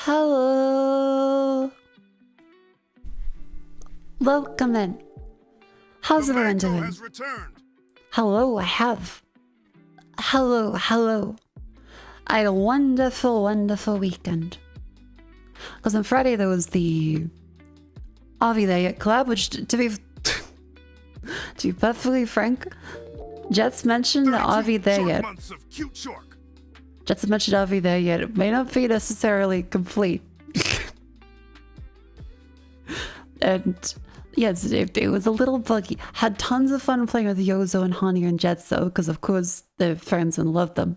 Hello. Welcome in. How's everyone doing? Hello, I have. Hello. I had a wonderful weekend. Because on Friday there was the Avi There collab, which to be perfectly frank, Jets mentioned the Avi There Yet. Jets mentioned Avi There Yet. It may not be necessarily complete. And yes, it was a little buggy. Had tons of fun playing with Yozo and Hani and Jets though, because of course they're friends and love them.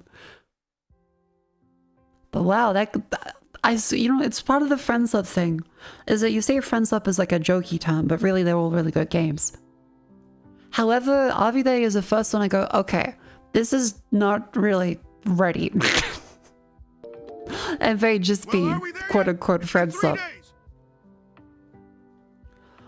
But wow, it's part of the friends up thing. Is that you say friends up is like a jokey term, but really they're all really good games. However, Avi Day is the first one I go, okay, this is not really ready. And they just be quote unquote friends up.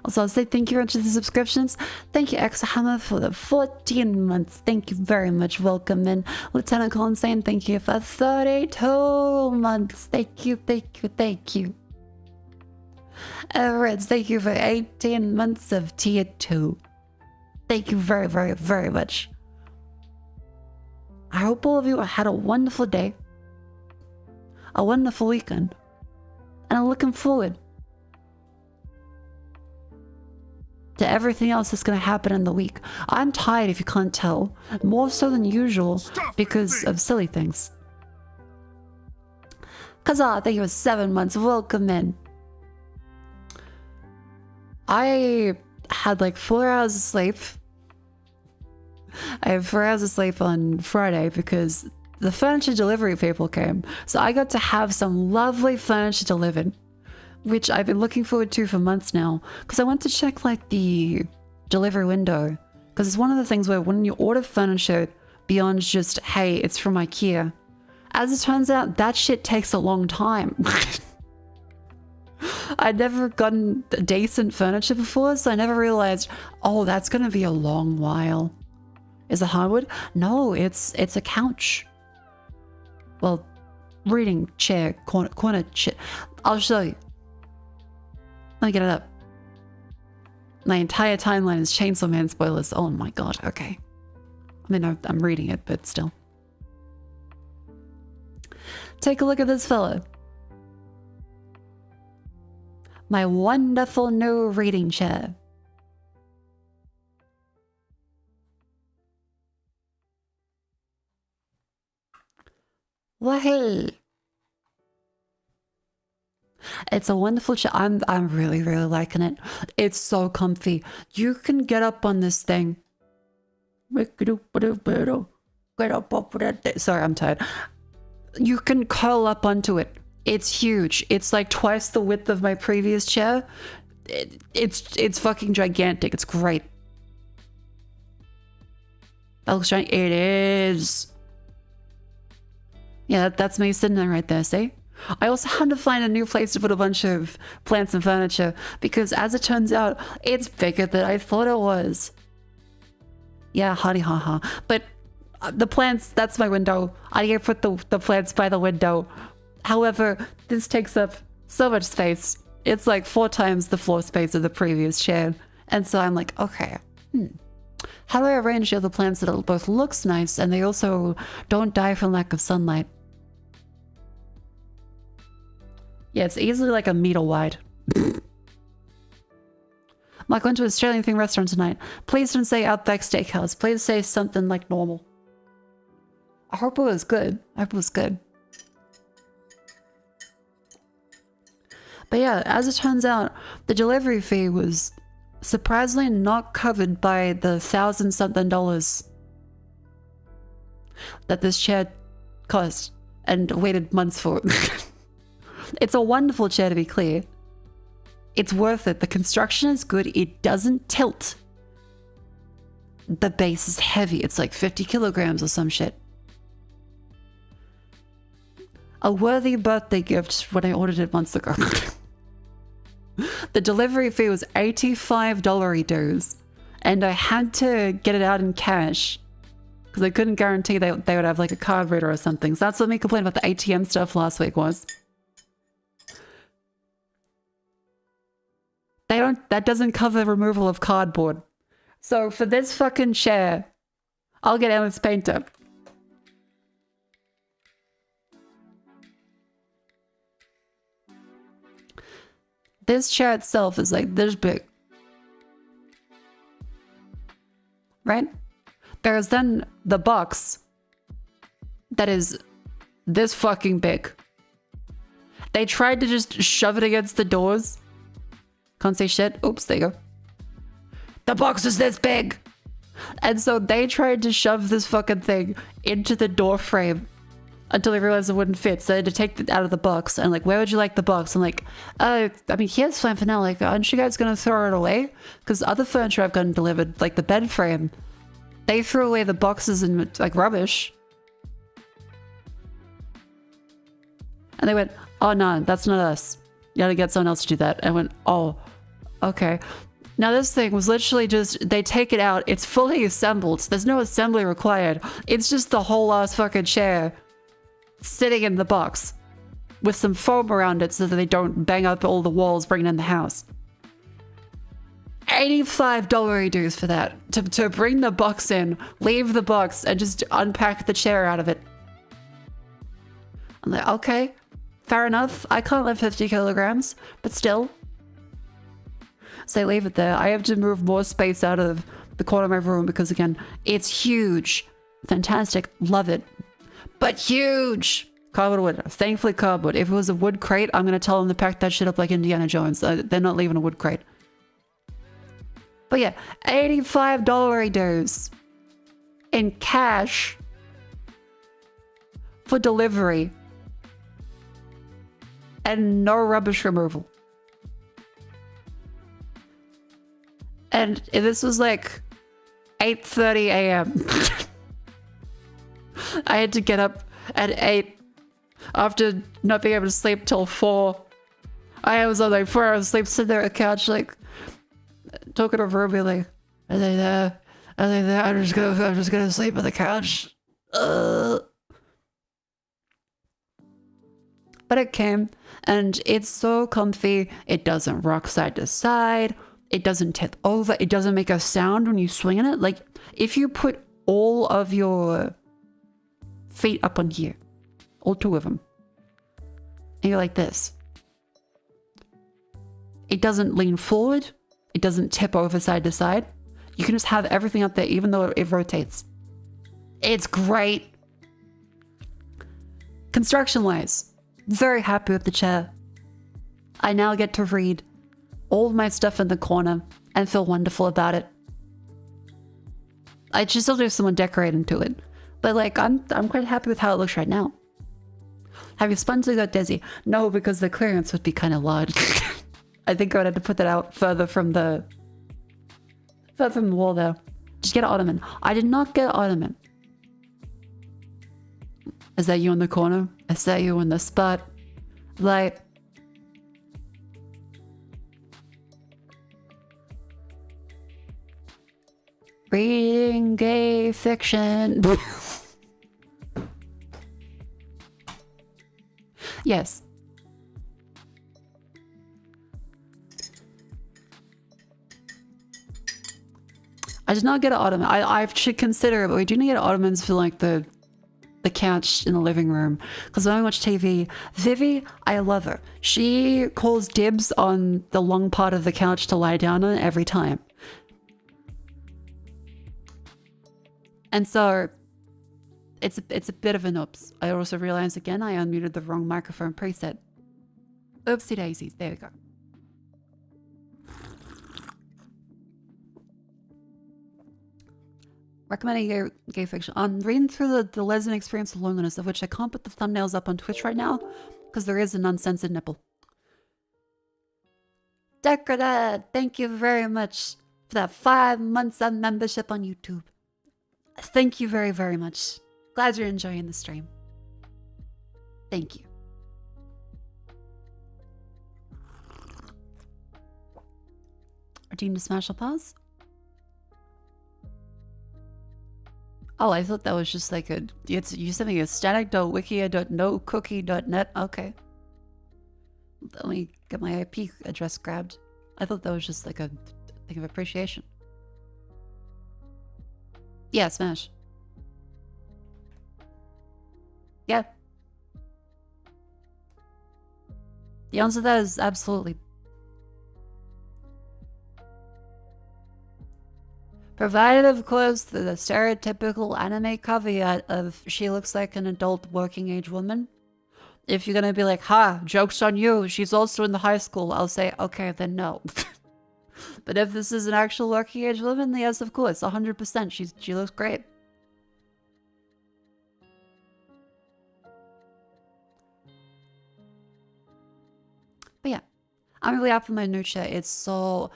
Also, I'll say thank you very much for the subscriptions. Thank you, Exahammer, for the 14 months. Thank you very much. Welcome in. Lieutenant Colin saying thank you for 32 months. Thank you. Reds, thank you for 18 months of tier 2. Thank you very much. I hope all of you had a wonderful day, a wonderful weekend, and I'm looking forward to everything else that's going to happen in the week. I'm tired, if you can't tell, more so than usual because of silly things. Kazaa, thank you for 7 months. Welcome in. I had like 4 hours of sleep. I had 4 hours of sleep on Friday because the furniture delivery people came. So I got to have some lovely furniture delivered, which I've been looking forward to for months now, because I want to check like the delivery window, because it's one of the things where when you order furniture beyond just, hey, it's from IKEA, as it turns out, that shit takes a long time. I'd never gotten decent furniture before, so I never realized, oh, that's going to be a long while. Is it hardwood? No, it's a couch. Well, reading chair, corner chair. I'll show you. Let me get it up. My entire timeline is Chainsaw Man spoilers. Oh my god, okay. I mean, I'm reading it, but still. Take a look at this fella. My wonderful new reading chair. Well, hey. It's a wonderful chair. I'm really liking it. It's so comfy. You can get up on this thing. Sorry, I'm tired. You can curl up onto it. It's huge. It's like twice the width of my previous chair. It's fucking gigantic. It's great. That looks giant. It is. Yeah, that's me sitting there right there, see? I also had to find a new place to put a bunch of plants and furniture because as it turns out, it's bigger than I thought it was. Yeah, hotty haha. But the plants, that's my window. I need to put the plants by the window. However, this takes up so much space. It's like 4 times the floor space of the previous chair. And so I'm like, okay, how do I arrange the other plants that it both looks nice and they also don't die from lack of sunlight? Yeah, it's easily like a meter wide. Mike went to an Australian themed restaurant tonight. Please don't say Outback Steakhouse. Please say something like normal. I hope it was good. I hope it was good. But yeah, as it turns out, the delivery fee was surprisingly not covered by the $1,000-something that this chair cost and waited months for. It's a wonderful chair, to be clear. It's worth it. The construction is good. It doesn't tilt. The base is heavy. It's like 50 kilograms or some shit. A worthy birthday gift when I ordered it months ago. The delivery fee was $85 dues, and I had to get it out in cash because I couldn't guarantee they would have like a card reader or something. So that's what me complaining about the ATM stuff last week was. That doesn't cover removal of cardboard. So for this fucking chair, I'll get Emma's painter. This chair itself is like this big. Right? There's then the box that is this fucking big. They tried to just shove it against the doors. Can't say shit. Oops, there you go. The box is this big. And so they tried to shove this fucking thing into the door frame until they realized it wouldn't fit. So they had to take it out of the box. And like, where would you like the box? I'm like, I mean, here's fine for now. Like, aren't you guys gonna throw it away? Because other furniture I've gotten delivered, like the bed frame, they threw away the boxes in like rubbish. And they went, oh no, that's not us. You gotta get someone else to do that. I went, oh, okay. Now this thing was literally just, they take it out, it's fully assembled. There's no assembly required. It's just the whole ass fucking chair sitting in the box with some foam around it so that they don't bang up all the walls bringing in the house. $85 dues for that. To bring the box in, leave the box, and just unpack the chair out of it. I'm like, okay, fair enough. I can't lift 50 kilograms, but still. So I leave it there. I have to move more space out of the corner of my room because, again, it's huge. Fantastic. Love it. But huge. Cardboard wood. Thankfully cardboard. If it was a wood crate, I'm going to tell them to pack that shit up like Indiana Jones. They're not leaving a wood crate. But yeah, $85 dues in cash for delivery and no rubbish removal. And this was like 8:30 a.m. I had to get up at 8 after not being able to sleep till 4. I was on like 4 hours of sleep, sitting there on the couch, like talking to Ruby, like, are they there? Are they there? I'm just gonna sleep on the couch. But it came, and it's so comfy. It doesn't rock side to side. It doesn't tip over. It doesn't make a sound when you swing in it. Like, if you put all of your feet up on here, all 2 of them, and you're like this, it doesn't lean forward. It doesn't tip over side to side. You can just have everything up there, even though it rotates. It's great. Construction-wise, very happy with the chair. I now get to read all of my stuff in the corner and feel wonderful about it. I should still do someone decorating to it, but like I'm quite happy with how it looks right now. Have you spun to that Desi? No, because the clearance would be kind of large. I think I would have to put that out further from the wall though. Just get an ottoman. I did not get an ottoman. Is that you in the corner? Is that you in the spot? Like, reading gay fiction. Yes. I did not get an ottoman. I should consider it, but we do need to get ottomans for like the couch in the living room. Because when I watch TV, Vivi, I love her. She calls dibs on the long part of the couch to lie down on every time. And so it's a bit of an oops. I also realized again I unmuted the wrong microphone preset. Oopsie daisies. There we go. Recommending gay fiction. I'm reading through the lesbian experience of loneliness, of which I can't put the thumbnails up on Twitch right now because there is an uncensored nipple. Decorated, thank you very much for that 5 months of membership on YouTube. Thank you very, very much. Glad you're enjoying the stream. Thank you. Redeem to smash a pause. Oh, I thought that was just like you sent me a static.wikia.nocookie.net. Okay. Let me get my IP address grabbed. I thought that was just like a thing of appreciation. Yeah, smash. Yeah. The answer to that is absolutely. Provided, of course, the stereotypical anime caveat of she looks like an adult working age woman. If you're gonna be like, ha, joke's on you, she's also in the high school, I'll say, okay, then no. But if this is an actual working age woman, then yes, of course, 100%, she looks great. But yeah, I'm really happy with my new chair. It's so...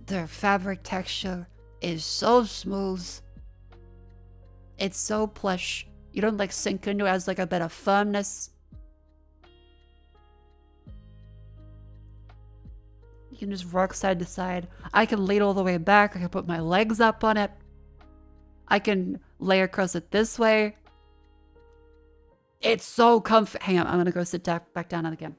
the fabric texture is so smooth. It's so plush. You don't like sink into it, as like a bit of firmness. You can just rock side to side. I can lean all the way back. I can put my legs up on it. I can lay across it this way. It's so comfy. Hang on, I'm gonna go sit back down again.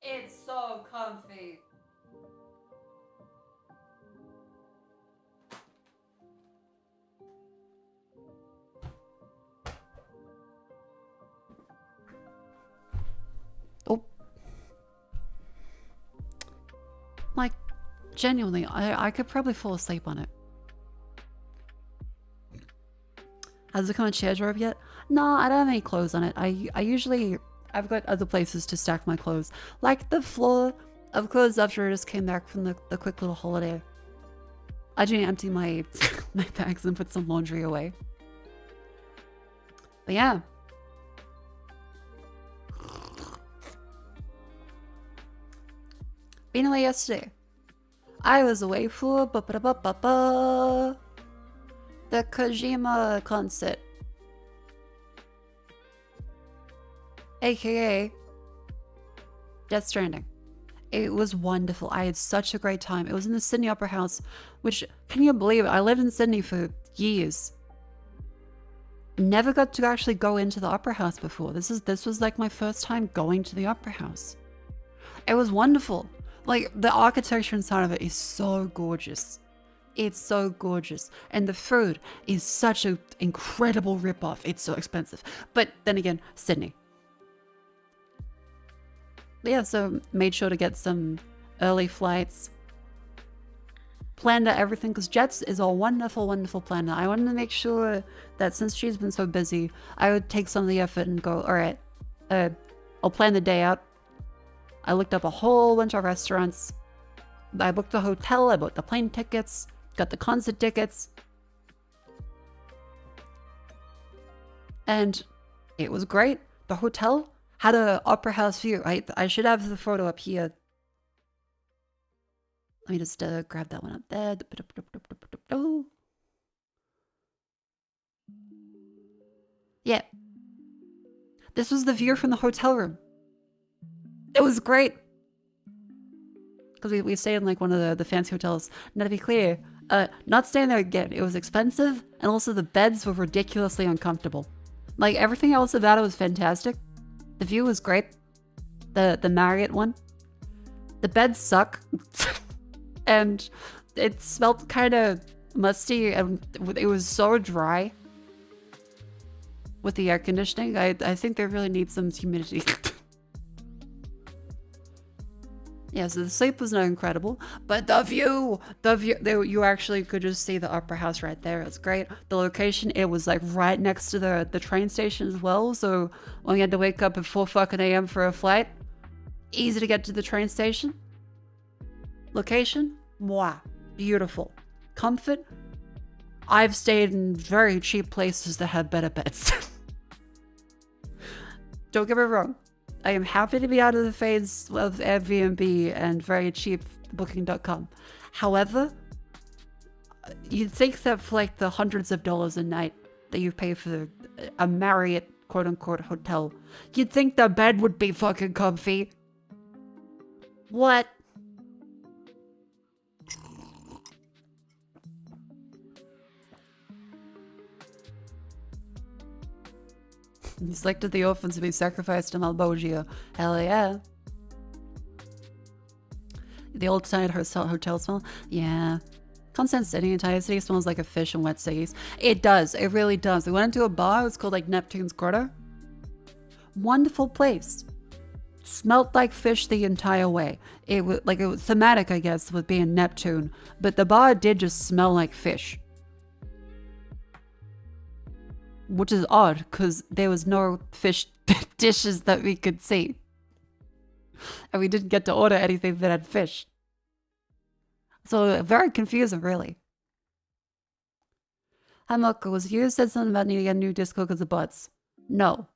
It's so comfy. Oh. Like, genuinely, I could probably fall asleep on it. Has it come a chair drawer yet? No, I don't have any clothes on it. I usually... I've got other places to stack my clothes. Like the floor of clothes after I just came back from the quick little holiday. I didn't empty my, my bags and put some laundry away. But yeah. Been away yesterday. I was away for the Kojima concert. AKA Death Stranding. It was wonderful. I had such a great time. It was in the Sydney Opera House, which, can you believe it? I lived in Sydney for years. Never got to actually go into the Opera House before. This was like my first time going to the Opera House. It was wonderful. Like, the architecture inside of it is so gorgeous. It's so gorgeous. And the food is such an incredible ripoff. It's so expensive. But then again, Sydney. But yeah, so made sure to get some early flights. Planned out everything, because Jets is a wonderful, wonderful planner. I wanted to make sure that since she's been so busy, I would take some of the effort and go, all right, I'll plan the day out. I looked up a whole bunch of restaurants. I booked the hotel, I booked the plane tickets, got the concert tickets. And it was great. The hotel had an opera house view. I should have the photo up here. Let me just grab that one up there. Yeah. This was the view from the hotel room. It was great. Because we stayed in like one of the fancy hotels. Now to be clear, not staying there again. It was expensive, and also the beds were ridiculously uncomfortable. Like, everything else about it was fantastic. The view was great. The Marriott one. The beds suck. And it smelled kind of musty, and it was so dry with the air conditioning. I think they really need some humidity. Yeah, so the sleep was not incredible, but the view, you actually could just see the opera house right there. It was great. The location, it was like right next to the train station as well. So when we had to wake up at 4 fucking a.m. for a flight, easy to get to the train station. Location, mwah, beautiful. Comfort, I've stayed in very cheap places that have better beds. Don't get me wrong. I am happy to be out of the phase of Airbnb and very cheap booking.com. However, you'd think that for like the hundreds of dollars a night that you pay for a Marriott quote-unquote hotel, you'd think the bed would be fucking comfy. What? He selected the orphans to be sacrificed to Malbogia. Hell yeah. The old tired hotel smell? Yeah. Constant City, entire city smells like a fish and wet cities. It does. It really does. We went into a bar. It was called like Neptune's Grotto. Wonderful place. Smelled like fish the entire way. It was thematic, I guess, with being Neptune. But the bar did just smell like fish. Which is odd, because there was no fish dishes that we could see. And we didn't get to order anything that had fish. So very confusing, really. Hi, Mako. Was you said something about needing a new disco because of butts? No.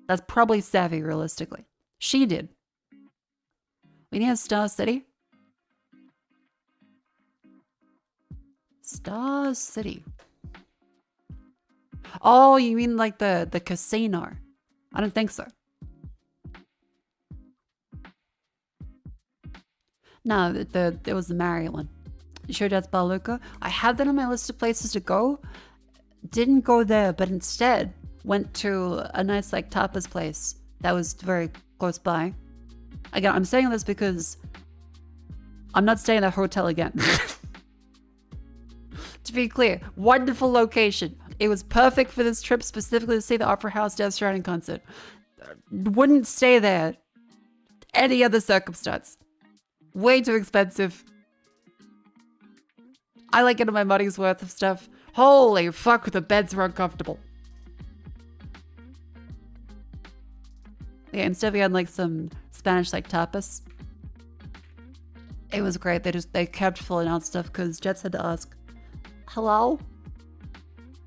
That's probably Savvy, realistically. She did. We need a Star City. Star City. Oh, you mean like the casino? I don't think so. No, it was the Mario one. You sure that's Baluka? I had that on my list of places to go. Didn't go there, but instead went to a nice like tapas place that was very close by. Again, I'm saying this because I'm not staying at a hotel again. To be clear, wonderful location. It was perfect for this trip, specifically to see the Opera House Death Stranding concert. Wouldn't stay there any other circumstance. Way too expensive. I like getting my money's worth of stuff. Holy fuck, the beds were uncomfortable. Yeah, instead we had like some Spanish like tapas. It was great. They kept filling out stuff because Jets had to ask, hello?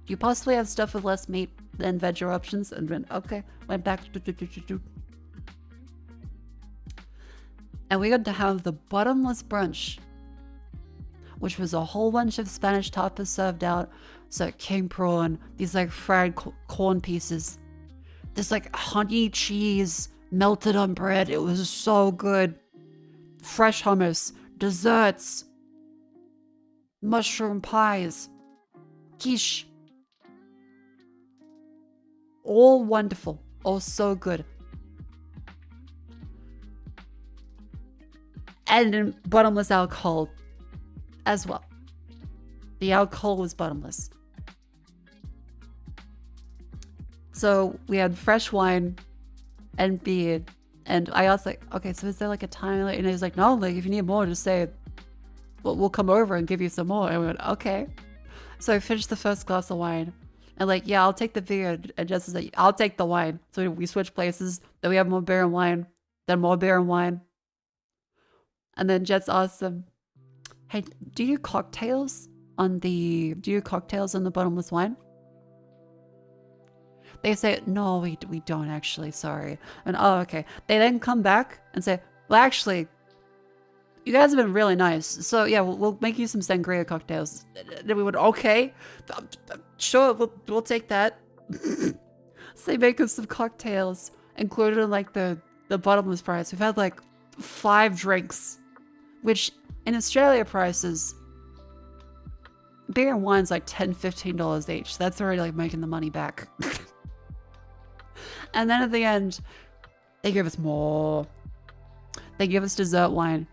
Do you possibly have stuff with less meat than veg options? And went, okay. Went back. And we got to have the bottomless brunch, which was a whole bunch of Spanish tapas served out. So king prawn, these like fried corn pieces, this like honey cheese melted on bread. It was so good. Fresh hummus, desserts, mushroom pies, quiche. All wonderful. All so good. And bottomless alcohol as well. The alcohol was bottomless. So we had fresh wine and beer. And I asked like, okay, so is there like a time? And he was like, no, like if you need more, just say it. We'll come over and give you some more. And we went, okay. So I finished the first glass of wine. And like, yeah, I'll take the beer. And Jess is like, I'll take the wine. So we switch places. Then we have more beer and wine. Then more beer and wine. And then Jets asked them, hey, do you do cocktails on the bottomless wine? They say, no, we don't actually, sorry. And oh, okay. They then come back and say, well, actually, you guys have been really nice. So yeah, we'll make you some sangria cocktails. And then we went, okay, sure, we'll take that. So they make us some cocktails included in like the bottomless price. We've had like 5 drinks, which in Australia prices, beer and wine's like $10-15 each. So that's already like making the money back. And then at the end, they give us more. They give us dessert wine.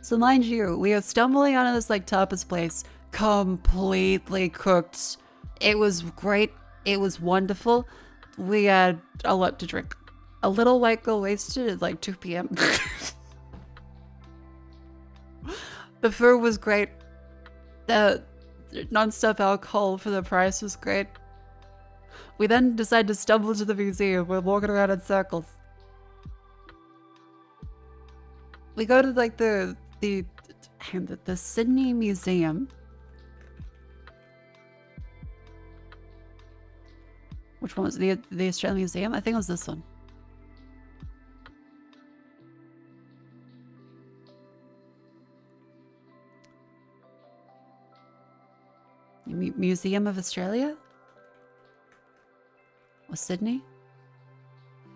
So mind you, we are stumbling onto this like tapas place, completely cooked. It was great. It was wonderful. We had a lot to drink. A little white girl wasted at like 2 p.m. The food was great. The non-stop alcohol for the price was great. We then decided to stumble to the museum. We're walking around in circles. We go to like the Sydney Museum. Which one was the Australian Museum? I think it was this one. Museum of Australia? Or Sydney?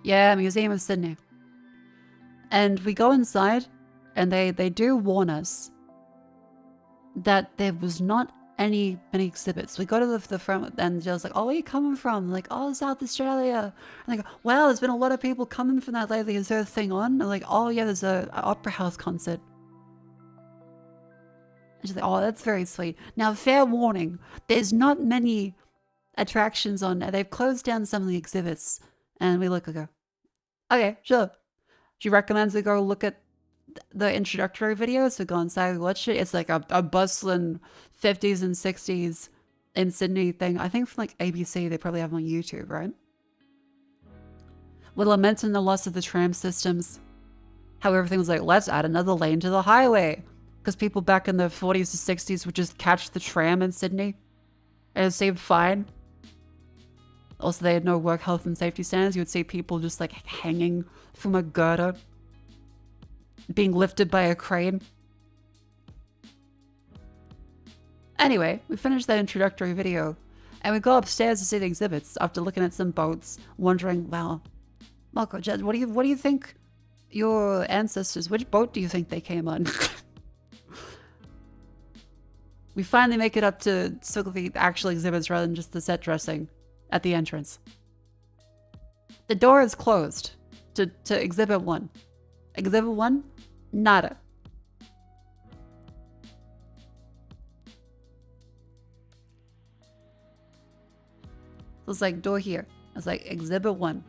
Yeah, Museum of Sydney. And we go inside, and they do warn us that there was not any exhibits. We go to the front and Jill's like, oh, where are you coming from? I'm like, oh, South Australia. And they go, well, there's been a lot of people coming from that lately. Is there a thing on? And like, oh yeah, there's a opera house concert. And she's like, oh, that's very sweet. Now, fair warning, there's not many attractions on there. They've closed down some of the exhibits. And we look and go, okay, sure. She recommends we go look at the introductory videos. We go inside, we watch it. It's like a bustling 50s and 60s in Sydney thing. I think from like ABC, they probably have them on YouTube, right? We're lamenting the loss of the tram systems. How everything was like, let's add another lane to the highway. Because people back in the 40s to 60s would just catch the tram in Sydney. And it seemed fine. Also, they had no work health and safety standards. You would see people just like hanging from a girder, being lifted by a crane. Anyway, we finished that introductory video and we go upstairs to see the exhibits after looking at some boats, wondering, wow, Mako, Jed, what do you think your ancestors, which boat do you think they came on? We finally make it up to the actual exhibits rather than just the set dressing at the entrance. The door is closed to exhibit 1. Exhibit 1, nada. So it's like door here. It's like exhibit 1.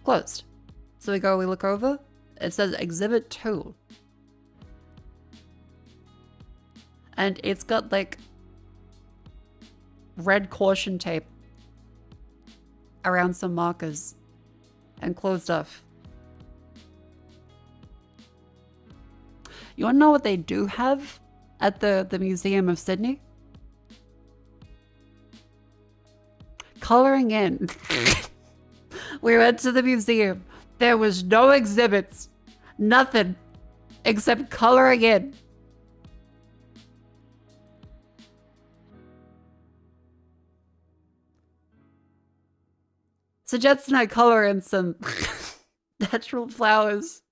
Closed. So we look over. It says exhibit 2. And it's got like red caution tape around some markers and closed off. You want to know what they do have at the Museum of Sydney? Coloring in. We went to the museum. There was no exhibits. Nothing. Except coloring in. So Jets and I color in some natural flowers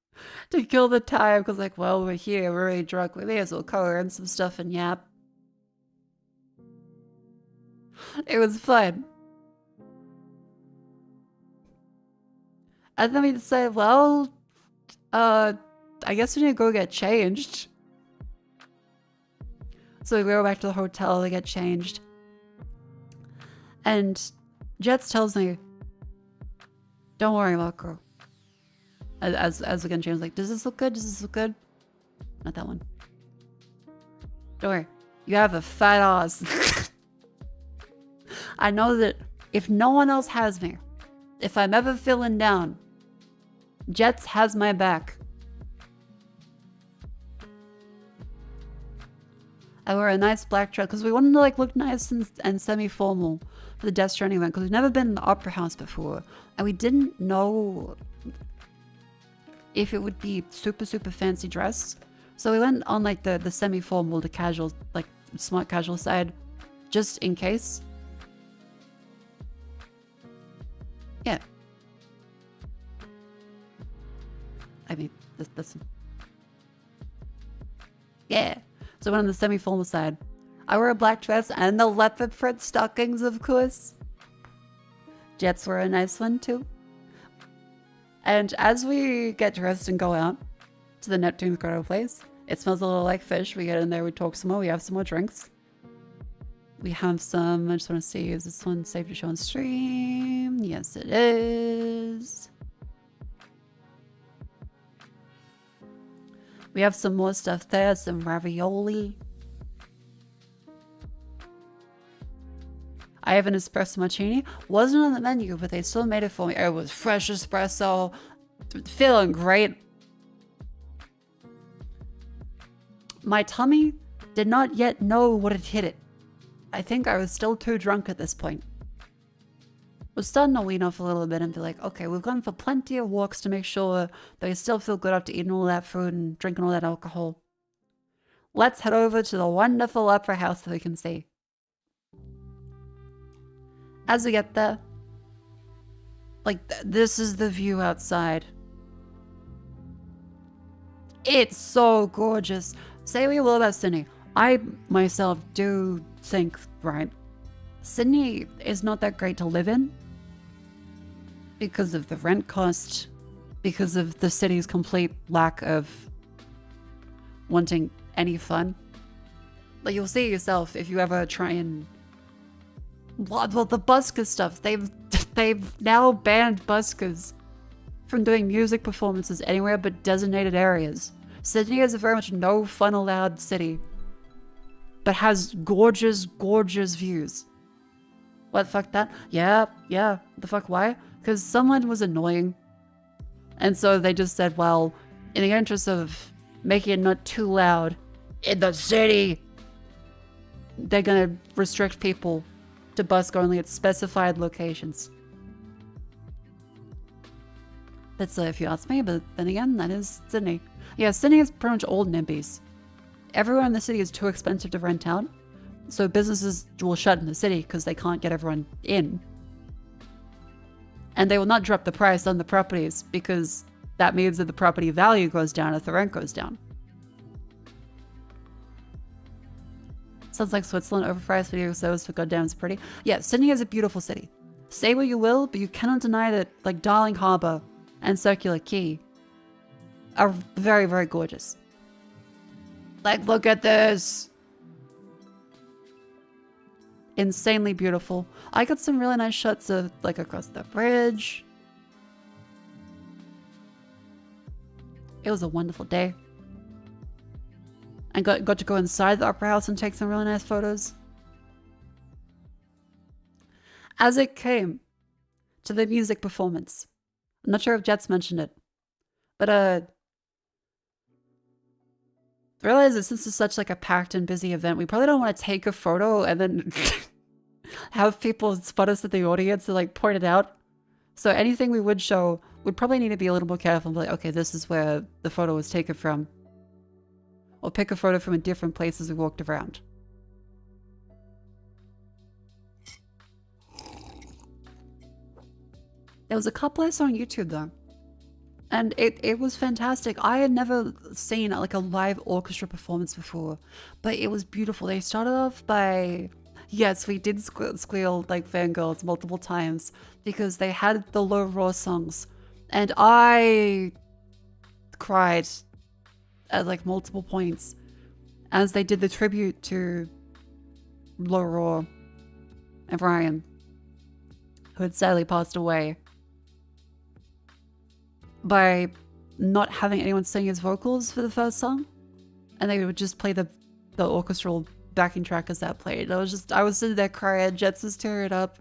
to kill the time. Because like, well, we're here. We're already drunk. We may as well color in some stuff and yap. It was fun. And then we decided, well, I guess we need to go get changed. So we go back to the hotel to get changed. And Jets tells me, don't worry, Mako. As we're gonna change, like, does this look good? Does this look good? Not that one. Don't worry. You have a fat ass. I know that if no one else has me, if I'm ever feeling down, Jets has my back. I wear a nice black dress because we wanted to like look nice and semi-formal for the Death Stranding event because we've never been in the opera house before and we didn't know if it would be super fancy dress. So we went on like the semi-formal, the casual, like smart casual side, just in case. Yeah. I mean, that's yeah. So I went on the semi-formal side. I wear a black dress and the leopard print stockings, of course. Jets wear a nice one too. And as we get dressed and go out to the Neptune's Grotto place, it smells a little like fish. We get in there, we talk some more, we have some more drinks. We have some, I just want to see, is this one safe to show on stream? Yes, it is. We have some more stuff there, some ravioli. I have an espresso martini. Wasn't on the menu, but they still made it for me. It was fresh espresso. Feeling great. My tummy did not yet know what had hit it. I think I was still too drunk at this point. Was starting to wean off a little bit and be like, okay, we've gone for plenty of walks to make sure that we still feel good after eating all that food and drinking all that alcohol. Let's head over to the wonderful opera house that we can see. As we get there, like this is the view outside. It's so gorgeous. Say what you will about Sydney. I myself do think, right, Sydney is not that great to live in because of the rent cost, because of the city's complete lack of wanting any fun. Like, you'll see yourself if you ever try and... Well, the buskers stuff, they've now banned buskers from doing music performances anywhere but designated areas. Sydney is a very much no fun allowed city, but has gorgeous, gorgeous views. What, fuck that? Yeah, the fuck, why? Because someone was annoying. And so they just said, well, in the interest of making it not too loud in the city, they're gonna restrict people to busk only at specified locations. That's if you ask me, but then again, that is Sydney. Yeah, Sydney is pretty much old NIMBYs. Everywhere in the city is too expensive to rent out, so businesses will shut in the city because they can't get everyone in. And they will not drop the price on the properties because that means that the property value goes down if the rent goes down. Sounds like Switzerland, overpriced video service for goddamn it's pretty. Yeah, Sydney is a beautiful city. Say what you will, but you cannot deny that, like, Darling Harbour and Circular Quay are very, very gorgeous. Like, look at this! Insanely beautiful. I got some really nice shots of, like, across the bridge. It was a wonderful day. I got to go inside the Opera House and take some really nice photos. As it came to the music performance, I'm not sure if Jets mentioned it, but realize that since it's such like a packed and busy event, we probably don't want to take a photo and then have people spot us at the audience and like point it out. So anything we would show, we'd probably need to be a little more careful and be like, okay, this is where the photo was taken from. Or pick a photo from a different place as we walked around. There was a couple I saw on YouTube though. And it was fantastic. I had never seen like a live orchestra performance before, but it was beautiful. They started off by, yes, we did squeal like fangirls multiple times because they had the low raw songs. And I cried at like multiple points as they did the tribute to Low Raw and Ryan, who had sadly passed away, by not having anyone sing his vocals for the first song, and they would just play the orchestral backing track as that played. I was sitting there crying, Jets was tearing up.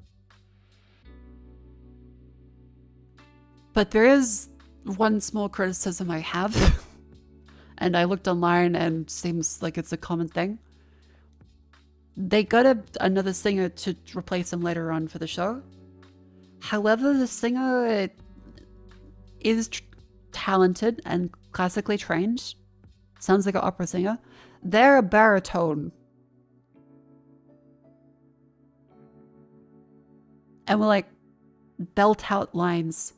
But there is one small criticism I have. And I looked online and seems like it's a common thing. They got another singer to replace him later on for the show. However, the singer is talented and classically trained. Sounds like an opera singer. They're a baritone. And will like belt out lines,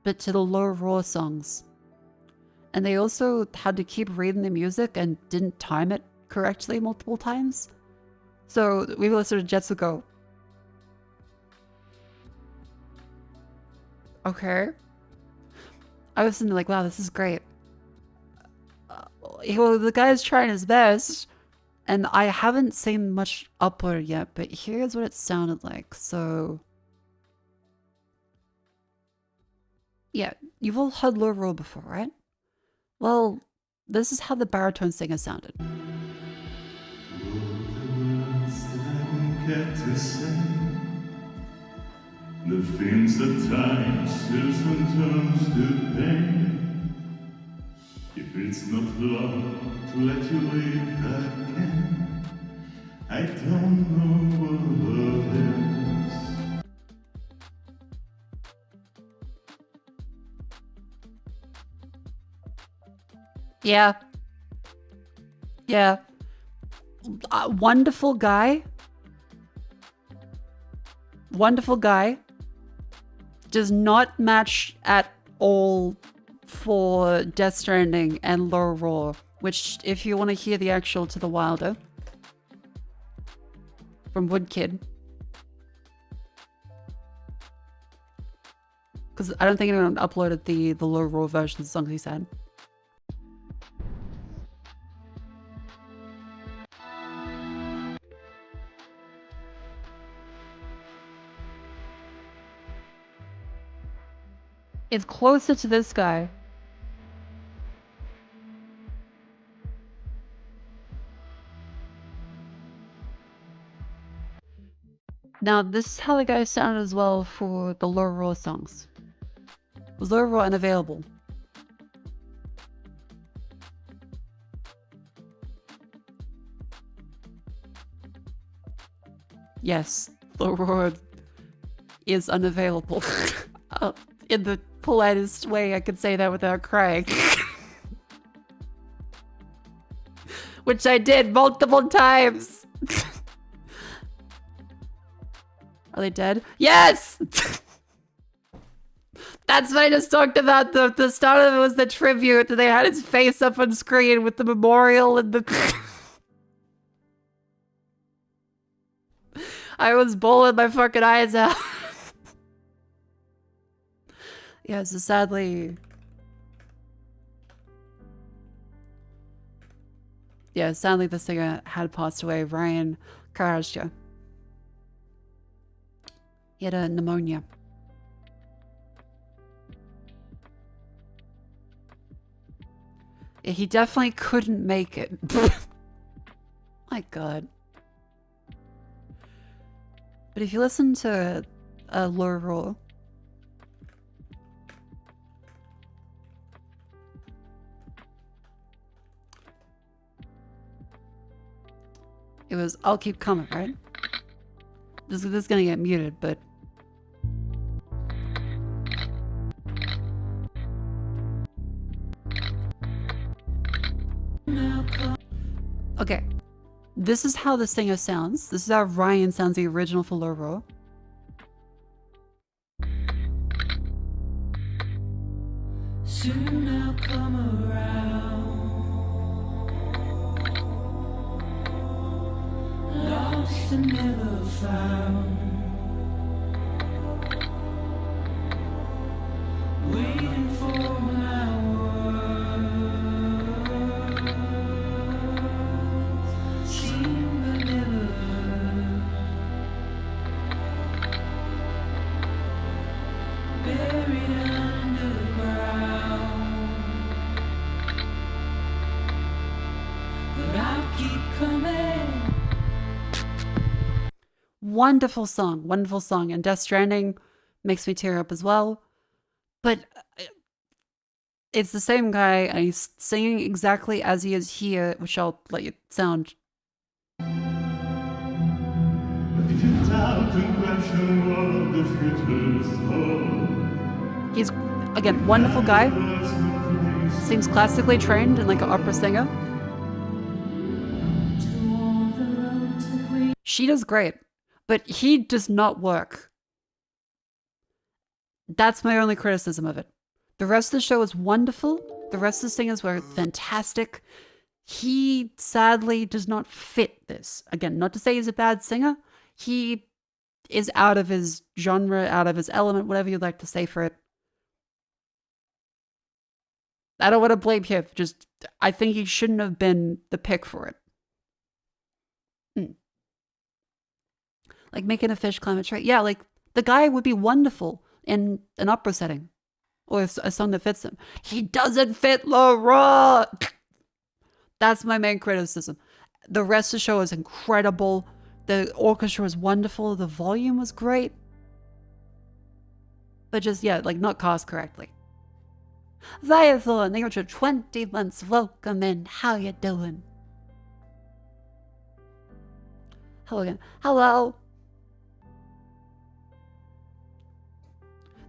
but to the low raw songs. And they also had to keep reading the music and didn't time it correctly multiple times. So we would sort of Jets would go, okay. I was sitting like, wow, this is great. Well, the guy's trying his best, and I haven't seen much upload yet, but here's what it sounded like. So yeah, you've all heard low roll before, right? Well, this is how the baritone singer sounded. The things that time stirs and turns to pain. If it's not love to let you live again, I don't know what love is. Yeah. Yeah. Wonderful guy. Wonderful guy. Does not match at all for Death Stranding and Low Raw which if you want to hear the actual To the Wilder from Woodkid, because I don't think anyone uploaded the low raw version of the songs he said. It's closer to this guy. Now, this is how the guy sounded as well for the low raw songs. It was low raw and available. Yes, low raw is unavailable. In the politest way I could say that without crying. Which I did multiple times. Are they dead? Yes! That's what I just talked about. The start of it was the tribute. They had his face up on screen with the memorial and the... I was bawling my fucking eyes out. Yeah, so sadly... Yeah, sadly the singer had passed away, Ryan Karajka. He had a pneumonia. Yeah, he definitely couldn't make it. My God. But if you listen to Low Raw, it was I'll Keep Coming, right? This is gonna get muted, but okay. This is how the singer sounds. This is how Ryan sounds, the original for Low Raw. Soon I'll come around, lost and never found, waiting for my words, seem but never, buried underground, but I'll keep coming. Wonderful song, and Death Stranding makes me tear up as well. But it's the same guy, and he's singing exactly as he is here, which I'll let you sound. But if you doubt and question what the future's hold, He's, again, wonderful guy. Seems classically trained and like an opera singer. She does great, but he does not work. That's my only criticism of it. The rest of the show is wonderful. The rest of the singers were fantastic. He sadly does not fit this. Again, not to say he's a bad singer. He is out of his genre, out of his element, whatever you'd like to say for it. I don't want to blame him. Just, I think he shouldn't have been the pick for it. Like making a fish climb a tree. Yeah, like the guy would be wonderful in an opera setting or a song that fits him. He doesn't fit Laura. That's my main criticism. The rest of the show is incredible. The orchestra was wonderful. The volume was great. But just, yeah, like not cast correctly. Viathorn, thank you for 20 months. Welcome in. How you doing? Hello again. Hello.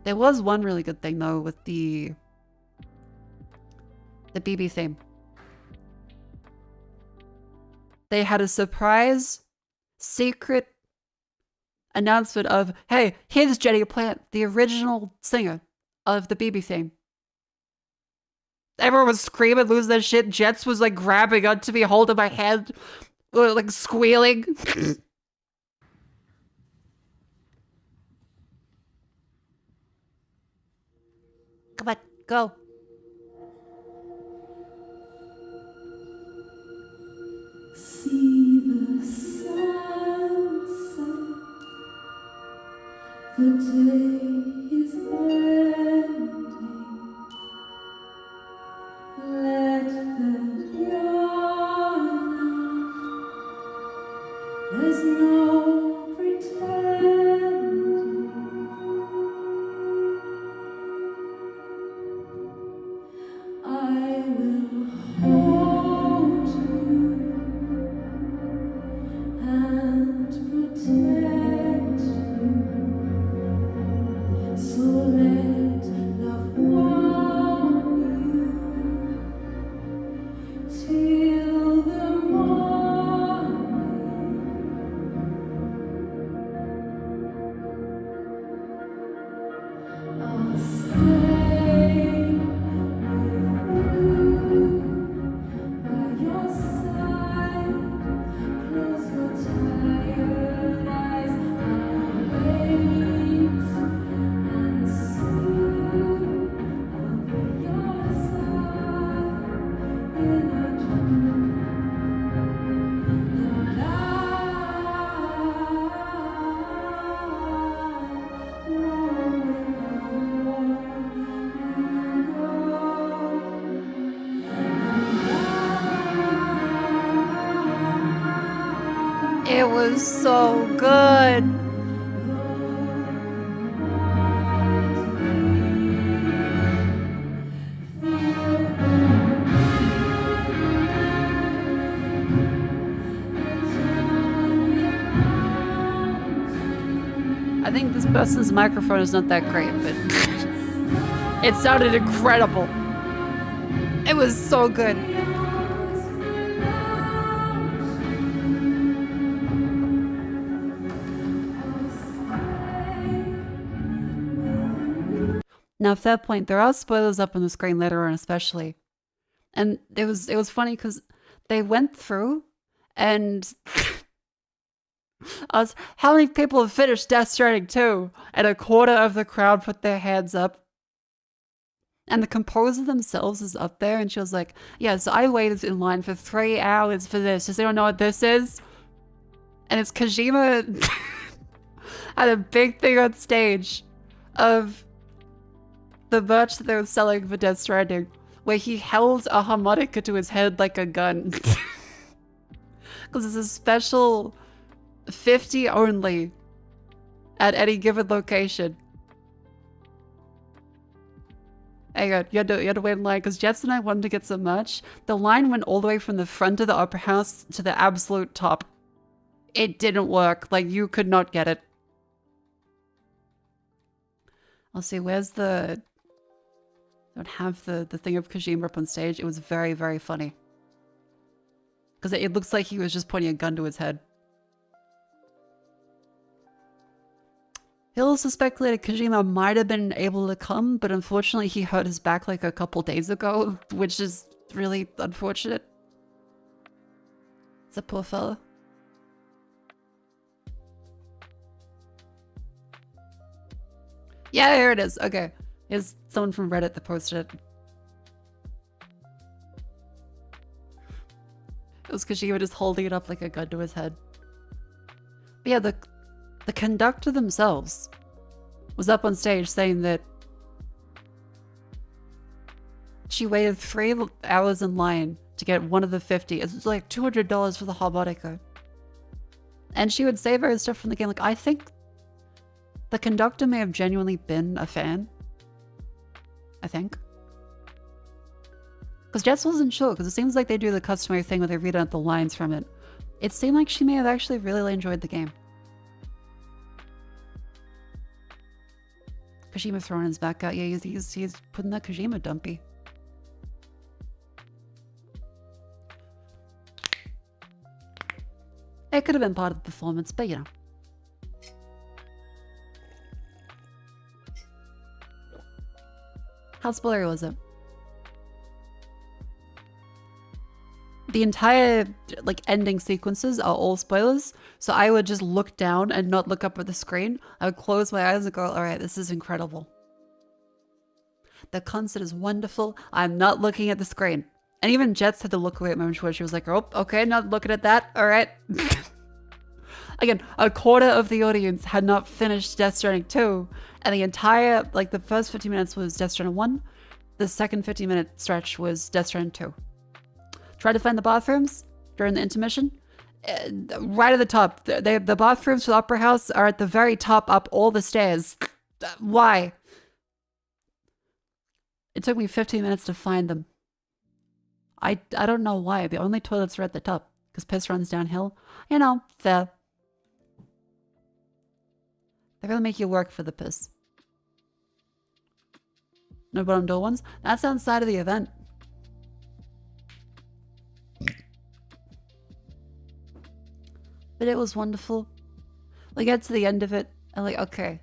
There was one really good thing though with the BB theme. They had a surprise secret announcement of, hey, here's Jenny Plant, the original singer of the BB theme. Everyone was screaming, losing their shit. Jets was like grabbing onto me, holding my hand, like squealing. Come on, go. See the sunset. The day is ending. Let that yawn out. There's no pretending. I will hold you and protect you. So let love warm you till the morning. I'll stay with you by your side. Close your tired eyes. I'll wait and soon I'll be your side in a dream. And It was so good. I think this person's microphone is not that great, but it sounded incredible. It was so good. Now, fair point, there are spoilers up on the screen later on, especially. And it was funny because they went through and how many people have finished Death Stranding 2? And a quarter of the crowd put their hands up. And the composer themselves is up there, and she was like, yeah, so I waited in line for 3 hours for this. Does anyone know what this is? And it's Kojima had a big thing on stage of the merch that they were selling for Death Stranding, where he held a harmonica to his head like a gun. Because it's a special 50 only at any given location. Hang on, you had to wait in line because Jets and I wanted to get some merch. The line went all the way from the front of the opera house to the absolute top. It didn't work. Like, you could not get it. I'll see, where's the... I don't have the thing of Kojima up on stage. It was very, very funny. Because it looks like he was just pointing a gun to his head. He also speculated Kojima might have been able to come, but unfortunately he hurt his back like a couple days ago, which is really unfortunate. It's a poor fella. Yeah, here it is. Okay. Here's someone from Reddit that posted it. It was Kojima just holding it up like a gun to his head. But yeah, the conductor themselves was up on stage saying that she waited 3 hours in line to get one of the 50. It's like $200 for the harmonica. And she would say various stuff from the game. Like, I think the conductor may have genuinely been a fan. I think. Because Jess wasn't sure, because it seems like they do the customary thing where they read out the lines from it. It seemed like she may have actually really enjoyed the game. Kojima throwing his back out. Yeah, he's putting that Kojima dumpy. It could have been part of the performance, but you know. How spoilery was it? the entire like ending sequences are all spoilers. So I would just look down and not look up at the screen. I would close my eyes and go, all right, this is incredible. The concert is wonderful. I'm not looking at the screen. And even Jets had to look away at moments where she was like, oh, okay, not looking at that. All right. Again, a quarter of the audience had not finished Death Stranding 2. And the entire, like the first 50 minutes was Death Stranding 1. The second 50-minute stretch was Death Stranding 2. Try to find the bathrooms during the intermission. Right at the top. The bathrooms for the Opera House are at the very top up all the stairs. Why? It took me 15 minutes to find them. I don't know why. The only toilets are at the top because piss runs downhill. You know, fair. They're gonna make you work for the piss. No bottom door ones? That's outside of the event. But it was wonderful. We get to the end of it, and like, okay,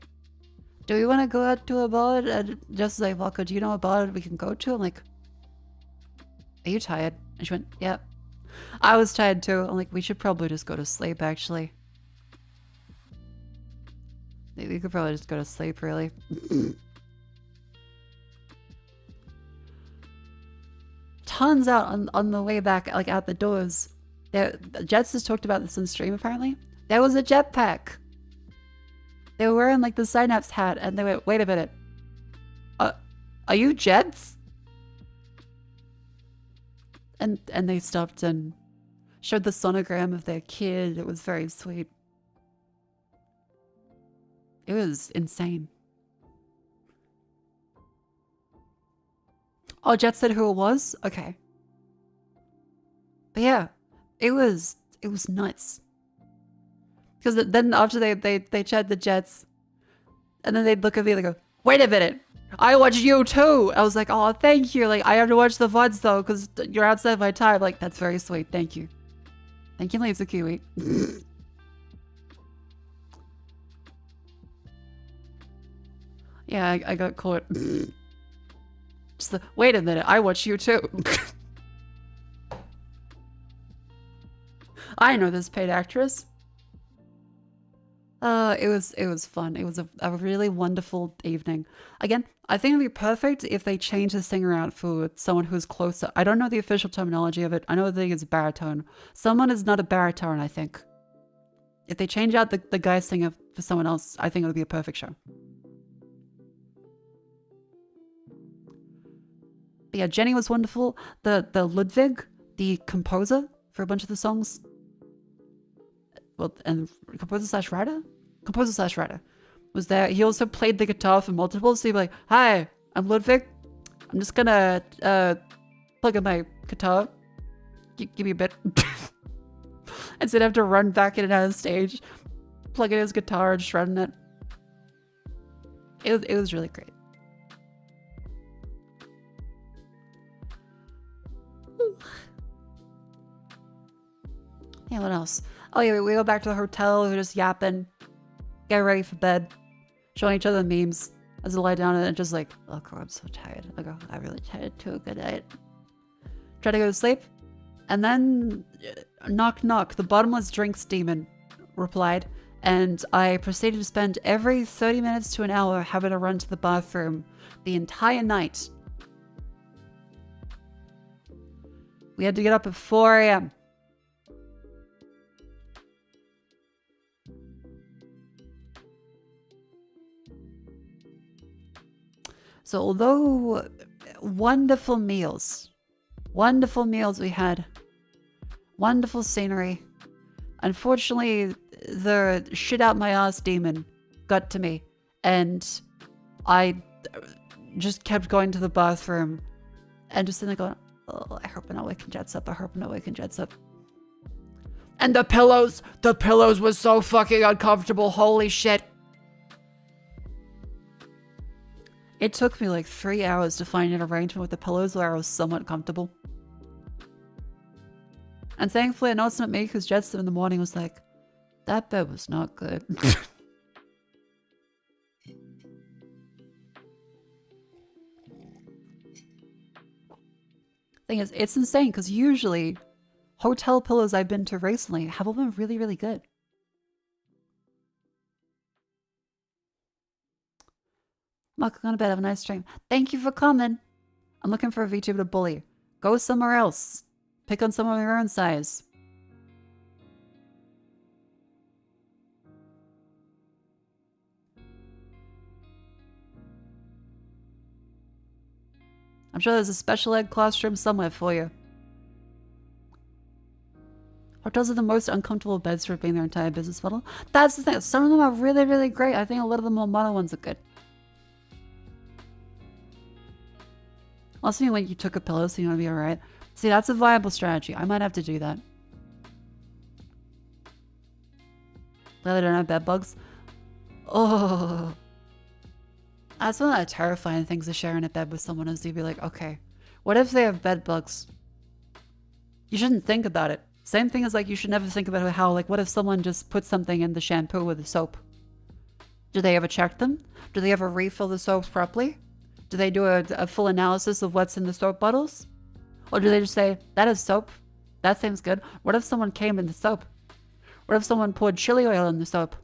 do we want to go out to a bar? And just like, Mako, do you know a bar we can go to? I'm like, are you tired? And she went, yeah. I was tired too. I'm like, we should probably just go to sleep, actually. We could probably just go to sleep, really. Tons out on the way back, like out the doors. Jets has talked about this on stream, apparently. There was a jetpack. They were wearing like the Synapse hat, and they went, wait a minute. Are you Jets? And they stopped and showed the sonogram of their kid. It was very sweet. It was insane. Oh, Jet said who it was? Okay. But yeah, it was nuts. Because then after they chat the Jets, and then they'd look at me and they go, wait a minute, I watched you too. I was like, oh, thank you. Like, I have to watch the VODs though, because you're outside my time. Like, that's very sweet. Thank you. Thank you, Lisa Kiwi. Yeah, I got caught. Just the, wait a minute, I watch you too. I know this paid actress. It was fun. It was a really wonderful evening. Again, I think it'd be perfect if they change the singer out for someone who's closer. I don't know the official terminology of it. I know it's baritone. Someone is not a baritone, I think. If they change out the guy singer for someone else, I think it would be a perfect show. But yeah, Jenny was wonderful. The Ludwig, the composer for a bunch of the songs. Well, and composer/writer? Composer/writer was there. He also played the guitar for multiples. So he'd be like, hi, I'm Ludwig. I'm just gonna plug in my guitar. Give me a bit. Instead of have to run back in and out of the stage, plug in his guitar and shredding it. It was really great. Yeah, what else? Oh yeah, we go back to the hotel, we were just yapping, get ready for bed, showing each other memes as I lie down and just like, oh God, I'm so tired. I go, I'm really tired too, good night. Try to go to sleep, and then knock knock, the bottomless drinks demon replied, and I proceeded to spend every 30 minutes to an hour having to run to the bathroom the entire night. We had to get up at 4 a.m. So although wonderful meals we had, wonderful scenery, unfortunately the shit out my ass demon got to me, and I just kept going to the bathroom and just sitting there going, oh, I hope I'm not waking Jets up, I hope I'm not waking Jets up. And the pillows were so fucking uncomfortable, holy shit. It took me like 3 hours to find an arrangement with the pillows where I was somewhat comfortable. And thankfully I know it's not me, because Jetson in the morning was like, that bed was not good. Thing is, it's insane, because usually hotel pillows I've been to recently have all been really, really good. Mako, going to bed. Have a nice stream. Thank you for coming. I'm looking for a VTuber to bully. Go somewhere else. Pick on someone your own size. I'm sure there's a special ed classroom somewhere for you. Hotels are the most uncomfortable beds for being their entire business model. That's the thing. Some of them are really, really great. I think a lot of the more modern ones are good. Also, when you took a pillow, so you want to be alright. See, that's a viable strategy. I might have to do that. Glad they don't have bed bugs. Oh. That's one of the terrifying things to share in a bed with someone is you'd be like, okay, what if they have bed bugs? You shouldn't think about it. Same thing as like you should never think about how, like, what if someone just put something in the shampoo with the soap? Do they ever check them? Do they ever refill the soaps properly? Do they do a full analysis of what's in the soap bottles? Or do they just say, that is soap? That seems good. What if someone came in the soap? What if someone poured chili oil in the soap?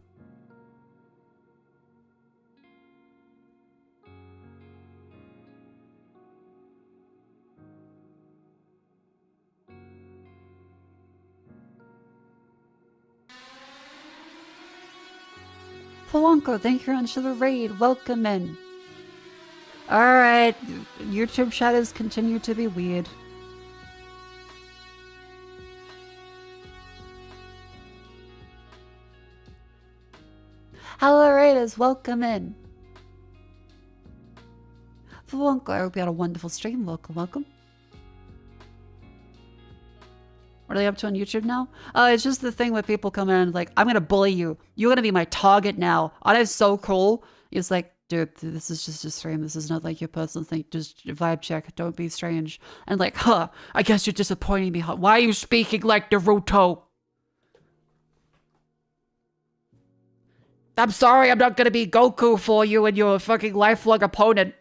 Polanco, thank you for the raid. Welcome in. Alright, YouTube shadows continue to be weird. Hello Raiders, welcome in. Polanco, I hope you had a wonderful stream. Welcome, welcome. What are they up to on YouTube now? Oh, it's just the thing where people come in and like, I'm gonna bully you. You're gonna be my target now. Oh, that's so cool. It's like, dude, this is just a stream. This is not like your personal thing. Just vibe check. Don't be strange. And like, huh, I guess you're disappointing me. Huh? Why are you speaking like Naruto? I'm sorry, I'm not gonna be Goku for you and your fucking lifelong opponent.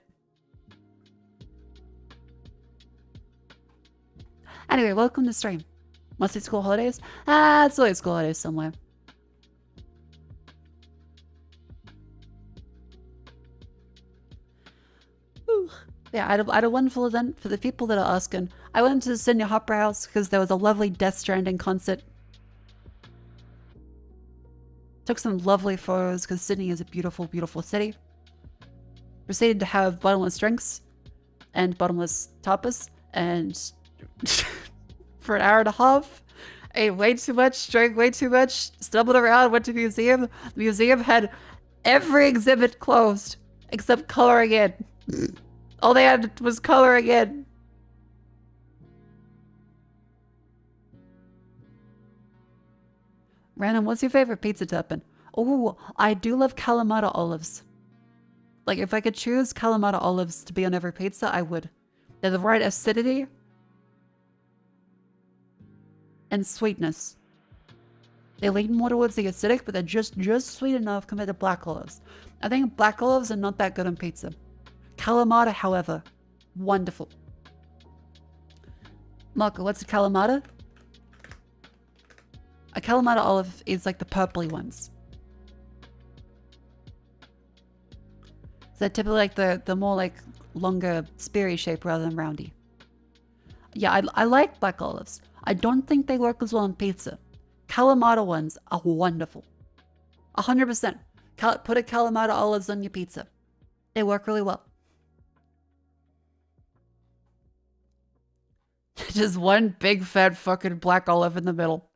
Anyway, welcome to the stream. Must be school holidays? Ah, it's always school holidays somewhere. Ooh. Yeah, I had a wonderful event for the people that are asking. I went to the Sydney Opera House because there was a lovely Death Stranding concert. Took some lovely photos because Sydney is a beautiful, beautiful city. Proceeded to have bottomless drinks and bottomless tapas and for an hour and a half. Ate way too much, drank way too much, stumbled around, went to the museum. The museum had every exhibit closed except coloring in. All they had was coloring in. Random, what's your favorite pizza topping? Oh, I do love Kalamata olives. Like, if I could choose Kalamata olives to be on every pizza, I would. They're the right acidity and sweetness. They lean more towards the acidic, but they're just sweet enough compared to black olives. I think black olives are not that good on pizza. Kalamata, however, wonderful. Mako, what's a Kalamata? A Kalamata olive is like the purpley ones. So they're typically like the more like longer speary shape rather than roundy. Yeah, I like black olives. I don't think they work as well on pizza. Kalamata ones are wonderful. 100%. Put a Kalamata olives on your pizza. They work really well. Just one big fat fucking black olive in the middle.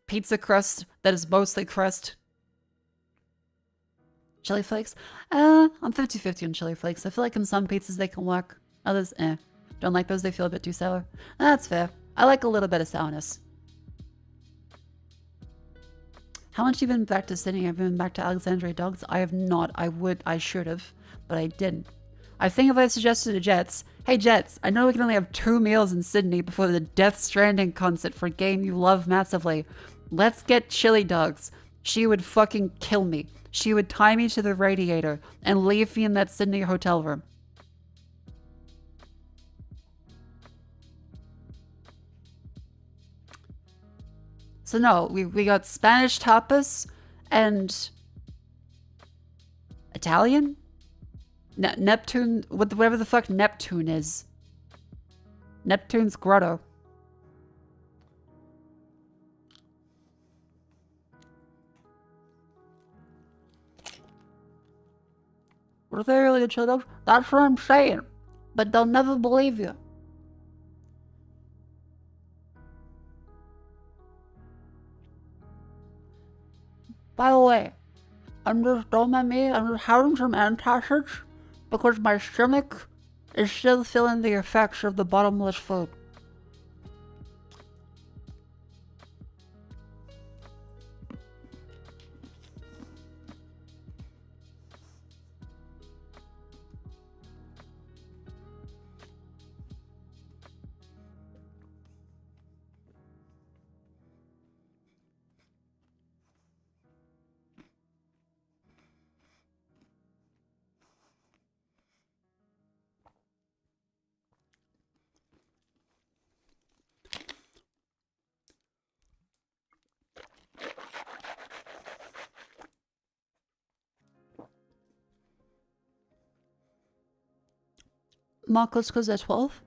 Pizza crust that is mostly crust. Chili flakes? I'm 50-50 on chili flakes. I feel like in some pizzas they can work. Others, eh. Don't like those, they feel a bit too sour. That's fair. I like a little bit of sourness. How much have you been back to Sydney? Have you been back to Alexandria Dogs? I have not. I should have, but I didn't. I think if I suggested to Jets, hey Jets, I know we can only have 2 meals in Sydney before the Death Stranding concert for a game you love massively. Let's get chili dogs. She would fucking kill me. She would tie me to the radiator and leave me in that Sydney hotel room. So no, we got Spanish tapas and Italian? Neptune, whatever the fuck Neptune is. Neptune's grotto. Were they really shut up? That's what I'm saying. But they'll never believe you. By the way, don't mind me, I'm just having some antacids because my stomach is still feeling the effects of the bottomless food. Mako's because they're 12?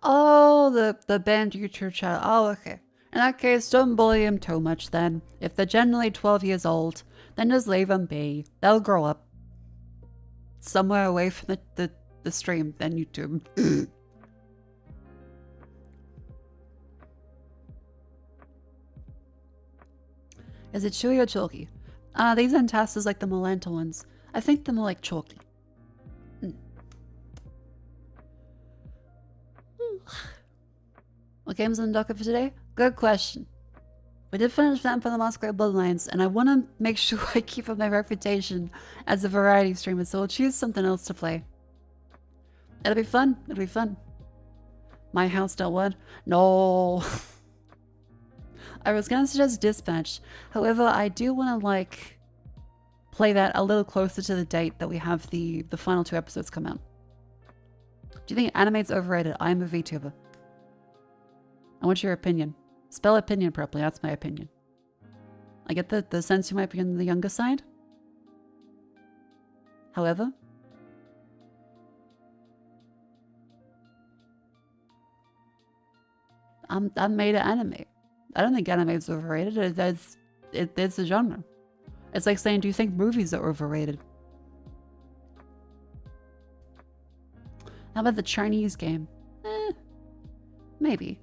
Oh, the band YouTube channel. Oh, okay. In that case, don't bully them too much then. If they're generally 12 years old, then just leave them be. They'll grow up. Somewhere away from the stream than YouTube. Is it chewy or chalky? These antacids like the Malenta ones. I think they're more like chalky. What game's on the docket for today? Good question. We did finish Vampire the Masquerade Bloodlines, and I want to make sure I keep up my reputation as a variety streamer, so we'll choose something else to play. It'll be fun. It'll be fun. My house still what? No. I was gonna suggest Dispatch. However, I do want to like play that a little closer to the date that we have the final 2 episodes come out. Do you think anime's overrated? I'm a VTuber. I want your opinion. Spell opinion properly, that's my opinion. I get the sense you might be on the younger side. However, I'm made of anime. I don't think anime is overrated. It's a genre. It's like saying, do you think movies are overrated? How about the Chinese game? Maybe.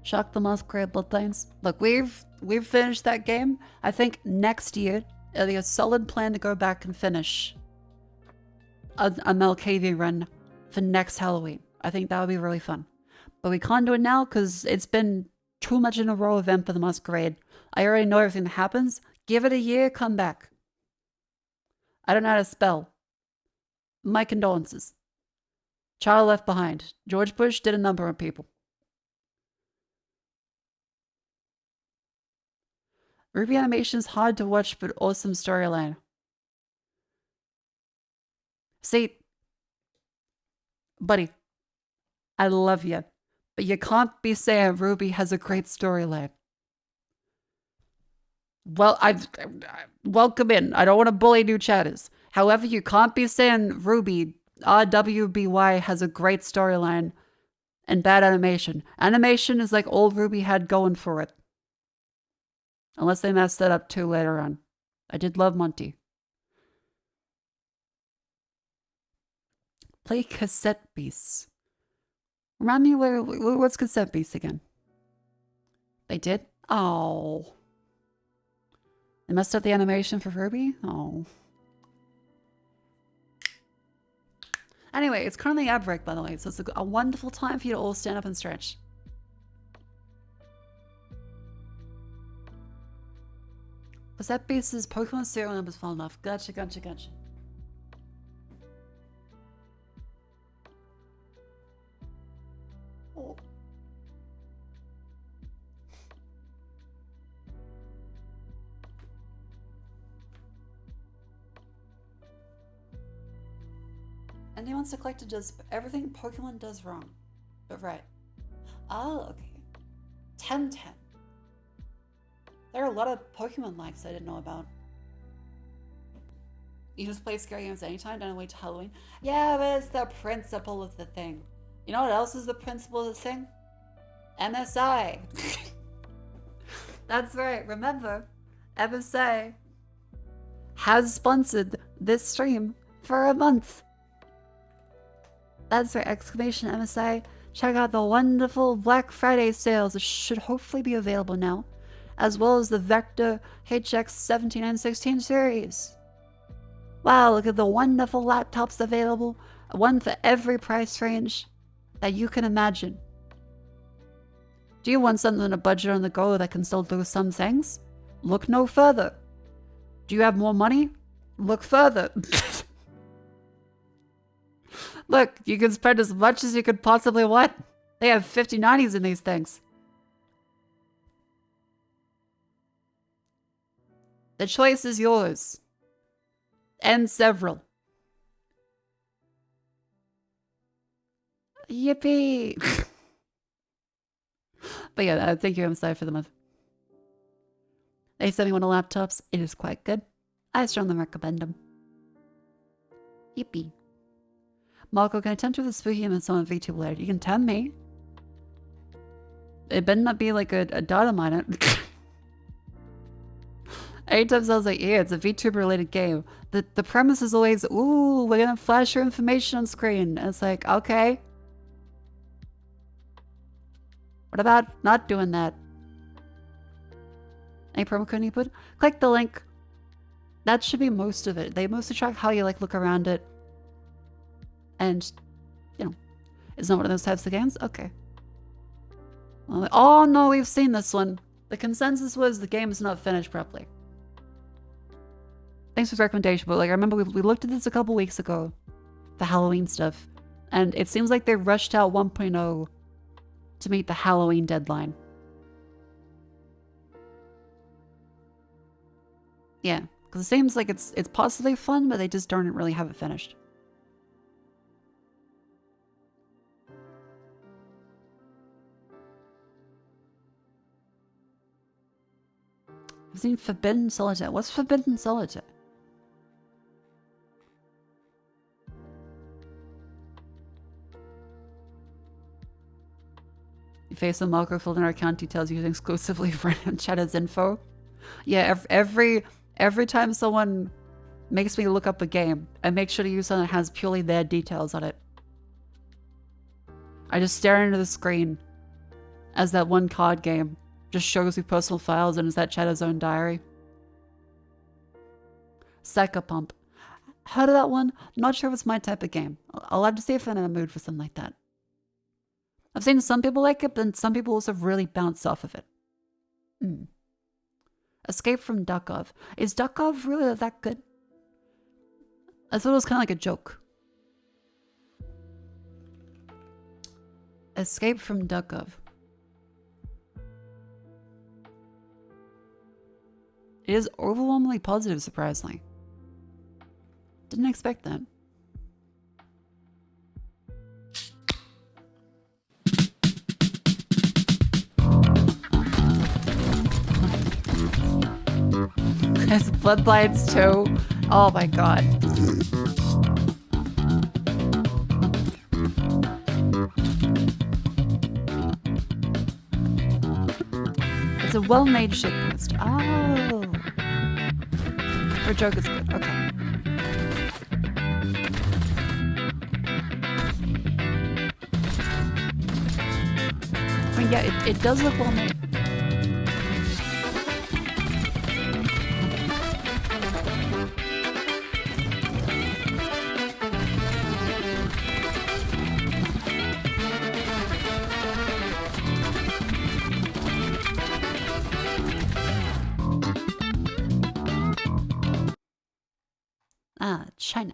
Shock the Masquerade Bloodlines. Look, we've finished that game. I think next year it'll be a solid plan to go back and finish a Malkavian run for next Halloween. I think that would be really fun. But we can't do it now because it's been too much in a row of Vampire the Masquerade. I already know everything that happens. Give it a year, come back. I don't know how to spell. My condolences. Child left behind. George Bush did a number on people. Ruby animation is hard to watch, but awesome storyline. See, buddy, I love you, but you can't be saying Ruby has a great storyline. Well, welcome in. I don't want to bully new chatters. However, you can't be saying Ruby, RWBY, has a great storyline and bad animation. Animation is like all Ruby had going for it. Unless they messed that up too later on. I did love Monty. Play Cassette Beasts. Remind me, what's Cassette Beasts again? They did? Oh. They messed up the animation for Ruby? Oh. Anyway, it's currently ad break, by the way, so it's a wonderful time for you to all stand up and stretch. Cassette Beasts is Pokemon serial numbers fall enough. Gotcha, gotcha, gotcha. Oh. And he wants to collect just everything Pokemon does wrong. But right. Oh, okay. 1010. There are a lot of Pokemon likes I didn't know about. You just play scary games anytime, don't wait till Halloween. Yeah, but it's the principle of the thing. You know what else is the principle of the thing? MSI. That's right, remember, MSI has sponsored this stream for a month. That's right, exclamation MSI. Check out the wonderful Black Friday sales, which should hopefully be available now, as well as the Vector HX 17916 series. Wow, look at the wonderful laptops available, one for every price range that you can imagine. Do you want something on a budget on the go that can still do some things? Look no further. Do you have more money? Look further. Look, you can spend as much as you could possibly want. They have 5090s in these things. The choice is yours. And several. Yippee! But yeah, thank you, MSI, for the month. They sent me one of laptops. It is quite good. I strongly recommend them. Yippee. Mako, can I tempt you with a spooky image on vtuber? You can tempt me. It better not be like a data miner. Anytime someone's like, yeah, it's a VTuber related game. The premise is always, ooh, we're gonna flash your information on screen. And it's like, okay. What about not doing that? Any promo code you put? Click the link. That should be most of it. They mostly track how you like look around it. And, you know, it's not one of those types of games? Okay. Well, oh no, we've seen this one. The consensus was the game is not finished properly. Thanks for the recommendation, but like I remember we looked at this a couple weeks ago, the Halloween stuff, and it seems like they rushed out 1.0 to meet the Halloween deadline. Yeah, because it seems like it's possibly fun, but they just don't really have it finished. I've seen Forbidden Solitaire. What's Forbidden Solitaire? You face a Mako filled in our account details using exclusively for Cheddar's info. Yeah, every time someone makes me look up a game, I make sure to use something that has purely their details on it. I just stare into the screen as that one card game just shows me personal files and is that Cheddar's own diary. Psychopump. Heard of that one? Not sure if it's my type of game. I'll have to see if I'm in a mood for something like that. I've seen some people like it, but some people also really bounce off of it. Escape from Duckov. Is Duckov really that good? I thought it was kind of like a joke. Escape from Duckov. It is overwhelmingly positive, surprisingly. Didn't expect that. It's Bloodlines too. Oh my god. It's a well-made shitpost. Oh. For a joke, it's good. Okay. I mean, yeah, it does look well-made. China.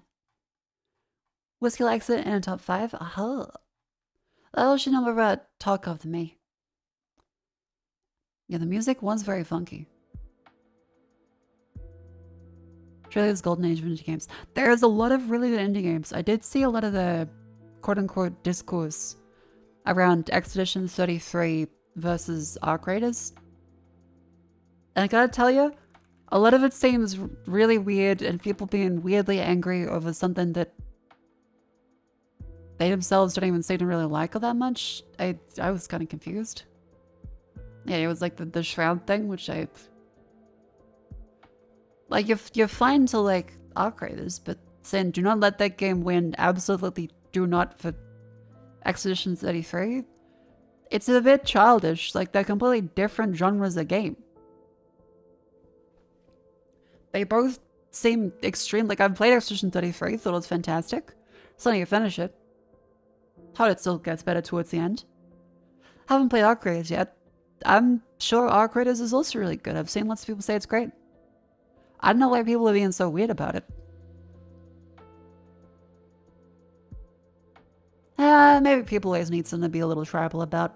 Whiskey likes it in a top 5. Aha. That'll should know about talk of me. Yeah, the music was very funky. Truly this golden age of indie games. There's a lot of really good indie games. I did see a lot of the quote-unquote discourse around Expedition 33 versus arc raiders. And I gotta tell you, a lot of it seems really weird and people being weirdly angry over something that they themselves don't even seem to really like all that much. I was kind of confused. Yeah, it was like the shroud thing, which I... Like, you're fine to like arc raiders, but saying do not let that game win, absolutely do not for Expedition 33. It's a bit childish. Like, they're completely different genres of game. They both seem extreme. Like, I've played Expedition 33, thought it was fantastic. Still need to finish it. Thought it still gets better towards the end. Haven't played Arc Raiders yet. I'm sure Arc Raiders is also really good. I've seen lots of people say it's great. I don't know why people are being so weird about it. Maybe people always need something to be a little tribal about.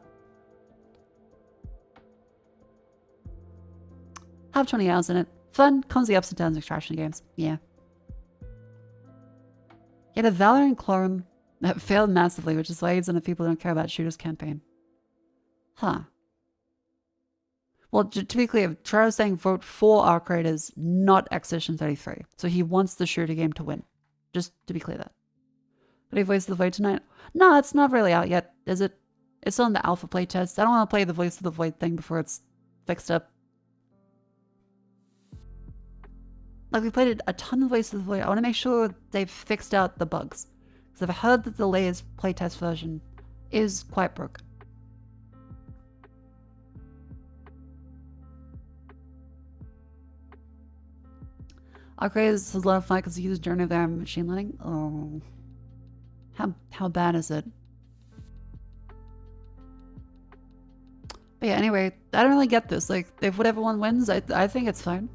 Have 20 hours in it. Fun, comes the ups and downs of extraction games. Yeah. Yet a Valorant Quorum that failed massively, which is why he's on the People Who Don't Care About Shooters campaign. Huh. Well, to be clear, Troy was saying vote for Arc Raiders, not Expedition 33. So he wants the shooter game to win. Just to be clear that. But he Voice of the Void tonight? No, it's not really out yet, is it? It's still in the alpha playtest. I don't want to play the Voice of the Void thing before it's fixed up. Like, we played a ton of Voice of the Void. I want to make sure they've fixed out the bugs. Because I've heard that the latest playtest version is quite broken. Arc Raiders has a lot of fun because you use Journey of their machine learning. Oh. How bad is it? But yeah, anyway, I don't really get this. Like, if whatever one wins, I think it's fine.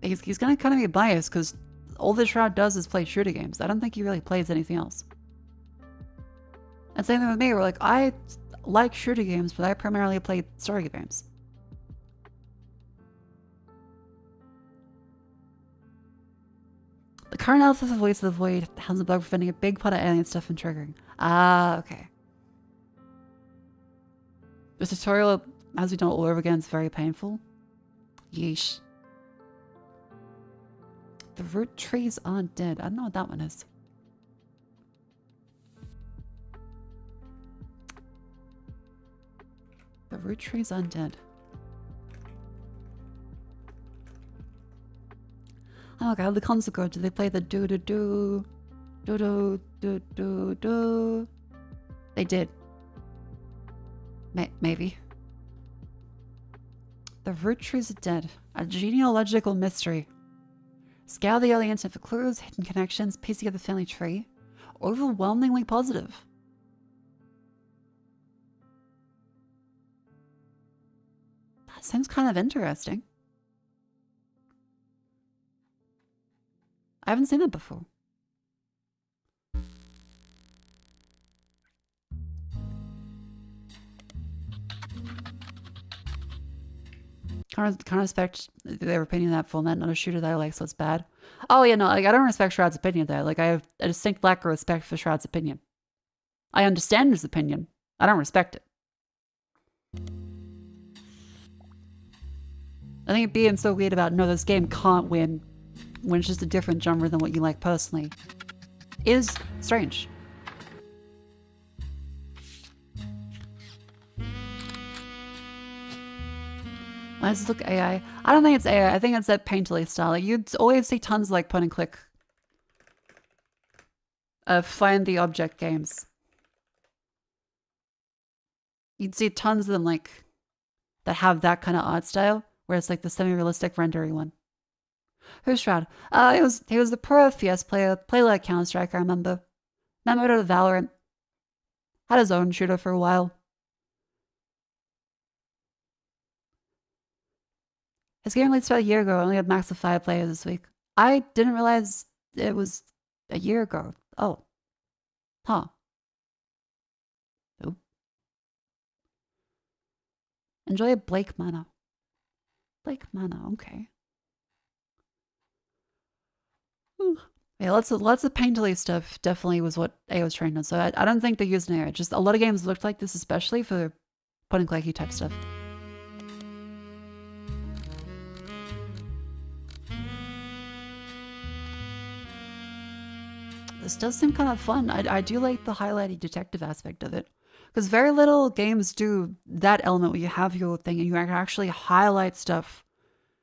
He's gonna kind of be biased because all the Shroud does is play shooter games. I don't think he really plays anything else. And same thing with me, where like, I like shooter games, but I primarily play story games. The current alpha for Voice of the Void has a bug preventing a big pot of alien stuff from triggering. Ah, okay. The tutorial, as we done all over again, is very painful. Yeesh. The root trees aren't dead. I don't know what that one is. The root trees aren't dead. Oh god, the concert go. Do they play the do do do do do do do do? They did. Maybe. The root trees are dead. A genealogical mystery. Scour the early internet for clues, hidden connections, piece together the family tree. Overwhelmingly positive. That seems kind of interesting. I haven't seen that before. Can't respect their opinion of that format, not a shooter that I like, so it's bad. Oh yeah, no, like I don't respect Shroud's opinion there. Like I have a distinct lack of respect for Shroud's opinion. I understand his opinion. I don't respect it. I think being so weird about no, this game can't win when it's just a different genre than what you like personally is strange. Let's look AI. I don't think it's AI. I think it's that painterly style. Like you'd always see tons of like point and click find the object games. You'd see tons of them like that have that kind of art style, where it's like the semi-realistic rendering one. Who's Shroud? He was the pro FPS player, played like Counter-Strike, I remember. Then moved to Valorant. Had his own shooter for a while. His game released about a year ago, only had max of 5 players this week. I didn't realize it was a year ago. Oh. Huh. Oop. Enjoy Blake Manor. Blake Manor, okay. Yeah, lots of painterly stuff definitely was what A was trained on. So I don't think they used an AI. Just a lot of games looked like this, especially for point and clicky type stuff. This does seem kind of fun. I do like the highlighty detective aspect of it. Because very little games do that element where you have your thing and you can actually highlight stuff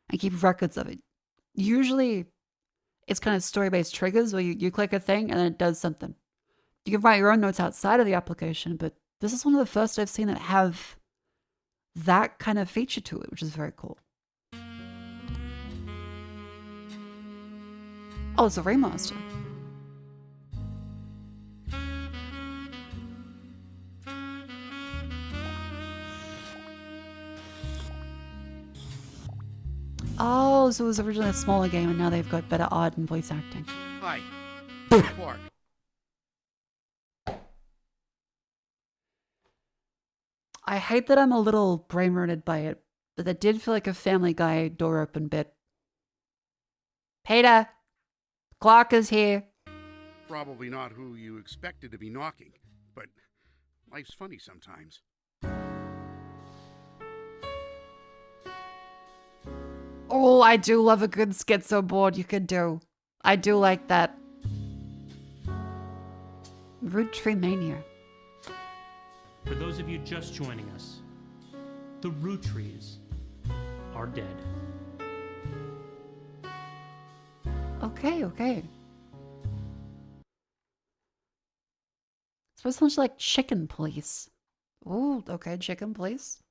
and keep records of it. Usually, it's kind of story-based triggers where you click a thing and then it does something. You can write your own notes outside of the application, but this is one of the first I've seen that have that kind of feature to it, which is very cool. Oh, it's a remaster. Oh, so it was originally a smaller game and now they've got better art and voice acting. Hi. Clark. I hate that I'm a little brain-rooted by it, but that did feel like a Family Guy door open bit. Peter, Clark is here. Probably not who you expected to be knocking, but life's funny sometimes. Oh, I do love a good schizo board you could do. I do like that. Root Tree Mania. For those of you just joining us, the root trees are dead. Okay, okay. Supposed to sound like Chicken Police. Ooh, okay, Chicken Police.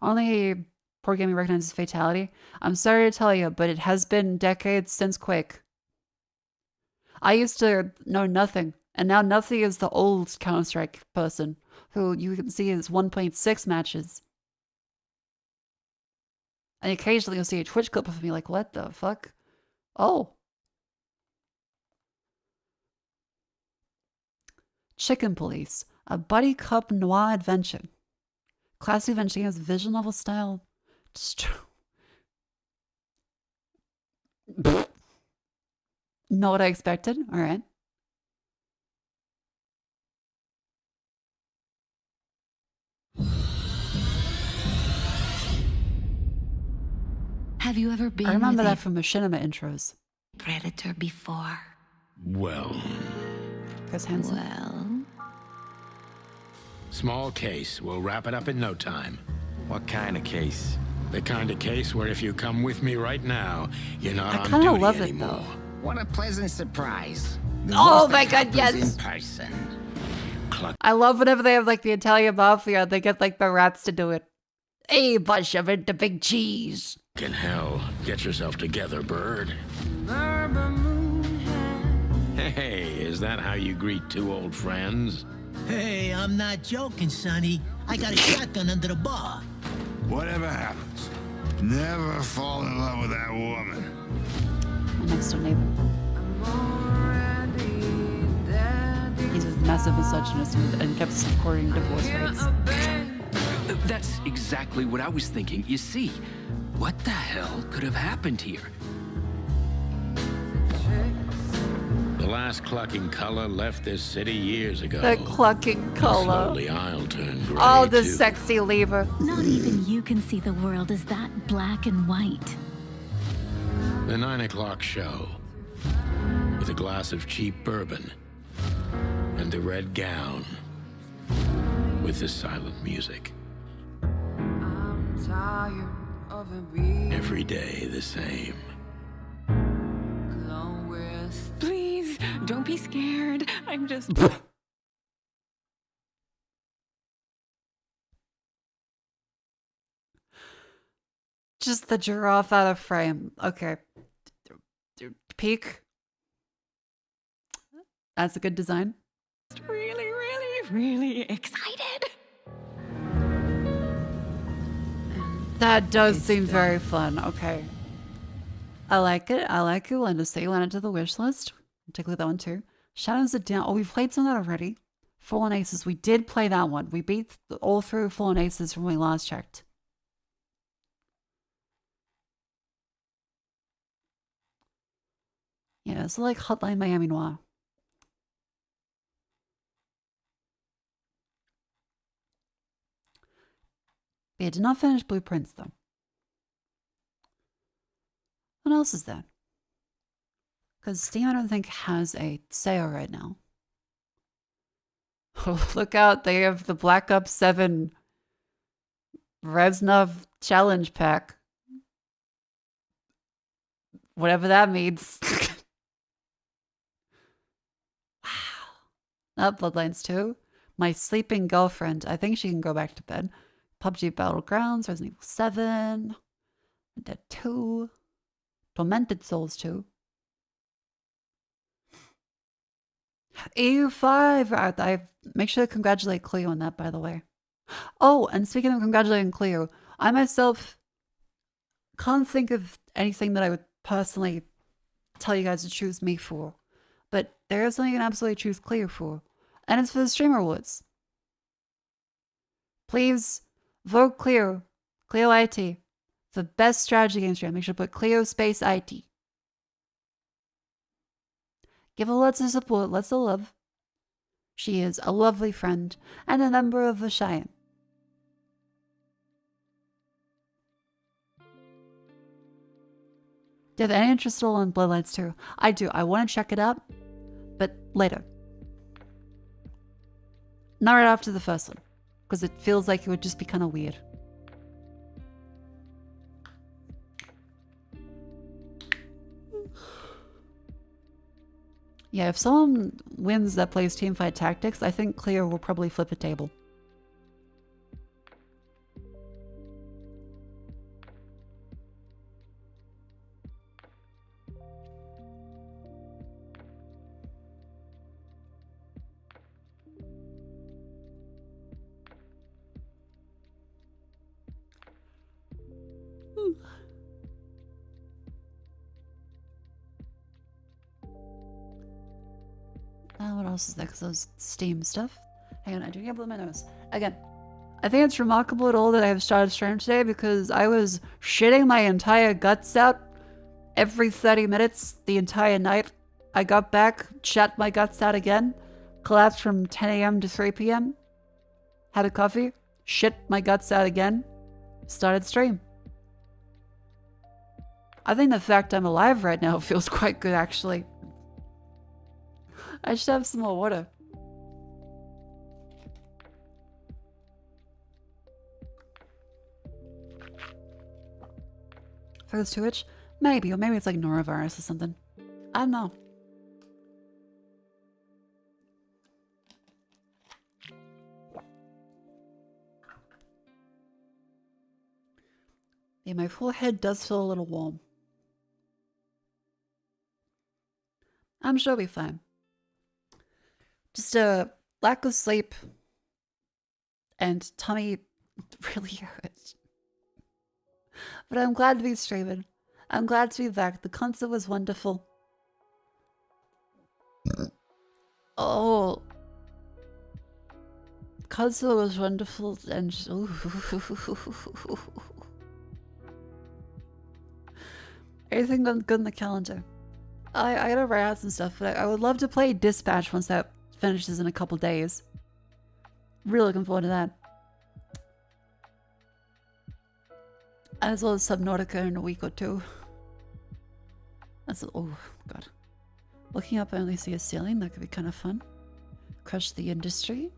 Only poor gaming recognizes fatality. I'm sorry to tell you, but it has been decades since Quake. I used to know nothing, and now nothing is the old Counter-Strike person who you can see his 1.6 matches. And occasionally you'll see a Twitch clip of me like, what the fuck? Oh. Chicken Police, a buddy cop noir adventure. Classic adventure games, vision novel style. Not what I expected. All right. Have you ever been I remember with that a from Machinima intros. predator before? Well, Chris Hansen. Well, small case. We'll wrap it up in no time. What kind of case? The kind of case where if you come with me right now, you're not I on kinda duty love it, anymore. though. What a pleasant surprise. The Oh worst my that God, happens yes. In person. I love whenever they have like the Italian mafia, they get like the rats to do it. Hey, bunch of it, the big cheese. Fucking hell. Get yourself together, bird. Hey, is that how you greet two old friends? Hey, I'm not joking, Sonny. I got a shotgun under the bar. Whatever happens, never fall in love with that woman. My next door neighbor. He's a massive misogynist and kept supporting divorce rates. That's exactly what I was thinking. You see, what the hell could have happened here? The last clucking color left this city years ago. The clucking color. Slowly I'll turn gray, Oh, the too. sexy lever. not even you can see the world as that black and white. The 9 o'clock show. With a glass of cheap bourbon. And the red gown. With the silent music. Every day the same. Please, don't be scared. I'm just... Just the giraffe out of frame. Okay. Peak. That's a good design. really, really, really excited. That does seem very fun. Okay. I like it. I like it. We'll just say add it to the wish list. Take a look at that one too. Shadows of Down. Oh, we've played some of that already. Fallen Aces. We did play that one. We beat all through Fallen Aces from when we last checked. Yeah, it's like Hotline Miami Noir. But yeah, did not finish Blueprints though. What else is there? Because Steam, I don't think, has a sale right now. Oh, look out, they have the Black Ops 7 Reznov Challenge Pack. Whatever that means. Wow. Not Bloodlines 2. My Sleeping Girlfriend. I think she can go back to bed. PUBG Battlegrounds, Resident Evil 7. Dead 2. Tormented Souls 2. EU5. I make sure to congratulate Cleo on that, by the way. Oh, and speaking of congratulating Cleo, I myself can't think of anything that I would personally tell you guys to choose me for. But there is something you can absolutely choose Cleo for. And it's for the Streamer Awards. Please vote Cleo IT, for best strategy game stream. Make sure to put Cleo space IT. Give her lots of support, lots of love. She is a lovely friend and a member of the Cheyenne. Do you have any interest at all in Bloodlines 2? I do. I want to check it out, but later. Not right after the first one, because it feels like it would just be kind of weird. Yeah, if someone wins that plays Teamfight Tactics, I think Cleo will probably flip a table. What else is there? Because those Steam stuff. Hang on, I do get blow my nose. Again, I think it's remarkable at all that I have started stream today because I was shitting my entire guts out every 30 minutes the entire night. I got back, shat my guts out again, collapsed from 10 a.m. to 3 p.m., had a coffee, shit my guts out again, started stream. I think the fact I'm alive right now feels quite good, actually. I should have some more water. Focus to itch? Maybe, or maybe it's like norovirus or something. I don't know. Yeah, my forehead does feel a little warm. I'm sure it'll be fine. Just a lack of sleep and tummy really hurts. But I'm glad to be streaming. I'm glad to be back. The concert was wonderful. Oh. The concert was wonderful and everything went good in the calendar. I gotta write out some stuff, but I would love to play Dispatch once that finishes in a couple days. Really looking forward to that. As well as Subnautica in a week or two. That's oh god. Looking up, I only see a ceiling. That could be kind of fun. Crush the Industry.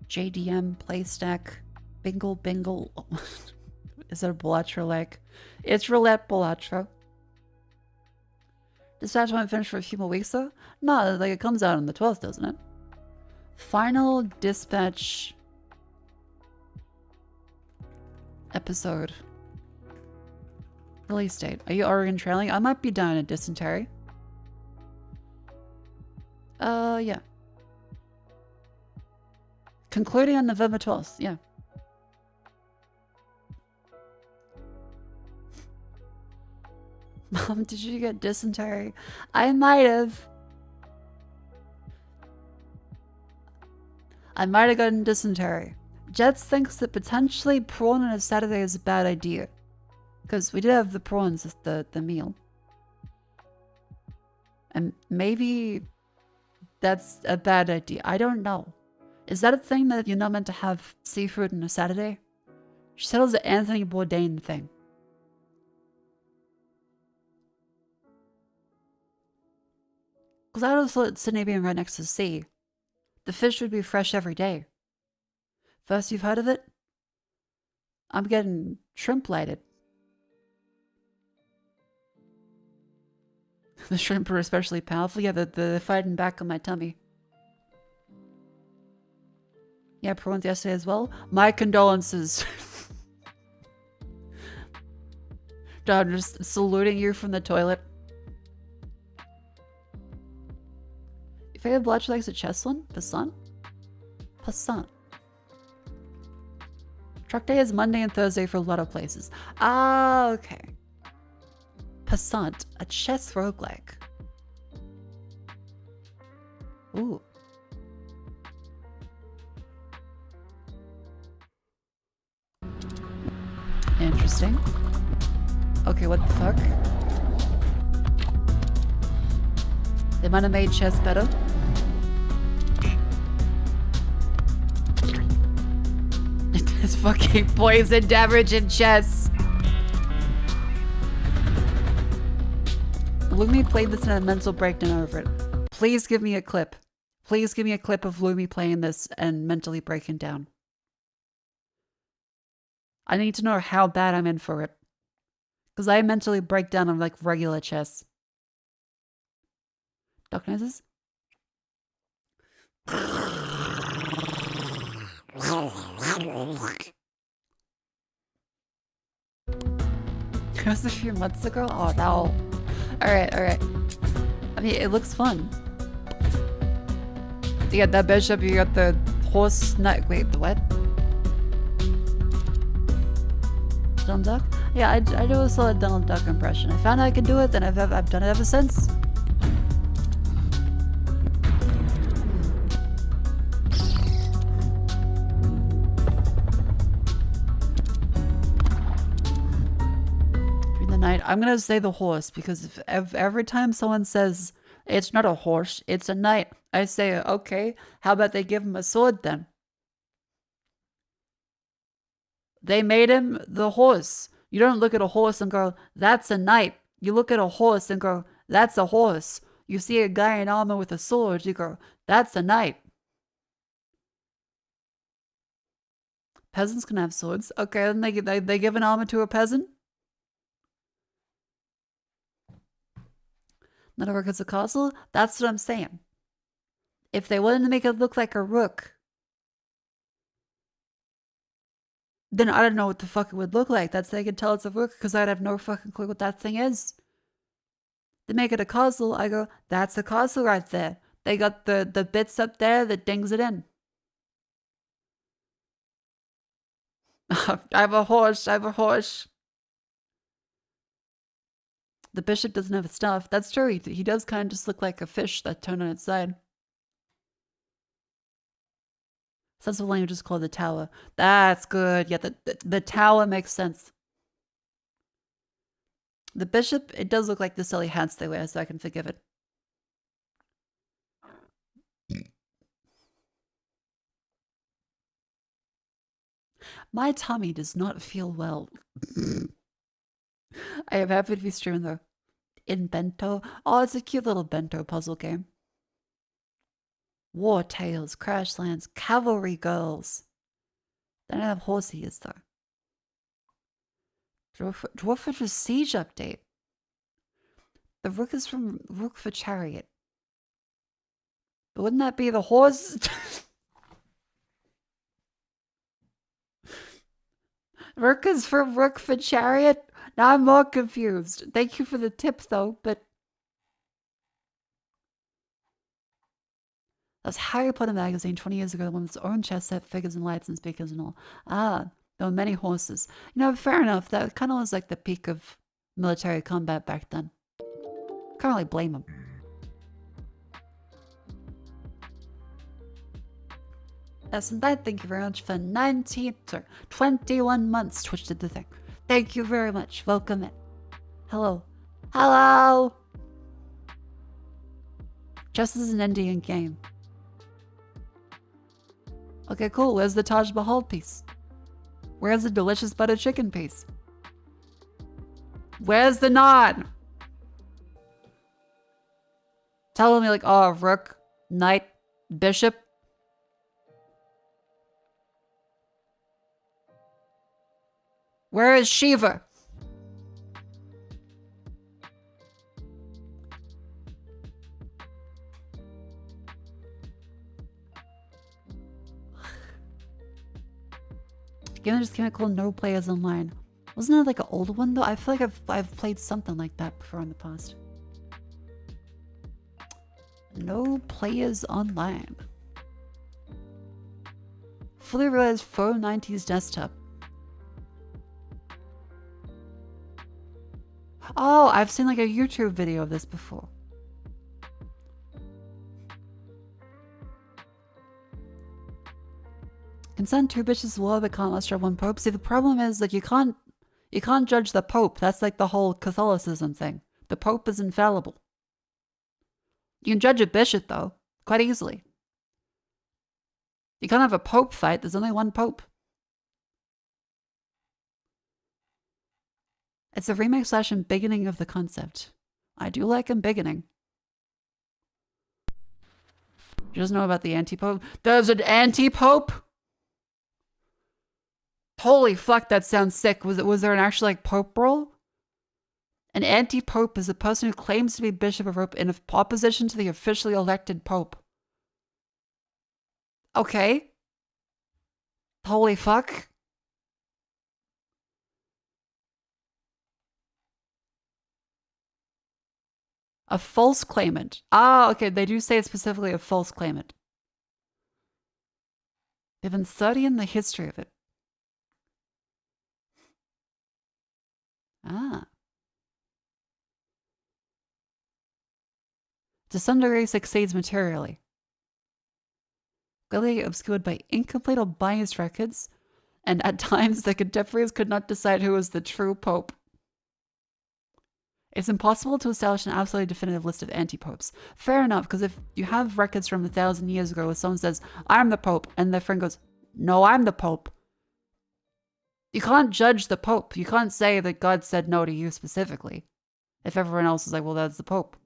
JDM Playstack. Bingle Bingle. Is that a Bolatra like? It's Roulette Bolatra. Dispatch won't finish for a few more weeks though? No, like it comes out on the 12th, doesn't it? Final Dispatch episode. Release date. Are you Oregon trailing? I might be down at dysentery. Yeah. Concluding on November 12th, yeah. Mom, did you get dysentery? I might have. I might have gotten dysentery. Jets thinks that potentially prawn on a Saturday is a bad idea. Because we did have the prawns at the meal. And maybe that's a bad idea. I don't know. Is that a thing that you're not meant to have seafood on a Saturday? She said it was the Anthony Bourdain thing. Because I would thought Sydney being right next to the sea, the fish would be fresh every day. First you've heard of it? I'm getting shrimp lighted. The shrimp are especially powerful. Yeah, they're fighting back on my tummy. Yeah, prawns yesterday as well. My condolences. I'm just saluting you from the toilet. Your favorite blood likes a chess one? Passant? Passant. Truck day is Monday and Thursday for a lot of places. Ah, okay. Passant, a chess roguelike. Ooh. Interesting. Okay, what the fuck? They might have made chess better. It's fucking poison damage in chess. Lumi played this in a mental breakdown over it. Please give me a clip. Please give me a clip of Lumi playing this and mentally breaking down. I need to know how bad I'm in for it. Because I mentally break down on like regular chess. Duck noises? It was a few months ago? Oh no. Alright, alright. I mean, it looks fun. You got that bishop, you got the horse nut. Wait, the what? Donald Duck? Yeah, I do a solid Donald Duck impression. I found out I could do it, and I've done it ever since. Night. I'm gonna say the horse because if every time someone says it's not a horse, it's a knight, I say, okay, how about they give him a sword then? They made him the horse. You don't look at a horse and go, that's a knight. You look at a horse and go, that's a horse. You see a guy in armor with a sword, you go, that's a knight. Peasants can have swords. Okay, then they give an armor to a peasant. Not a rook as a castle? That's what I'm saying. If they wanted to make it look like a rook, then I don't know what the fuck it would look like. That's how they can tell it's a rook because I'd have no fucking clue what that thing is. They make it a castle, I go, that's a castle right there. They got the bits up there that dings it in. I have a horse, I have a horse. The bishop doesn't have a staff. That's true. He does kind of just look like a fish that turned on its side. Sensible language is called the tower. That's good. Yeah, the tower makes sense. The bishop, it does look like the silly hats they wear, so I can forgive it. My tummy does not feel well. I am happy to be streaming though. In Bento. Oh, it's a cute little Bento puzzle game. War Tales, Crashlands, Cavalry Girls. They don't have horse ears though. Dwarf Siege update. The rook is from Rook for Chariot. But wouldn't that be the horse? Rook is from Rook for Chariot? Now I'm more confused. Thank you for the tip though, but that was Harry Potter magazine 20 years ago, the one with its own chess set, figures and lights and speakers and all. Ah, there were many horses. You know, fair enough. That kind of was like the peak of military combat back then. Can't really blame them. Yes, and that, thank you very much for 21 months. Twitch did the thing. Thank you very much. Welcome in. Hello. Hello. Chess is an Indian game. Okay, cool. Where's the Taj Mahal piece? Where's the delicious butter chicken piece? Where's the naan? Telling me like, oh, rook, knight, bishop. Where is Shiva? Game just came out called No Players Online. Wasn't it like an old one though? I feel like I've played something like that before in the past. No Players Online. Fully realized faux 90s desktop. Oh, I've seen like a YouTube video of this before. Can send two bitches to war but can't muster one pope. See, the problem is that you can't judge the pope. That's like the whole Catholicism thing. The pope is infallible. You can judge a bishop though, quite easily. You can't have a pope fight. There's only one pope. It's a remake slash embiggening of the concept. I do like embiggening. You just know about the anti-pope? There's an anti-pope? Holy fuck, that sounds sick. Was there an actual like pope role? An anti-pope is a person who claims to be Bishop of Rome in opposition to the officially elected pope. Okay. Holy fuck. A false claimant. Ah, okay, they do say it's specifically a false claimant. They've been studying the history of it. Ah. To some degree succeeds materially. Clearly obscured by incomplete or biased records, and at times the contemporaries could not decide who was the true pope. It's impossible to establish an absolutely definitive list of anti-popes. Fair enough, because if you have records from 1,000 years ago where someone says, I'm the pope, and their friend goes, no, I'm the pope. You can't judge the pope. You can't say that God said no to you specifically. If everyone else is like, well, that's the pope.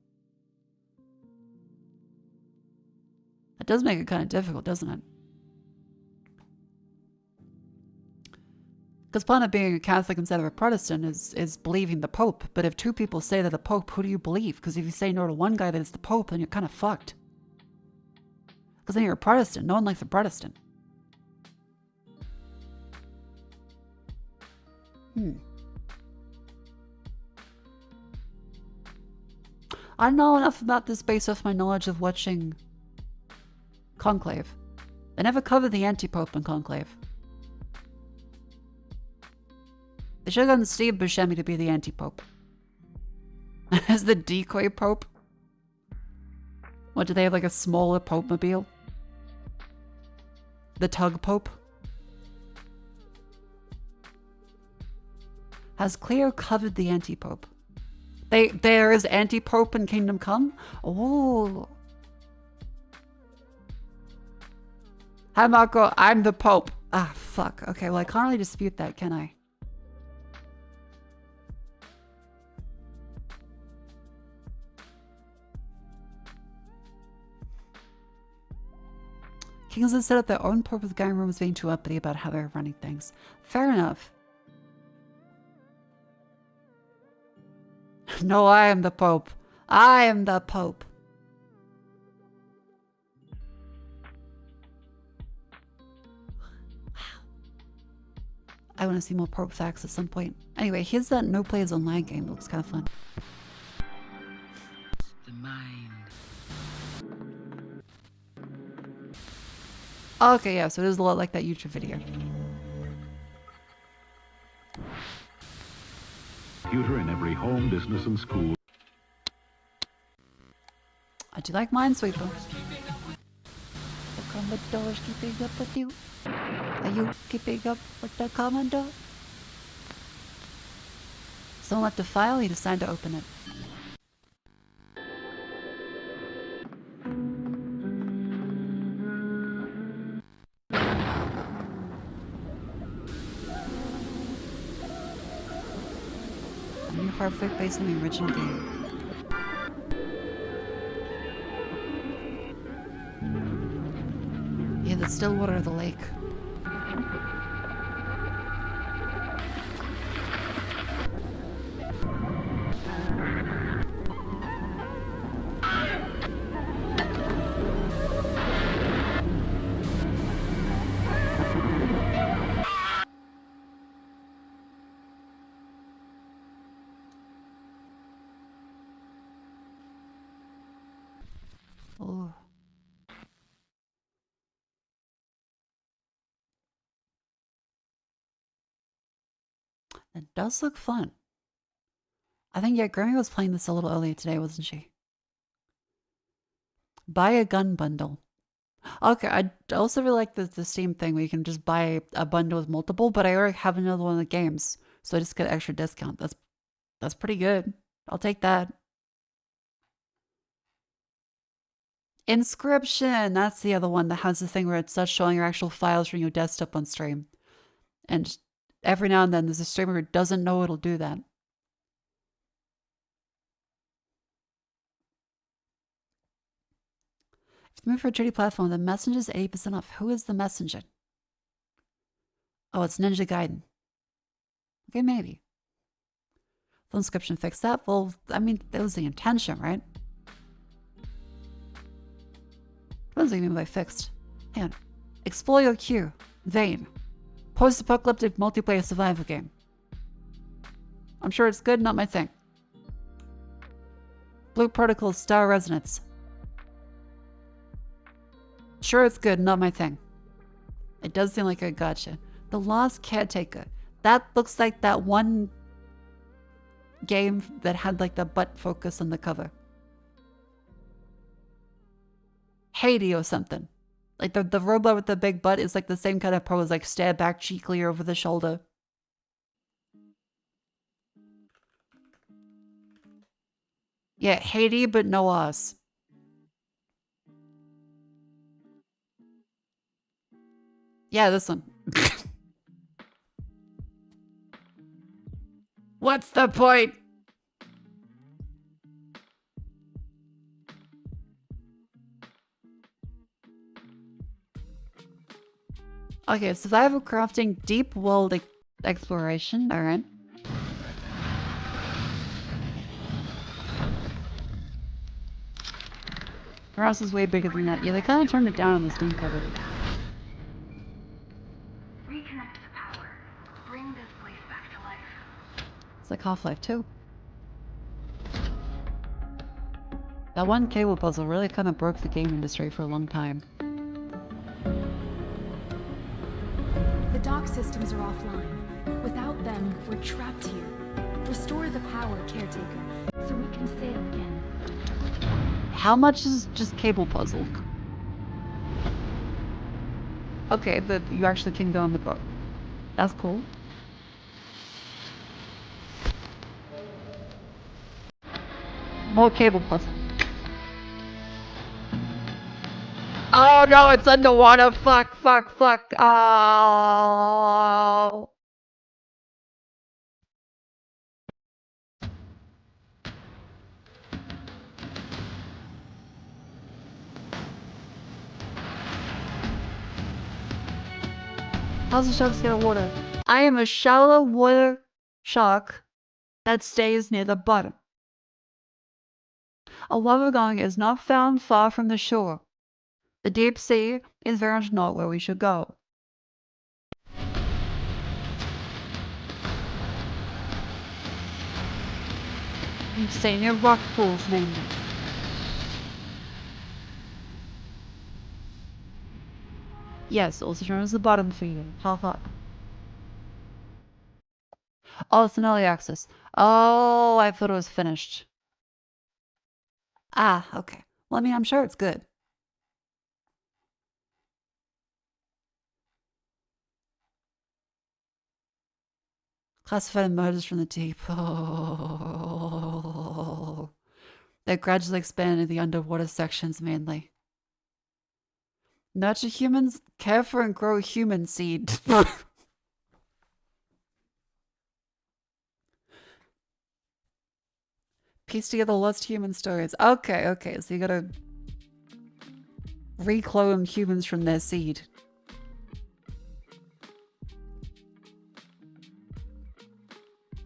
That does make it kind of difficult, doesn't it? Because part of being a Catholic instead of a Protestant is believing the Pope. But if two people say they're the Pope, who do you believe? Because if you say no to one guy that it's the Pope, then you're kind of fucked. Because then you're a Protestant. No one likes a Protestant. I don't know enough about this based off my knowledge of watching Conclave. They never covered the anti-Pope in Conclave. They should have gotten Steve Buscemi to be the anti-Pope. As the decoy Pope. What, do they have like a smaller Pope-mobile? The Tug Pope? Has Cleo covered the anti-Pope? There is anti-Pope in Kingdom Come? Oh. Hi Mako, I'm the Pope. Ah, fuck. Okay, well I can't really dispute that, can I? Kings have set up their own Pope with gang rooms being too uppity about how they're running things. Fair enough. No, I am the Pope. I am the Pope. I want to see more Pope facts at some point. Anyway, here's that No Players Online game. It looks kind of fun. The mind. Okay, yeah, so it is a lot like that YouTube video. Computer in every home, business, and school. I do like Minesweeper. The Commodore's keeping up with you. Are you keeping up with the Commodore? Someone left a file, he decided to open it. perfect based on the original game. Yeah, the still water of the lake. Oh. It does look fun. I think, yeah, Grammy was playing this a little earlier today, wasn't she? Buy a gun bundle. Okay, I also really like the Steam thing where you can just buy a bundle with multiple, but I already have another one of the games, so I just get extra discount. That's pretty good. I'll take that. Inscription! That's the other one that has the thing where it starts showing your actual files from your desktop on stream. And every now and then there's a streamer who doesn't know it'll do that. If you move for a 3D platform, the messenger's 80% off. Who is the messenger? Oh, it's Ninja Gaiden. Okay, maybe. The inscription fix that? Well, I mean, that was the intention, right? What does it mean by fixed? Hang on. Explore your queue. Vein. Post-apocalyptic multiplayer survival game. I'm sure it's good, not my thing. Blue Protocol Star Resonance. Sure, it's good, not my thing. It does seem like a gotcha. The Lost Caretaker. That looks like that one game that had like the butt focus on the cover. Haiti or something. Like the robot with the big butt is like the same kind of pose, like stare back cheekily over the shoulder. Yeah, Haiti, but no us. Yeah, this one. What's the point? Okay, survival crafting, deep world exploration. All right. Our house is way bigger than that. Yeah, they kind of turned it down on the Steam cover. Reconnect the power. Bring this place back to life. It's like Half-Life 2. That one cable puzzle really kind of broke the game industry for a long time. The dock systems are offline. Without them, we're trapped here. Restore the power, caretaker, so we can sail again. How much is just cable puzzle? Okay, but you actually can go on the boat. That's cool. More cable puzzle. Oh no, it's underwater. Fuck, fuck, fuck. Oh. How's the shark scared of water? I am a shallow water shark that stays near the bottom. A lava gong is not found far from the shore. The deep sea is very much not where we should go. You stay near rock pools mainly. Yes, also known as the bottom feeder. Ha ha. Oh, it's an early access. Oh, I thought it was finished. Ah, okay. Well, I mean, I'm sure it's good. Classified murders from the deep. Oh. They gradually expanded the underwater sections mainly. Nurture humans, care for and grow human seed. Piece together lost human stories. Okay, okay, so you gotta reclone humans from their seed.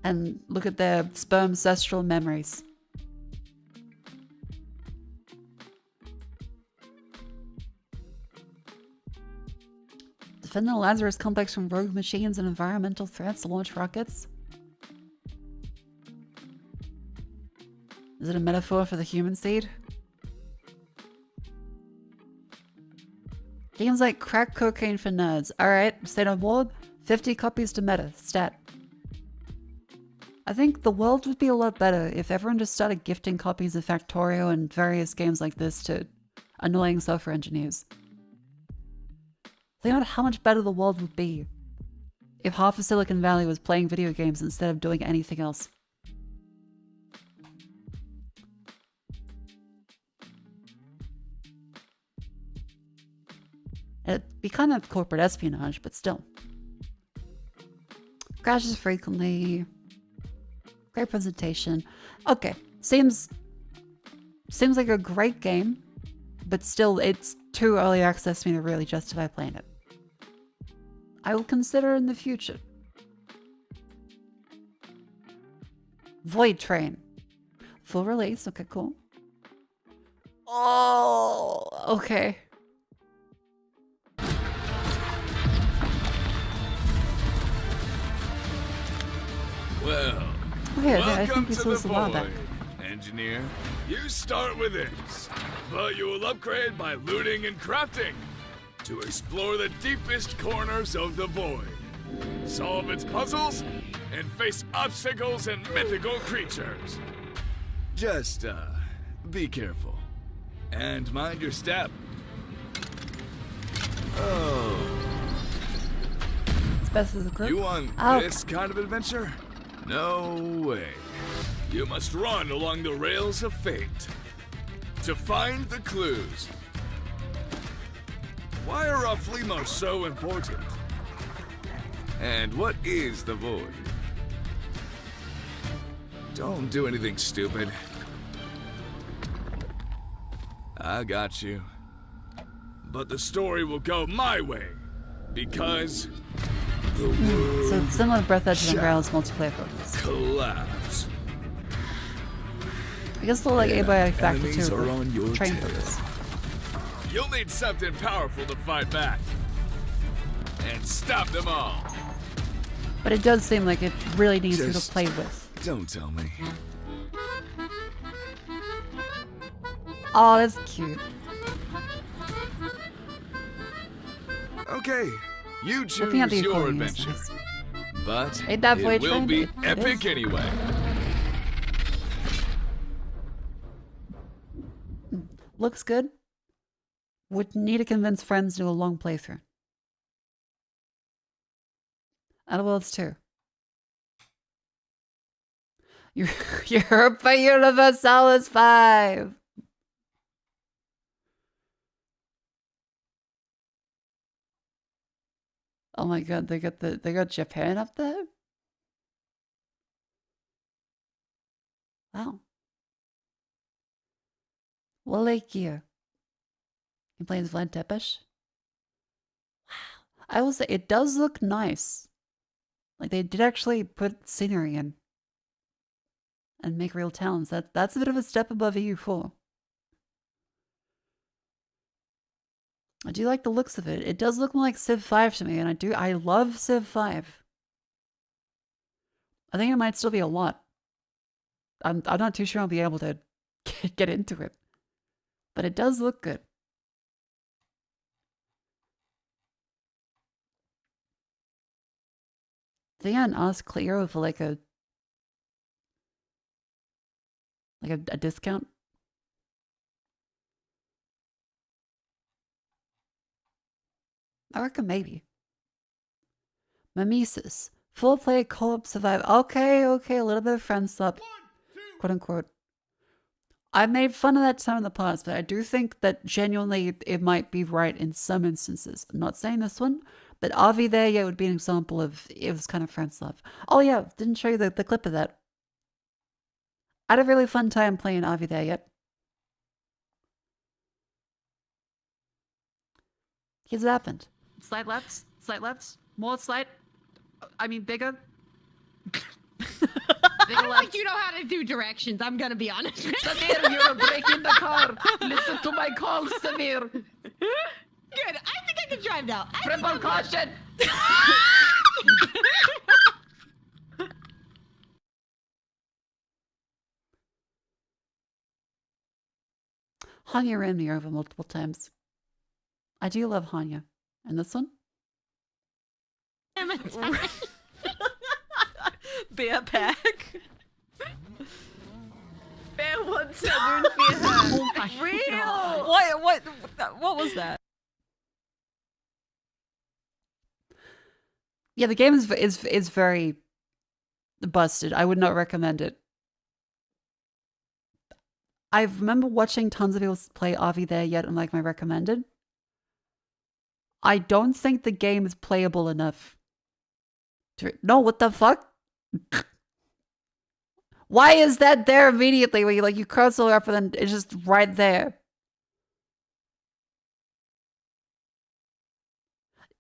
And look at their sperm ancestral memories. Defend the Lazarus complex from rogue machines and environmental threats. Launch rockets. Is it a metaphor for the human seed? Games like crack cocaine for nerds. Alright, stay on board. 50 copies to meta. Stat. I think the world would be a lot better if everyone just started gifting copies of Factorio and various games like this to annoying software engineers. Think about how much better the world would be if half of Silicon Valley was playing video games instead of doing anything else. It'd be kind of corporate espionage, but still. Crashes frequently. Great presentation. Okay, seems like a great game, but still it's too early access for me to really justify playing it. I will consider in the future. Void Train. Full release. Okay, cool. Oh, okay. Well, Okay, I welcome think this to was the a while back. void, engineer. You start with this, but you will upgrade by looting and crafting to explore the deepest corners of the void, solve its puzzles, and face obstacles and mythical creatures. Just, be careful. And mind your step. Oh. It's best as a clip. You want Oh. this kind of adventure? No way. You must run along the rails of fate to find the clues. Why are off limos so important? And what is the void? Don't do anything stupid. I got you. But the story will go my way, because the world So similar to Breath Edge and shall Umbrellas multiplayer focus. collapse. I guess they'll like Abiotic Factor Enemies 2 are on your but train tail. focus. You'll need something powerful to fight back and stop them all. But it does seem like it really needs you to Just play with. Don't tell me. Oh, that's cute. Okay, you Looking at the choose your accordion is adventure. nice. But Ain't that it Void will Train? be It epic is. anyway. Looks good. Would need to convince friends to do a long playthrough. Outer Worlds 2. Europa Universalis 5. Oh my god, they got Japan up there? Wow. Wallachia. He plays Vlad Tepes. Wow. I will say it does look nice. Like they did actually put scenery in. And make real towns. That's a bit of a step above EU4. I do like the looks of it. It does look more like Civ 5 to me, and I love Civ 5. I think it might still be a lot. I'm not too sure I'll be able to get into it. But it does look good. I think I'd ask Cleo for like a discount. I reckon maybe. Mimesis. Full play co-op survive. Okay, a little bit of friend swap. Quote unquote. I've made fun of that time in the past, but I do think that genuinely it might be right in some instances. I'm not saying this one, but RV there, yeah, would be an example of it was kind of friend swap. Oh yeah, didn't show you the clip of that. I had a really fun time playing Avi there yet. Here's what happened. Slide left, more slide. I mean, bigger. I don't think you know how to do directions, I'm gonna be honest. Samir, you're breaking the car. Listen to my call, Samir. Good, I think I can drive now. Triple caution. Hanya ran me over multiple times. I do love Hanya. And this one? Beer pack. Bear wants a moon for her. Oh my Real. God. What was that? Yeah, the game is very busted. I would not recommend it. I remember watching tons of people play Avi there yet on like my recommended. I don't think the game is playable enough. No, what the fuck? Why is that there immediately when you cross over up and then it's just right there?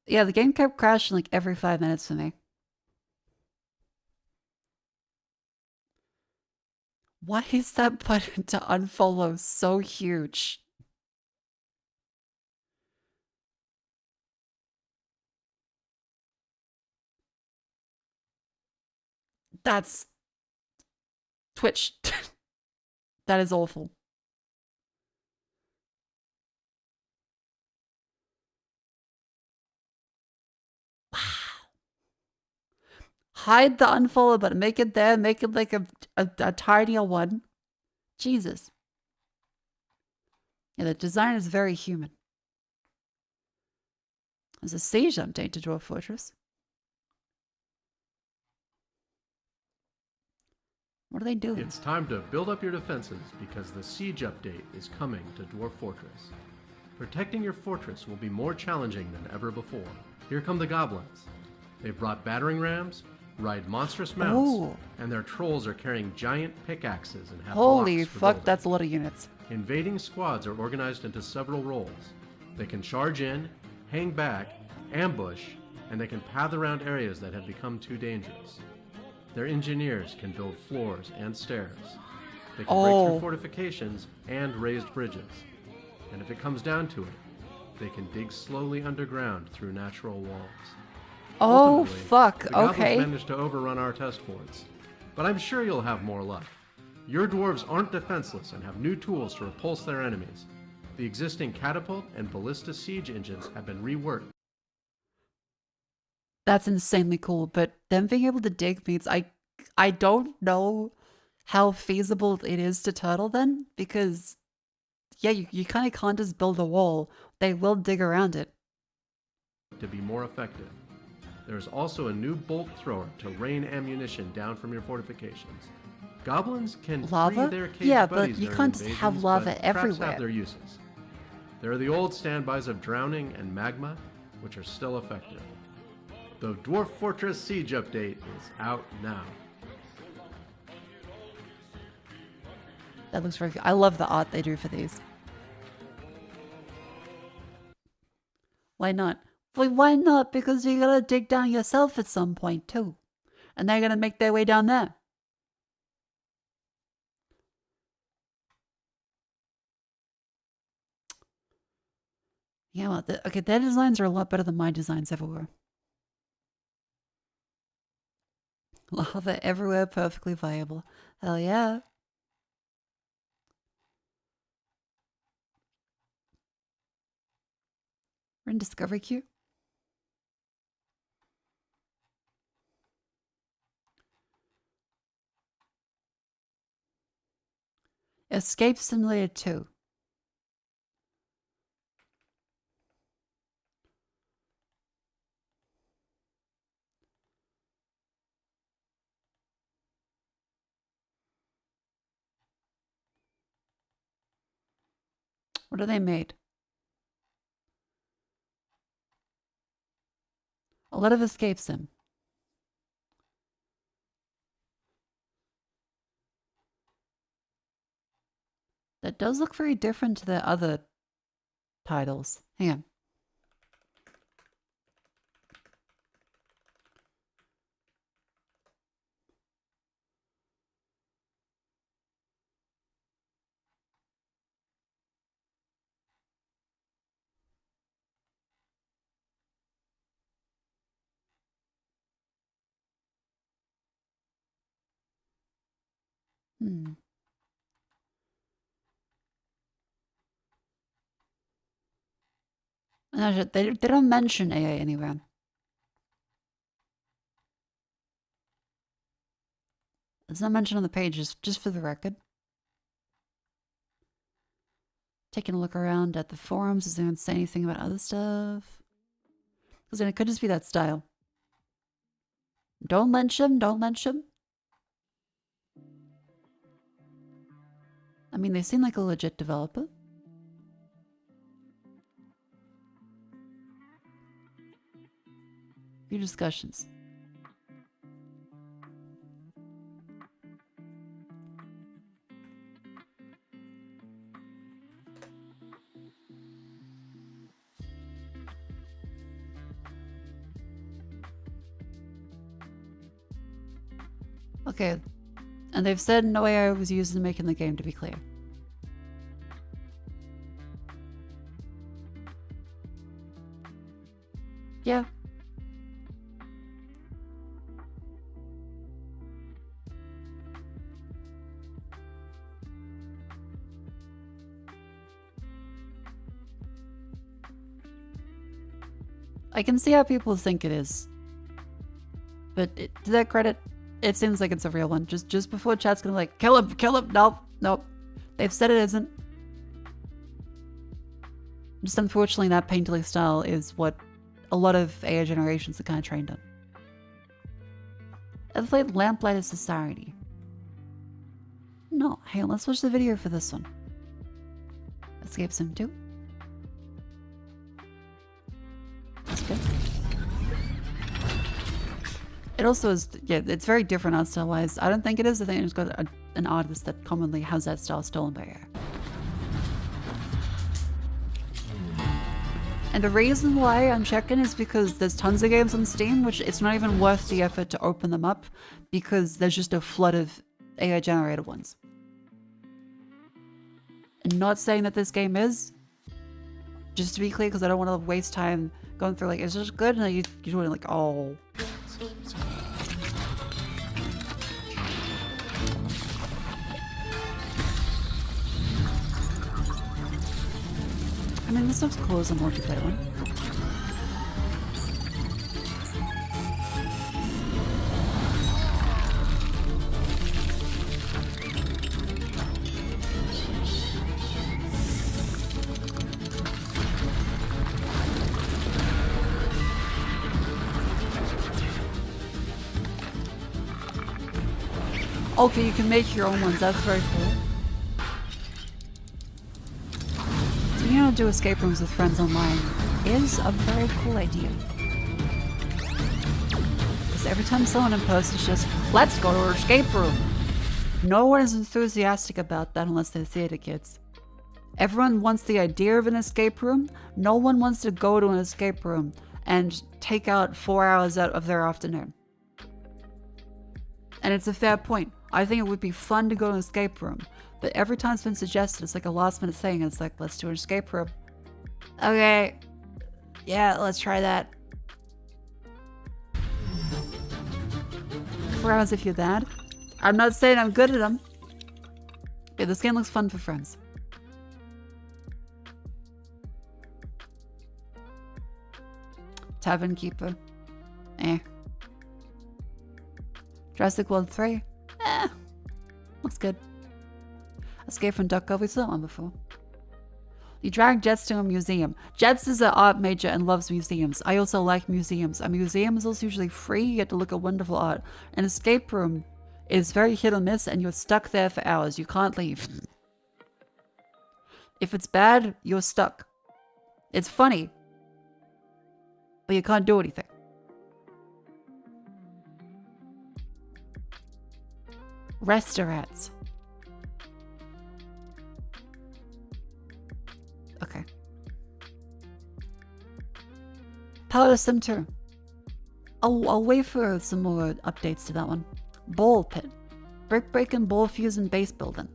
Yeah, the game kept crashing like every 5 minutes for me. Why is that button to unfollow so huge? That's Twitch. That is awful. Wow. Hide the unfollow button. Make it there. Make it like a tinier one. Jesus. Yeah, the design is very human. There's a siege update to Dwarf Fortress. What are they doing? It's time to build up your defenses because the siege update is coming to Dwarf Fortress. Protecting your fortress will be more challenging than ever before. Here come the goblins. They've brought battering rams, ride monstrous mounts, Ooh. and their trolls are carrying giant pickaxes and have Holy blocks for fuck, building. that's a lot of units. Invading squads are organized into several roles. They can charge in, hang back, ambush, and they can path around areas that have become too dangerous. Their engineers can build floors and stairs. They can break through fortifications and raised bridges. And if it comes down to it, they can dig slowly underground through natural walls. Oh, Ultimately, fuck, the goblins okay. managed to overrun our test forts. But I'm sure you'll have more luck. Your dwarves aren't defenseless and have new tools to repulse their enemies. The existing catapult and ballista siege engines have been reworked. That's insanely cool, but them being able to dig means I don't know how feasible it is to turtle then, because yeah, you kind of can't just build a wall. They will dig around it. To be more effective. There's also a new bolt thrower to rain ammunition down from your fortifications. Goblins can Lava? free their caged Yeah, but buddies you during can't just invasions, have lava but traps everywhere. have their uses. There are the old standbys of drowning and magma, which are still effective. The Dwarf Fortress Siege update is out now. That looks very good. I love the art they do for these. Why not? Well, why not? Because you gotta dig down yourself at some point too. And they're gonna make their way down there. Yeah, well, okay, their designs are a lot better than my designs ever were. Lava everywhere, perfectly viable. Hell yeah. We're in Discovery Queue. Escape Simulator 2. What are they made? A lot of Escape Sim. That does look very different to the other titles. Hang on. No, they don't mention AA anywhere. It's not mentioned on the page, just for the record. Taking a look around at the forums, does anyone say anything about other stuff? Because then it could just be that style. Don't lynch him, don't lynch him. I mean, they seem like a legit developer. Few discussions. Okay, and they've said no AI was used in making the game, to be clear. Yeah. I can see how people think it is. But to their credit, it seems like it's a real one. Just before chat's gonna like, kill him, kill him. Nope, nope. They've said it isn't. Just unfortunately, that painterly style is what a lot of AI generations are kind of trained on. I've played Lamplighter Society. No, hey, let's watch the video for this one. Escape Sim 2. That's good. It also is, yeah, it's very different art style wise. I don't think it is. I think it's got an artist that commonly has that style stolen by AI. And the reason why I'm checking is because there's tons of games on Steam, which it's not even worth the effort to open them up because there's just a flood of AI generated ones. And not saying that this game is, just to be clear, because I don't want to waste time going through like, is this good? And you're doing like, oh. I mean, this looks cool as a multiplayer one. Okay, you can make your own ones. That's very cool. So, you know, do escape rooms with friends online is a very cool idea. Because every time someone in person is just, let's go to an escape room. No one is enthusiastic about that unless they're theater kids. Everyone wants the idea of an escape room. No one wants to go to an escape room and take out 4 hours out of their afternoon. And it's a fair point. I think it would be fun to go to an escape room. But every time it's been suggested, it's like a last minute thing. It's like, let's do an escape room. Okay. Yeah, let's try that. 4 hours if you're that. I'm not saying I'm good at them. Yeah, this game looks fun for friends. Tavern Keeper. Eh. Jurassic World 3. Eh. Looks good. Escape from Duck We've seen that one before. You drag Jets to a museum. Jets is an art major and loves museums. I also like museums. A museum is also usually free. You get to look at wonderful art. An escape room is very hit or miss and you're stuck there for hours. You can't leave. If it's bad, you're stuck. It's funny, but you can't do anything. Restaurants. Okay. Power Sim 2. I'll wait for some more updates to that one. Ball pit. Brick breaking, ball fusing, base building.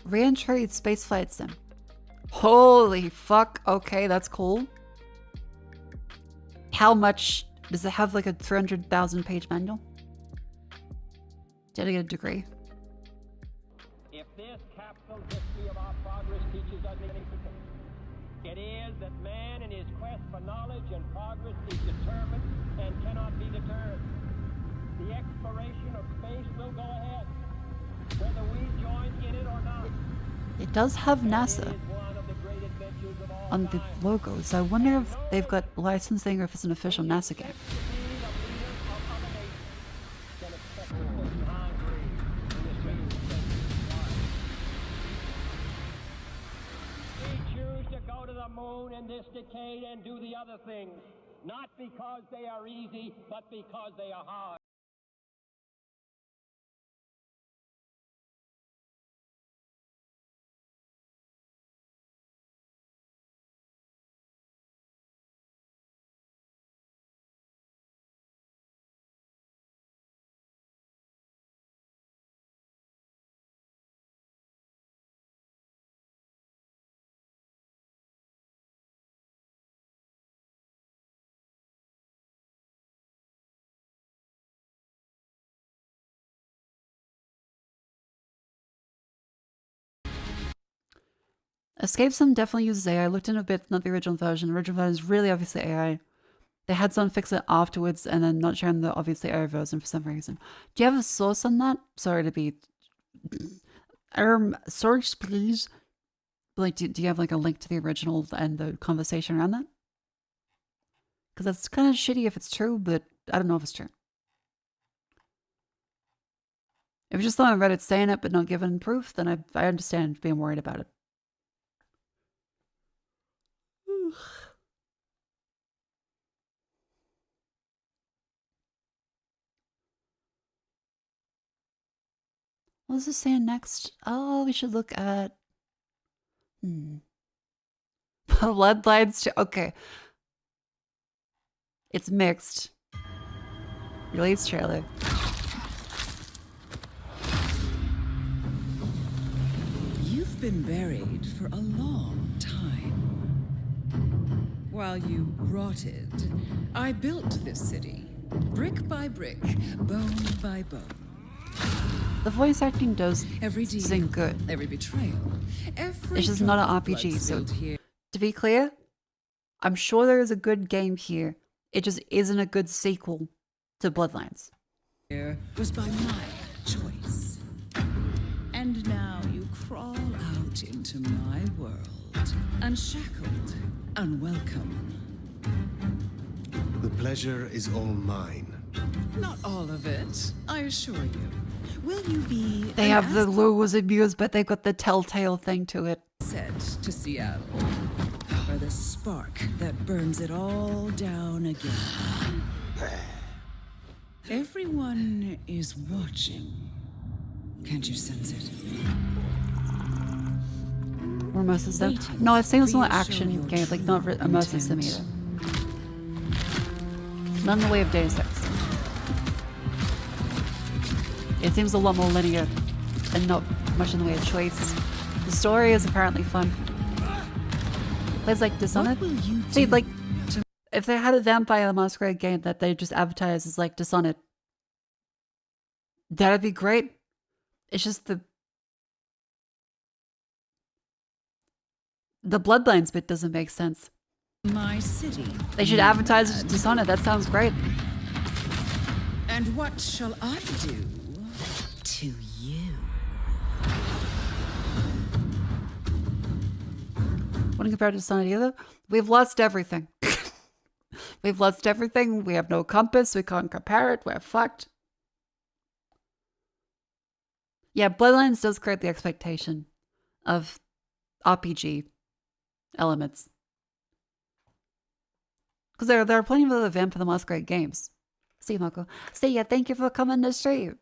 Re-entry spaceflight sim. Holy fuck. Okay, that's cool. How much does it have? Like a 300,000 page manual? Did I get a degree? If this capsule history of our progress teaches us anything, it is that man in his quest for knowledge and progress is determined and cannot be deterred. The exploration of space will go ahead, whether we join in it or not. It does have NASA on the logo, so I wonder if they've got licensing or if it's an official NASA game. We choose to go to the moon in this decade and do the other things, not because they are easy, but because they are hard. Escape Sim definitely uses AI. I looked in a bit, not the original version. The original version is really obviously AI. They had someone fix it afterwards and then not sharing the obviously AI version for some reason. Do you have a source on that? Sorry to be... source, please. Like, do you have like a link to the original and the conversation around that? Because that's kind of shitty if it's true, but I don't know if it's true. If you're just on Reddit saying it but not giving proof, then I understand being worried about it. What is this saying next? Oh, we should look at... Bloodlines too. Okay. It's mixed. Release trailer. You've been buried for a long time. While you rotted, I built this city, brick by brick, bone by bone. The voice acting does sing good. Every betrayal, every it's just not an RPG, so to be clear, I'm sure there is a good game here. It just isn't a good sequel to Bloodlines. Here was by my choice. And now you crawl out into my world, unshackled, unwelcome. The pleasure is all mine. Not all of it, I assure you. Will you be... They have the Lulu's abused, but they've got the telltale thing to it. Set to Seattle, where the spark that burns it all down again. Everyone is watching. Can't you sense it? Immersive sim? No, I've seen some action games, like not immersive sim either. None in the way of Deus Ex. It seems a lot more linear and not much in the way of choice. The story is apparently fun. Plays like Dishonored. See, like, if they had a Vampire the Masquerade game that they just advertise as like Dishonored, that'd be great. It's just the Bloodlines bit doesn't make sense. My city. They should advertise it as Dishonored. That sounds great. And what shall I do to you? Wouldn't compare to Dishonored either. We've lost everything. We've lost everything. We have no compass. We can't compare it. We're fucked. Yeah, Bloodlines does create the expectation of RPG elements. Because there are plenty of other Vampire the Masquerade games. See you, Mako. See ya. Thank you for coming to stream.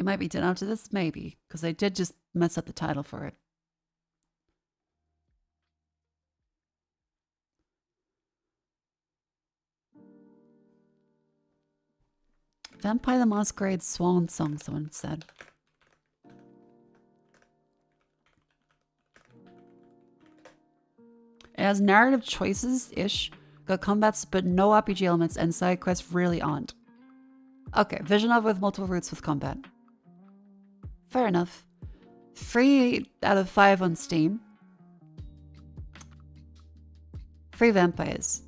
It might be done after this, maybe, because I did just mess up the title for it. Vampire the Masquerade Swan Song, someone said. It has narrative choices-ish, got combats but no RPG elements, and side quests really aren't. Okay, vision novel with multiple routes with combat. Fair enough. 3 out of 5 on Steam. 3 vampires.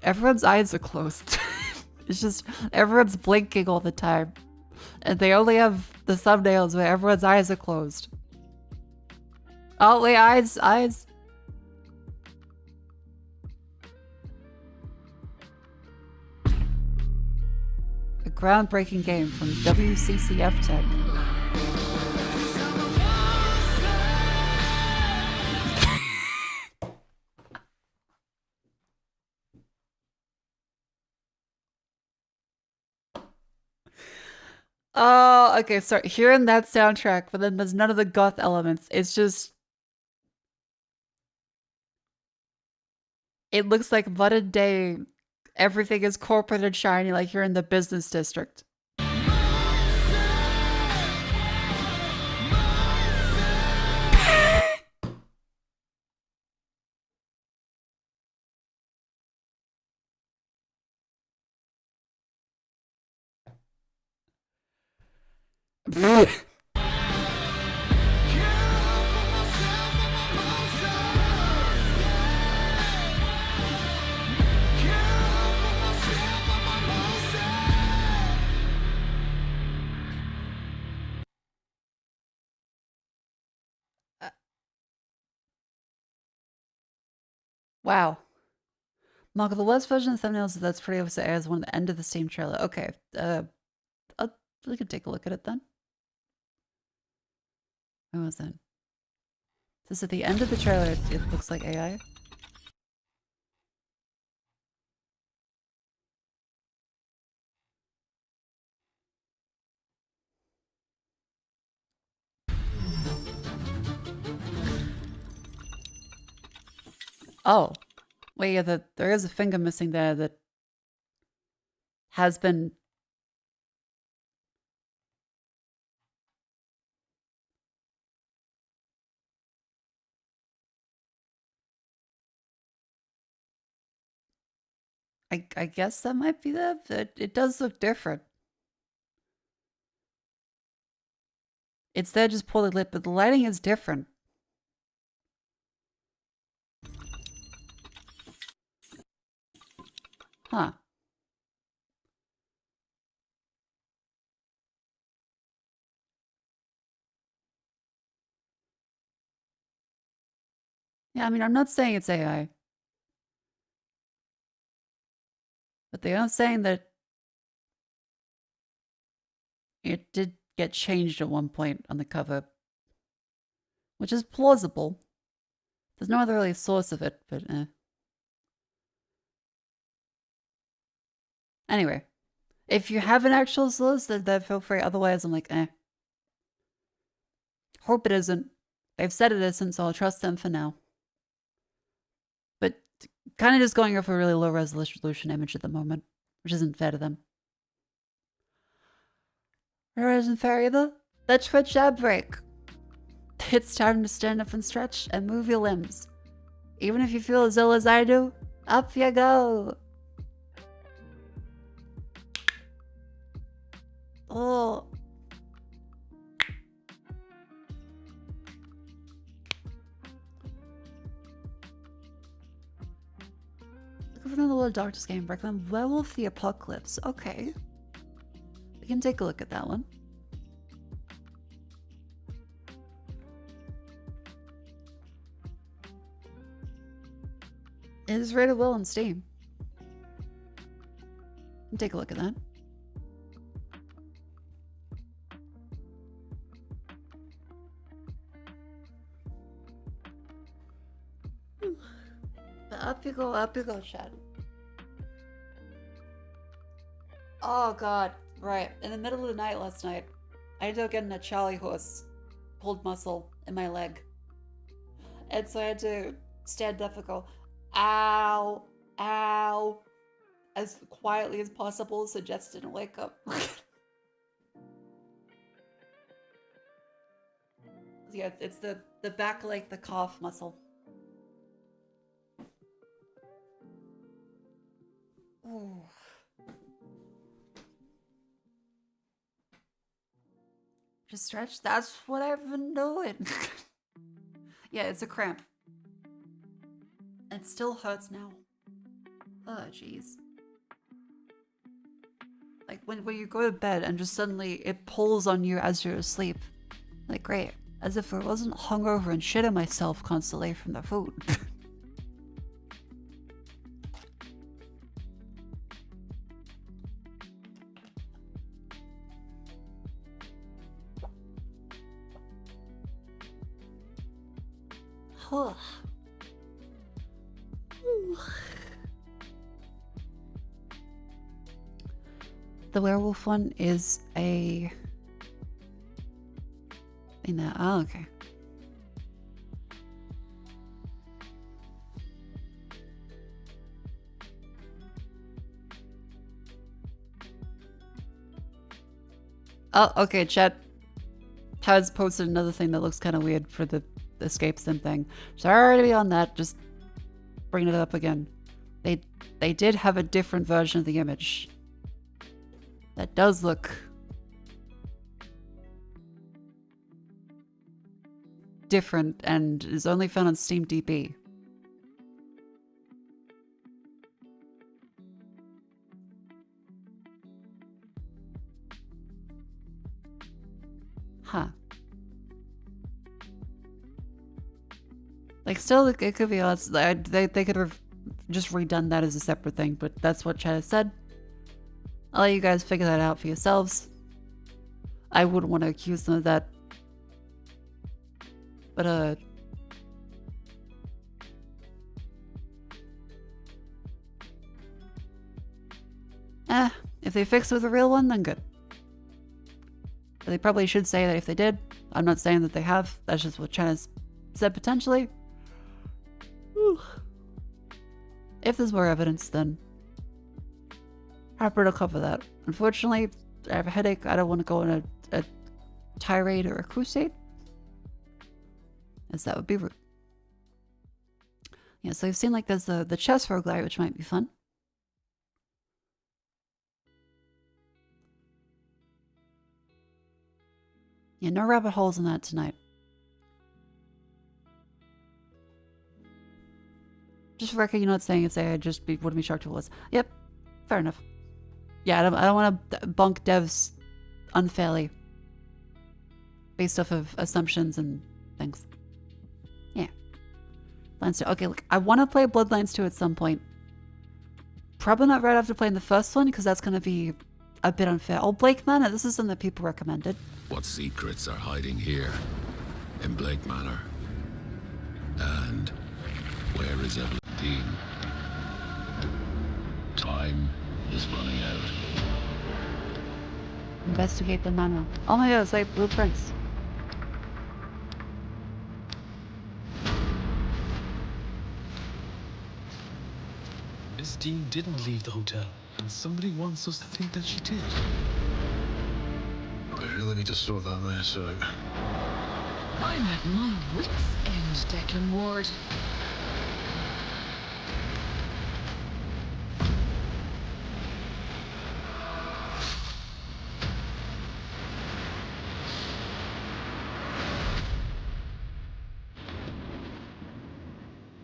Everyone's eyes are closed. It's just, everyone's blinking all the time. And they only have the thumbnails where everyone's eyes are closed. Oh, wait, eyes. A groundbreaking game from WCCF Tech. Oh, okay, sorry. Hearing that soundtrack, but then there's none of the goth elements. It's just... It looks like modern day. Everything is corporate and shiny, like you're in the business district. Wow. Mako, the worst version of thumbnails that's pretty obvious as one at the end of the Steam trailer. Okay, we can take a look at it then. What was that? This at the end of the trailer, it looks like AI. Oh, wait, yeah, there is a finger missing there that has been... I guess that might be that. It does look different. It's there just poorly lit, but the lighting is different. Huh. Yeah, I mean, I'm not saying it's AI. But they are saying that it did get changed at one point on the cover. Which is plausible. There's no other really source of it, but Anyway, if you have an actual source, then feel free. Otherwise, I'm like, Hope it isn't. They've said it isn't, so I'll trust them for now. But kind of just going off a really low resolution image at the moment, which isn't fair to them. Or isn't fair either. The Twitch ad break. It's time to stand up and stretch and move your limbs. Even if you feel as ill as I do, up you go. Oh. Looking for another little Doctor's game. Recommend Werewolf the Apocalypse. Okay. We can take a look at that one. It is rated well on Steam. You can take a look at that. Up you go, Chad. Oh god, right. In the middle of the night last night, I ended up getting a Charlie horse pulled muscle in my leg. And so I had to stand up and go, ow, ow, as quietly as possible so Jets didn't wake up. Yeah, it's the back leg, the calf muscle. Ooh. Just stretch. That's what I've been doing. Yeah, it's a cramp. It still hurts now. Oh, jeez. Like when you go to bed and just suddenly it pulls on you as you're asleep. Like, great. As if I wasn't hungover and shitting myself constantly from the food. The werewolf one is a thing that, oh, okay. Oh, okay, chat has posted another thing that looks kind of weird for the escape sim thing. Sorry to be on that, just bringing it up again. They did have a different version of the image. That does look different and is only found on SteamDB. Huh. Like, still, it could be odds. They could have just redone that as a separate thing, but that's what Chad has said. I'll let you guys figure that out for yourselves. I wouldn't want to accuse them of that. But, if they fix it with a real one, then good. But they probably should say that if they did. I'm not saying that they have. That's just what Chad has said potentially. Whew. If there's more evidence, then happy to cover that. Unfortunately, I have a headache. I don't want to go on a tirade or a crusade, as that would be rude. Yeah, so I've seen like there's the chess roguelite, which might be fun. Yeah, no rabbit holes in that tonight. Just for record, you're not saying it's a, I'd just wouldn't be shocked if it was. Yep, fair enough. Yeah, I don't want to bunk devs unfairly based off of assumptions and things. Yeah. Bloodlines 2. Okay, look, I want to play Bloodlines 2 at some point. Probably not right after playing the first one, because that's going to be a bit unfair. Oh, Blake Manor, this is something that people recommended. What secrets are hiding here in Blake Manor? And where is Evelyn? Time is running out. Investigate the manor. Oh my god, it's like blueprints. Miss Dean didn't leave the hotel, and somebody wants us to think that she did. We really need to sort that mess out. I'm at my wit's end, Declan Ward.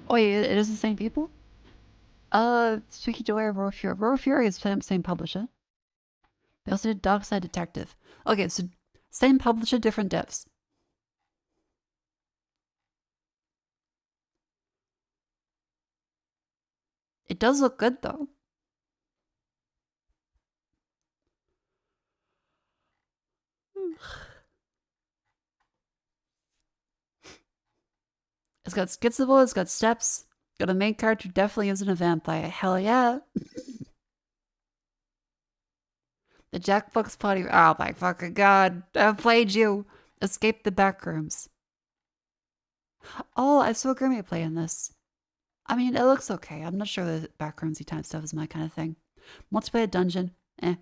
Oh, yeah, it is the same people? Suki Joy, Roar Fury. Roar Fury is same publisher. They also did Dark Side Detective. Okay, so same publisher, different devs. It does look good, though. It's got Schizoval, it's got steps. Got a main character definitely isn't a vampire. Hell yeah. The Jackbox party. Oh my fucking god. I've played you. Escape the backrooms. Oh, I saw Grimmy playing this. I mean, it looks okay. I'm not sure the backroomsy type stuff is my kind of thing. Multiplayer dungeon. Eh.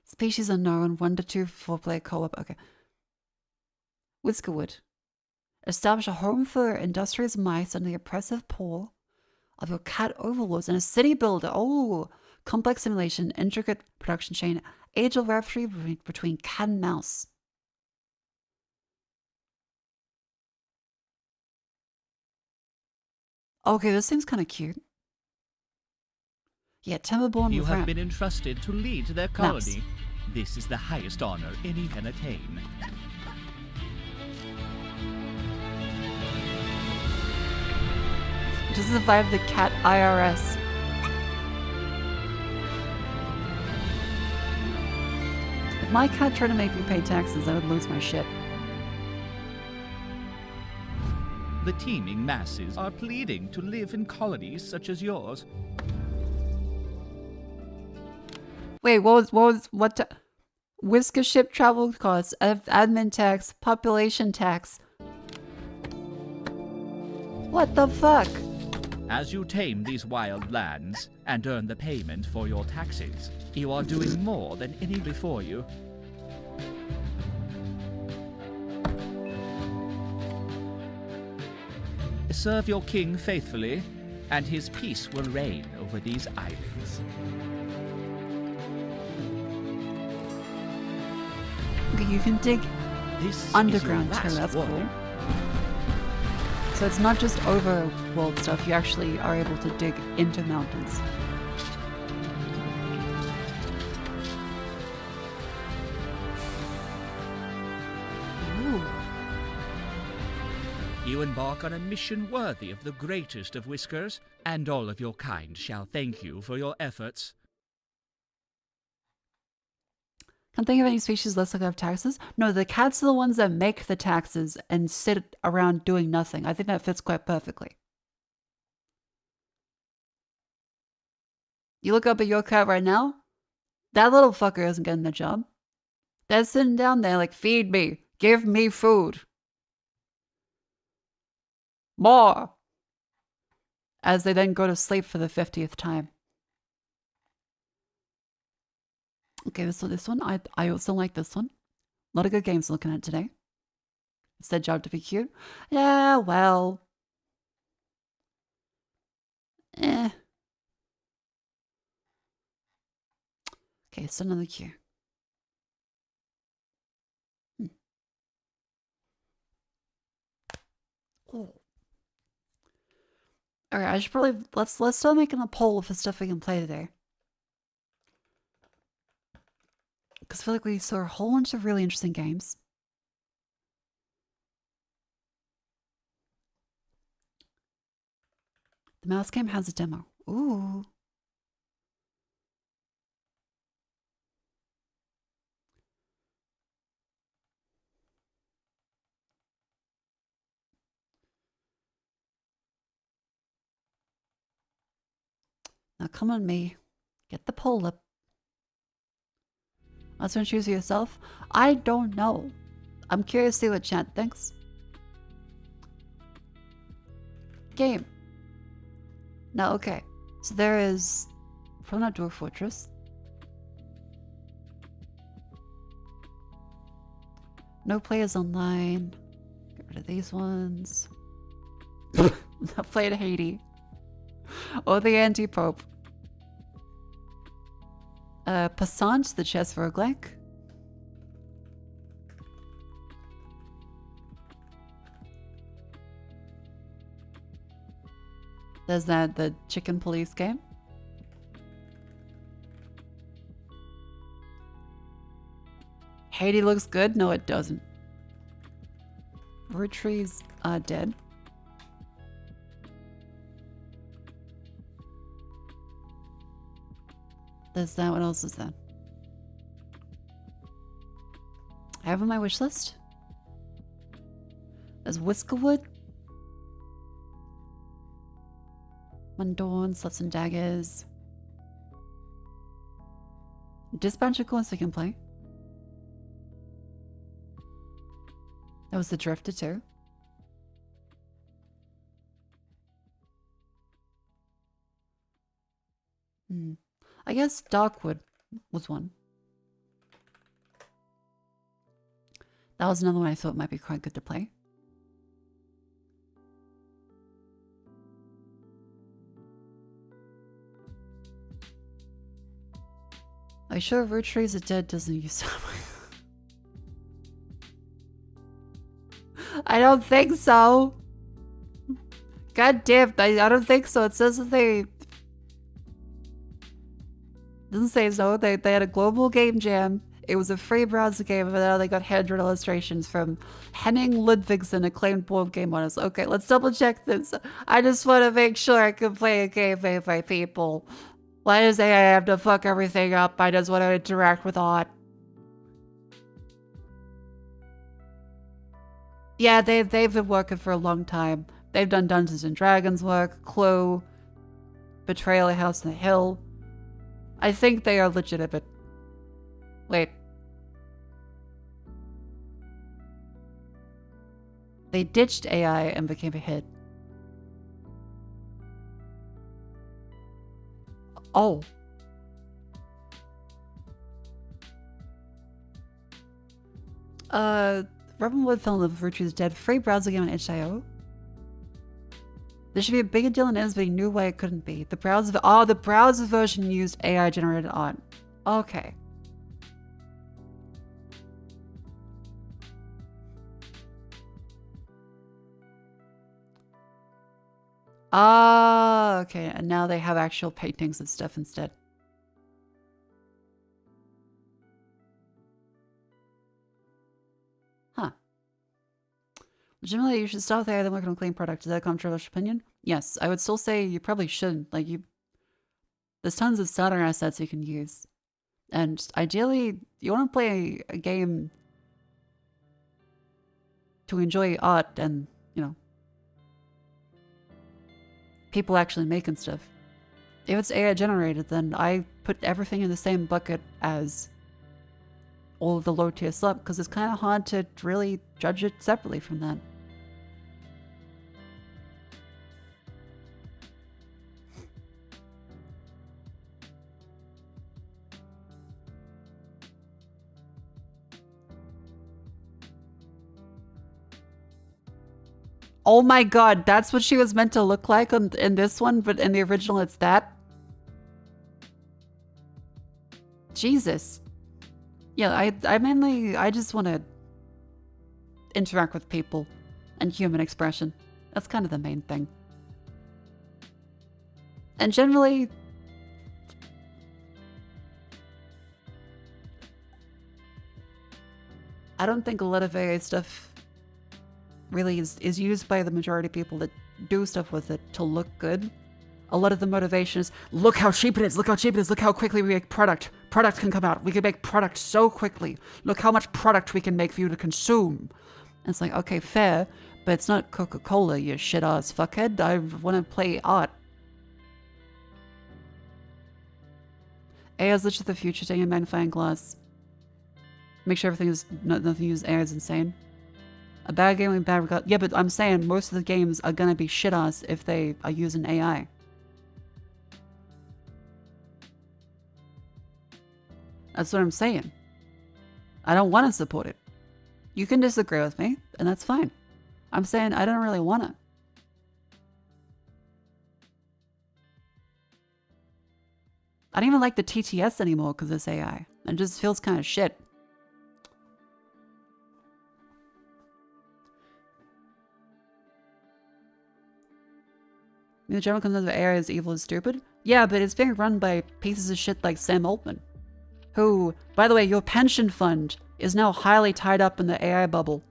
Species unknown. 1 to 2 4-player co-op. Okay. Whiskerwood. Establish a home for industrious mice under the oppressive pull of your cat overlords and a city builder. Oh, complex simulation, intricate production chain, age-old rivalry between cat and mouse. Okay, this seems kind of cute. Yeah, Timberborn You with have ramp. been entrusted to lead their Mouse. colony. This is the highest honor any can attain. To survive the cat IRS. If my cat tried to make me pay taxes, I would lose my shit. The teeming masses are pleading to live in colonies such as yours. Wait, what? Whisker ship travel costs, admin tax, population tax. What the fuck? As you tame these wild lands and earn the payment for your taxes, you are doing more than any before you. Serve your king faithfully, and his peace will reign over these islands. Okay, you can dig This underground is your too, last that's warning. cool. So it's not just overworld stuff, you actually are able to dig into mountains. Ooh. You embark on a mission worthy of the greatest of whiskers, and all of your kind shall thank you for your efforts. Can't think of any species less likely to have taxes. No, the cats are the ones that make the taxes and sit around doing nothing. I think that fits quite perfectly. You look up at your cat right now, that little fucker isn't getting the job. They're sitting down there like, feed me, give me food. More! As they then go to sleep for the 50th time. Okay, so this one, I also like this one. A lot of good games looking at today. It's their job to be cute. Yeah, well. Eh. Okay, so another queue. Oh. Alright, I should probably let's start making a poll for stuff we can play today. Because I feel like we saw a whole bunch of really interesting games. The mouse game has a demo. Ooh. Now come on, me. Get the poll up. I was going to choose for yourself. I don't know. I'm curious to see what chat thinks. Game. Now, okay. So there is probably not Dwarf Fortress. No players online. Get rid of these ones. I played Haiti. Or the Anti-Pope. Passant, the chess roguelike. There's that, the chicken police game. Haiti looks good? No, it doesn't. Root trees are dead. There's that. What else is that? I have on my wish list. There's Whiskerwood. Dawn, Sluts and Daggers. Dispatch, of course, we can play. That was the Drifter too. I guess Darkwood was one. That was another one I thought might be quite good to play. Are you sure root trees are dead doesn't use I don't think so. God damn, I don't think so. It says that they... Doesn't say so. They had a global game jam. It was a free browser game, and now they got hand-drawn illustrations from Henning Ludvigsen, acclaimed board game artist. Okay, let's double check this. I just want to make sure I can play a game made by people. Why does AI have to fuck everything up? I just want to interact with art. Yeah, they've been working for a long time. They've done Dungeons and Dragons work, Clue, Betrayal at House on the Hill. I think they are legitimate. Wait. They ditched AI and became a hit. Oh. Robin Wood fell in love with Virtue's Dead. Free browser game on itch.io. There should be a bigger deal than it is, but he knew why it couldn't be. The browser the browser version used AI generated art. Okay. Ah, okay. And now they have actual paintings of stuff instead. Huh. Legitimately, you should start there, then work on a clean product. Is that a controversial opinion? Yes, I would still say you probably shouldn't. Like, there's tons of starter assets you can use. And ideally, you want to play a game to enjoy art and, you know, people actually making stuff. If it's AI generated, then I put everything in the same bucket as all of the low tier stuff, because it's kind of hard to really judge it separately from that. Oh my god, that's what she was meant to look like in this one, but in the original it's that? Jesus. Yeah, I just want to interact with people and human expression. That's kind of the main thing. And generally, I don't think a lot of AI stuff really is used by the majority of people that do stuff with it to look good. A lot of the motivation is, look how cheap it is, look how cheap it is, look how quickly we make product. Product can come out. We can make product so quickly. Look how much product we can make for you to consume. And it's like, okay, fair, but it's not Coca-Cola, you shit-ass fuckhead. I want to play art. AI is literally the future, taking a magnifying glass. Make sure everything is, nothing uses AI is insane. A bad game with bad regard. Yeah, but I'm saying most of the games are gonna be shit-ass if they are using AI. That's what I'm saying. I don't want to support it. You can disagree with me, and that's fine. I'm saying I don't really want to. I don't even like the TTS anymore because it's AI. It just feels kind of shit. I mean, the general consensus of AI is evil and stupid. Yeah, but it's being run by pieces of shit like Sam Altman. Who, by the way, your pension fund is now highly tied up in the AI bubble.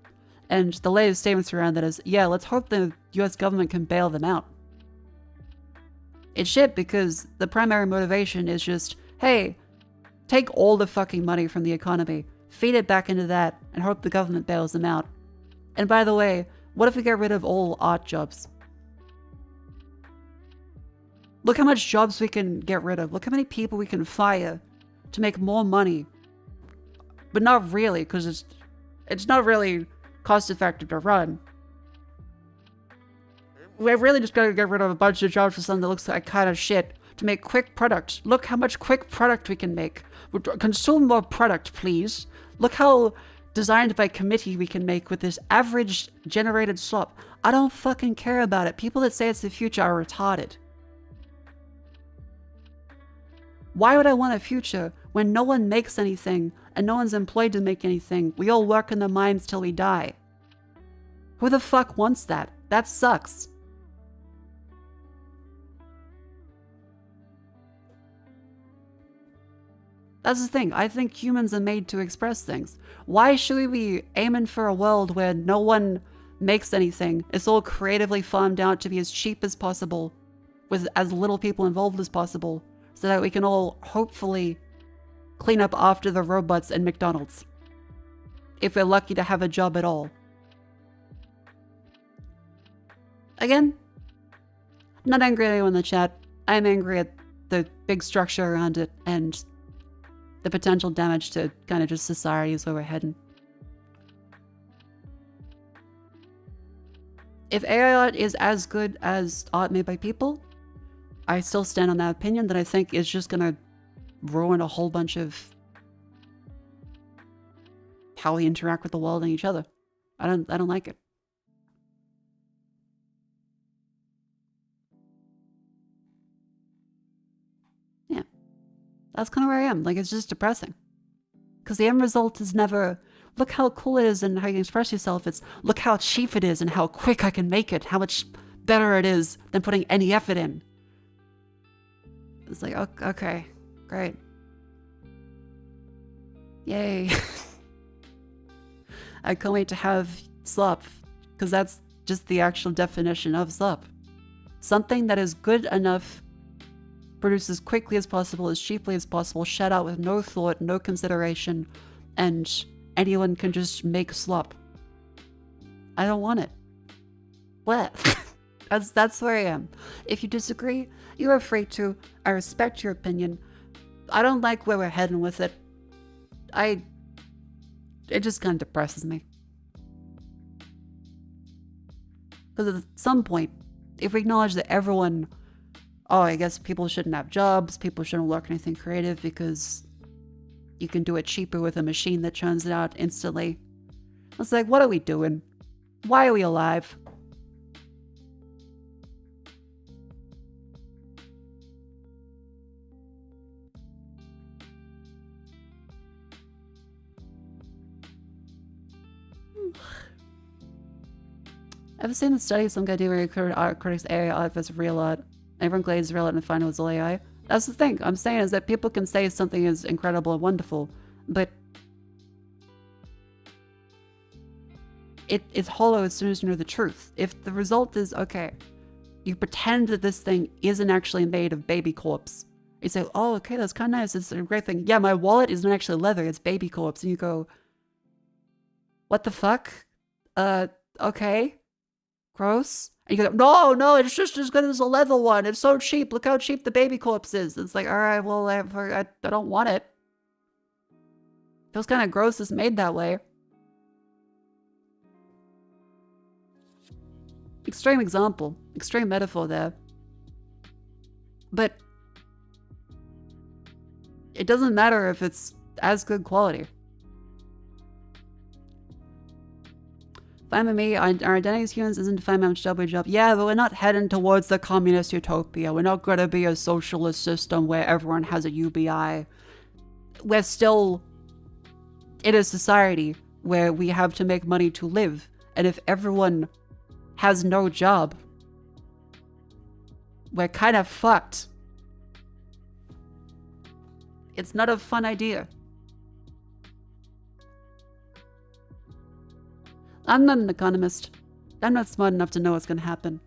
And the latest statements around that is, yeah, let's hope the US government can bail them out. It's shit because the primary motivation is just, hey, take all the fucking money from the economy, feed it back into that, and hope the government bails them out. And by the way, what if we get rid of all art jobs? Look how much jobs we can get rid of. Look how many people we can fire to make more money. But not really, because it's not really cost effective to run. We're really just gonna get rid of a bunch of jobs for something that looks like kind of shit to make quick product. Look how much quick product we can make. Consume more product, please. Look how designed by committee we can make with this average generated slop. I don't fucking care about it. People that say it's the future are retarded. Why would I want a future when no one makes anything and no one's employed to make anything? We all work in the mines till we die. Who the fuck wants that? That sucks. That's the thing. I think humans are made to express things. Why should we be aiming for a world where no one makes anything? It's all creatively farmed out to be as cheap as possible, with as little people involved as possible, so that we can all hopefully clean up after the robots and McDonald's. If we're lucky to have a job at all. Again, not angry at anyone in the chat. I'm angry at the big structure around it and the potential damage to kind of just society is where we're heading. If AI art is as good as art made by people, I still stand on that opinion that I think is just gonna ruin a whole bunch of how we interact with the world and each other. I don't like it. Yeah. That's kind of where I am. Like, it's just depressing. Because the end result is never, look how cool it is and how you can express yourself. It's, look how cheap it is and how quick I can make it. How much better it is than putting any effort in. It's like, okay, great. Yay. I can't wait to have slop. Because that's just the actual definition of slop. Something that is good enough, produced as quickly as possible, as cheaply as possible, shut out with no thought, no consideration, and anyone can just make slop. I don't want it. What? That's where I am. If you disagree, you are free to. I respect your opinion. I don't like where we're heading with it. It just kind of depresses me. Because at some point, if we acknowledge that everyone, oh, I guess people shouldn't have jobs, people shouldn't work anything creative because you can do it cheaper with a machine that churns it out instantly. It's like, what are we doing? Why are we alive? I've seen the study some guy do where he created art critics AI art versus real art. Everyone glazes real art and find it was all AI. That's the thing I'm saying, is that people can say something is incredible and wonderful, but it's hollow as soon as you know the truth. If the result is, okay, you pretend that this thing isn't actually made of baby corpse. You say, oh, okay, that's kind of nice. It's a great thing. Yeah, my wallet isn't actually leather. It's baby corpse. And you go, what the fuck? Okay. Gross. And you go, no, it's just as good as a leather one. It's so cheap. Look how cheap the baby corpse is. It's like, all right, well, I don't want it. Feels kind of gross it's made that way. Extreme example. Extreme metaphor there. But it doesn't matter if it's as good quality. Fine by me, our identity as humans isn't defined by how much job we job. Yeah, but we're not heading towards the communist utopia. We're not going to be a socialist system where everyone has a UBI. We're still in a society where we have to make money to live. And if everyone has no job, we're kind of fucked. It's not a fun idea. I'm not an economist. I'm not smart enough to know what's going to happen.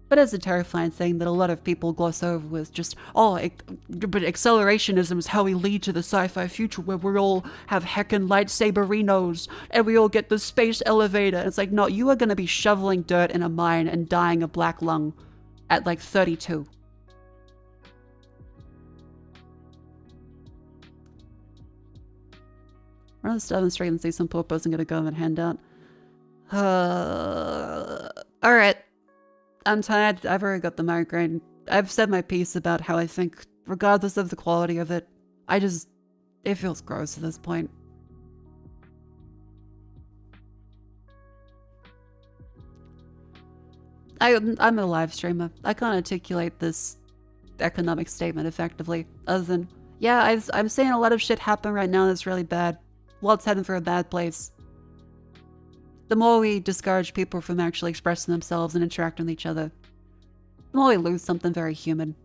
But it's a terrifying thing that a lot of people gloss over with just, but accelerationism is how we lead to the sci-fi future where we all have heckin' lightsaberinos and we all get the space elevator. It's like, no, you are going to be shoveling dirt in a mine and dying of black lung at like 32. Run on the street and see some poor person get a government handout. Alright. I'm tired. I've already got the migraine. I've said my piece about how I think, regardless of the quality of it, it feels gross at this point. I'm a live streamer. I can't articulate this economic statement effectively, other than, yeah, I'm seeing a lot of shit happen right now that's really bad. World's heading for a bad place. The more we discourage people from actually expressing themselves and interacting with each other, the more we lose something very human.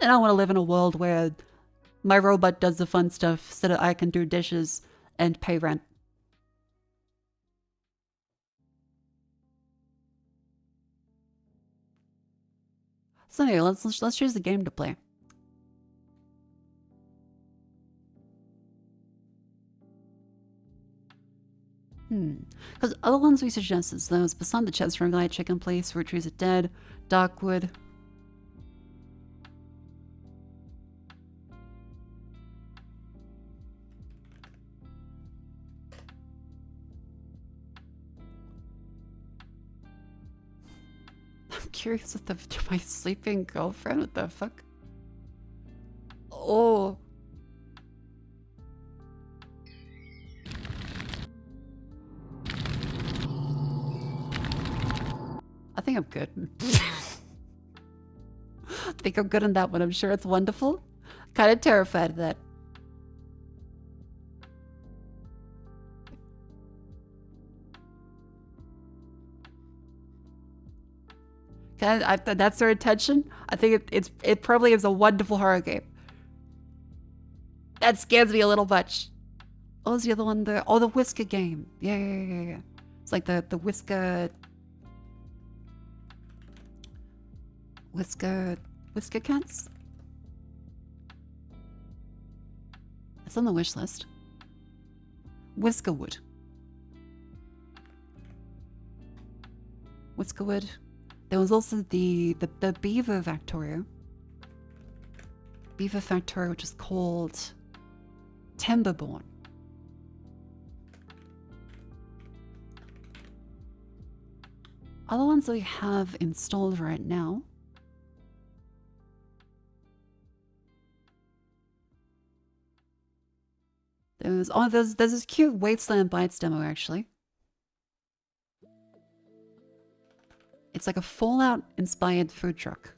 And I want to live in a world where my robot does the fun stuff so that I can do dishes and pay rent. So anyway, let's choose the game to play. Because other ones we suggested, so there was Beyond the Chest for a Guy, Chicken Place, Where Trees Are Dead, Darkwood. I'm curious with my sleeping girlfriend, what the fuck? Oh. I think I'm good. I think I'm good on that one. I'm sure it's wonderful. Kind of terrified of that. That's their intention. I think it probably is a wonderful horror game. That scares me a little much. What was the other one? The Whisker game. Yeah. It's like the Whisker Cats? It's on the wish list. Whiskerwood. There was also the Beaver Factorio. Beaver Factorio, which is called Timberborn. Other ones that we have installed right now. There's this cute Wasteland Bites demo actually. It's like a Fallout inspired food truck.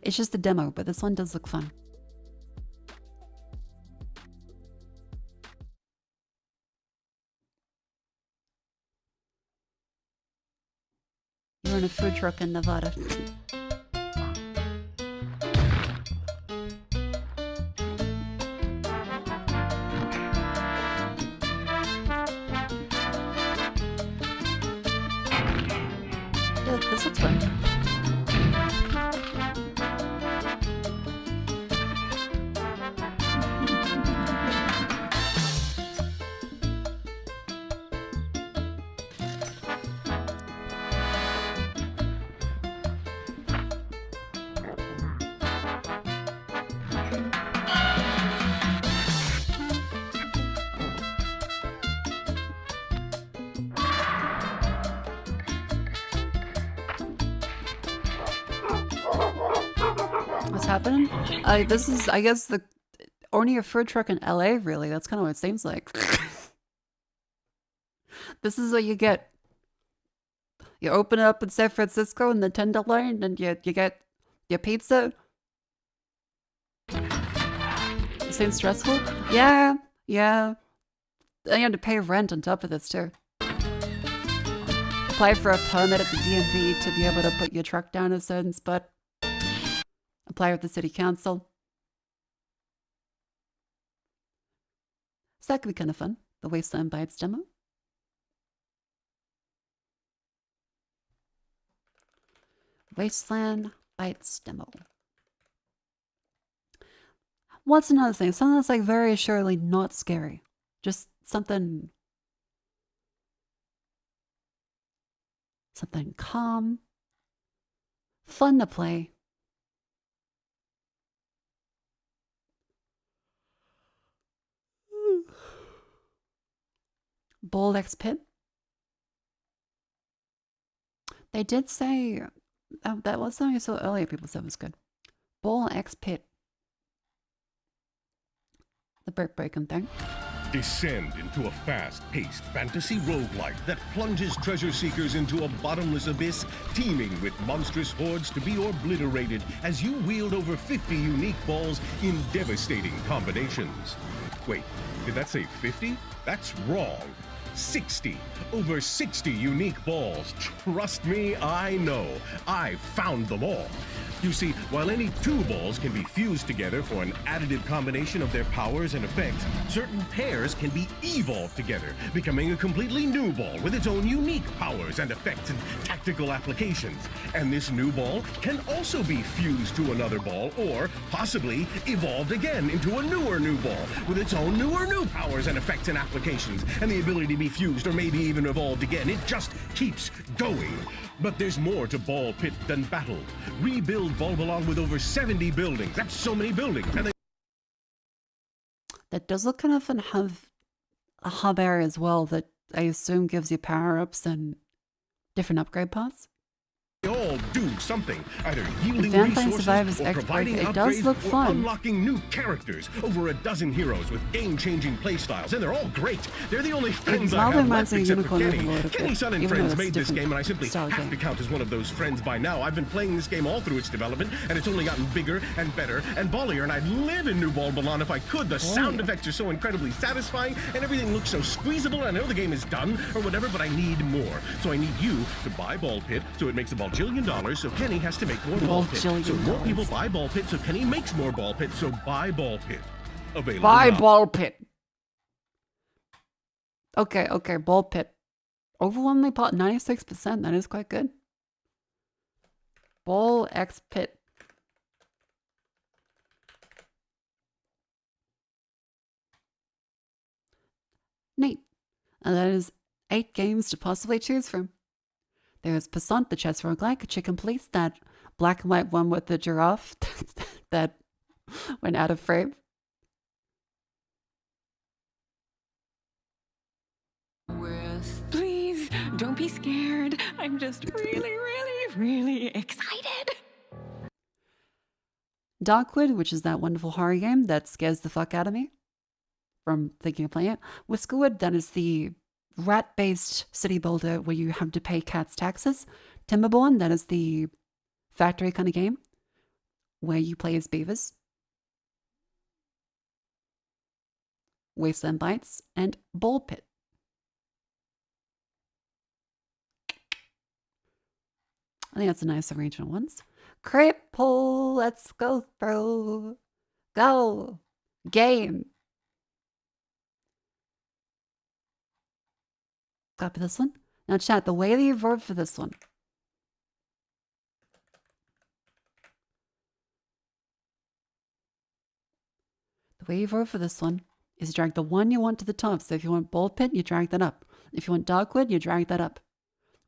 It's just a demo, but this one does look fun. You're in a food truck in Nevada. This looks fun. What's happening? This is, I guess, the only a food truck in LA, really. That's kind of what it seems like. This is what you get. You open it up in San Francisco in the Tenderloin, and you get your pizza. Seems stressful? Yeah. And you have to pay rent on top of this, too. Apply for a permit at the DMV to be able to put your truck down a certain spot. Apply with the city council. So that could be kind of fun. The Wasteland Bites demo. Wasteland Bites demo. What's another thing? Something that's like very assuredly not scary. Just something calm, fun to play. Ball X Pit. They did say that was something I saw earlier. People said was good. Ball X Pit. The brick breaking thing. Descend into a fast-paced fantasy roguelike that plunges treasure seekers into a bottomless abyss teeming with monstrous hordes to be obliterated as you wield over 50 unique balls in devastating combinations. Wait, did that say 50? That's wrong. 60. Over 60 unique balls. Trust me, I know. I've found them all. You see, while any two balls can be fused together for an additive combination of their powers and effects, certain pairs can be evolved together, becoming a completely new ball with its own unique powers and effects and tactical applications. And this new ball can also be fused to another ball or possibly evolved again into a newer new ball with its own newer new powers and effects and applications and the ability to be fused or maybe even evolved again. It just keeps going. But there's more to Ball Pit than battle. Rebuild Balbalong with over 70 buildings. That's so many buildings. And that does look kind of have a hub area as well that I assume gives you power-ups and different upgrade paths. they all do something, either yielding Vampire resources Survivors or X providing Break, it does upgrades look or fun. unlocking new characters. Over a dozen heroes with game-changing playstyles, and they're all great. They're the only friends I have left except for Kenny. Kenny Son and Friends made this game, and I simply have to count as one of those friends by now. I've been playing this game all through its development, and it's only gotten bigger and better and ballier, and I'd live in New Balbalon if I could. The sound effects are so incredibly satisfying, and everything looks so squeezable. I know the game is done or whatever, but I need more. So I need you to buy Ball Pit so it makes $1 bajillion, so Kenny has to make more Ball Pit. So more people buy Ball Pit, so Kenny makes more Ball Pit. So buy Ball Pit. Available Buy now. Ball Pit. Okay, Ball Pit. Overwhelmingly pot 96%. That is quite good. Ball X Pit. Neat. And that is 8 games to possibly choose from. There's Passant, the chess roguelike, Chicken Police, that black and white one with the giraffe that went out of frame. Please, don't be scared. I'm just really excited. Darkwood, which is that wonderful horror game that scares the fuck out of me from thinking of playing it. Whiskerwood, that is the rat-based city builder where you have to pay cats taxes. Timberborn, that is the factory kind of game where you play as beavers. Wasteland Bites, and Ball Pit. I think that's a nice original ones. Cripple, let's go through. Go. Game. Copy this one. Now chat, the way that you vote for this one. The way you vote for this one is drag the one you want to the top. So if you want Ball Pit, you drag that up. If you want Darkwood, you drag that up.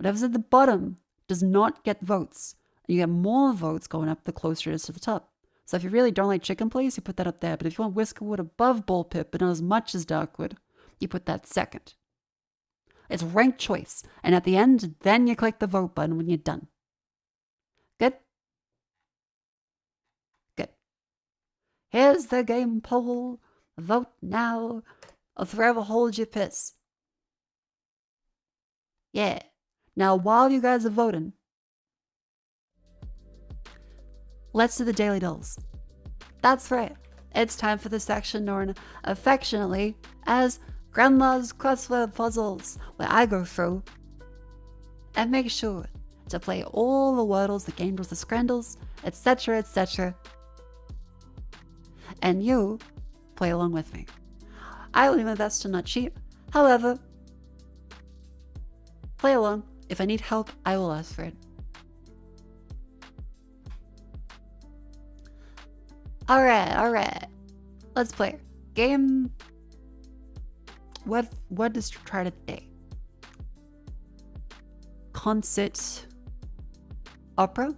Whatever's at the bottom does not get votes. And you get more votes going up the closer it is to the top. So if you really don't like Chicken Place, you put that up there. But if you want Whiskerwood above Ball Pit, but not as much as Darkwood, you put that second. It's ranked choice. And at the end, then you click the vote button when you're done. Good? Good. Here's the game poll. Vote now or forever hold your piss. Yeah. Now, while you guys are voting, let's do the daily dolls. That's right. It's time for the section known affectionately as Grandma's Crossword Puzzles, where I go through and make sure to play all the wordles, the games, the scrandles, etc., etc. And you play along with me. I will do my best to not cheat. However, play along. If I need help, I will ask for it. Alright. Let's play. Game. What is to try today? Concert opera?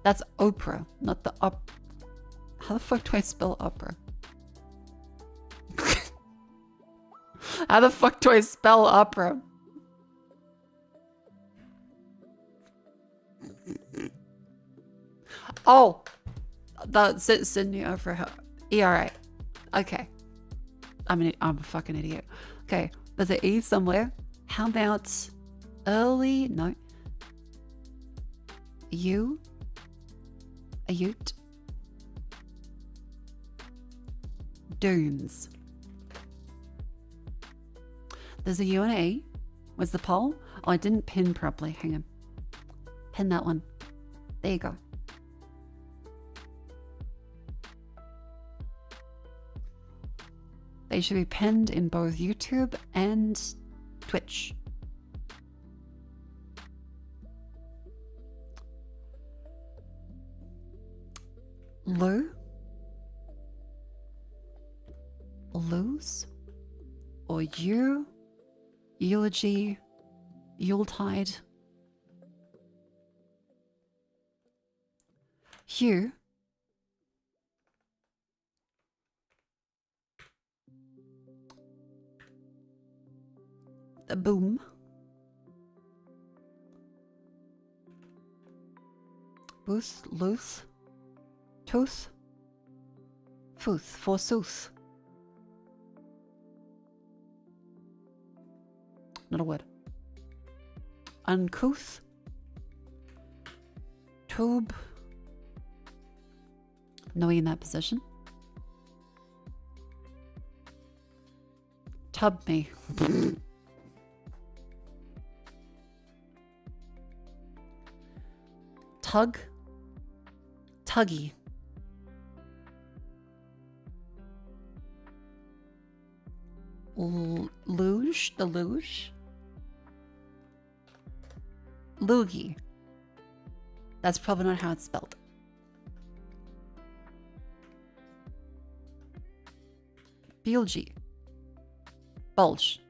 That's opera, not the op. How the fuck do I spell opera? How the fuck do I spell opera? Oh, that's Sydney over her. ERA. Okay. I'm a fucking idiot. Okay, there's an E somewhere. How about early? No. U? A ute? Dunes. There's a U and an A. Where's the poll? Oh, I didn't pin properly. Hang on. Pin that one. There you go. They should be pinned in both YouTube and Twitch. Lou? Lose? Or you? Eulogy? Yuletide? Hugh? The boom. Booth, loose, tooth, footh, forsooth. Not a word. Uncouth, tube, knowing in that position. Tub me. Tug, tuggy. Luge, the luge. Loogie. That's probably not how it's spelled. Bulgy. Bulge.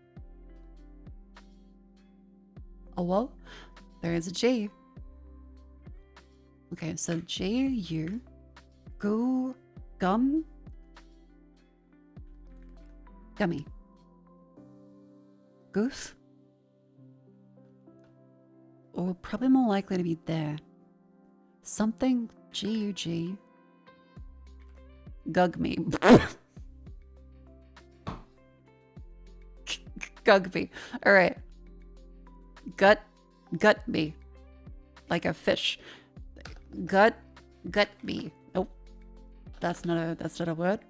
Oh well, there is a G. Okay, so G-U, go, gum, gummy, goose, or probably more likely to be there. Something, G-U-G, gug me. Gug me. All right. Gut me. Like a fish. Gut me. Nope. That's not a word.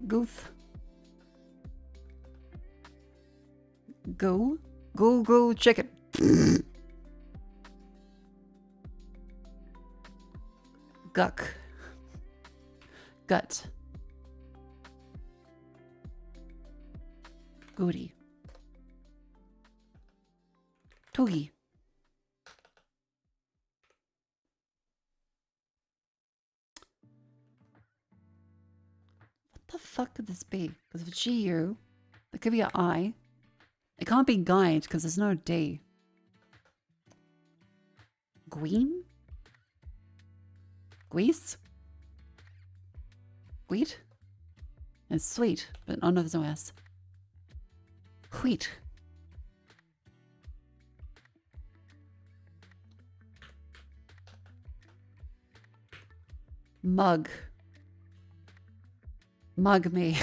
Goof. Go chicken. Guck. Gut. Goody. Toogie. What the fuck could this be? Because if it's GU, it could be an I. It can't be guide because there's no D. Green? Grease? Wheat? It's sweet, but oh no, there's no S. Wheat. Mug. Mug me.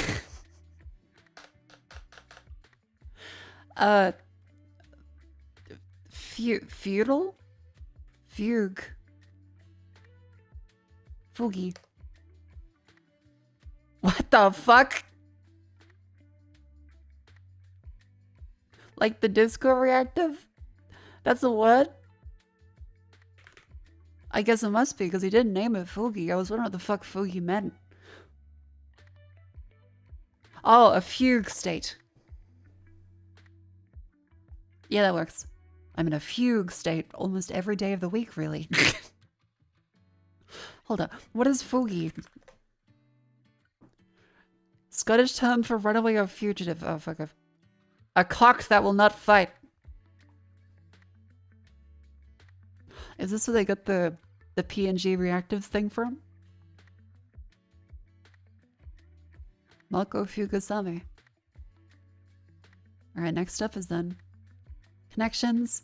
Feudal? Fugue. Foogie. What the fuck? Like the disco reactive? That's a word? I guess it must be because he didn't name it Foogie. I was wondering what the fuck Foogie meant. Oh, a fugue state. Yeah, that works. I'm in a fugue state almost every day of the week, really. Hold up. What is Foogie? Scottish term for runaway or fugitive. Oh, fuck off. A cock that will not fight. Is this where they got the PNG reactive thing from? Mako Fugasame. Alright, next up is then connections,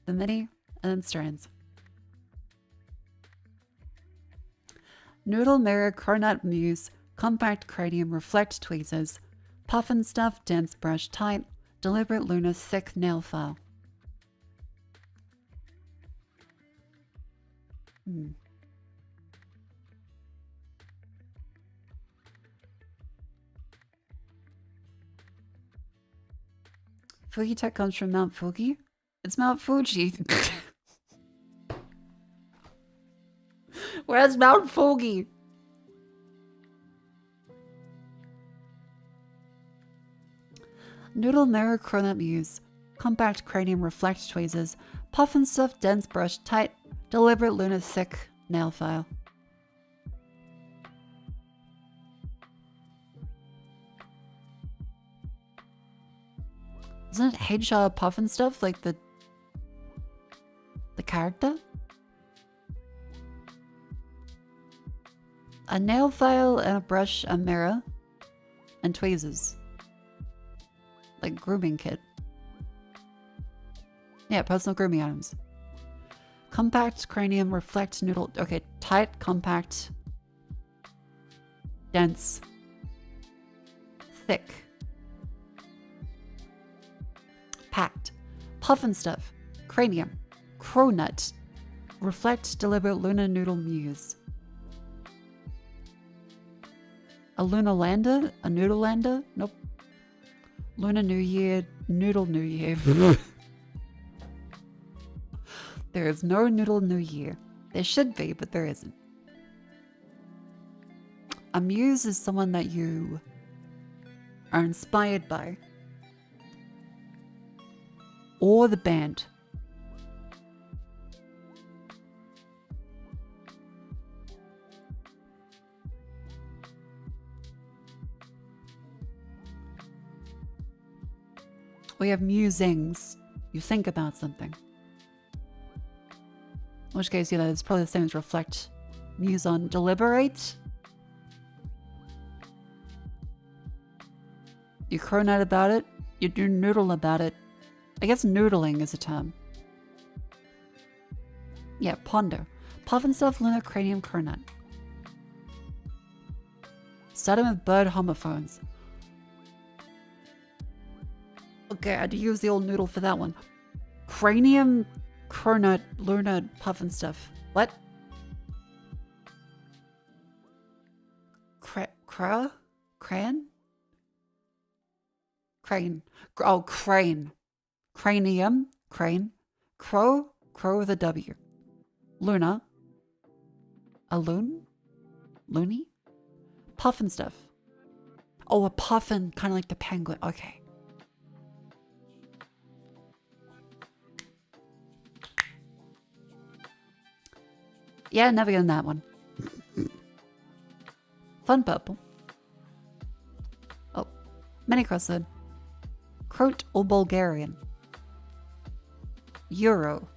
the mini, and then strands. Noodle, mirror, coronut, muse, compact cranium, reflect, tweezers, puffin stuff, dense brush, tight, deliberate, lunar, thick, nail file. Fuji Tech comes from Mount Fuji? It's Mount Fuji. Where's Mount Fuji? Noodle, mirror, coronut, muse, compact cranium, reflect, tweezers, puffin stuff, dense brush, tight, deliberate, lunar, thick, nail file. Isn't it Hedgehog Puffin stuff like the character? A nail file and a brush, a mirror, and tweezers. Like grooming kit. Yeah, personal grooming items. Compact cranium, reflect, noodle. Okay, tight, compact, dense, thick, packed, puffin stuff, cranium, cronut, reflect, deliberate, lunar, noodle, muse. A Luna Lander? A Noodle Lander? Nope. Lunar New Year, Noodle New Year. There is no Noodle New Year. There should be, but there isn't. A muse is someone that you are inspired by. Or the band. We have musings. You think about something. In which case, yeah, it's probably the same as reflect. Muse on deliberate. You cronut about it. You do noodle about it. I guess noodling is a term. Yeah, ponder. Puffin stuff, lunar, cranium, cronut. Study with bird homophones. Okay, I had to use the old noodle for that one. Cranium, cronut, lunar, puffin stuff. What? Cran? Crane. Oh, crane. Cranium, crane. Crow with a W. Luna. A loon? Loony? Puffin stuff. Oh, a puffin, kind of like the penguin. Okay. Yeah, never getting that one. Fun purple. Oh, many crossed. Croat or Bulgarian. Euro.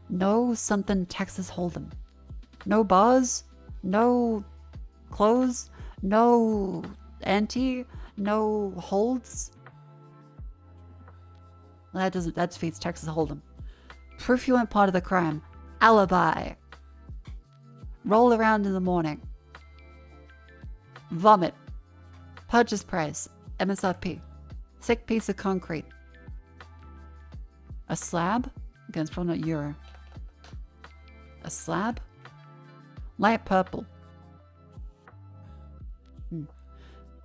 No something Texas Hold'em. No bars. No clothes. No ante. No holds. That defeats Texas Hold'em. Proof you weren't part of the crime. Alibi. Roll around in the morning. Vomit. Purchase price. MSRP. Thick piece of concrete. A slab? Again, it's probably not euro. A slab? Light purple.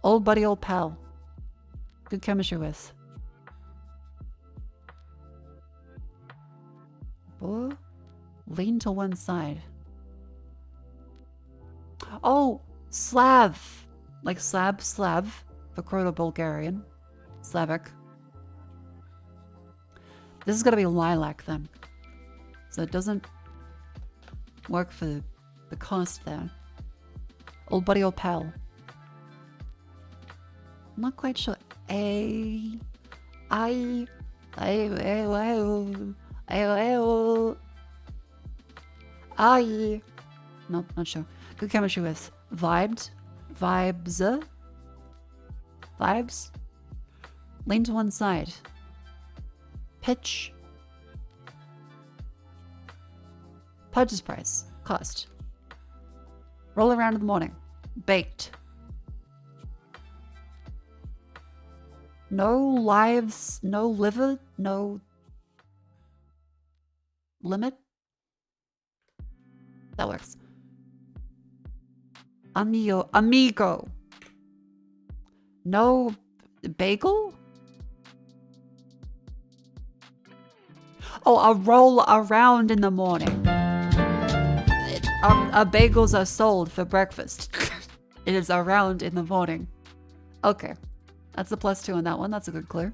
Old buddy, old pal. Good chemistry with. Boy. Lean to one side. Oh, Slav. Like Slav. For Croato-Bulgarian. Slavic. This is going to be lilac then. So it doesn't work for the cost there. Old buddy, old pal. I'm not quite sure. Nope, not sure. Good chemistry with. Vibed. Vibes. Vibes? Lean to one side. Pitch. Purchase price. Cost. Roll around in the morning. Baked. No lives, no liver, no limit. That works. Amigo. No bagel? Oh, a roll around in the morning. Bagels are sold for breakfast. It is around in the morning. Okay. That's a +2 on that one. That's a good clue.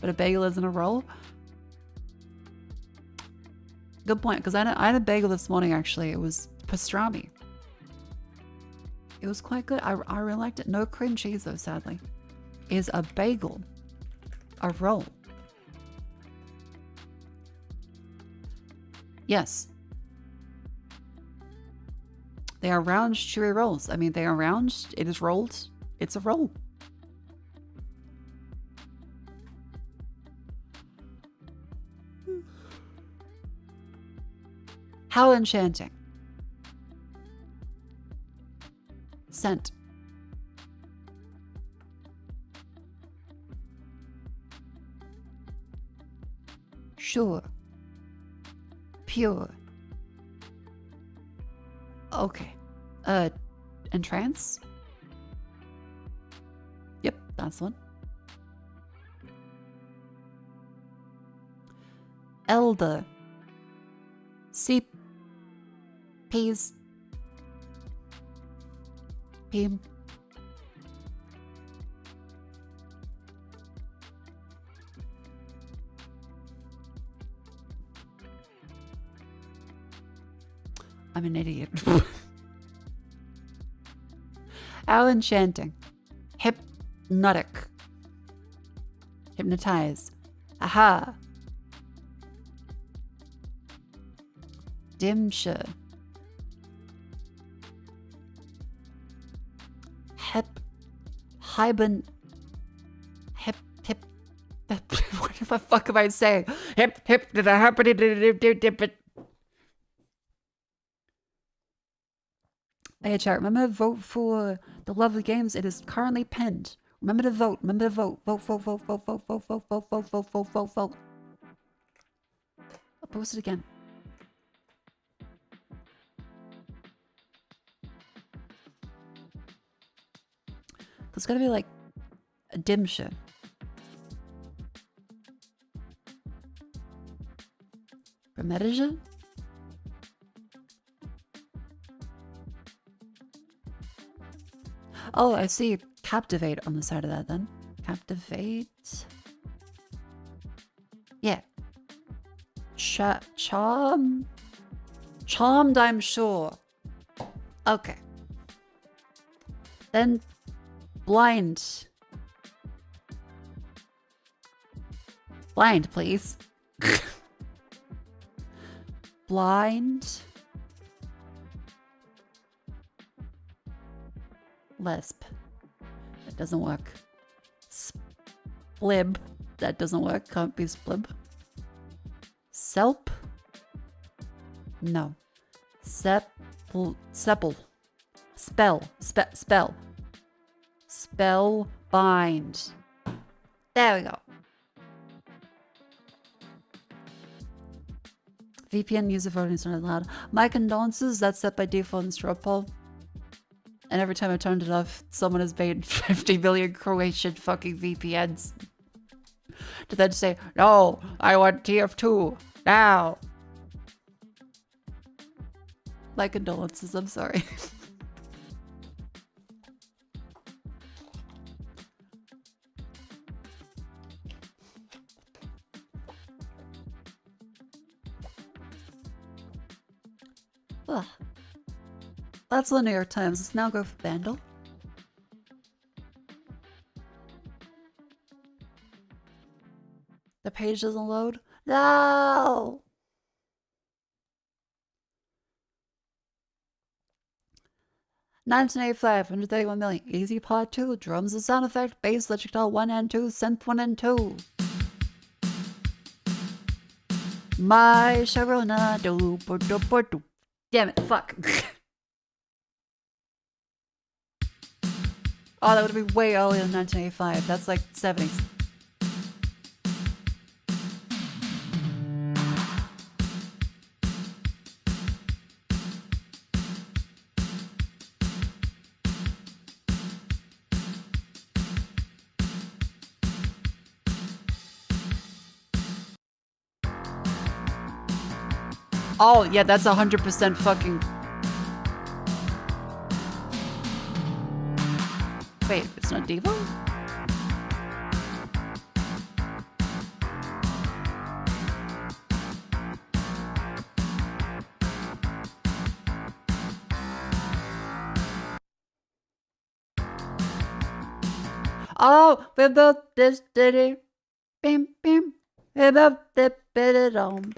But a bagel isn't a roll? Good point, because I had a bagel this morning, actually. It was pastrami. It was quite good. I really liked it. No cream cheese, though, sadly. Is a bagel a roll? Yes. They are round, chewy rolls. I mean, they are round. It is rolled. It's a roll. How enchanting. Scent. Sure. Pure. Okay. Entrance? Yep, that's one. Elder. Sea. Peas. Peam. I'm an idiot. How enchanting. Hypnotic. Hypnotize. Aha. Dimsha. What the fuck am I saying? Hey chat, remember to vote for the lovely games. It is currently pinned. Remember to vote. Remember to vote. Vote. I'll post it again. There's gotta be like a dimsha. Remedija? Oh, I see captivate on the side of that then. Captivate. Yeah. Charmed, I'm sure. Okay. Then blind. Blind, please. Blind. Lesp. That doesn't work. Splib. That doesn't work. Can't be splib. Selp. No. Sepple. Spell. Spell. Spell bind. There we go. VPN user voting is not allowed. My condolences, that's set by default in straw poll. And every time I turned it off, someone has made 50 million Croatian fucking VPNs. To then say, no, I want TF2 now. My condolences, I'm sorry. Ugh. That's the New York Times. Let's now go for Vandal. The page doesn't load. No! 1985, 131 million. Easy Part 2, drums and sound effect, bass, electric guitar 1 and 2, synth 1 and 2. My Sharona, do. Damn it, fuck. Oh, that would be way earlier than 1985. That's like 70s. Oh, yeah, that's 100% fucking... Wait, it's not Devo? Oh, we built this city. Bim, bim. We built it, bit it on.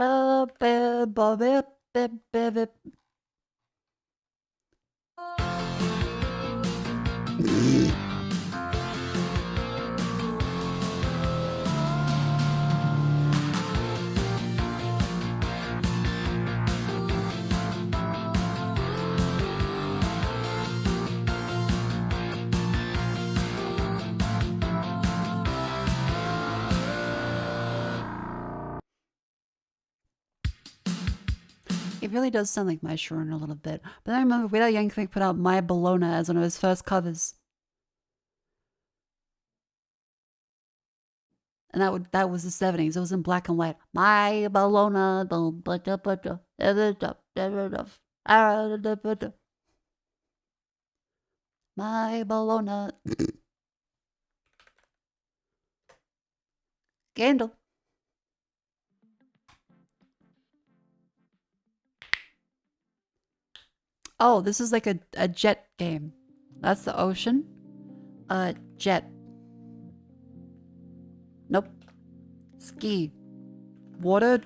It really does sound like My Sharon a little bit. But I remember Weird Al Yankovic put out My Bologna as one of his first covers. And that was the 70s. It was in black and white. My Bologna. My Bologna. Candle. Oh, this is like a jet game. That's the ocean. Jet. Nope. Ski. Water.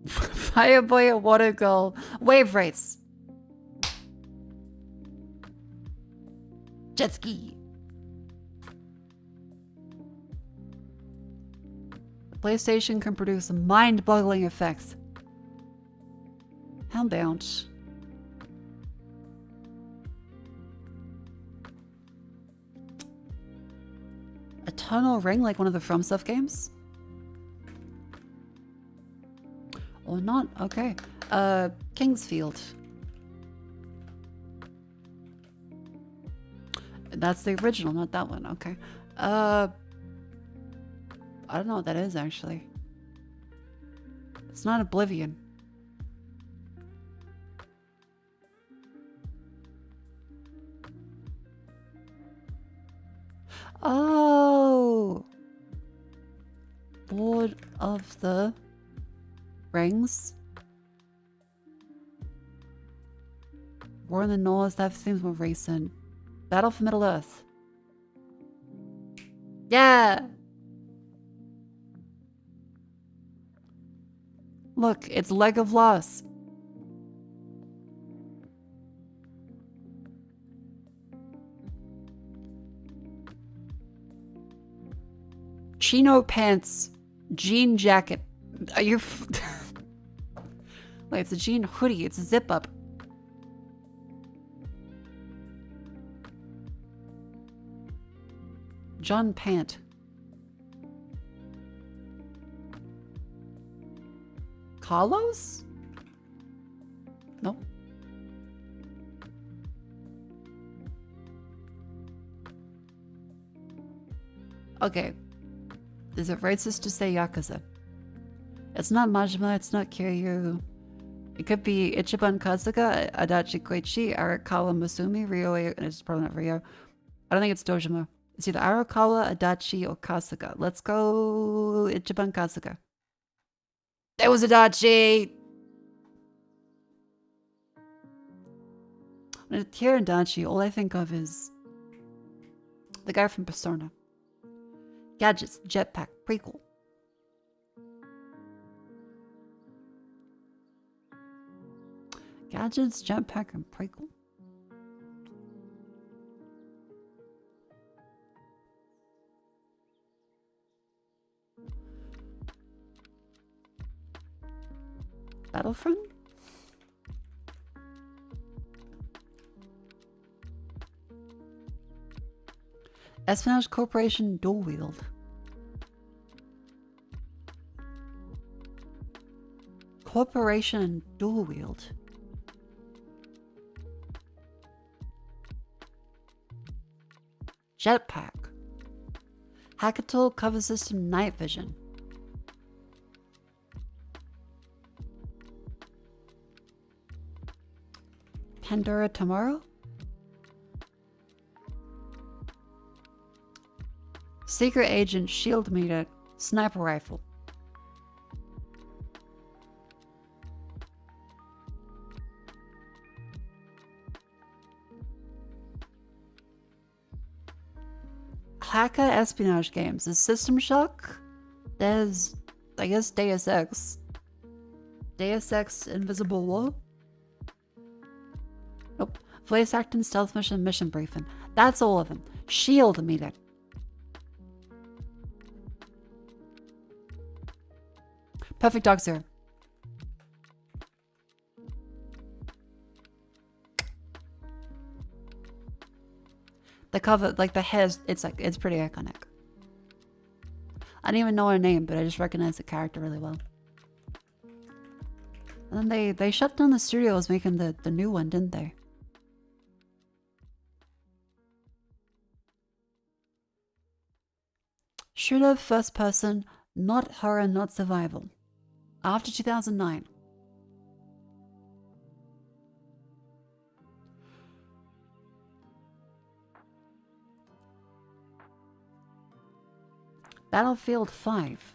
Fireboy or water girl. Wave race. Jet ski. The PlayStation can produce mind-boggling effects. Hellbound. Eternal Ring, like one of the From Stuff games? Or not? Okay. Kingsfield. That's the original, not that one. Okay. I don't know what that is, actually. It's not Oblivion. Oh! Lord of the Rings. War in the North, that seems more recent. Battle for Middle Earth. Yeah! Look, it's Leg of Loss. Chino pants, jean jacket. Are you? Wait, it's a jean hoodie. It's a zip up. John Pant. Carlos? Nope. Okay. Is it racist to say Yakuza? It's not Majima, it's not Kiryu. It could be Ichiban Kasuga, Adachi Koichi, Arakawa Masumi, Ryo, it's probably not Ryo. I don't think it's Dojima. It's either Arakawa, Adachi, or Kasuga. Let's go Ichiban Kasuga. There was Adachi! When I hear Adachi, all I think of is the guy from Persona. Gadgets, jetpack, prequel. Gadgets, jetpack, and prequel. Battlefront? Espionage Corporation dual wield. Corporation dual wield. Jetpack. Hackator cover system night vision. Pandora tomorrow? Secret agent shield meter sniper rifle. Hacker espionage games. There's System Shock. There's, I guess, Deus Ex. Deus Ex Invisible War. Nope. Voice acting, stealth mission, mission briefing. That's all of them. Shield meter. Perfect Dog Zero. The cover, like the hairs, it's pretty iconic. I didn't even know her name, but I just recognized the character really well. And then they shut down the studios making the new one, didn't they? Shooter, first person, not horror, not survival. After 2009. Battlefield 5.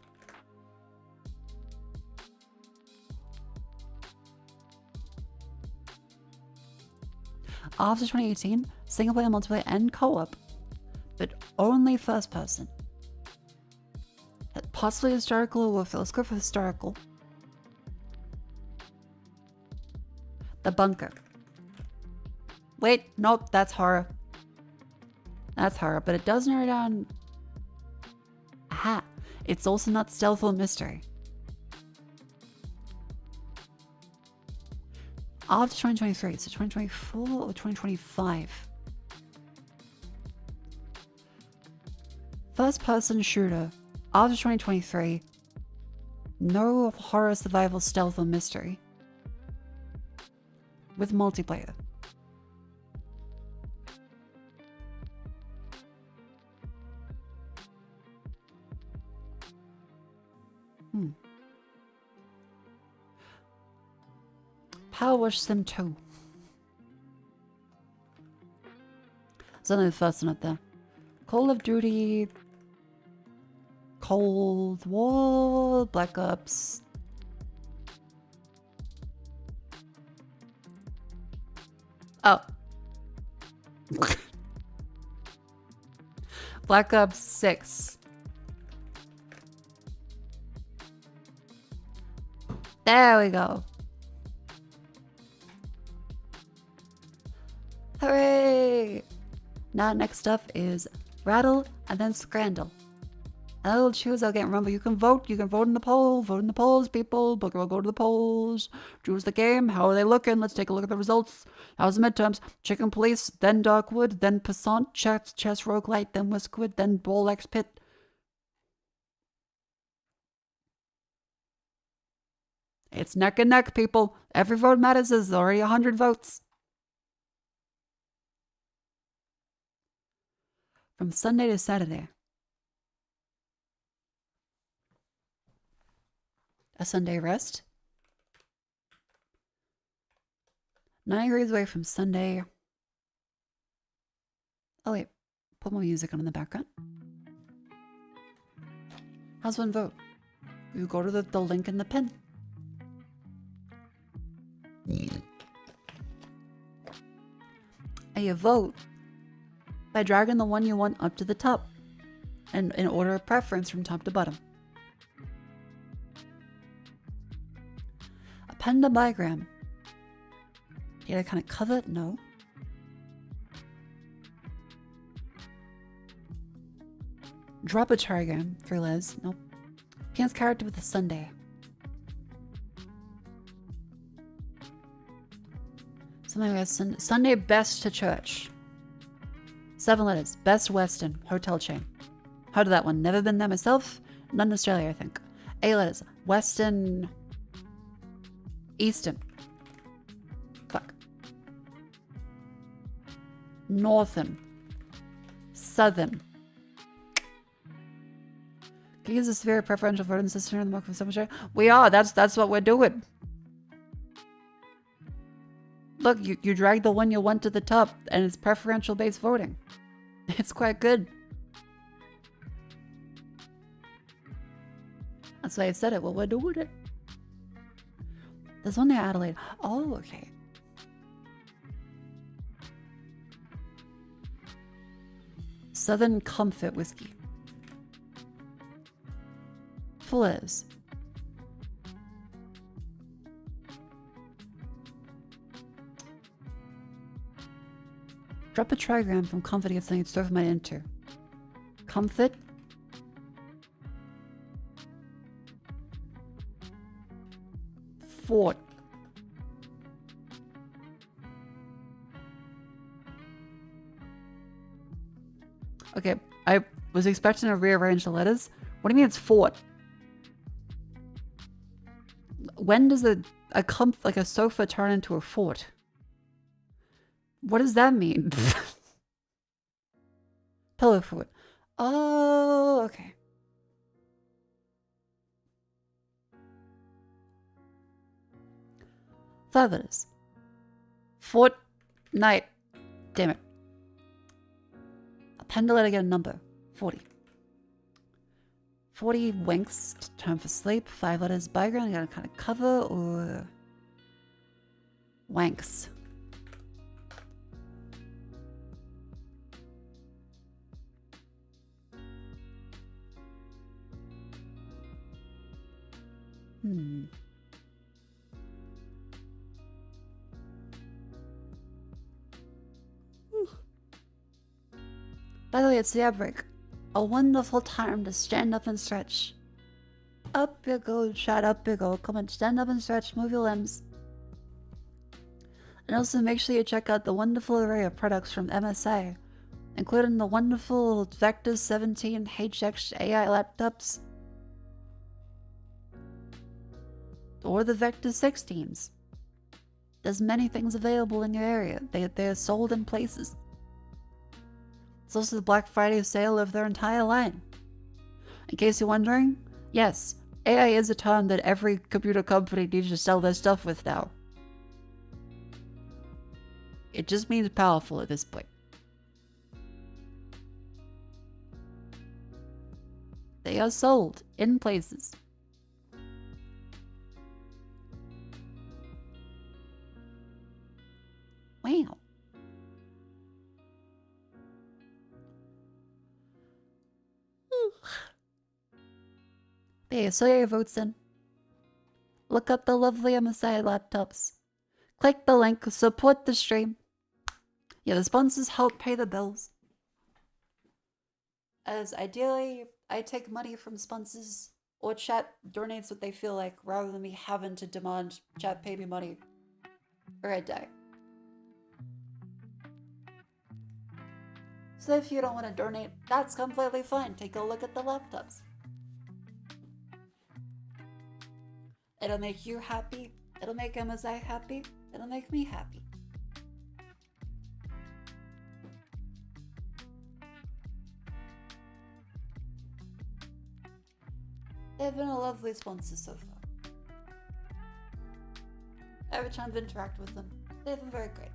After 2018, single player, multiplayer, and co-op, but only first person. Possibly historical or let's go for historical. The Bunker. Wait, nope, that's horror. That's horror, but it does narrow down. Aha, it's also not stealth or mystery. After 2023, so 2024 or 2025? First person shooter. After 2023, no horror, survival, stealth, or mystery. With multiplayer. Power Wash Sim 2. There's only the first one up there. Call of Duty, Cold War, Black Ops. Oh. Black Ops 6. There we go. Hooray! Now next up is Rattle and then Scrandle. And I'll choose again. Remember, you can vote. You can vote in the poll. Vote in the polls, people. But we'll go to the polls. Choose the game. How are they looking? Let's take a look at the results. How's the midterms? Chicken Police, then Darkwood, then Passant, Chess Roguelite, then Whiskwood, then Ball X Pit. It's neck and neck, people. Every vote matters. There's already 100 votes. From Sunday to Saturday. A Sunday rest. 9 degrees away from Sunday. Oh wait, put more music on in the background. How's one vote? You go to the link in the pin. And you vote by dragging the one you want up to the top, and in order of preference from top to bottom. Append a diagram. You gotta kind of cover it? No. Drop a trigram for Liz. Nope. Pian's character with a Sunday. Something like Sunday best to church. 7 letters. Best Western hotel chain. Heard of that one. Never been there myself. Not in Australia, I think. 8 letters. Western. Eastern. Fuck. Northern. Southern. Can you use this very preferential voting system in the Mako cemetery? We are. That's what we're doing. Look, you drag the one you want to the top, and it's preferential based voting. It's quite good. That's why I said it. Well, we're doing it. There's one near Adelaide. Oh, okay. Southern Comfort Whiskey. Fliz. Drop a trigram from Comfort to get something to store my into. Comfort. Fort. Okay, I was expecting to rearrange the letters. What do you mean it's fort? When does like a sofa turn into a fort? What does that mean? Pillow fort. Oh, okay. Five letters. Fortnight. Damn it. Append a letter, get a number. 40. 40 winks, time for sleep. 5 letters, background, you gotta kind of cover or wanks. By the way, it's the outbreak. A wonderful time to stand up and stretch. Up you go, chat, up you go. Come on, stand up and stretch, move your limbs. And also make sure you check out the wonderful array of products from MSA, including the wonderful Vector 17 HX AI laptops, or the Vector 16s. There's many things available in your area. They're sold in places. It's also the Black Friday sale of their entire line. In case you're wondering, yes, AI is a term that every computer company needs to sell their stuff with now. It just means powerful at this point. They are sold in places. Wow. There, so your votes in. Look up the lovely MSI laptops. Click the link, support the stream. Yeah, the sponsors help pay the bills. As ideally, I take money from sponsors, or chat donates what they feel like, rather than me having to demand chat pay me money, or I die. So if you don't want to donate, that's completely fine. Take a look at the laptops. It'll make you happy. It'll make MSI happy. It'll make me happy. They've been a lovely sponsor so far. Every time I've interacted with them, they've been very great.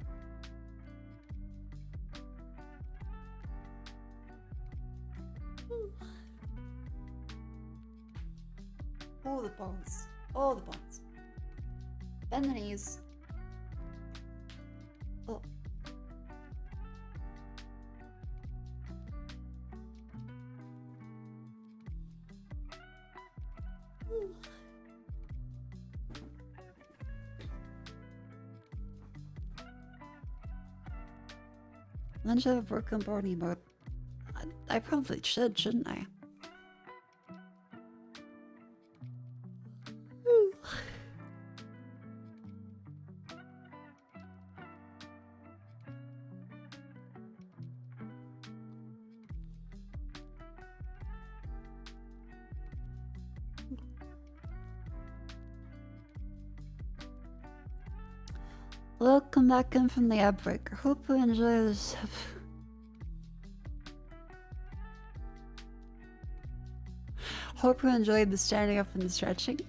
All the bones. All the bones. Bend the knees. Oh. Then should have a broken bone emote. I probably should, shouldn't I? Welcome back in from the ad break. I hope you enjoy this. Hope you enjoyed the standing up and the stretching.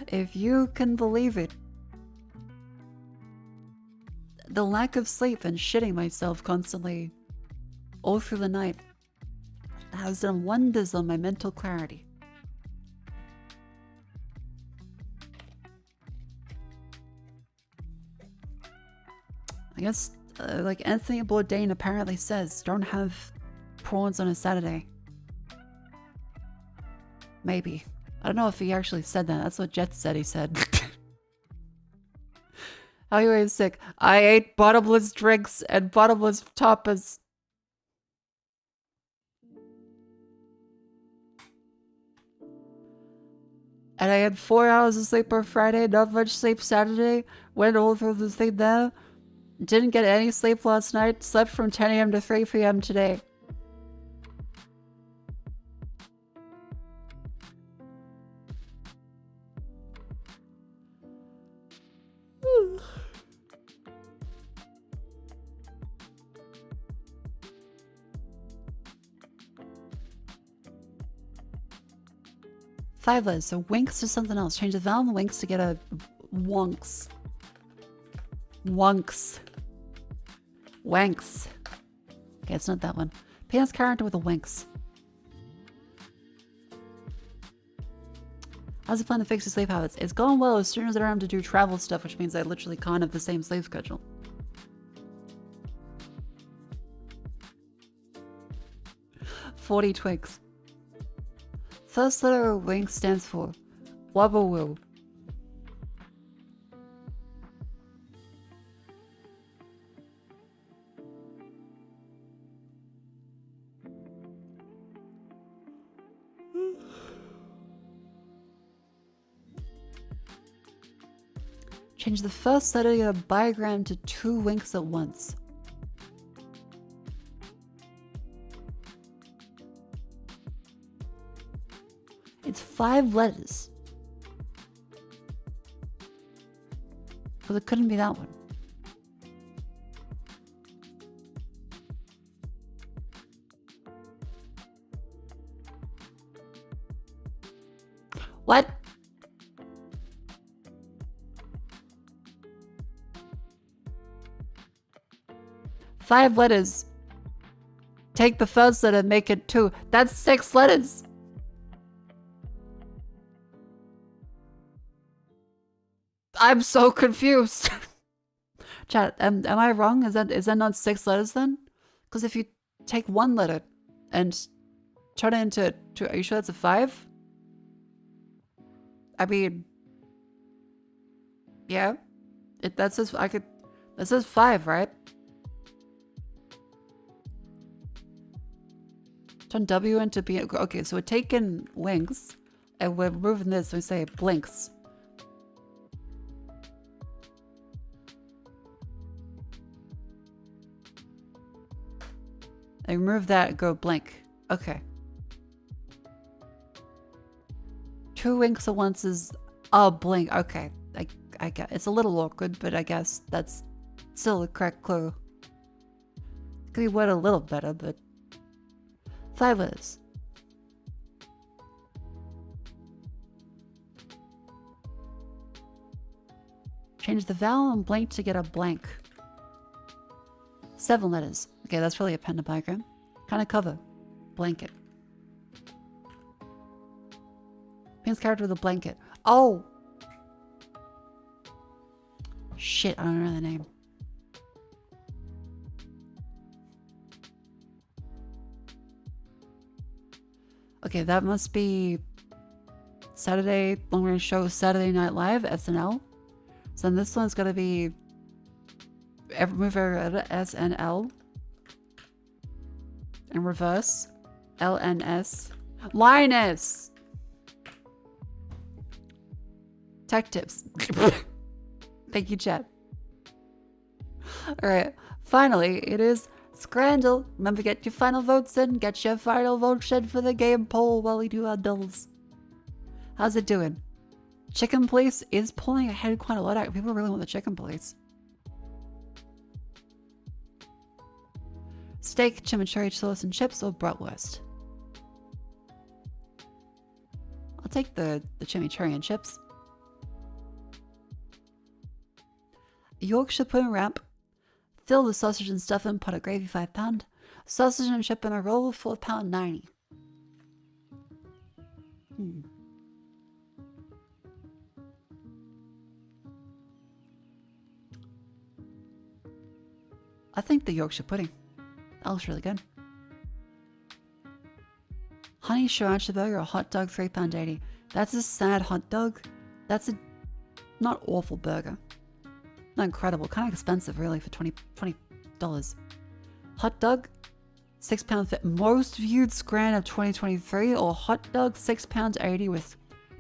If you can believe it. The lack of sleep and shitting myself constantly all through the night has done wonders on my mental clarity. I guess, like Anthony Bourdain apparently says, don't have prawns on a Saturday. Maybe. I don't know if he actually said that. That's what Jet said he said. Anyway, sick. I ate bottomless drinks and bottomless tapas. And I had 4 hours of sleep on Friday, not much sleep Saturday. Went all through the thing there. Didn't get any sleep last night. Slept from 10 a.m. to 3 p.m. today. Five letters, so winks to something else. Change the vowel and winks to get a wonks. Wonks. Wanks. Okay, it's not that one. Penis character with a winks. How's the plan to fix your sleep habits? It's going well as soon as I don't have to do travel stuff, which means I literally can't have the same sleep schedule. $40 twigs. First letter of wink stands for Wabawoo. Change the first letter of your bigram to 2 winks at once. It's 5 letters. Well, it couldn't be that one. What? Five letters. Take the first letter, make it 2. That's 6 letters. I'm so confused. Chat, am I wrong? Is that not 6 letters then? Because if you take 1 letter and turn it into 2, are you sure that's a 5? I mean, yeah. That says 5, right? Turn W into B. Okay, so we're taking winks and we're moving this. We say blinks. I remove that, go blink. Okay. 2 winks at once is a blink. Okay. I get it's a little awkward, but I guess that's still the correct clue. Could be worded a little better, but 5 letters. Change the vowel and blank to get a blank. 7 letters. Okay, that's really a pentabigram. Kind of cover. Blanket. Penis character with a blanket. Oh! Shit, I don't know the name. Okay, that must be Saturday, long range show, Saturday Night Live, SNL. So then this one's gonna be move over SNL. In reverse. LNS. Linus! Tech tips. Thank you, chat. Alright, finally, it is Scrandle. Remember, get your final votes in. Get your final votes in for the game poll while we do our dulls. How's it doing? Chicken place is pulling ahead quite a lot. People really want the chicken place. Steak, chimichurri sauce and chips, or bratwurst? I'll take the chimichurri and chips. Yorkshire pudding wrap. Fill the sausage and stuff in pot of gravy, £5. Sausage and chip in a roll, £4.90. I think the Yorkshire pudding. That looks really good. Honey sriracha burger, a hot dog, £3.80. That's a sad hot dog. That's a not awful burger. Not incredible. Kind of expensive, really, for $20. Hot dog, £6.50. Most viewed scran of 2023, or hot dog, £6.80 with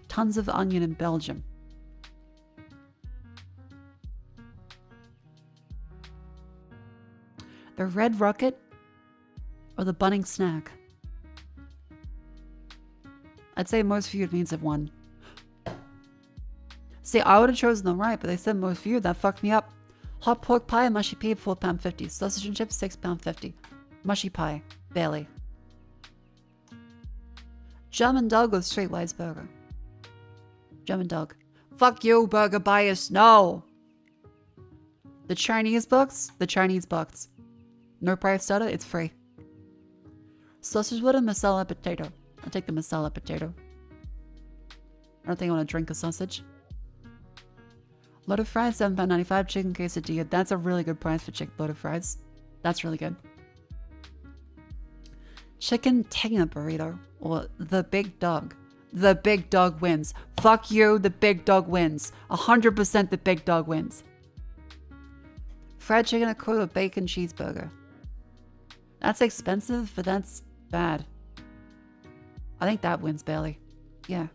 tons of onion in Belgium. The Red Rocket or the Bunning Snack? I'd say most viewed means have won. See, I would have chosen them right, but they said most viewed. That fucked me up. Hot pork pie and mushy pea, £4.50. Sausage and chips, £6.50. Mushy pie, barely. German dog or streetwise burger? German dog. Fuck you, burger bias. No. The Chinese box? The Chinese box. No price starter, it's free. Sausage with a masala potato. I'll take the masala potato. I don't think I want to drink a sausage. Loaded fries, £7.95. Chicken quesadilla. That's a really good price for loaded fries. That's really good. Chicken tenga burrito or the big dog. The big dog wins. Fuck you, the big dog wins. 100% the big dog wins. Fried chicken, a quarter of bacon cheeseburger. That's expensive, but that's bad. I think that wins barely. Yeah.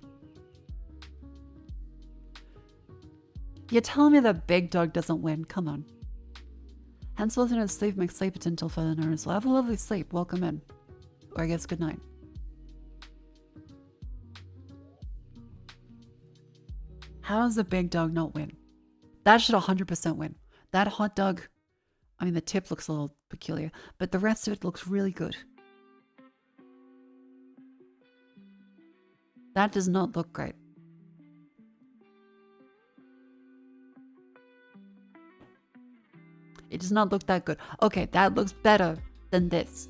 You're telling me the big dog doesn't win? Come on. Henceforth in his sleep makes sleep until further notice. Well, have a lovely sleep. Welcome in. Or I guess good night. How does the big dog not win? That should 100% win. That hot dog, I mean the tip looks a little peculiar, but the rest of it looks really good. That does not look great. It does not look that good. Okay, that looks better than this.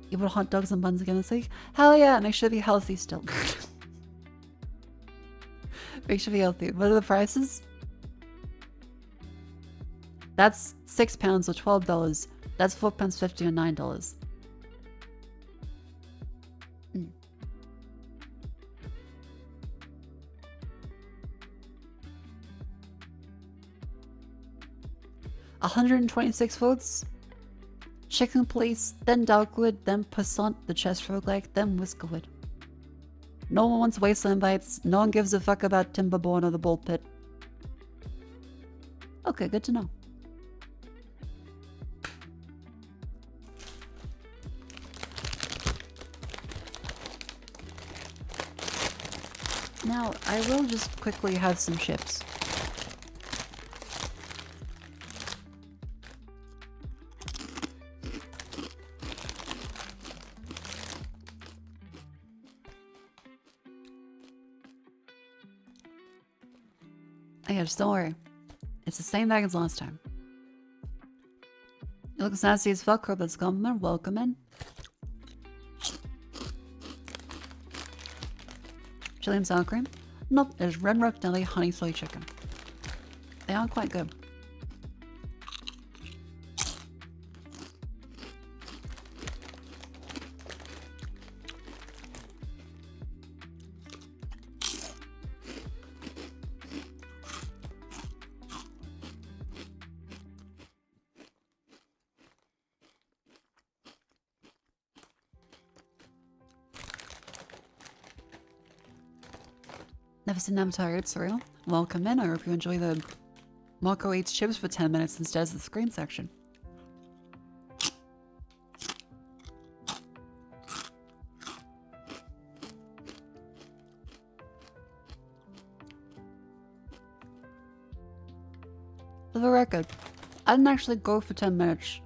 You put hot dogs and buns again this week? Hell yeah, make sure to be healthy still. Make sure to be healthy. What are the prices? That's £6 or $12. That's £4.50 or $9. Mm. 126 votes. Chicken police, then Darkwood, then Passant, the chest roguelike, then Whiskerwood. No one wants Wasteland Bites. No one gives a fuck about Timberborn or the Bull Pit. Okay, good to know. Now, I will just quickly have some chips. Oh yeah, just don't worry. It's the same bag as last time. It looks nasty as fuck, hope that's a compliment. Welcome in. Chili and sour cream? Nope, there's red rock deli honey soy chicken. They are quite good. Never seen Avatar, it's surreal. Welcome in, I hope you enjoy the Mako eats chips for 10 minutes instead of the screen section. For the record, I didn't actually go for 10 minutes.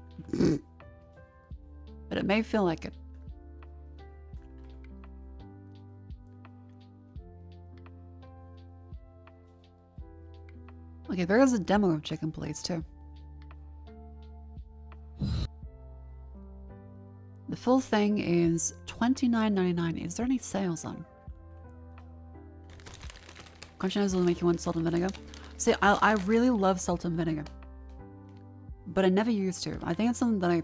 But it may feel like it. Okay, there is a demo of chicken plates too. The full thing is $29.99. Is there any sales on? Crunchiness will make you want salt and vinegar. See, I really love salt and vinegar. But I never used to. I think it's something that I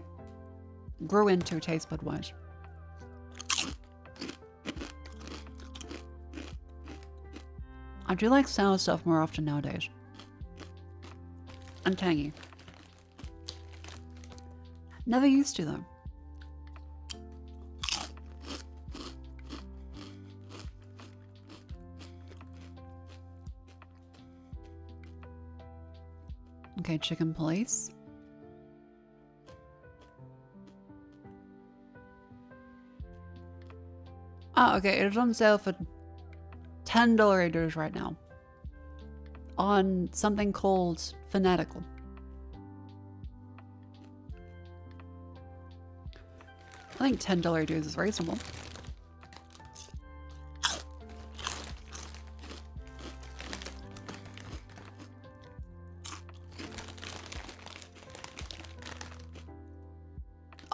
grew into taste bud wise. I do like sour stuff more often nowadays. And tangy. Never used to though. Okay, chicken place. Oh, okay, it's on sale for $10 readers right now. On something called Fanatical. I think $10 readers is reasonable.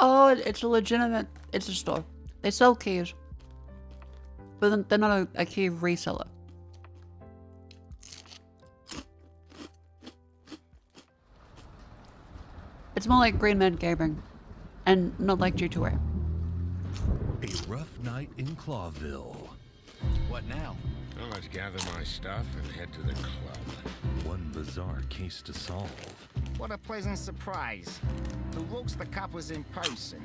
Oh, it's a legitimate, it's a store. They sell keys. But they're not a key reseller. It's more like Green Man Gaming. And not like G2A. A rough night in Clawville. What now? Well, let's gather my stuff and head to the club. One bizarre case to solve. What a pleasant surprise. Who looks the coppers in person?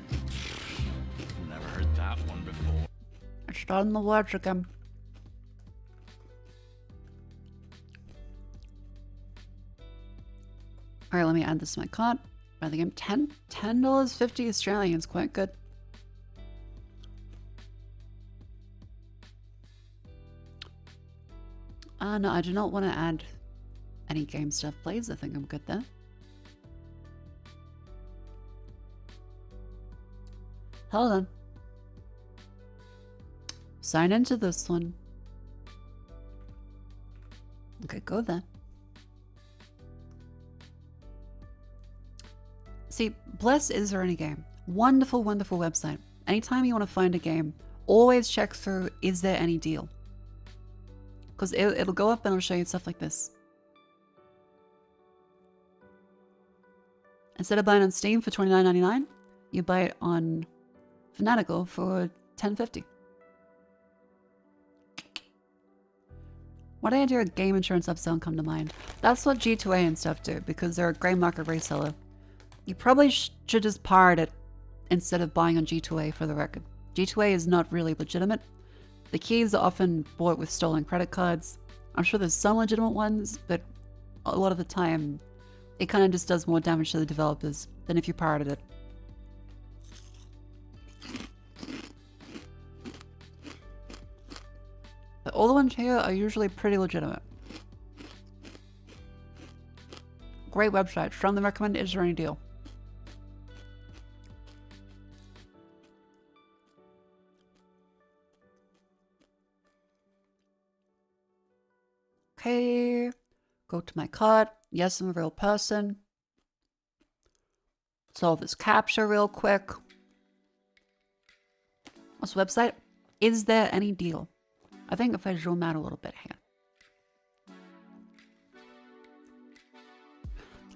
Never heard that one before. It's starting the words again. Alright, let me add this to my cart. Buy the game. $10.50 Australian is quite good. No, I do not want to add any game stuff, please. I think I'm good there. Hold on. Sign into this one. Okay, go there. See, Bless Is There Any Game? Wonderful, wonderful website. Anytime you want to find a game, always check through, is there any deal? Because it'll go up and it'll show you stuff like this. Instead of buying on Steam for $29.99, you buy it on Fanatical for $10.50. What idea of game insurance upsell come to mind? That's what G2A and stuff do, because they're a grey market reseller. You probably should just pirate it instead of buying on G2A for the record. G2A is not really legitimate. The keys are often bought with stolen credit cards. I'm sure there's some legitimate ones, but a lot of the time, it kind of just does more damage to the developers than if you pirated it. But all the ones here are usually pretty legitimate. Great website. Strongly recommend. Is there any deal? Okay, go to my cart. Yes, I'm a real person. Solve this captcha real quick. What's the website? Is there any deal? I think if I zoom out a little bit here.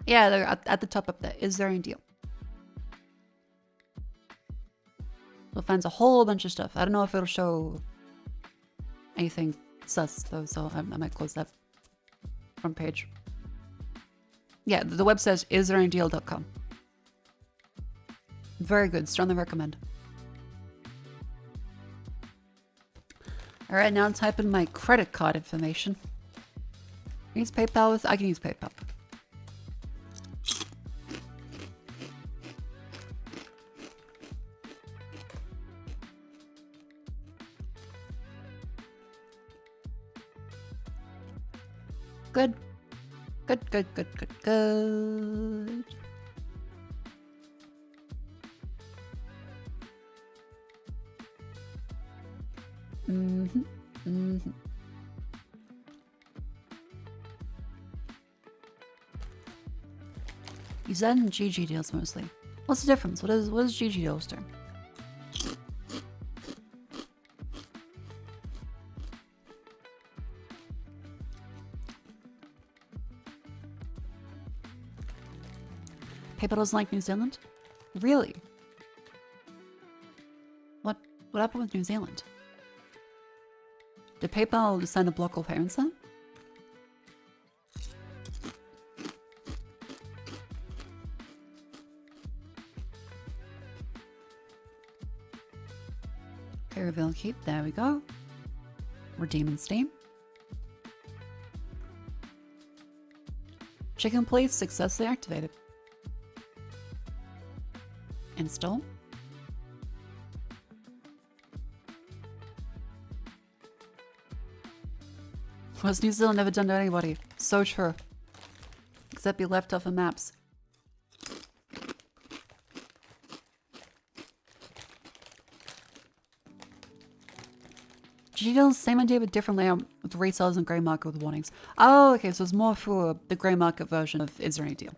Yeah, they're at the top up there. Is there any deal? So it finds a whole bunch of stuff. I don't know if it'll show anything sus though, so I might close that front page. Yeah, the website is istthereanydeal.com. Very good. Strongly recommend. Alright, now type in my credit card information. Use PayPal with? I can use PayPal. Good. Good, good, good, good, good. Mm-hmm. Mm-hmm. You said in GG deals mostly. What's the difference? What is GG deals do? PayPal doesn't like New Zealand? Really? What happened with New Zealand? Did PayPal decide to block all payments then? Okay, reveal keep. There we go. Redeem in Steam. Chicken place successfully activated. Install. What's New Zealand never done to anybody? So true. Except be left off of maps. GGDeals, same idea but different layout with resellers and grey market with warnings. Oh, okay, so it's more for the grey market version of Is There Any Deal?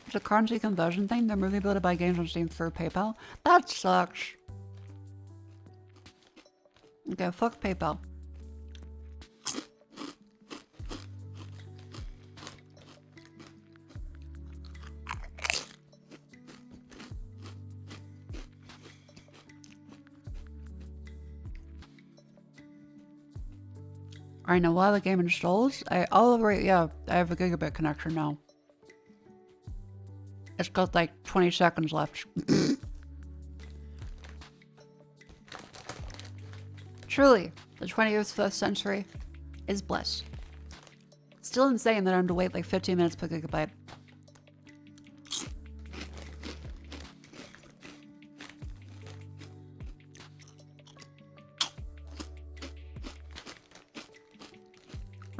It's a currency conversion thing. They're moving able to buy games on Steam through PayPal. That sucks. Okay, fuck PayPal. Alright, now while the game installs, oh right, yeah, I have a gigabit connection now. It's got like 20 seconds left. Truly, the 21st century is blessed. Still insane that I have to wait like 15 minutes per gigabyte.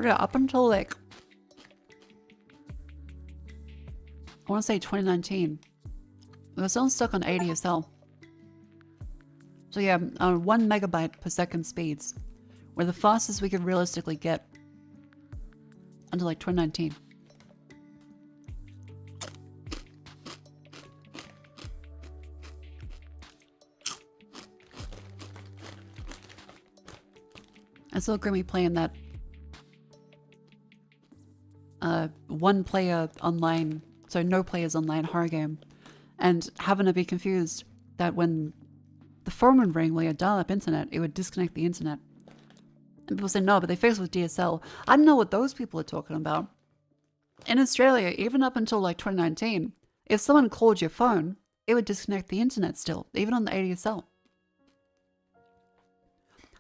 Yeah, up until like, I want to say 2019, we were still stuck on ADSL. So yeah, 1 megabyte per second speeds were the fastest we could realistically get until like 2019. I saw Grimmy playing that one player online, so no players online horror game, and having to be confused that when the phone would ring while you had dial-up internet, it would disconnect the internet. And people say no, but they fixed it with DSL. I don't know what those people are talking about. In Australia, even up until like 2019, if someone called your phone, it would disconnect the internet still, even on the ADSL.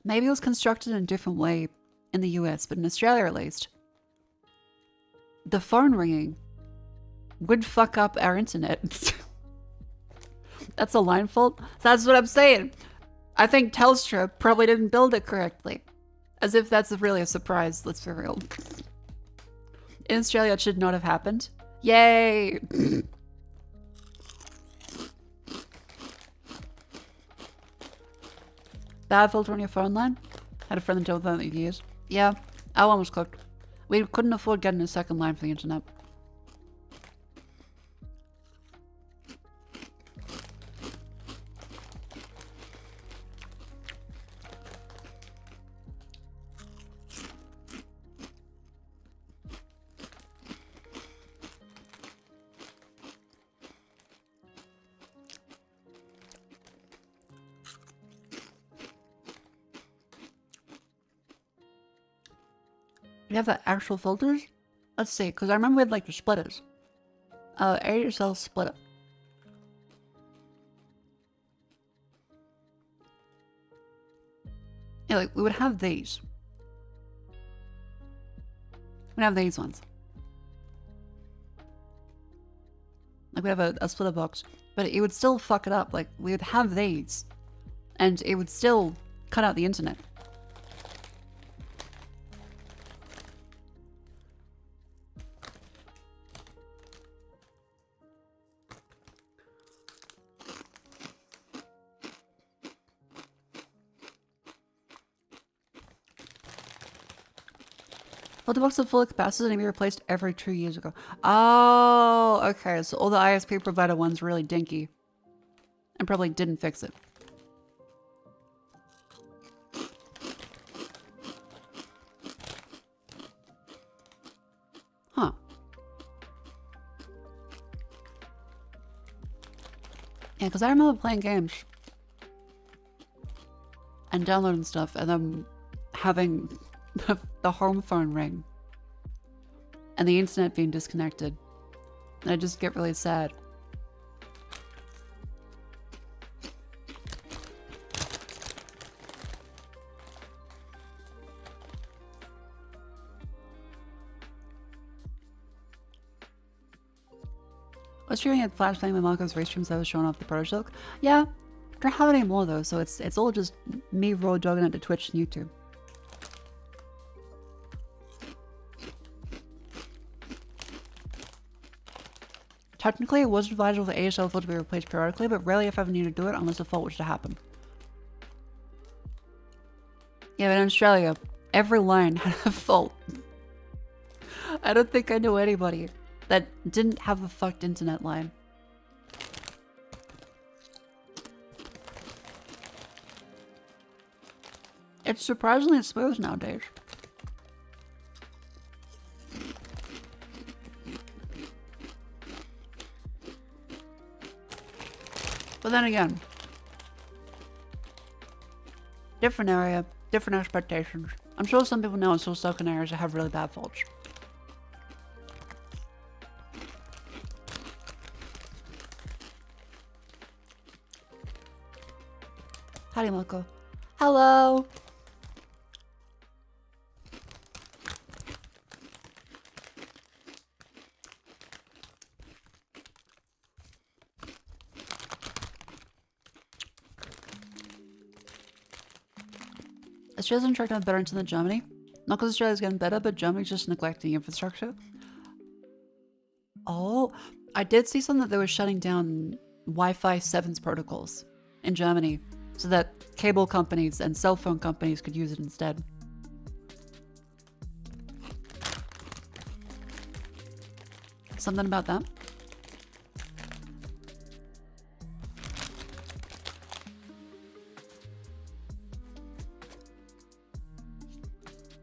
Maybe it was constructed in a different way in the US, but in Australia at least, the phone ringing would fuck up our internet. That's a line fault? That's what I'm saying. I think Telstra probably didn't build it correctly. As if that's really a surprise, let's be real. In Australia, it should not have happened. Yay! Bad filter on your phone line? Had a friend that told that for years. Yeah, our one was cooked. We couldn't afford getting a second line for the internet. You have the actual filters? Let's see, because I remember we had like the splitters. ADSL splitter. Yeah, like we would have these. We'd have these ones. Like we have a splitter box, but it would still fuck it up. Like we would have these, and it would still cut out the internet. Well, the box of full capacity can be replaced every 2 years ago. Oh, okay. So all the ISP provider ones really dinky. And probably didn't fix it. Huh. Yeah, because I remember playing games. And downloading stuff. And then having the home phone ring. And the internet being disconnected. And I just get really sad. I was streaming at Flashbang with Mako's race streams that was showing off the Protosilk. Yeah, don't have it anymore though, so it's all just me raw dogging it to Twitch and YouTube. Technically, it was advisable for ASL fault to be replaced periodically, but rarely if ever need to do it unless a fault was to happen. Yeah, but in Australia, every line had a fault. I don't think I know anybody that didn't have a fucked internet line. It's surprisingly smooth nowadays. But then again, different area, different expectations. I'm sure some people now are still stuck in areas that have really bad faults. Howdy, Mako. Hello! Australia's on track to have better internet than Germany. Not because Australia's getting better, but Germany's just neglecting infrastructure. Oh, I did see something that they were shutting down Wi-Fi 7's protocols in Germany so that cable companies and cell phone companies could use it instead. Something about that?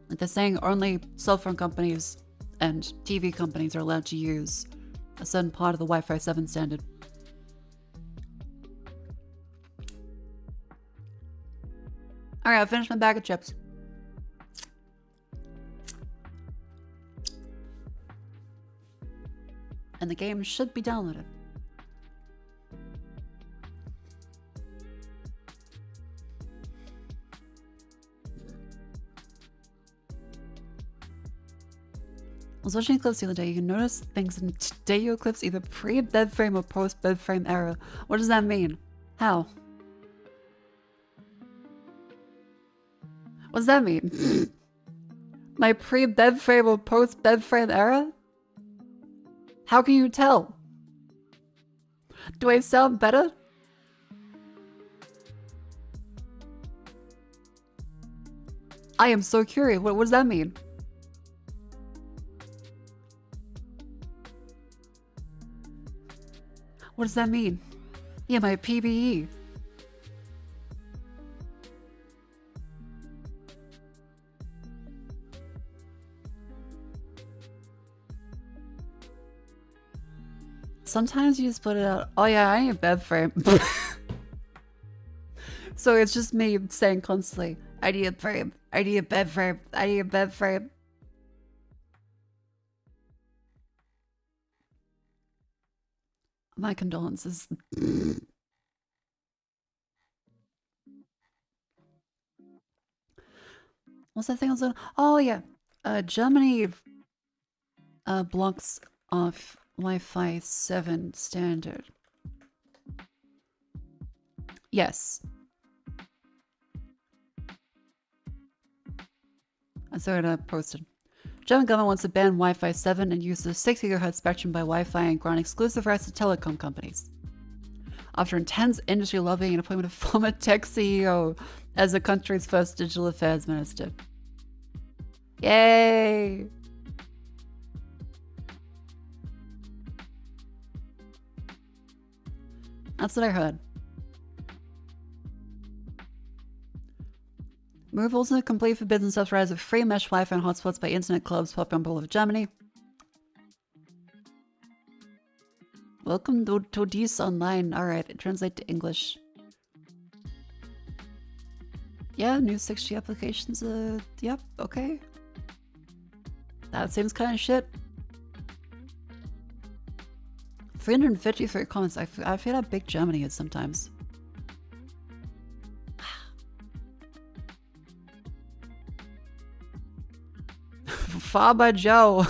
They're saying only cell phone companies and TV companies are allowed to use a certain part of the Wi-Fi 7 standard. Alright, I finished my bag of chips. And the game should be downloaded. I was watching clips the other day. You can notice things in video clips either pre-bed frame or post-bed frame error. What does that mean? How? What does that mean? My pre-bed frame or post-bed frame error? How can you tell? Do I sound better? I am so curious. What does that mean? What does that mean? Yeah, my PBE. Sometimes you just put it out. Oh yeah, I need a bed frame. So it's just me saying constantly, I need a frame. I need a bed frame. I need a bed frame. My condolences. What's that thing I was doing? Oh yeah, Germany blocks off Wi-Fi 7 standard. Yes. I saw it posted. German government wants to ban Wi-Fi 7 and use the 6 GHz spectrum by Wi-Fi and grant exclusive rights to telecom companies. After intense industry lobbying and appointment of former tech CEO as the country's first digital affairs minister. Yay! That's what I heard. Move also complete for business subscribers of free mesh Wi-Fi and hotspots by internet clubs popular in all of Germany. Welcome to this online. Alright, translate to English. Yeah, new 6G applications. Yep, okay. That seems kind of shit. 353 comments. I feel how big Germany is sometimes. Faber Joe.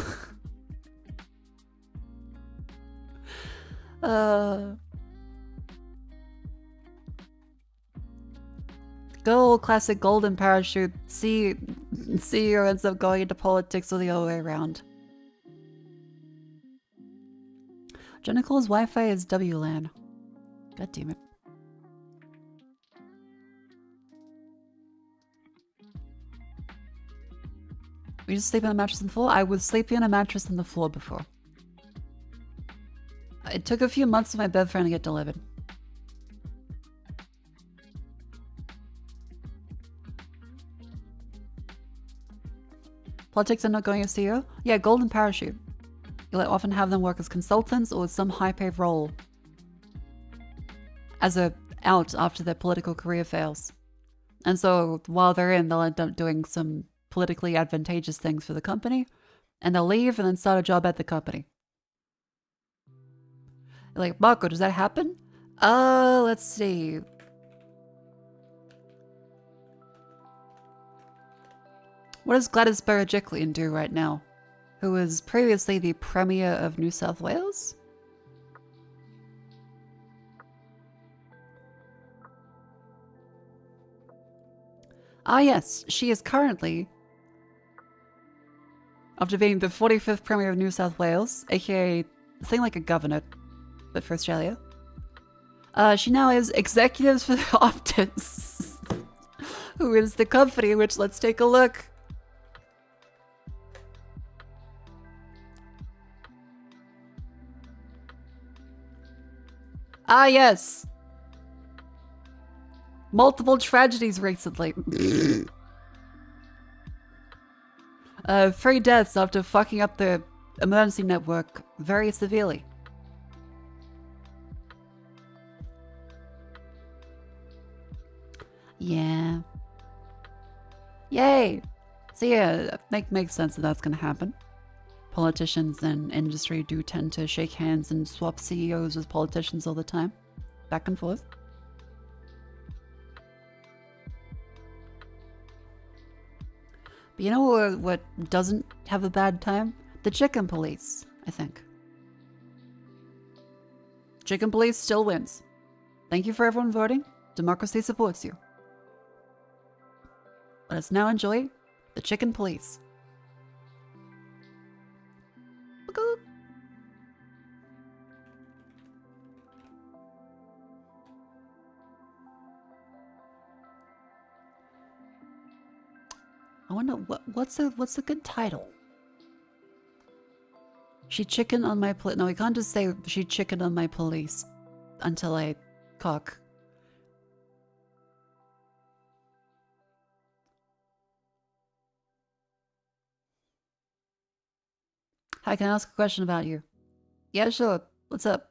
Good old classic golden parachute. CEO ends up going into politics or the other way around. Jenna calls Wi-Fi as WLAN. God damn it. We just sleep on a mattress on the floor? I was sleeping on a mattress on the floor before. It took a few months for my bed frame to get delivered. Politics are not going as CEO? Yeah, golden parachute. You'll often have them work as consultants or some high-paid role as a out after their political career fails. And so while they're in, they'll end up doing some politically advantageous things for the company, and they'll leave and then start a job at the company. Like, Mako, does that happen? Let's see. What does Gladys Berejiklian do right now? Who was previously the Premier of New South Wales? Ah yes, she is currently, after being the 45th Premier of New South Wales, aka a thing like a governor, but for Australia, she now is executives for Optus, who is the company which, let's take a look. Ah yes! Multiple tragedies recently. 3 deaths after fucking up the emergency network very severely. Yeah. Yay! So yeah, makes sense that that's gonna happen. Politicians and industry do tend to shake hands and swap CEOs with politicians all the time. Back and forth. But you know what doesn't have a bad time? The chicken police, I think. Chicken police still wins. Thank you for everyone voting. Democracy supports you. Let us now enjoy the chicken police. I wonder what's a good title. She chicken on my police. No, we can't just say she chicken on my police until I cock. Hi, can I ask a question about you? Yeah, sure. What's up?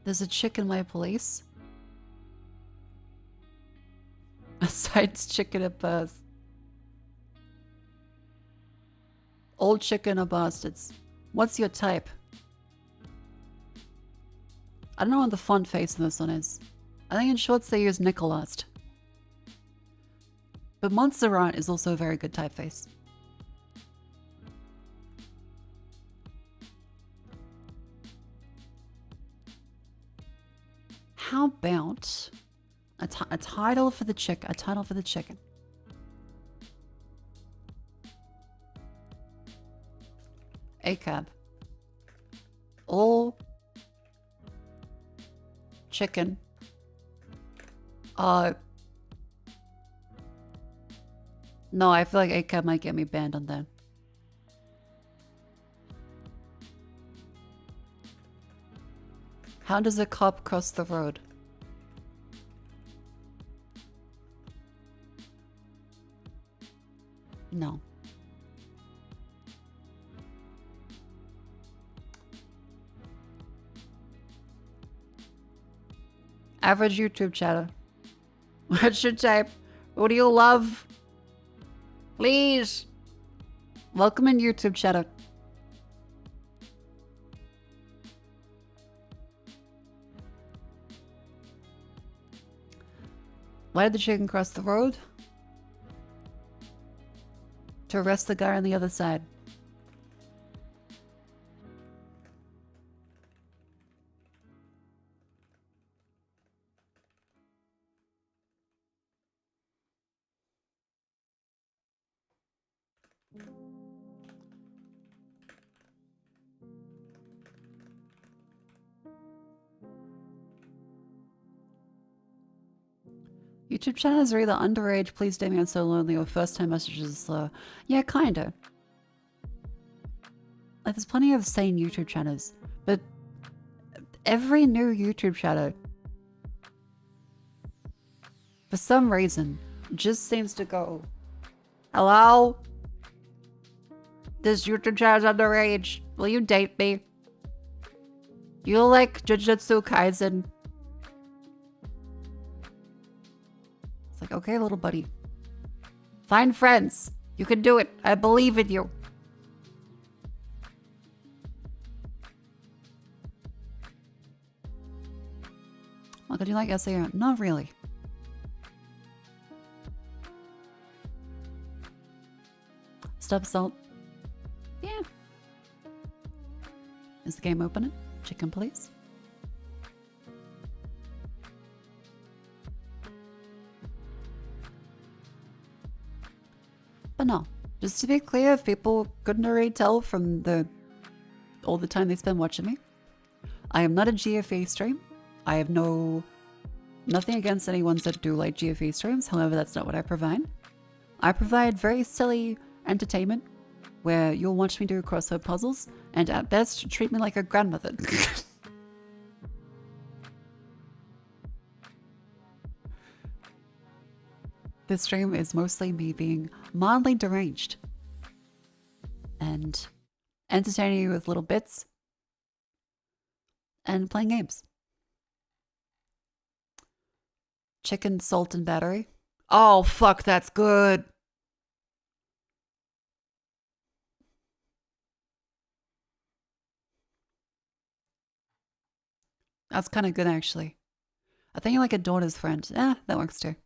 There's a chick in my police. Besides chicken at birth. Old chicken or bastards. What's your type? I don't know what the font face in this one is. I think in shorts they use Nicolast. But Montserrat is also a very good typeface. How about a title for the chicken? A title for the chicken. ACAB. All chicken. No, I feel like ACAB might get me banned on that. How does a cop cross the road? No. Average YouTube chatter. What should type? What do you love? Please. Welcome in YouTube chatter. Why did the chicken cross the road? To arrest the guy on the other side. YouTube channels are either underage, please date me, I'm so lonely, or first time messages. Yeah, kinda. Like, there's plenty of sane YouTube channels, but every new YouTube channel, for some reason, just seems to go, hello? This YouTube channel's underage. Will you date me? You like Jujutsu Kaisen? It's like, okay, little buddy. Find friends. You can do it. I believe in you. Mako, do you like SAO? Not really. Stop salt. Yeah. Is the game opening? Chicken, please. But no, just to be clear, if people couldn't already tell from all the time they spend watching me, I am not a GFA stream. I have nothing against any ones that do like GFA streams. However, that's not what I provide. I provide very silly entertainment where you'll watch me do crossword puzzles and at best treat me like a grandmother. This stream is mostly me being mildly deranged and entertaining you with little bits and playing games. Chicken, salt, and battery. Oh, fuck, that's good. That's kind of good, actually. I think you like a daughter's friend. Eh, that works too.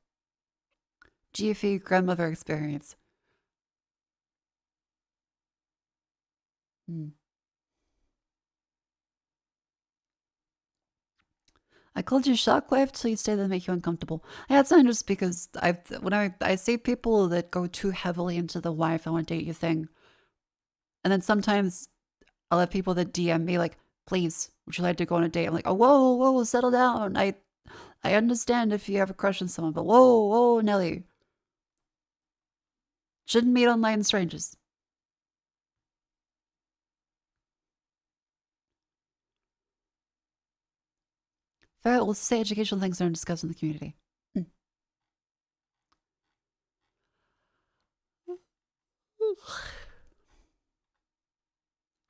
GFE grandmother experience. I called you shockwave till you say that make you uncomfortable. Yeah, it's not just because when I see people that go too heavily into the wife, I want to date you thing. And then sometimes I'll have people that DM me like, please, would you like to go on a date? I'm like, oh, whoa, settle down. I understand if you have a crush on someone, but whoa, Nelly. Shouldn't meet online strangers. Fair, we'll say educational things aren't discussed in the community.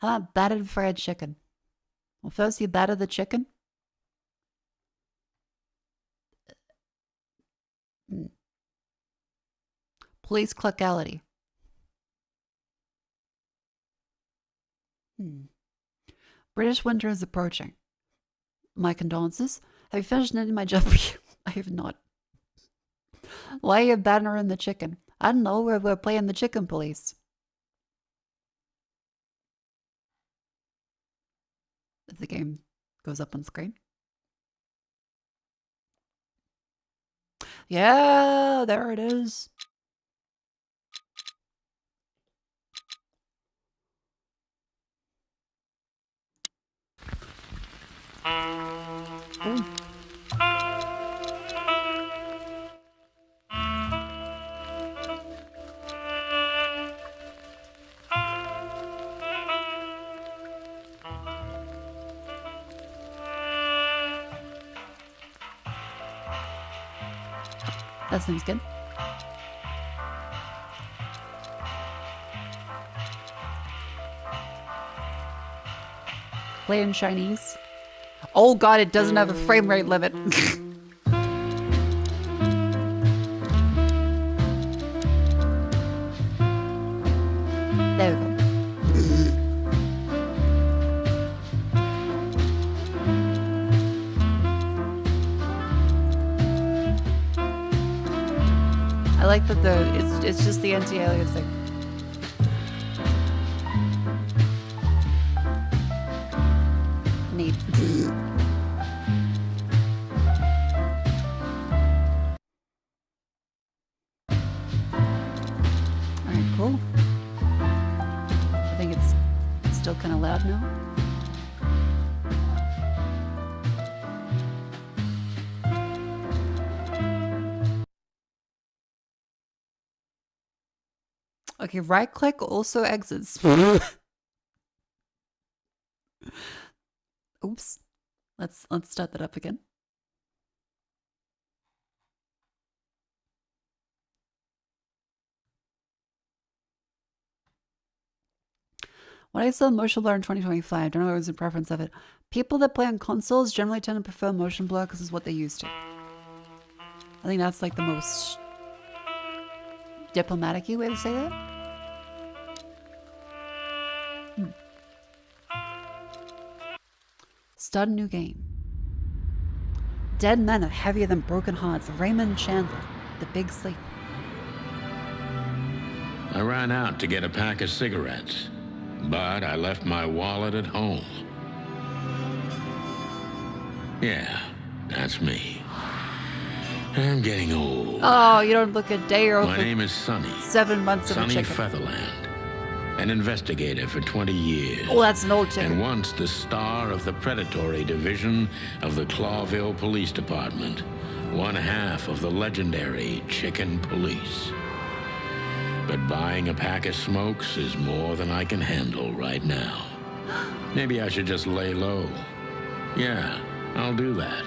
How about battered fried chicken? Well, first you batter the chicken. Police clerkality. British winter is approaching. My condolences. Have you finished knitting my jumper? I have not. Why are you battering the chicken? I don't know. We're playing the chicken police. If the game goes up on screen. Yeah, there it is. Ooh. That seems good. Play in Chinese. Oh god, it doesn't have a frame rate limit. There we go. I like that it's just the anti-aliasing. Neat. Alright, cool. I think it's still kind of loud now. Okay, right click also exits. Oops. Let's start that up again. When I saw motion blur in 2025, I don't know what was the preference of it. People that play on consoles generally tend to prefer motion blur because it's what they're used to. I think that's like the most diplomatic-y way to say that. Start a new game. Dead men are heavier than broken hearts. Raymond Chandler, The Big Sleep. I ran out to get a pack of cigarettes, but I left my wallet at home. Yeah, that's me. I'm getting old. Oh, you don't look a day over. My name is Sonny. 7 months of a Sonny chicken. Featherland. An investigator for 20 years. Oh, that's an old chicken. And once the star of the predatory division of the Clawville Police Department. One half of the legendary Chicken Police. But buying a pack of smokes is more than I can handle right now. Maybe I should just lay low. Yeah, I'll do that.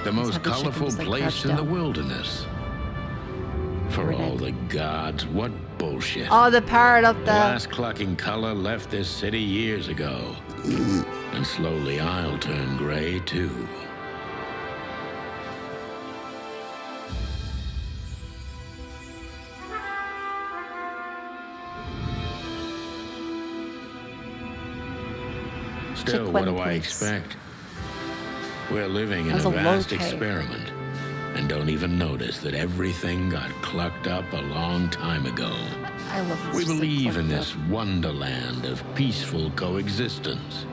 The most colorful place in the wilderness. For all the gods, what bullshit. Oh, the parrot up there. Glass-clucking color left this city years ago. And slowly I'll turn gray, too. Still, what do I expect? We're living in a vast experiment. And don't even notice that everything got clucked up a long time ago. I love this. We believe in this wonderland of peaceful coexistence.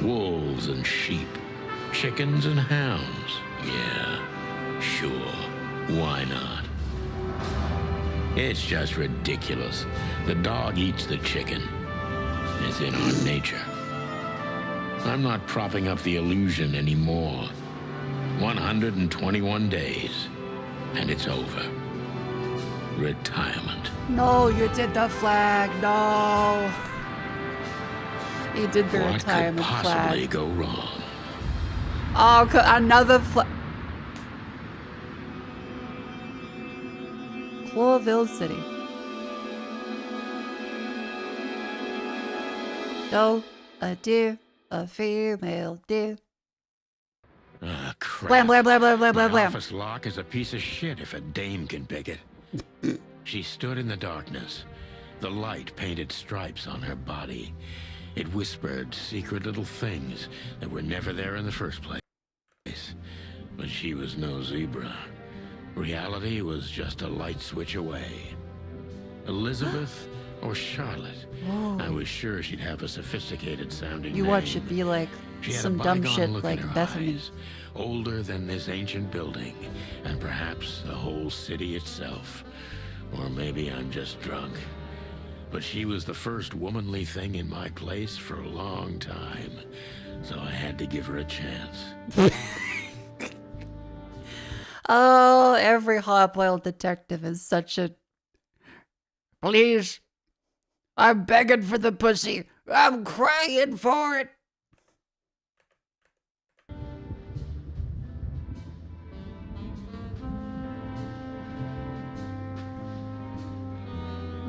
Wolves and sheep, chickens and hounds. Yeah, sure, why not? It's just ridiculous. The dog eats the chicken. It's in our nature. I'm not propping up the illusion anymore. 121 days, and it's over. Retirement. No, you did the flag. No. You did the retirement flag. What could possibly go wrong? Oh, another flag. Clawville City. Go, a deer, a female deer. Ah, crap. Blam, blam, blam, blam, blam, blam, My blam. office lock is a piece of shit if a dame can pick it. She stood in the darkness. The light painted stripes on her body. It whispered secret little things that were never there in the first place. But she was no zebra. Reality was just a light switch away. Elizabeth or Charlotte. Whoa. I was sure she'd have a sophisticated sounding You name. watch it be like She had some a dumb bygone shit look like in her Bethany. eyes, older than this ancient building, and perhaps the whole city itself. Or maybe I'm just drunk. But she was the first womanly thing in my place for a long time, so I had to give her a chance. Oh, every hard-boiled detective is such a... Please, I'm begging for the pussy. I'm crying for it.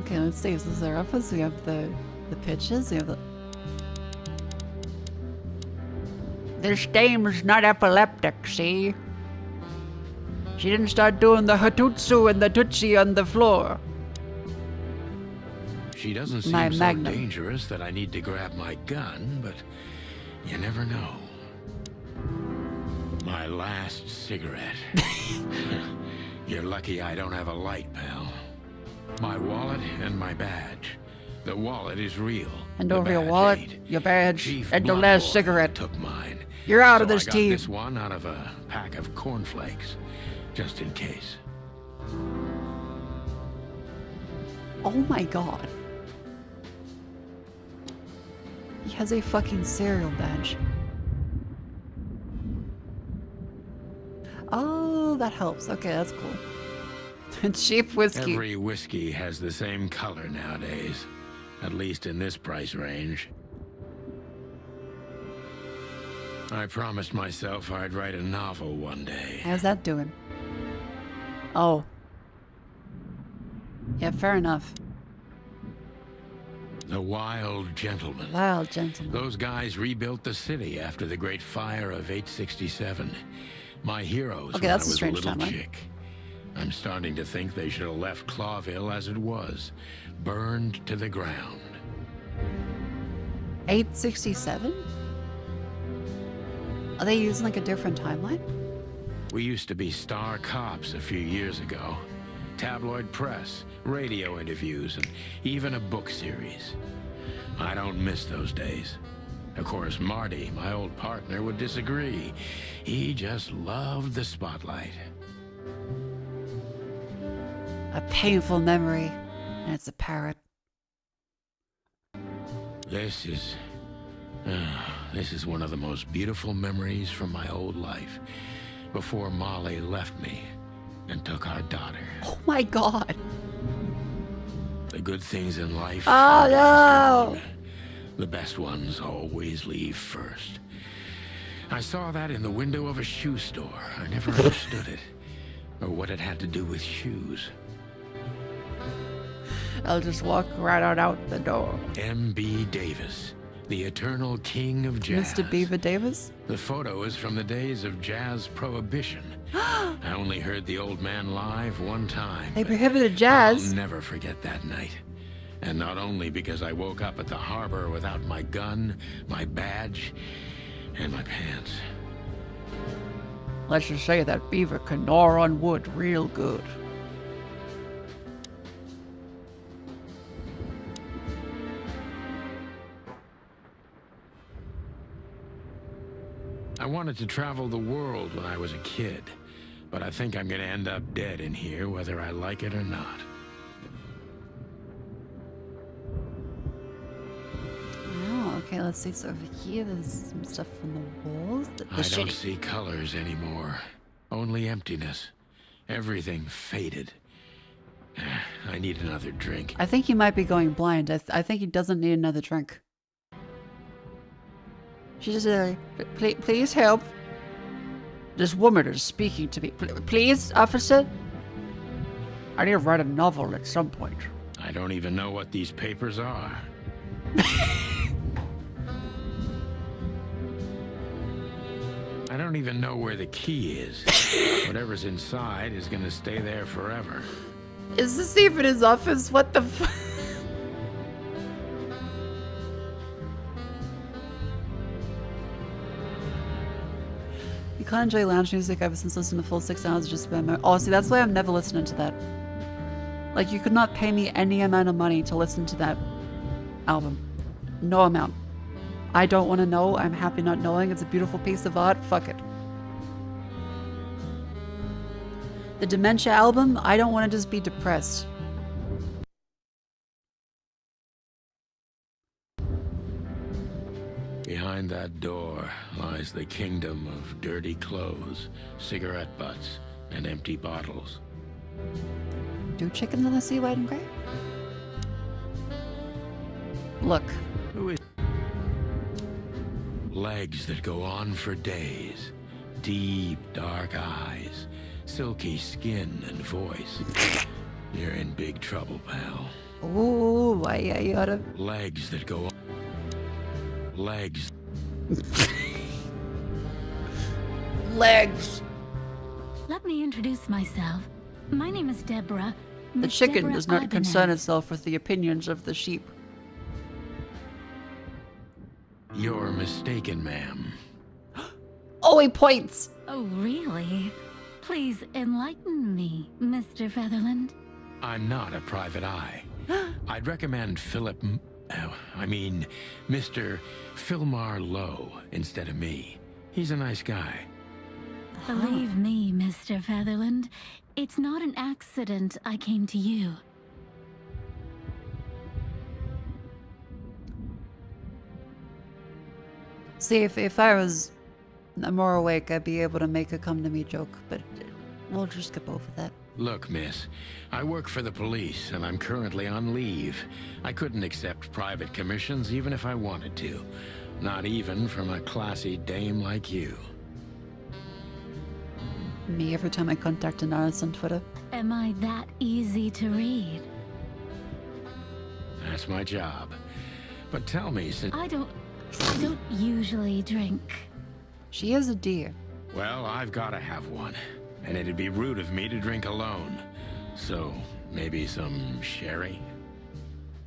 Okay, let's see. This is our office. We have the pitches. We have the... This dame's not epileptic, see? She didn't start doing the hatutsu and the tootsie on the floor. She doesn't seem so dangerous that I need to grab my gun, but you never know. My last cigarette. You're lucky I don't have a light, pal. My wallet and my badge. The wallet is real. And over your wallet, your badge, Chief and your last Bloodboy cigarette. Took mine. You're out of So this I got team. This one out of a pack of cornflakes, just in case. Oh my god. He has a fucking cereal badge. Oh, that helps. Okay, that's cool. Cheap whiskey. Every whiskey has the same color nowadays, at least in this price range. I promised myself I'd write a novel one day. How's that doing? Oh. Yeah, fair enough. The Wild Gentleman. Wild Gentleman. Those guys rebuilt the city after the Great Fire of 867. My heroes Okay, when I that's a was a strange little timeline. chick. I'm starting to think they should have left Clawville as it was, burned to the ground. 867? Are they using like a different timeline? We used to be star cops a few years ago. Tabloid press, radio interviews, and even a book series. I don't miss those days. Of course, Marty, my old partner, would disagree. He just loved the spotlight. A painful memory, and it's a parrot. This is one of the most beautiful memories from my old life, before Molly left me and took our daughter. Oh my god. The good things in life. Oh no! The best ones always leave first. I saw that in the window of a shoe store. I never understood it, or what it had to do with shoes. I'll just walk right on out the door. M.B. Davis, the eternal king of jazz. Mr. Beaver Davis? The photo is from the days of jazz prohibition. I only heard the old man live one time. They prohibited jazz. I'll never forget that night. And not only because I woke up at the harbor without my gun, my badge, and my pants. Let's just say that beaver can gnaw on wood real good. I wanted to travel the world when I was a kid, but I think I'm gonna end up dead in here whether I like it or not. Oh, okay, let's see. So over here, there's some stuff from the walls. I don't see colors anymore, only emptiness. Everything faded. I need another drink. I think he might be going blind. I think he doesn't need another drink. She's just please help. This woman is speaking to me. Please, officer? I need to write a novel at some point. I don't even know what these papers are. I don't even know where the key is. Whatever's inside is gonna stay there forever. Is this even his office? What the fuck? You can't enjoy lounge music ever since listening to full 6 hours just about my... Oh, see, that's why I'm never listening to that. Like, you could not pay me any amount of money to listen to that album. No amount. I don't want to know. I'm happy not knowing. It's a beautiful piece of art. Fuck it. The Dementia album, I don't want to just be depressed. Behind that door lies the kingdom of dirty clothes, cigarette butts, and empty bottles. Do chickens in the sea white and gray? Look. Who is... Legs that go on for days. Deep, dark eyes. Silky skin and voice. You're in big trouble, pal. Ooh, I oughta... Legs that go on... Legs. Legs. Let me introduce myself. My name is Deborah. The Miss chicken Deborah does not Ibanez. concern itself with the opinions of the sheep. You're mistaken, ma'am. Oh, he points! Oh, really? Please enlighten me, Mr. Featherland. I'm not a private eye. I'd recommend Mr. Philmar Lowe instead of me. He's a nice guy. Believe me, Mr. Featherland, it's not an accident I came to you. See, if I was more awake, I'd be able to make a come-to-me joke, but we'll just skip over that. Look, miss, I work for the police, and I'm currently on leave. I couldn't accept private commissions even if I wanted to. Not even from a classy dame like you. Me every time I contact an artist on Twitter. Am I that easy to read? That's my job. But tell me, since... I don't usually drink. She is a dear. Well, I've gotta have one. And it'd be rude of me to drink alone. So, maybe some sherry?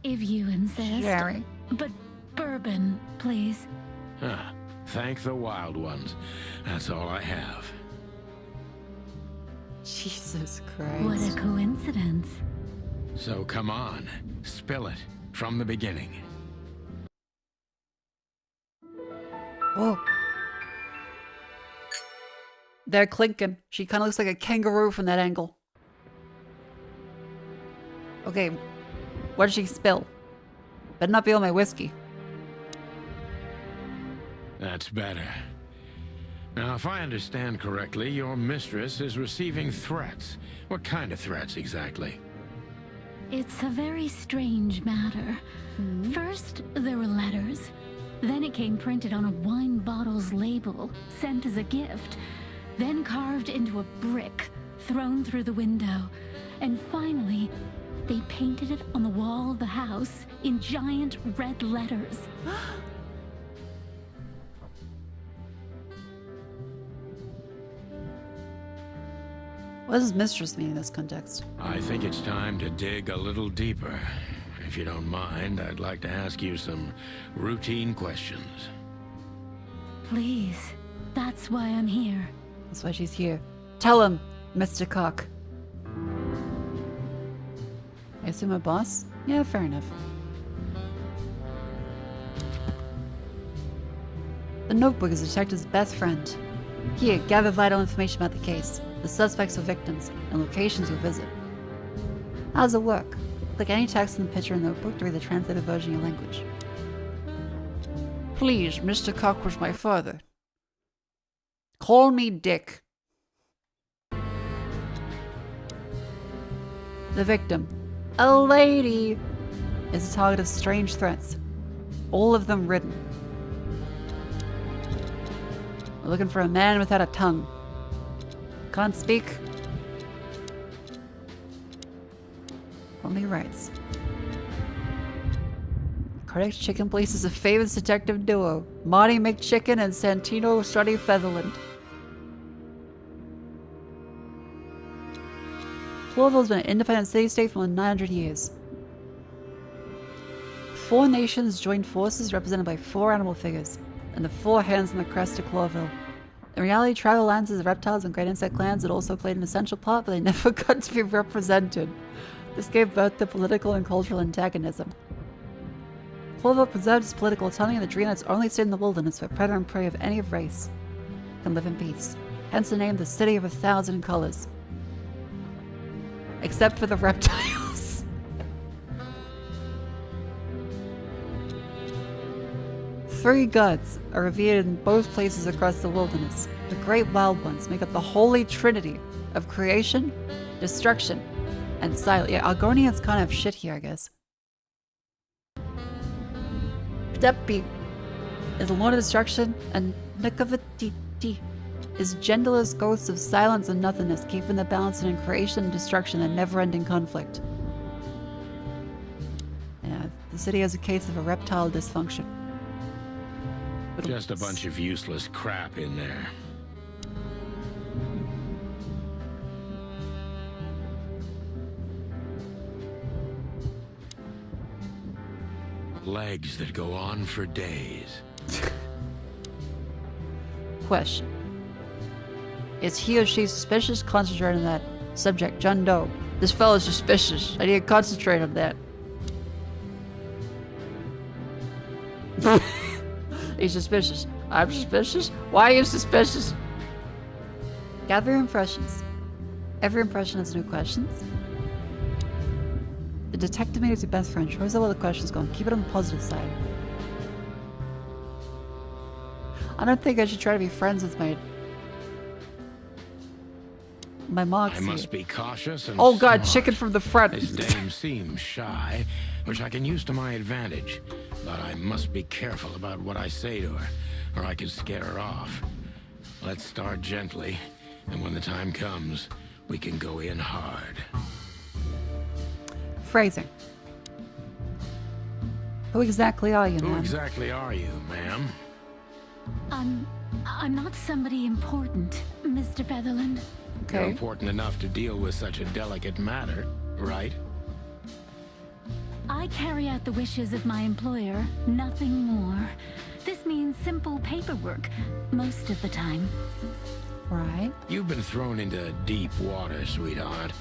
If you insist. Sherry. But bourbon, please. Huh. Thank the wild ones. That's all I have. Jesus Christ. What a coincidence. So come on. Spill it. From the beginning. Oh. They're clinking. She kind of looks like a kangaroo from that angle. Okay. What did she spill? Better not be all my whiskey. That's better. Now, if I understand correctly, your mistress is receiving threats. What kind of threats, exactly? It's a very strange matter. First, there were letters. Then it came printed on a wine bottle's label, sent as a gift. Then carved into a brick, thrown through the window. And finally, they painted it on the wall of the house in giant red letters. What does mistress mean in this context? I think it's time to dig a little deeper. If you don't mind, I'd like to ask you some routine questions. Please, that's why I'm here. That's why she's here. Tell him, Mr. Cock. I assume a boss? Yeah, fair enough. The notebook is the detective's best friend. Here, gather vital information about the case, the suspects or victims, and locations you'll visit. How does it work? Click any text in the picture in the notebook to read the translated version in your language. Please, Mr. Cock was my father. Call me Dick. The victim, a lady, is the target of strange threats. All of them written. We're looking for a man without a tongue. Can't speak. Only writes. Cardiac Chicken Police is a famous detective duo. Marty McChicken and Santino Strutty Featherland. Clawville's been an independent city-state for more than 900 years. 4 nations joined forces represented by 4 animal figures, and the 4 hands on the crest of Clawville. In reality, tribal alliances of reptiles and great insect clans had also played an essential part, but they never got to be represented. This gave birth to political and cultural antagonism. Clawville preserved its political autonomy and the dream that its only state in the wilderness where predator and prey of any race can live in peace. Hence the name the City of 1,000 Colors. except for the reptiles. Three gods are revered in both places across the wilderness. The great wild ones make up the holy trinity of creation, destruction, and silence. Yeah, Argonians kind of shit here, I guess. Ptepi is the Lord of Destruction, and Nakavatiti is gentlest ghosts of silence and nothingness, keeping the balance in creation and destruction and never-ending conflict. Yeah, the city has a case of a reptile dysfunction. Just a bunch of useless crap in there. Legs that go on for days. Question. Is he or she suspicious? Concentrate on that. Subject, John Doe. This fellow's suspicious. I need to concentrate on that. He's suspicious. I'm suspicious? Why are you suspicious? Gather impressions. Every impression has new questions. The detective mate is your best friend. Shows how well the questions go. Keep it on the positive side. I don't think I should try to be friends with my moxie. I must be cautious and oh god, smart. chicken from the front. This dame seems shy, which I can use to my advantage. But I must be careful about what I say to her, or I could scare her off. Let's start gently, and when the time comes, we can go in hard. Phrasing. Who exactly are you, Who ma'am? exactly are you, ma'am? I'm not somebody important, Mr. Featherland. You're important enough to deal with such a delicate matter, right? I carry out the wishes of my employer, nothing more. This means simple paperwork, most of the time. Right. You've been thrown into deep water, sweetheart.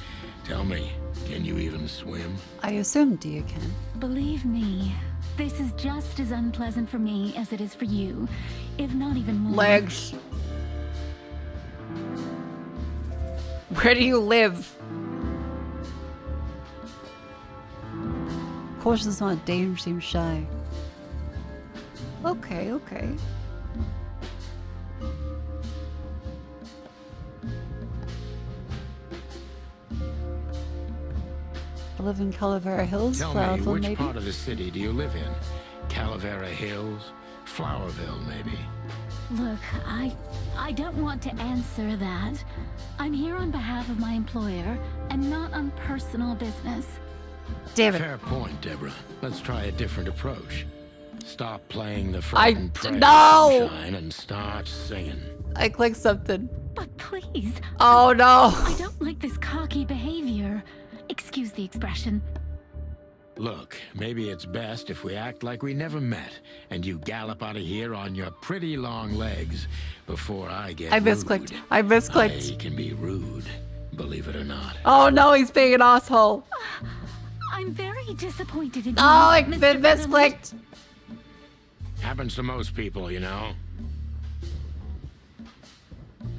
Tell me, can you even swim? I assumed you can. Believe me, this is just as unpleasant for me as it is for you, if not even more. Legs. Where do you live? Caution's not a danger, seems shy. Okay, okay. I live in Calavera Hills, Tell me, Flowerville, which maybe? part of the city do you live in? Calavera Hills? Flowerville, maybe? Look, I don't want to answer that. I'm here on behalf of my employer, and not on personal business. Damn it. Fair point, Deborah. Let's try a different approach. Stop playing the frightened prey, no! sunshine, and start singing. I clicked something. But please. Oh no! I don't like this cocky behavior. Excuse the expression. Look, maybe it's best if we act like we never met, and you gallop out of here on your pretty long legs before I get I misclicked. rude. I misclicked. I can be rude, believe it or not. Oh no, he's being an asshole. I'm very disappointed in you, Oh, I Mr. misclicked. Happens to most people, you know.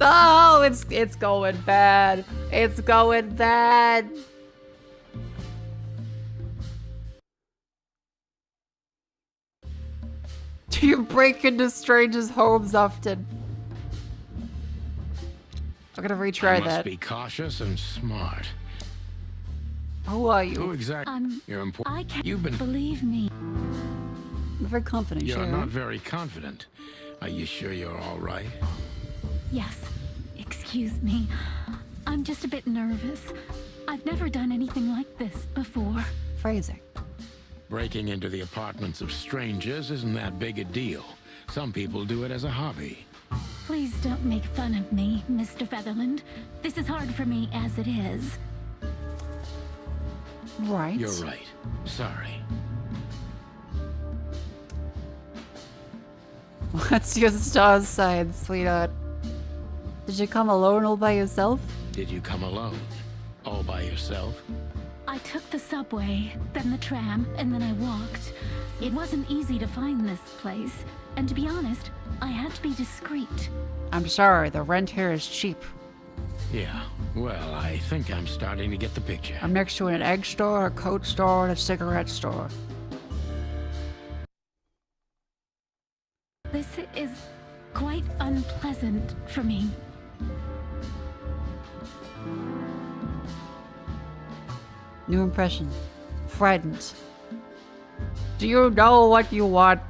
Oh, it's going bad. It's going bad. Do you break into strangers' homes often? I'm gonna retry I must that. be cautious and smart. Who are you? Who exactly? You're important. I can't You've been. believe me. I'm very confident, You're Sharon. not very confident. Are you sure you're all right? Yes. Excuse me. I'm just a bit nervous. I've never done anything like this before. Phrasing. Breaking into the apartments of strangers isn't that big a deal. Some people do it as a hobby. Please don't make fun of me, Mr. Featherland. This is hard for me as it is. Right. You're right. Sorry. What's your star sign, sweetheart? Did you come alone all by yourself? Did you come alone? All by yourself? I took the subway, then the tram, and then I walked. It wasn't easy to find this place, and to be honest, I had to be discreet. I'm sorry, the rent here is cheap. Yeah, well, I think I'm starting to get the picture. I'm next to an egg store, a coat store, and a cigarette store. This is quite unpleasant for me. New impression. Frightened. Do you know what you want?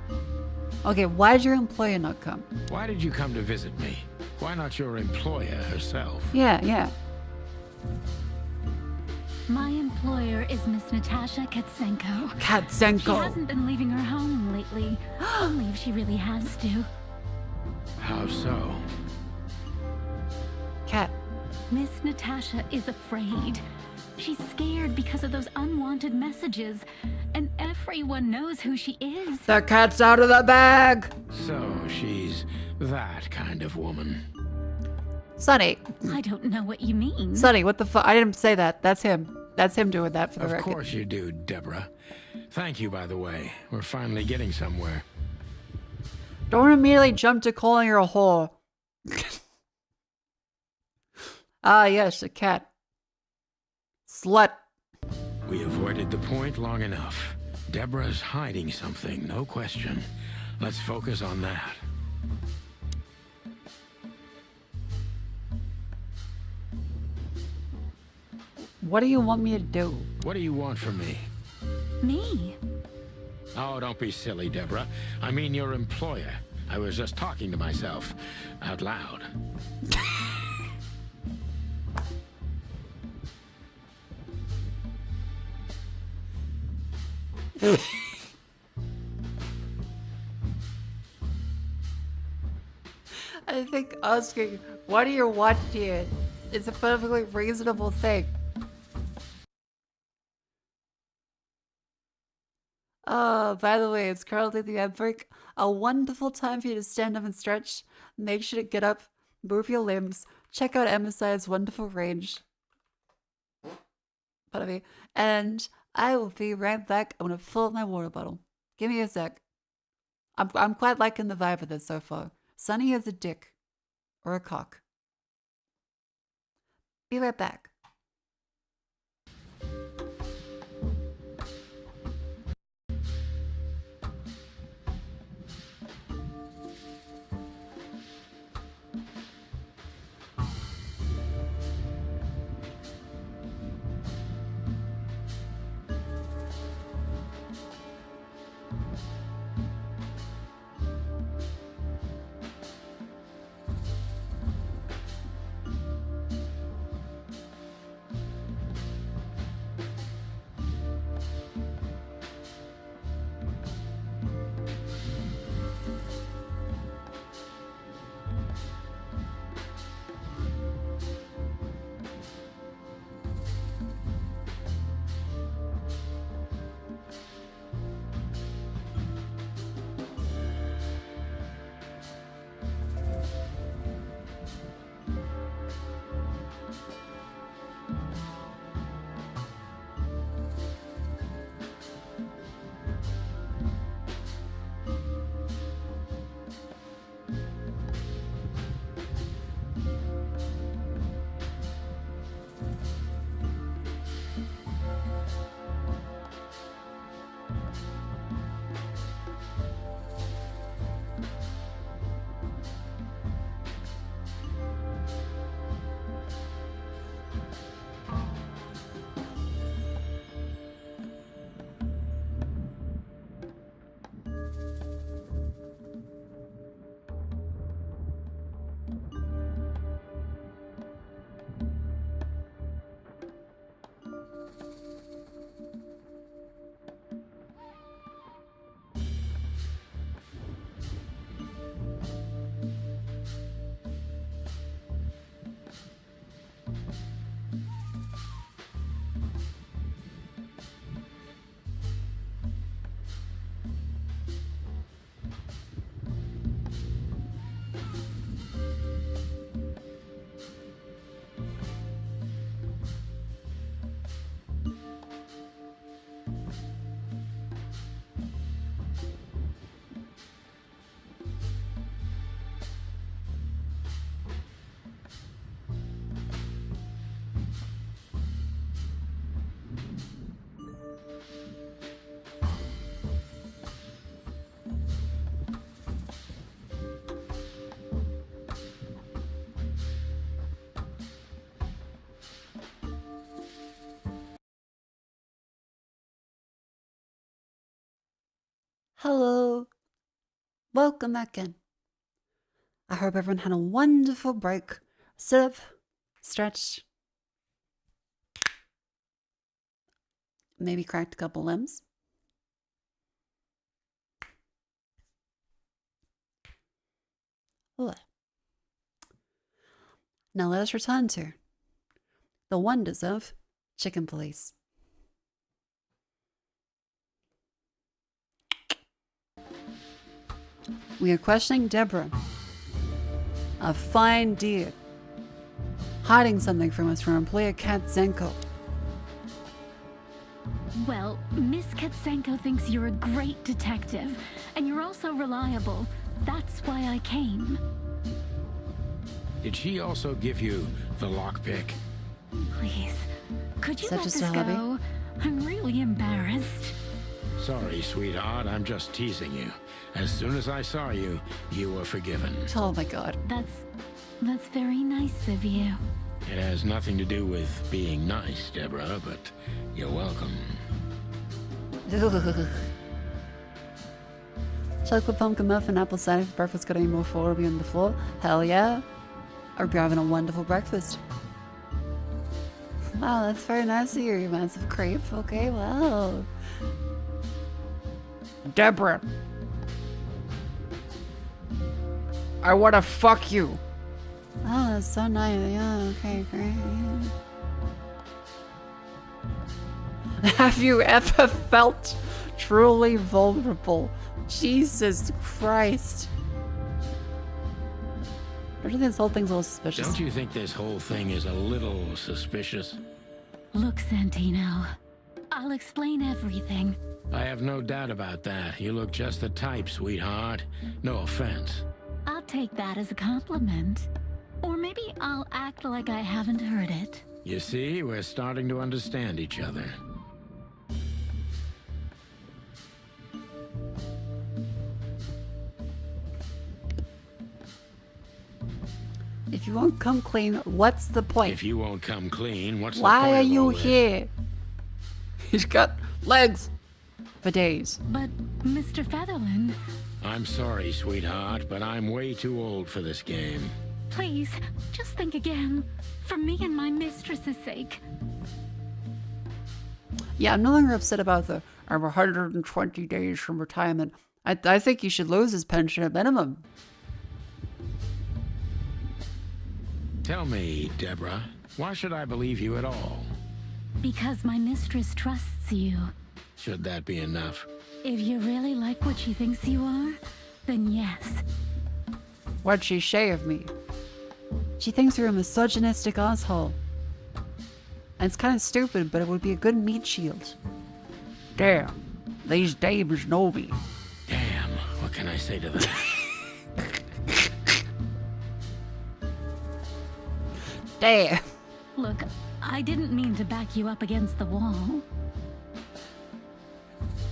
Okay, why did your employer not come? Why did you come to visit me? Why not your employer herself? Yeah. My employer is Miss Natasha Katsenko. Katsenko. She hasn't been leaving her home lately. Only if she really has to. How so? Cat. Miss Natasha is afraid. She's scared because of those unwanted messages, and everyone knows who she is. The cat's out of the bag! So she's that kind of woman. Sonny. I don't know what you mean. Sonny, what the fuck? I didn't say that. That's him. That's him doing that for the record. Of course you do, Deborah. Thank you, by the way. We're finally getting somewhere. Don't immediately jump to calling her a whore. Ah, yes, a cat. Slut. We avoided the point long enough. Deborah's hiding something, no question. Let's focus on that. What do you want me to do? What do you want from me? Me? Oh, don't be silly, Deborah. I mean your employer. I was just talking to myself out loud. I think asking, what do you want here? It's a perfectly reasonable thing. Oh, by the way, it's currently the outbreak. A wonderful time for you to stand up and stretch. Make sure to get up, move your limbs, check out MSI's wonderful range. Pardon me. And I will be right back. I'm gonna fill up my water bottle. Give me a sec. I'm quite liking the vibe of this so far. Sonny is a dick. Or a cock. Be right back. Hello. Welcome back in. I hope everyone had a wonderful break. Sit up, stretch, maybe cracked a couple limbs. Ugh. Now let us return to the wonders of Chicken Police. We are questioning Deborah, a fine deer, hiding something from us from our employer Katzenko. Well, Miss Katsenko thinks you're a great detective, and you're also reliable. That's why I came. Did she also give you the lockpick? Please, could you Is that let just this a hobby? go? I'm really embarrassed. Sorry, sweetheart, I'm just teasing you. As soon as I saw you, you were forgiven. Oh my god. That's very nice of you. It has nothing to do with being nice, Deborah, but you're welcome. Chocolate pumpkin muffin, apple cider for breakfast. Got any more for me on the floor? Hell yeah. I hope you're having a wonderful breakfast. Wow, that's very nice of you, you massive creep. Okay, well. Deborah. I wanna fuck you. Oh, that's so nice. Yeah, okay, great. Yeah. Have you ever felt truly vulnerable? Jesus Christ. Don't you think this whole thing's a little suspicious? Don't you think this whole thing is a little suspicious? Look, Santino, I'll explain everything. I have no doubt about that. You look just the type, sweetheart. No offense. I'll take that as a compliment. Or maybe I'll act like I haven't heard it. You see, we're starting to understand each other. If you won't come clean, what's the point? If you won't come clean, what's the Why point are of you all this? here? He's got legs for days. But, Mr. Featherland, I'm sorry, sweetheart, but I'm way too old for this game. please, just think again. For me and my mistress's sake. Yeah, I'm no longer upset about the 120 days from retirement. I think he should lose his pension at minimum. Tell me, Deborah, why should I believe you at all? Because my mistress trusts you. Should that be enough? If you really like what she thinks you are, then yes. What'd she say of me? She thinks you're a misogynistic asshole. And it's kind of stupid, but it would be a good meat shield. Damn, these dames know me. Damn, what can I say to that? Damn. Look, I didn't mean to back you up against the wall.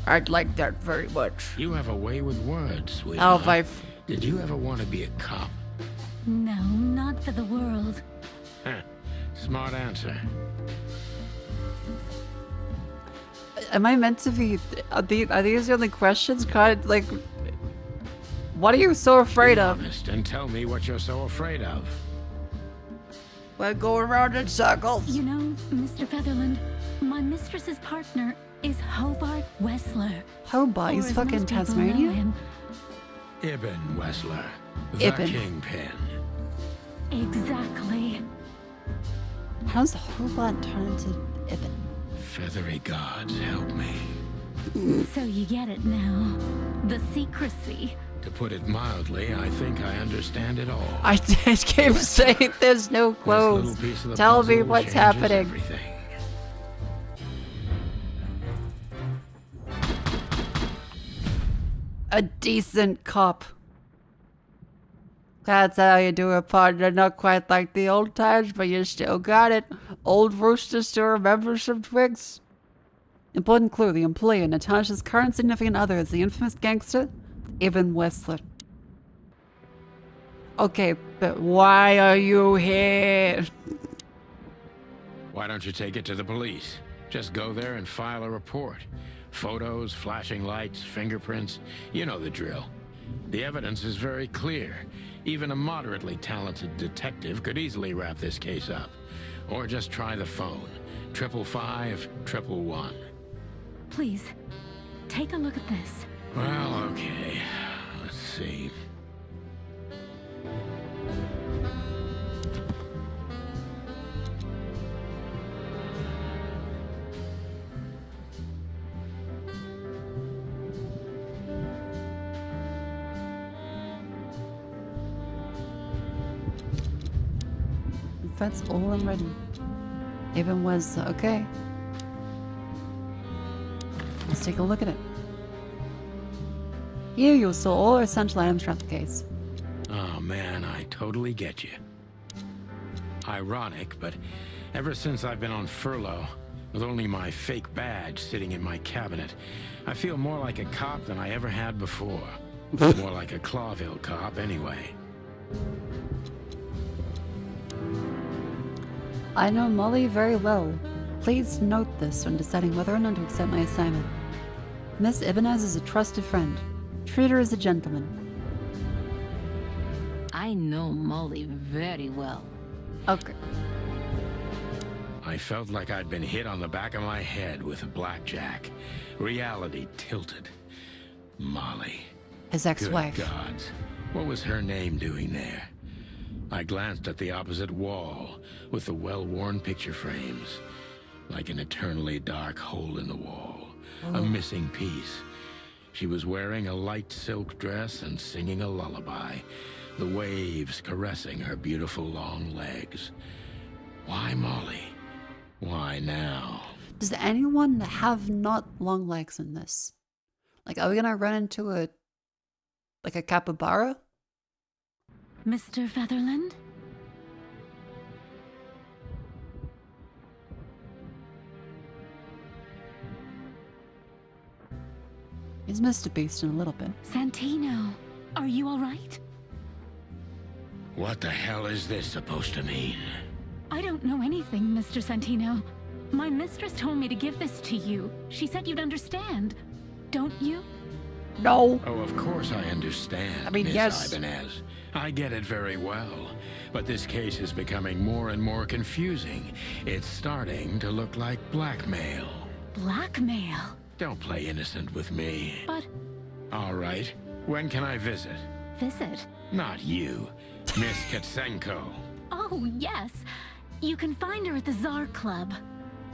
I'd like that very much. You have a way with words, sweetheart. Oh, my... Did you ever want to be a cop? No, not for the world. Huh. Smart answer. Am I meant to be... Are these the only questions? God, like... What are you so afraid Be of? honest and tell me what you're so afraid of. We're going around in circles. You know, Mr. Featherland, my mistress's partner is Hobart Wessler. Hobart? Or He's as fucking most people know Tasmania? him, Ibn Wessler. The Ibn. Kingpin. Exactly. How's Hobart turn into Ibn? Feathery gods, help me. So you get it now. The secrecy. To put it mildly, I think I understand it all. I just keep saying there's no This clothes. little piece of the Tell me puzzle what's changes happening. Everything. A decent cop. That's how you do it, partner. Not quite like the old times, but you still got it. Old rooster still remembers some twigs. Important clue, the employer, Natasha's current significant other, is the infamous gangster, Ibn Wessler. Okay, but why are you here? Why don't you take it to the police? Just go there and file a report. Photos, flashing lights, fingerprints, you know the drill. The evidence is very clear. Even a moderately talented detective could easily wrap this case up. Or just try the phone. 555-111. Please, take a look at this. Well, okay. Let's see. That's all I'm ready. Even was okay. Let's take a look at it. Here you'll saw all essential items throughout the case. Oh man, I totally get you. Ironic, but ever since I've been on furlough, with only my fake badge sitting in my cabinet, I feel more like a cop than I ever had before. More like a Clawville cop, anyway. I know Molly very well. Please note this when deciding whether or not to accept my assignment. Miss Ibanez is a trusted friend. Treat her as a gentleman. I know Molly very well. Okay. I felt like I'd been hit on the back of my head with a blackjack. Reality tilted. Molly. His ex-wife. Good gods. What was her name doing there? I glanced at the opposite wall with the well-worn picture frames. Like an eternally dark hole in the wall. A missing piece. She was wearing a light silk dress and singing a lullaby. The waves caressing her beautiful long legs. Why Molly? Why now? Does anyone have not long legs in this? Like, are we gonna run into a capybara? Mr. Featherland? He's Mr. Beast in a little bit. Santino, are you all right? What the hell is this supposed to mean? I don't know anything, Mr. Santino. My mistress told me to give this to you. She said you'd understand. Don't you? No. Oh, of course I understand, I mean, Miss yes. Ibanez. I get it very well. But this case is becoming more and more confusing. It's starting to look like blackmail. Blackmail? Don't play innocent with me. But... All right. When can I visit? Visit? Not you. Miss Katsenko. Oh, yes. You can find her at the Tsar Club.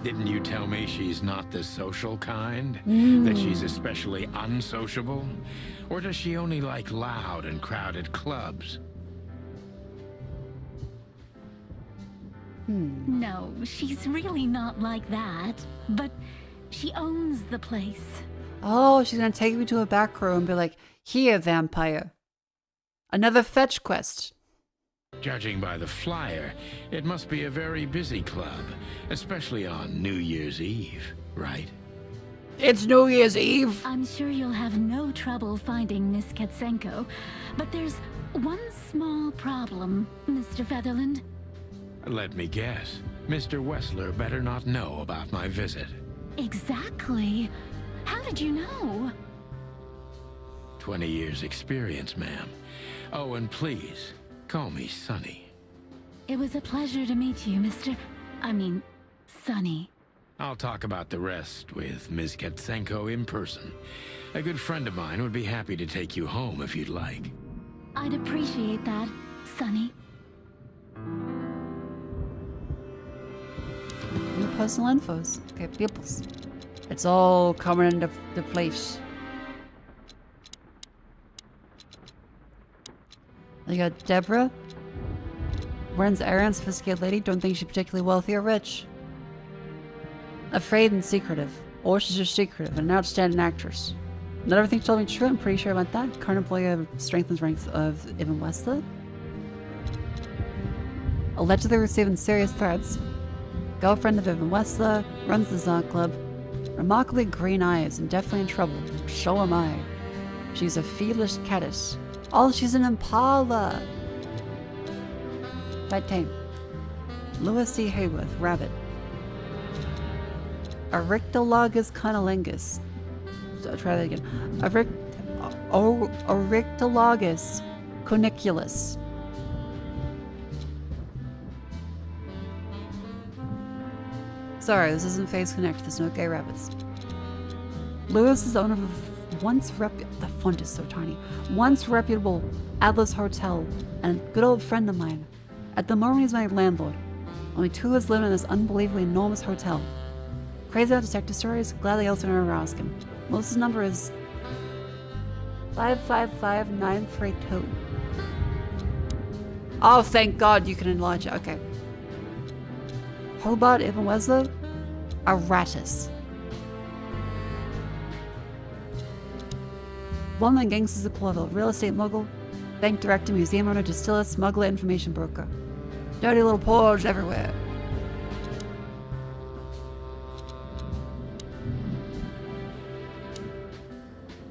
Didn't you tell me she's not the social kind? That she's especially unsociable? Or does she only like loud and crowded clubs? No, she's really not like that. But she owns the place. Oh, she's gonna take me to a back room and be like, here, vampire. Another fetch quest. Judging by the flyer, it must be a very busy club, especially on New Year's Eve, right? It's New Year's Eve! I'm sure you'll have no trouble finding Miss Katsenko, but there's one small problem, Mr. Featherland. Let me guess. Mr. Wessler better not know about my visit. Exactly. How did you know? 20 years experience, ma'am. Oh, and please, call me Sonny. It was a pleasure to meet you, Sonny. I'll talk about the rest with Ms. Katsenko in person. A good friend of mine would be happy to take you home if you'd like. I'd appreciate that, Sonny. New personal infos. Okay, peoples. It's all coming into the place. You got Deborah. Runs errands, sophisticated lady. Don't think she's particularly wealthy or rich. Afraid and secretive. Or she's just secretive. An outstanding actress. Not everything she told me true. I'm pretty sure about that. Current employee strengthens ranks of Ibn Westler. Allegedly receiving serious threats. Girlfriend of Ibn Westler. Runs the Tsar Club. Remarkably green eyes and definitely in trouble. So am I. She's a fiendish caddis. Oh, she's an impala. Quite tame. Louis C. Hayworth, rabbit. Arictolagus cunnilingus. I'll try that again. Oryctolagus corniculus. Sorry, this isn't Phase Connect. There's no gay rabbits. Lewis is the owner of the font is so tiny. Once reputable Atlas Hotel and a good old friend of mine. At the moment, he's my landlord. Only two of us live in this unbelievably enormous hotel. Crazy about detective stories? Glad they also never ask him. Melissa's number is 555932. Oh, thank God you can enlarge it. Okay. Hobart Ibn Wesler? Aratus. Well-known gangsters of Clawville. Real estate mogul. Bank director, museum owner, distiller, smuggler, information broker. Dirty little paws everywhere.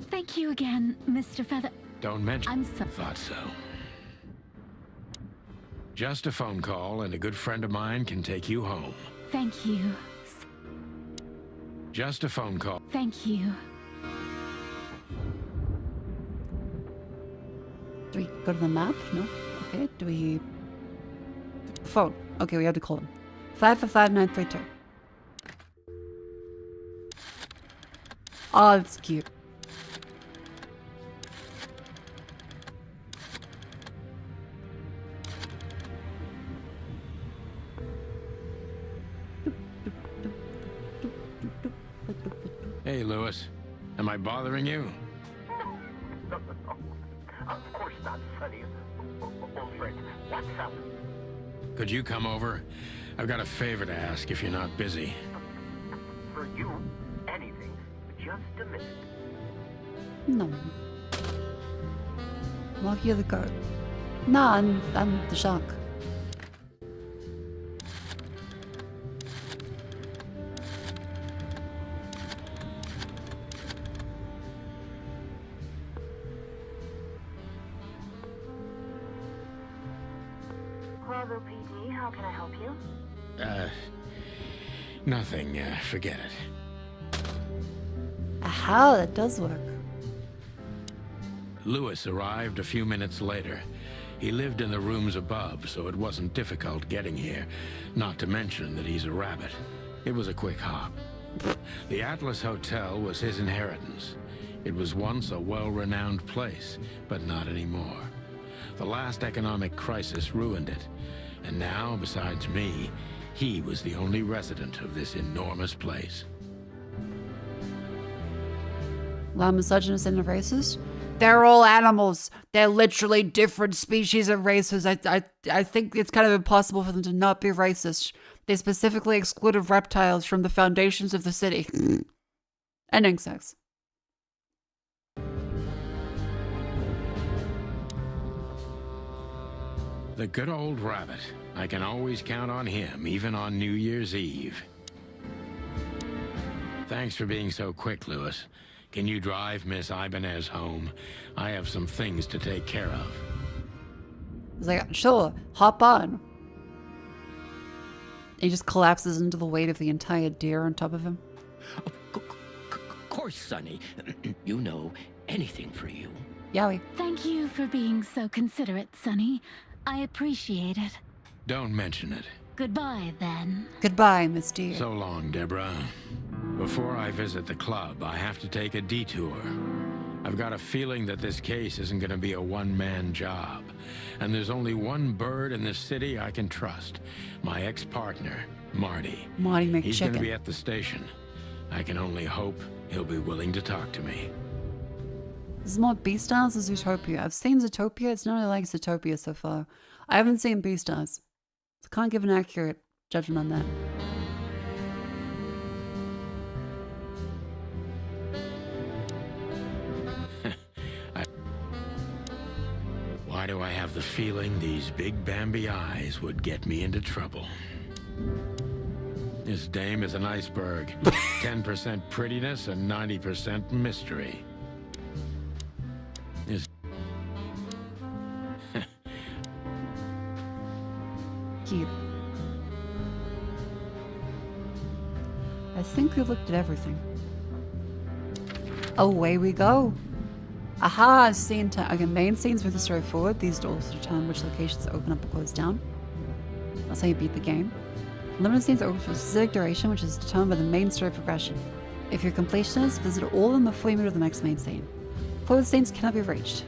Thank you again, Mr. Feather. Don't mention. I'm so. Thought so. Just a phone call, and a good friend of mine can take you home. Thank you. Just a phone call. Thank you. Do we go to the map? No? Okay, do we... Phone. Okay, we have to call him. 555932. Oh, that's cute. Hey, Lewis. Am I bothering you? Of course not, Sonny. Old friend, what's up? Could you come over? I've got a favor to ask if you're not busy. For you, anything. Just a minute. No. Lucky the goat. No, I'm the shark. Clawville PD, how can I help you? Nothing. Forget it. Aha, that does work. Lewis arrived a few minutes later. He lived in the rooms above, so it wasn't difficult getting here. Not to mention that he's a rabbit. It was a quick hop. The Atlas Hotel was his inheritance. It was once a well-renowned place, but not anymore. The last economic crisis ruined it. And now, besides me, he was the only resident of this enormous place. Loud, misogynist, and a racist? They're all animals. They're literally different species of races. I think it's kind of impossible for them to not be racist. They specifically excluded reptiles from the foundations of the city. And insects. The good old rabbit. I can always count on him, even on New Year's Eve. Thanks for being so quick, Lewis. Can you drive Miss Ibanez home? I have some things to take care of. He's like, sure, hop on. He just collapses into the weight of the entire deer on top of him. Of course, Sonny. You know, anything for you. Yowie. Thank you for being so considerate, Sonny. I appreciate it. Don't mention it. Goodbye, then. Goodbye, Miss Deer. So long, Deborah. Before I visit the club, I have to take a detour. I've got a feeling that this case isn't going to be a one-man job. And there's only one bird in this city I can trust. My ex-partner, Marty. Marty McChicken. He's going to be at the station. I can only hope he'll be willing to talk to me. This is more Beastars or Zootopia? I've seen Zootopia. It's not really like Zootopia so far. I haven't seen Beastars. So I can't give an accurate judgment on that. Why do I have the feeling these big Bambi eyes would get me into trouble? This dame is an iceberg. 10% prettiness and 90% mystery. Cute. I think we looked at everything. Away we go. Aha, scene time. Okay, main scenes with the story forward. These doors determine which locations open up or close down. That's how you beat the game. Limited scenes are open for a specific duration, which is determined by the main story progression. If you're a completionist, visit all of them before you move to the next main scene. Closed scenes cannot be reached.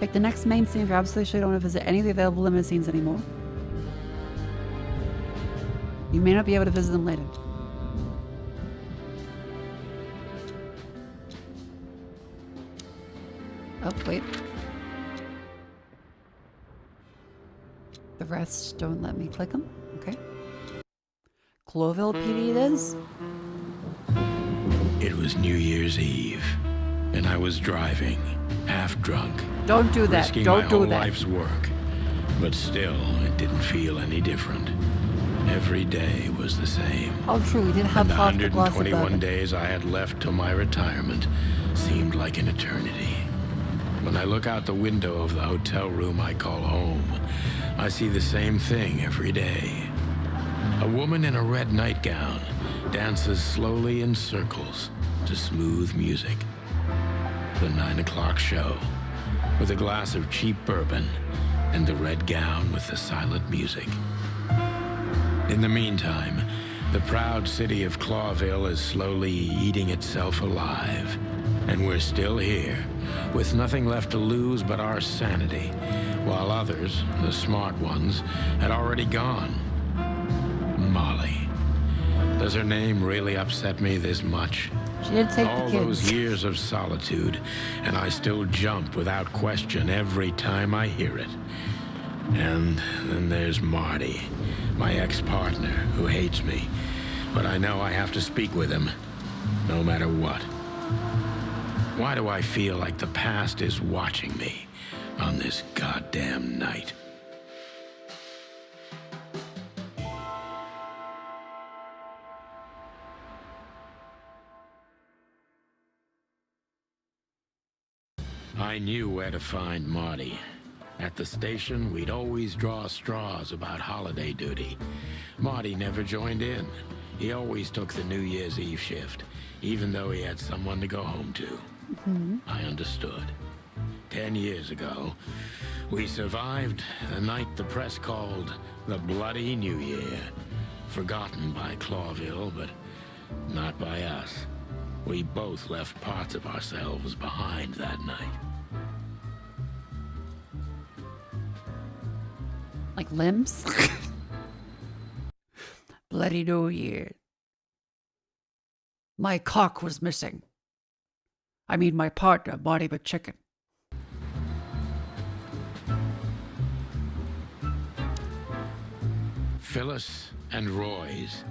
Pick the next main scene if you're absolutely sure you don't want to visit any of the available limited scenes anymore. You may not be able to visit them later. Oh, wait. The rest don't let me click them. Okay. Clawville PD it is. It was New Year's Eve, and I was driving, half drunk. Don't do that. Risking Don't my do whole that. life's work. But still, it didn't feel any different. Every day was the same. Oh, true. We did have And the half the glass of 121 bourbon. days I had left till my retirement seemed like an eternity. When I look out the window of the hotel room I call home, I see the same thing every day. A woman in a red nightgown dances slowly in circles to smooth music. The 9 o'clock show, with a glass of cheap bourbon and the red gown with the silent music. In the meantime, the proud city of Clawville is slowly eating itself alive. And we're still here, with nothing left to lose but our sanity, while others, the smart ones, had already gone. Molly. Does her name really upset me this much? She did take all the kids. those years of solitude, and I still jump without question every time I hear it. And then there's Marty, my ex-partner, who hates me. But I know I have to speak with him, no matter what. Why do I feel like the past is watching me on this goddamn night? I knew where to find Marty. At the station, we'd always draw straws about holiday duty. Marty never joined in. He always took the New Year's Eve shift, even though he had someone to go home to. I understood. 10 years ago, we survived the night the press called the Bloody New Year. Forgotten by Clawville, but not by us. We both left parts of ourselves behind that night. Like limbs? Bloody New Year. My cock was missing. I mean, my partner, Marty McChicken. Phyllis and Roy's.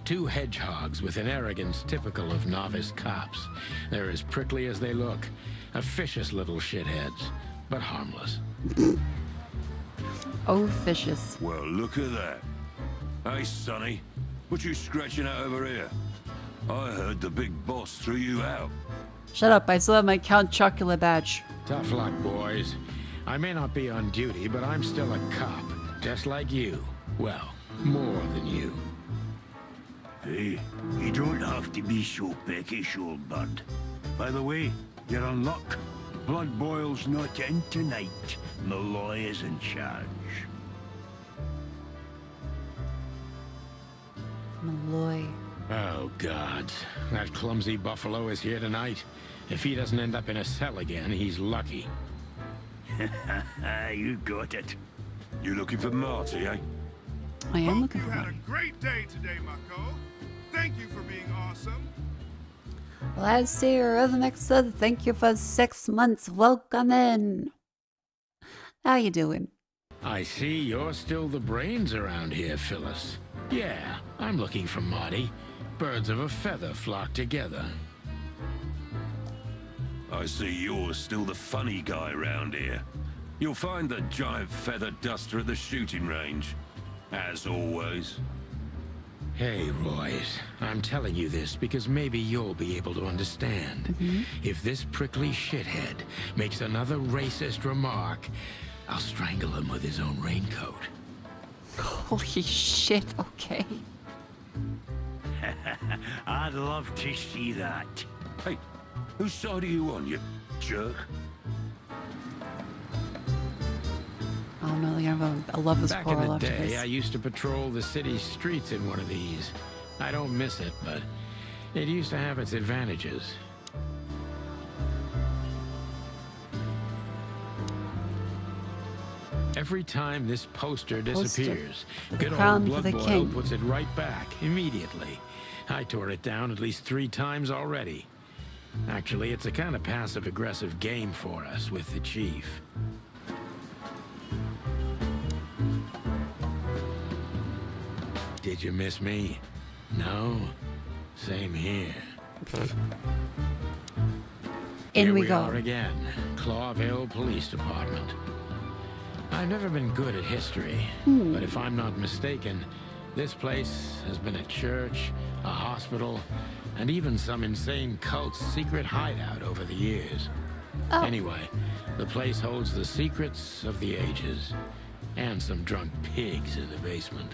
Two hedgehogs with an arrogance typical of novice cops. They're as prickly as they look. Officious little shitheads, but harmless. Oh, fishes. Well, look at that. Hey, Sonny, what you scratching out over here? I heard the big boss threw you out. Shut up, I still have my Count Chocula badge. Tough luck, boys. I may not be on duty, but I'm still a cop, just like you. Well, more than you. Hey, you don't have to be so peckish, old bud. By the way, you're on luck. Blood boil's not in tonight. Malloy is in charge. Malloy. Oh, God. That clumsy buffalo is here tonight. If he doesn't end up in a cell again, he's lucky. You got it. You looking for Marty, eh? I am looking for You had Marty. a great day today, Mako. Thank you for being awesome. Let's see your rhythm episode. Thank you for 6 months. Welcome in. How you doing? I see you're still the brains around here, Phyllis. Yeah, I'm looking for Marty. Birds of a feather flock together. I see you're still the funny guy round here. You'll find the giant feather duster at the shooting range. As always. Hey, Royce, I'm telling you this because maybe you'll be able to understand. If this prickly shithead makes another racist remark, I'll strangle him with his own raincoat. Holy shit, okay. I'd love to see that. Hey, whose side are you on, you jerk? I don't know, they're gonna have a lover's Back in quarrel the after day, this. I used to patrol the city streets in one of these. I don't miss it, but it used to have its advantages. Every time this poster disappears, good old Blood Boil puts it right back immediately. I tore it down at least 3 times already. Actually, it's a kind of passive-aggressive game for us with the chief. Did you miss me? No? Same here. In we Here go. are again, Clawville Police Department. I've never been good at history, but if I'm not mistaken, this place has been a church, a hospital, and even some insane cult's secret hideout over the years. Oh. Anyway, the place holds the secrets of the ages, and some drunk pigs in the basement.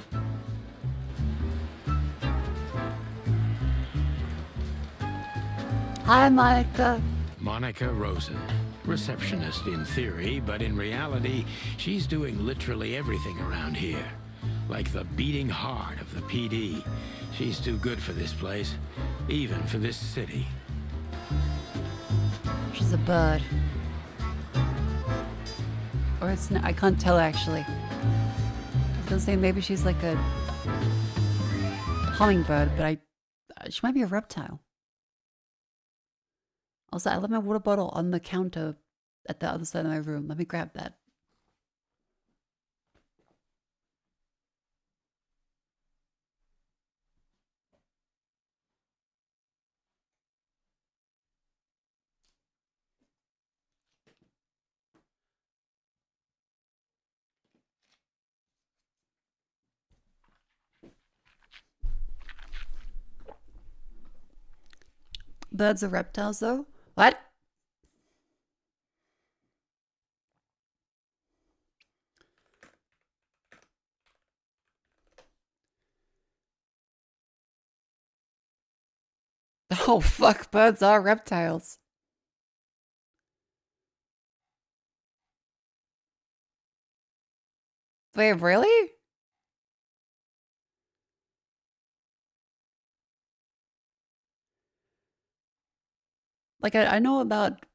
Hi, Monica. Monica Rosen. Receptionist in theory, but in reality, she's doing literally everything around here. Like the beating heart of the PD. She's too good for this place, even for this city. She's a bird. Or it's not, I can't tell actually. I was gonna say maybe she's like a hummingbird, but she might be a reptile. Also, I left my water bottle on the counter at the other side of my room. Let me grab that. Birds are reptiles, though? What? Oh, fuck, birds are reptiles. Wait, really? Like, I know about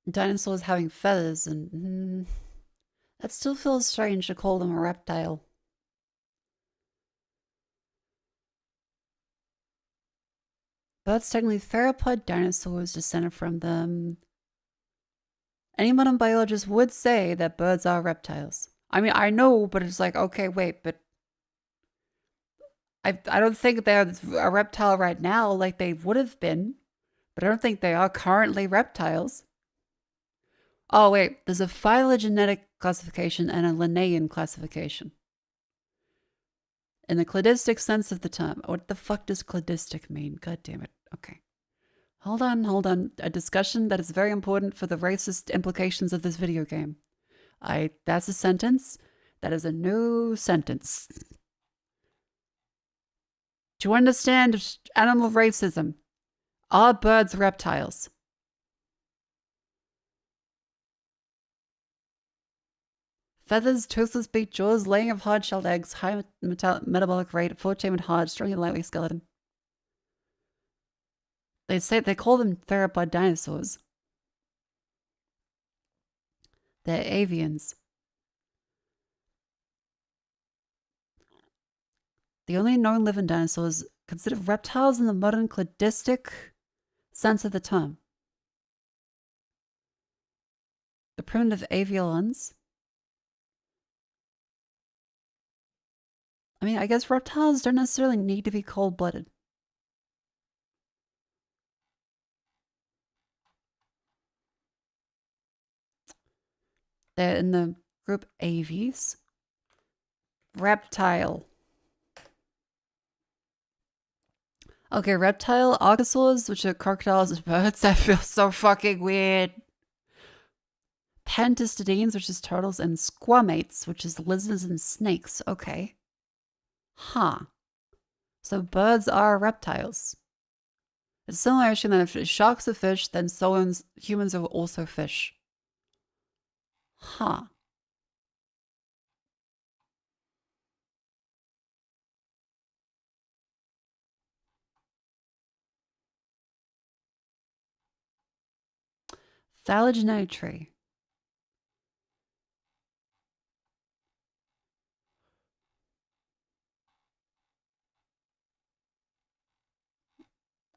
dinosaurs having feathers, and that still feels strange to call them a reptile. Birds technically theropod dinosaurs descended from them. Any modern biologist would say that birds are reptiles. I mean, I know, but it's like, okay, wait, but I don't think they're a reptile right now like they would have been, but I don't think they are currently reptiles. Oh, wait, there's a phylogenetic classification and a Linnaean classification. In the cladistic sense of the term. What the fuck does cladistic mean? God damn it. Okay. Hold on. A discussion that is very important for the racist implications of this video game. That's a sentence. That is a new sentence. To understand animal racism, are birds reptiles? Feathers, toothless beak, jaws, laying of hard-shelled eggs, high metabolic rate, 4-chambered heart, strongly lightweight skeleton. They call them theropod dinosaurs. They're avians. The only known living dinosaurs considered reptiles in the modern cladistic sense of the term. The primitive aviolans. I mean, I guess reptiles don't necessarily need to be cold-blooded. They're in the group Aves. Reptile. Okay, reptile, archosaurs, which are crocodiles and birds. That feels so fucking weird. Pentistidines, which is turtles, and squamates, which is lizards and snakes. Okay. Huh. So birds are reptiles. It's similar actually that if sharks are fish, then humans are also fish. Huh. Phylogenetic tree.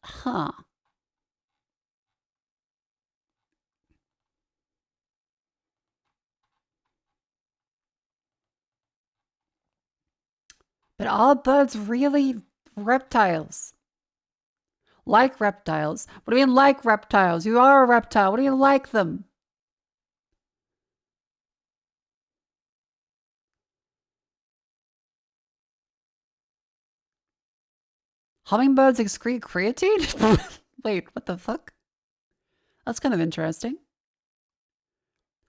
Huh. But are birds really reptiles? Like reptiles? What do you mean like reptiles? You are a reptile. What do you like them? Hummingbirds excrete creatine? Wait, what the fuck? That's kind of interesting.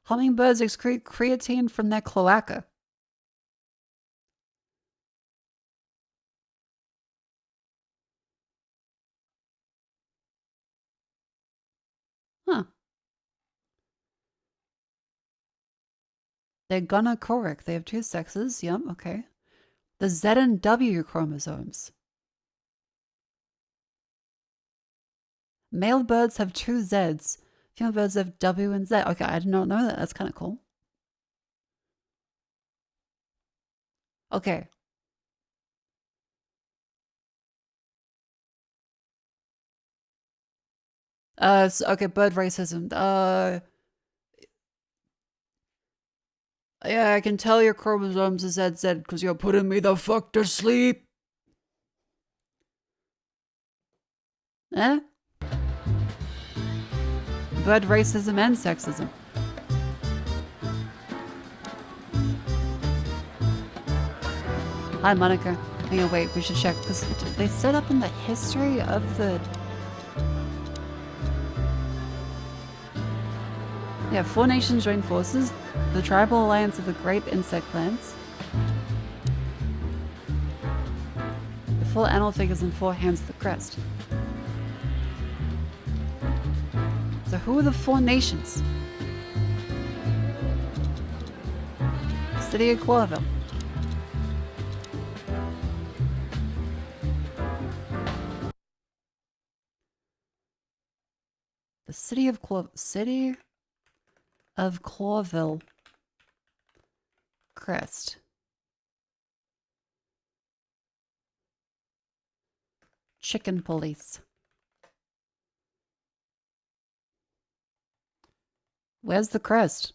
Hummingbirds excrete creatine from their cloaca. Huh. They're gonochoric. They have 2 sexes. Yep, okay. The Z and W chromosomes. Male birds have 2 Zs. Female birds have W and Z. Okay, I did not know that. That's kind of cool. Okay. Okay, bird racism. Yeah, I can tell your chromosomes is ZZ because you're putting me the fuck to sleep. Eh? Bird racism and sexism. Hi, Monica. Hang on, wait, we should check because they set up in the history of the... Yeah, 4 nations joined forces. The Tribal Alliance of the Great Insect Clans. The full animal figures and 4 hands of the crest. So who are the 4 nations? City of Clawville. The City of Clawville crest. Chicken police. Where's the crest?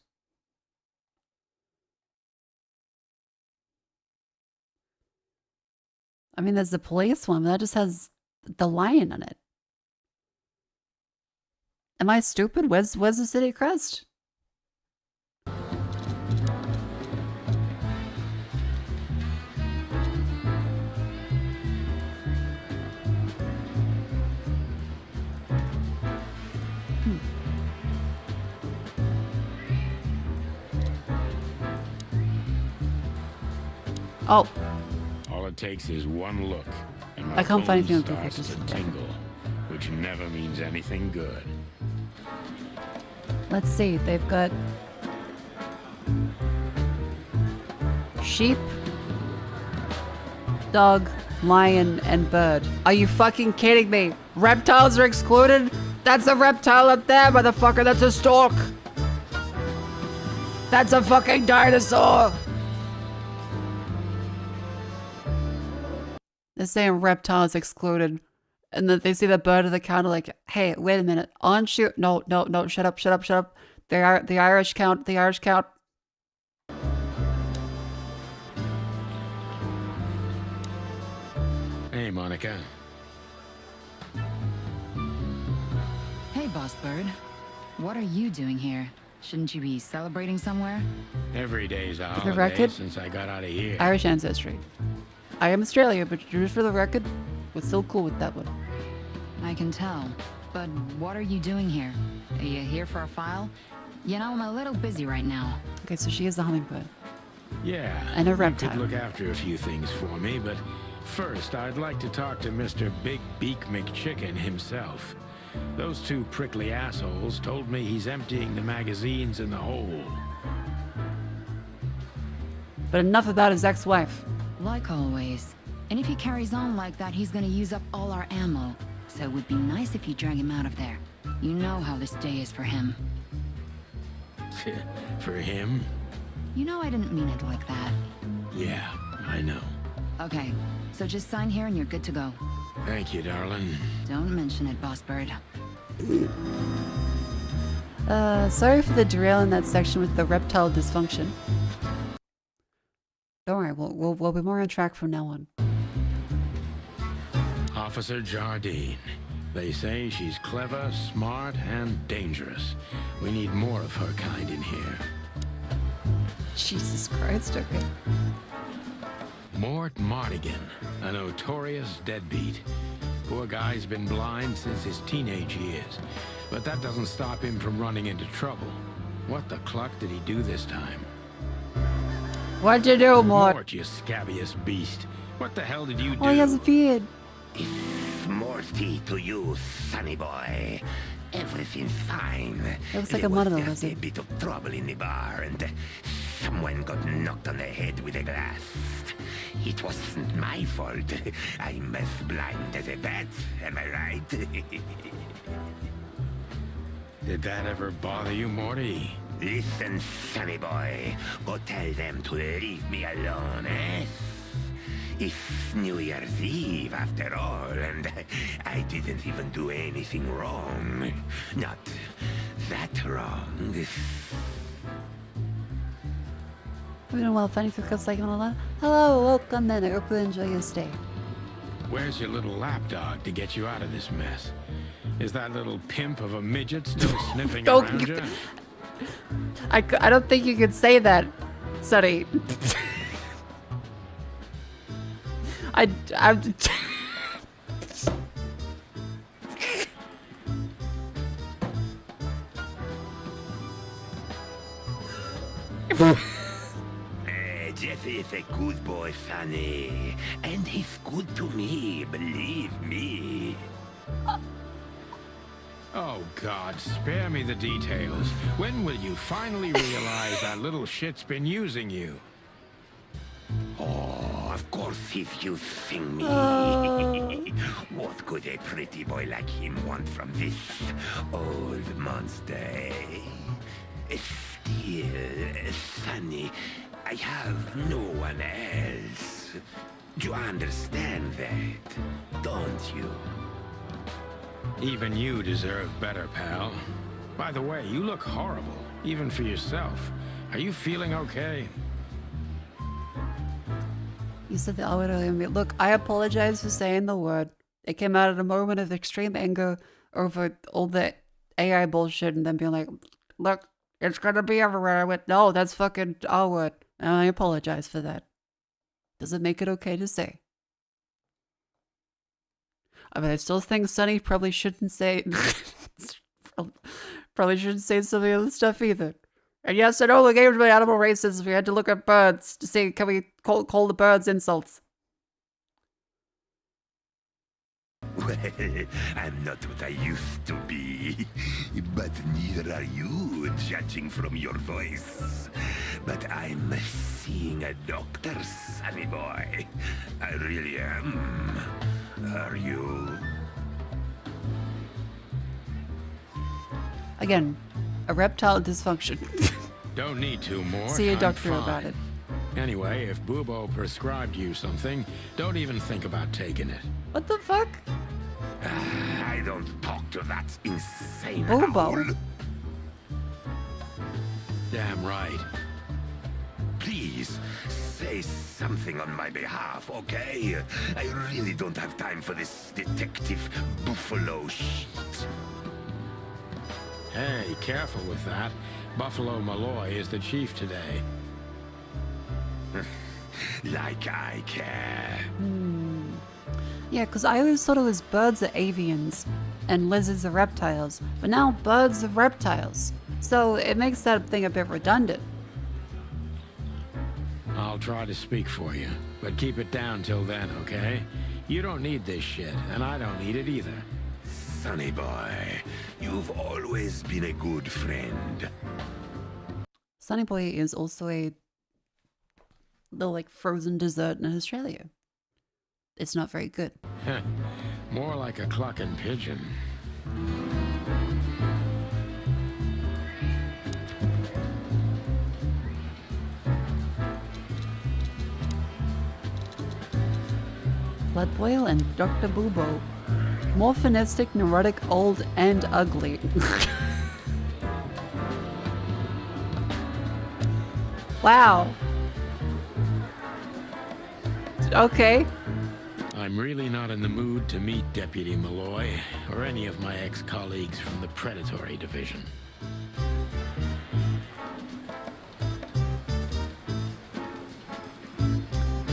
I mean, there's the police one, but that just has the lion on it. Am I stupid? Where's the city crest? Oh. All it takes is one look, and my I can't find anything on Google. starts to tingle, which never means anything good. Let's see. They've got sheep, dog, lion, and bird. Are you fucking kidding me? Reptiles are excluded? That's a reptile up there, motherfucker. That's a stork. That's a fucking dinosaur. They're saying reptiles excluded. And then they see the bird of the counter like, hey, wait a minute. Aren't you? No, shut up. The Irish count. Hey, Monica. Hey, Boss Bird. What are you doing here? Shouldn't you be celebrating somewhere? Every day's a For the holiday record, since I got out of here. Irish ancestry. I am Australia, but just for the record, we're still cool with that one. I can tell. But what are you doing here? Are you here for a file? You know, I'm a little busy right now. Okay, so she is the hummingbird. Yeah. And a You reptile. could look after a few things for me, but first I'd like to talk to Mr. Big Beak McChicken himself. Those two prickly assholes told me he's emptying the magazines in the hole. But enough about his ex-wife. Like always. And if he carries on like that, he's gonna use up all our ammo. So it would be nice if you drag him out of there. You know how this day is for him. For him? You know I didn't mean it like that. Yeah, I know. Okay, so just sign here and you're good to go. Thank you, darling. Don't mention it, Boss Bird. Sorry for the derail in that section with the reptile dysfunction. Don't worry, we'll be more on track from now on. Officer Jardine. They say she's clever, smart, and dangerous. We need more of her kind in here. Jesus Christ, okay. Mort Mardigan, a notorious deadbeat. Poor guy's been blind since his teenage years, but that doesn't stop him from running into trouble. What the cluck did he do this time? What'd you do, Mort? Mort, you scabbiest beast. What the hell did you do? Oh, he has a beard. Morty to you, sonny boy. Everything's fine. It looks like There a was monocle, just doesn't a it? bit of trouble in the bar, and someone got knocked on the head with a glass. It wasn't my fault. I'm as blind as a bat, am I right? Did that ever bother you, Morty? Listen, sonny boy. Go tell them to leave me alone, eh? It's New Year's Eve, after all, and I didn't even do anything wrong. Not that wrong. We're doing well, funny for Coast like Hello, welcome then. I hope you enjoy your stay. Where's your little lapdog to get you out of this mess? Is that little pimp of a midget still sniffing Don't- around you? I don't think you could say that, Sonny. I'm Jeff is a good boy, Sonny. And he's good to me, believe me. Oh, God, spare me the details. When will you finally realize that little shit's been using you? Oh, of course he's using me. What could a pretty boy like him want from this old monster, eh? Still, Sonny, I have no one else. Do you understand that, don't you? Even you deserve better, pal. By the way, you look horrible, even for yourself. Are you feeling okay? You said the L word earlier. Look, I apologize for saying the word. It came out at a moment of extreme anger over all the AI bullshit and then being like, look, it's gonna be everywhere. I went, no, that's fucking L word. And I apologize for that. Does it make it okay to say? I mean, I still think Sonny probably shouldn't say, probably shouldn't say some of the other stuff either. And yes, I know the game's about animal racism. We had to look at birds to see, can we call the birds insults? Well, I'm not what I used to be. But neither are you, judging from your voice. But I'm seeing a doctor, sonny boy. I really am. Are you? Again, a reptile dysfunction. Don't need to more. See a I'm doctor fine. about it. Anyway, if Bubo prescribed you something, don't even think about taking it. What the fuck? I don't talk to that insane Bubo. owl. Damn right. Please, say something on my behalf, okay? I really don't have time for this detective buffalo shit. Hey, careful with that. Buffalo Malloy is the chief today. Like I care. Yeah, because I always thought it was birds are avians and lizards are reptiles. But now birds are reptiles. So it makes that thing a bit redundant. I'll try to speak for you, but keep it down till then, okay? You don't need this shit, and I don't need it either. Sonny boy, you've always been a good friend. Sunny Boy is also the like frozen dessert in Australia. It's not very good. More like a clucking pigeon. Blood Boil and Dr. Boobo. Morphinistic, neurotic, old, and ugly. Wow. Okay. I'm really not in the mood to meet Deputy Malloy or any of my ex-colleagues from the Predatory Division.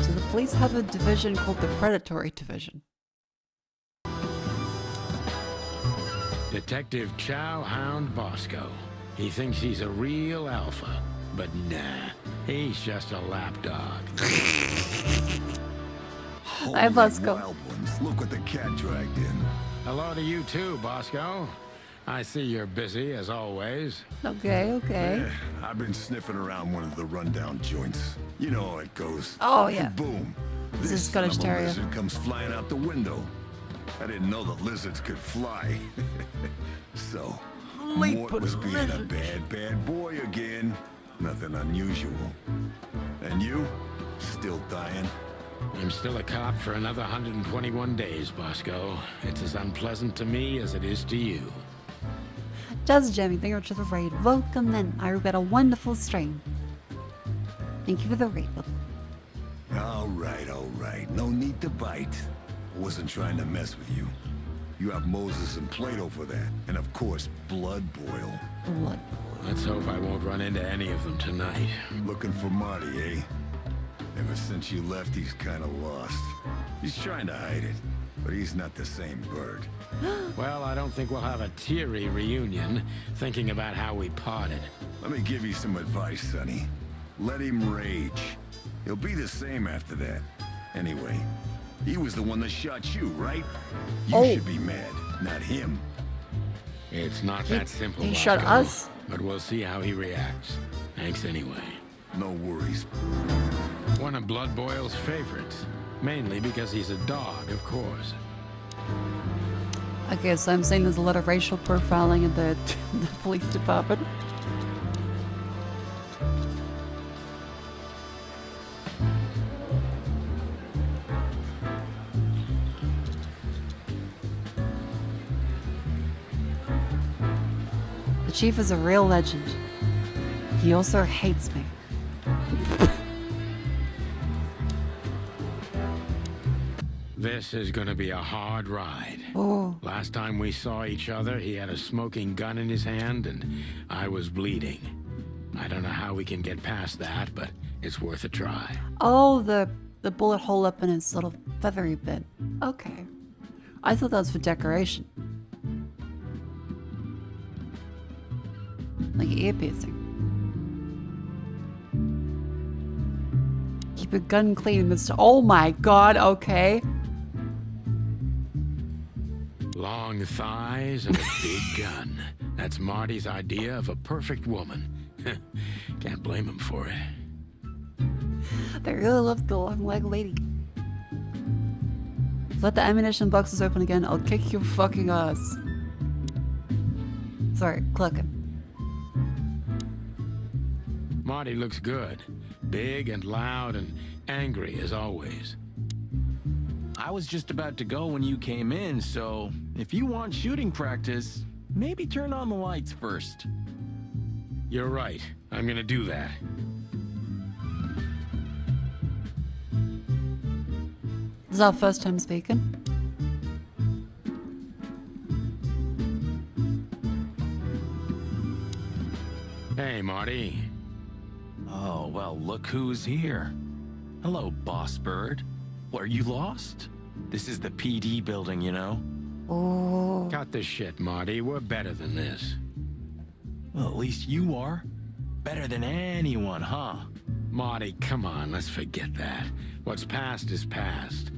So the police have a division called the Predatory Division. Detective Chow Hound Bosco. He thinks he's a real alpha, but nah, he's just a lapdog. Hi, Bosco. Wild ones. Look what the cat dragged in. Hello to you too, Bosco. I see you're busy, as always. Okay, okay. Yeah, I've been sniffing around one of the rundown joints. You know how it goes. Oh, yeah. Boom. This is Scottish son of a Terrier. lizard comes flying out the window. I didn't know that lizards could fly. So, Mort was being a bad boy again. Nothing unusual. And you? Still dying? I'm still a cop for another 121 days, Bosco. It's as unpleasant to me as it is to you. Just jamming, thank you for the raid. Welcome then. I hope you had a wonderful stream. Thank you for the raid. All right. No need to bite. I wasn't trying to mess with you. You have Moses and Plato for that. And of course, Blood Boil. Blood. Let's hope I won't run into any of them tonight. Looking for Marty, eh? Ever since you left, he's kind of lost. He's trying to hide it, but he's not the same bird. Well, I don't think we'll have a teary reunion, thinking about how we parted. Let me give you some advice, Sonny. Let him rage. He'll be the same after that. Anyway, he was the one that shot you, right? You should be mad, not him. It's not that simple, he Bosco, shot us? but we'll see how he reacts. Thanks anyway. No worries. One of Blood Boil's favorites. Mainly because he's a dog, of course. Okay, so I'm saying there's a lot of racial profiling in the police department. The chief is a real legend. He also hates me. This is gonna be a hard ride. Oh. Last time we saw each other, he had a smoking gun in his hand and I was bleeding. I don't know how we can get past that, but it's worth a try. Oh, the bullet hole up in his little feathery bit. Okay. I thought that was for decoration. Like ear piercing. Keep your gun clean, Mr. Oh my god, okay. Long thighs and a big gun. That's Marty's idea of a perfect woman. Can't blame him for it. They really love the long leg lady. Let the ammunition boxes open again. I'll kick your fucking ass. Sorry, clucking. Marty looks good. Big and loud and angry as always. I was just about to go when you came in, so if you want shooting practice, maybe turn on the lights first. You're right. I'm gonna do that. This is our first time speaking. Hey, Marty. Oh, well, look who's here. Hello, Boss Bird. Are you lost? This is the PD building, you know? Oh. Cut the shit, Marty. We're better than this. Well, at least you are. Better than anyone, huh? Marty, come on, let's forget that. What's past is past.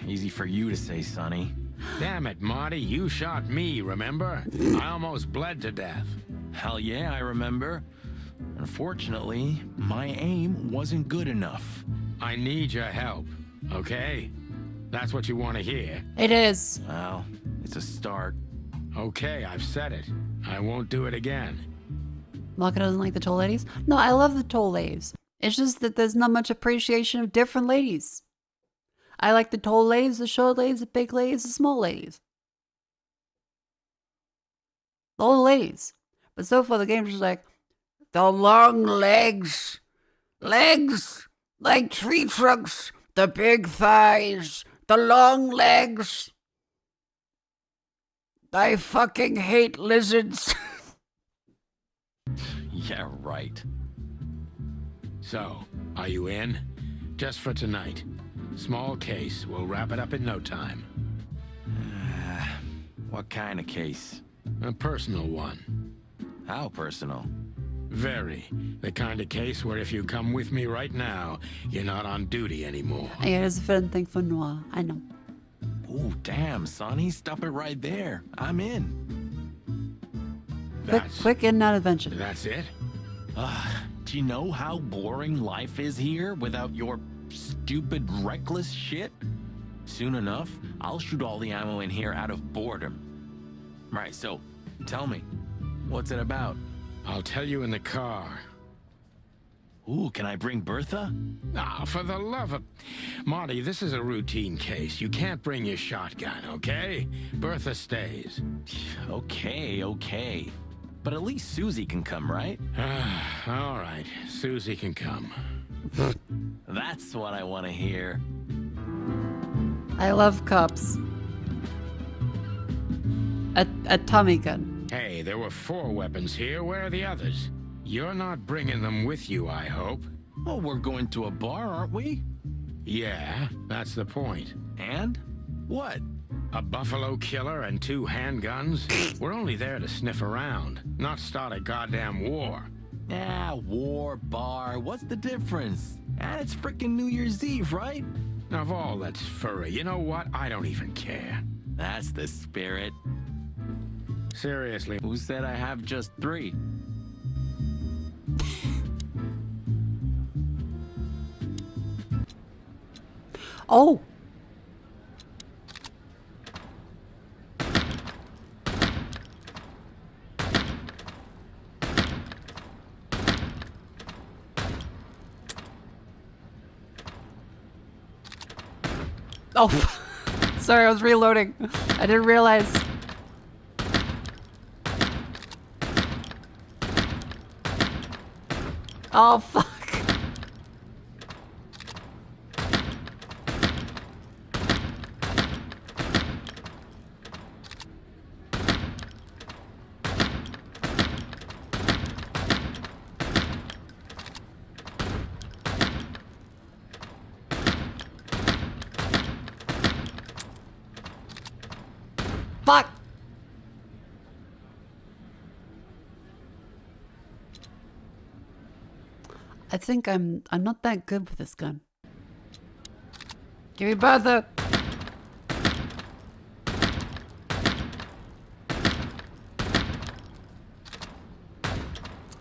Easy for you to say, Sonny. Damn it, Marty, you shot me, remember? I almost bled to death. Hell yeah, I remember. Unfortunately, my aim wasn't good enough. I need your help, okay? That's what you want to hear. It is. Well, it's a start. Okay, I've said it. I won't do it again. Mako doesn't like the tall ladies? No, I love the tall ladies. It's just that there's not much appreciation of different ladies. I like the tall ladies, the short ladies, the big ladies, the small ladies. All the ladies. But so far the game's just like, the long legs. Legs like tree trunks. The big thighs. The long legs. I fucking hate lizards. Yeah, right. So, are you in? Just for tonight. Small case. We'll wrap it up in no time. What kind of case? A personal one. How personal? Very. The kind of case where if you come with me right now, you're not on duty anymore. Yeah, it's a fun thing for Noir. I know. Ooh, damn, Sonny. Stop it right there. I'm in. Quick in and out adventure. That's it? Do you know how boring life is here without your stupid, reckless shit? Soon enough, I'll shoot all the ammo in here out of boredom. Right, so, tell me, what's it about? I'll tell you in the car. Ooh, can I bring Bertha? Ah, for the love of... Marty, this is a routine case. You can't bring your shotgun, okay? Bertha stays. Okay. But at least Susie can come, right? All right, Susie can come. That's what I want to hear. I love cops. A Tommy gun. Hey, there were 4 weapons here. Where are the others? You're not bringing them with you, I hope. Oh, we're going to a bar, aren't we? Yeah, that's the point. And? What? A buffalo killer and 2 handguns? We're only there to sniff around, not start a goddamn war. War, bar, what's the difference? It's frickin' New Year's Eve, right? Of all that's furry, you know what? I don't even care. That's the spirit. Seriously. Who said I have just 3? Oh! Oh, sorry, I was reloading. I didn't realize. Oh, fuck. Fuck! I think I'm not that good with this gun. Give me Bertha!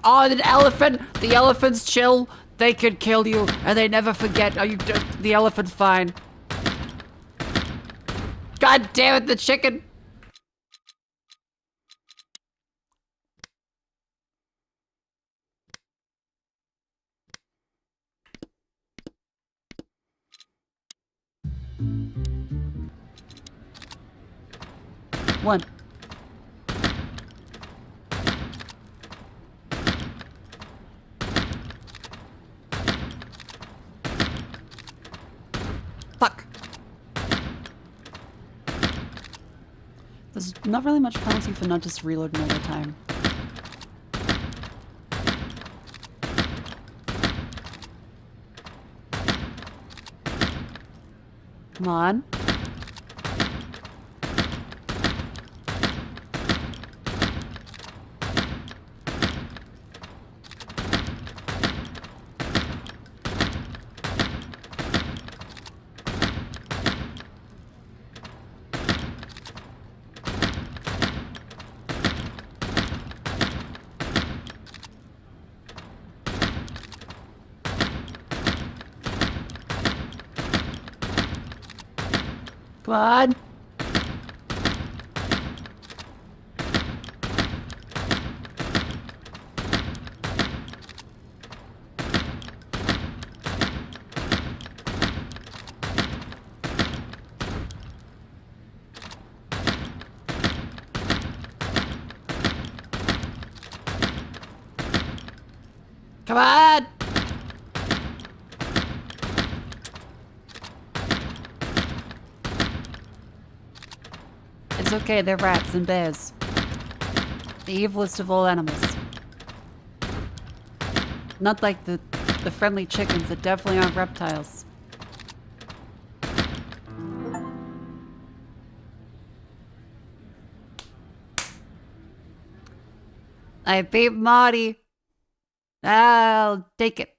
Oh, the elephant! The elephants chill. They could kill you, and they never forget. Oh, the elephant's fine. God damn it, the chicken! One. Fuck. There's not really much penalty for not just reloading all the time. Come on. Come on. Come on! It's okay, they're rats and bears. The evilest of all animals. Not like the friendly chickens that definitely aren't reptiles. I beat Marty. I'll take it.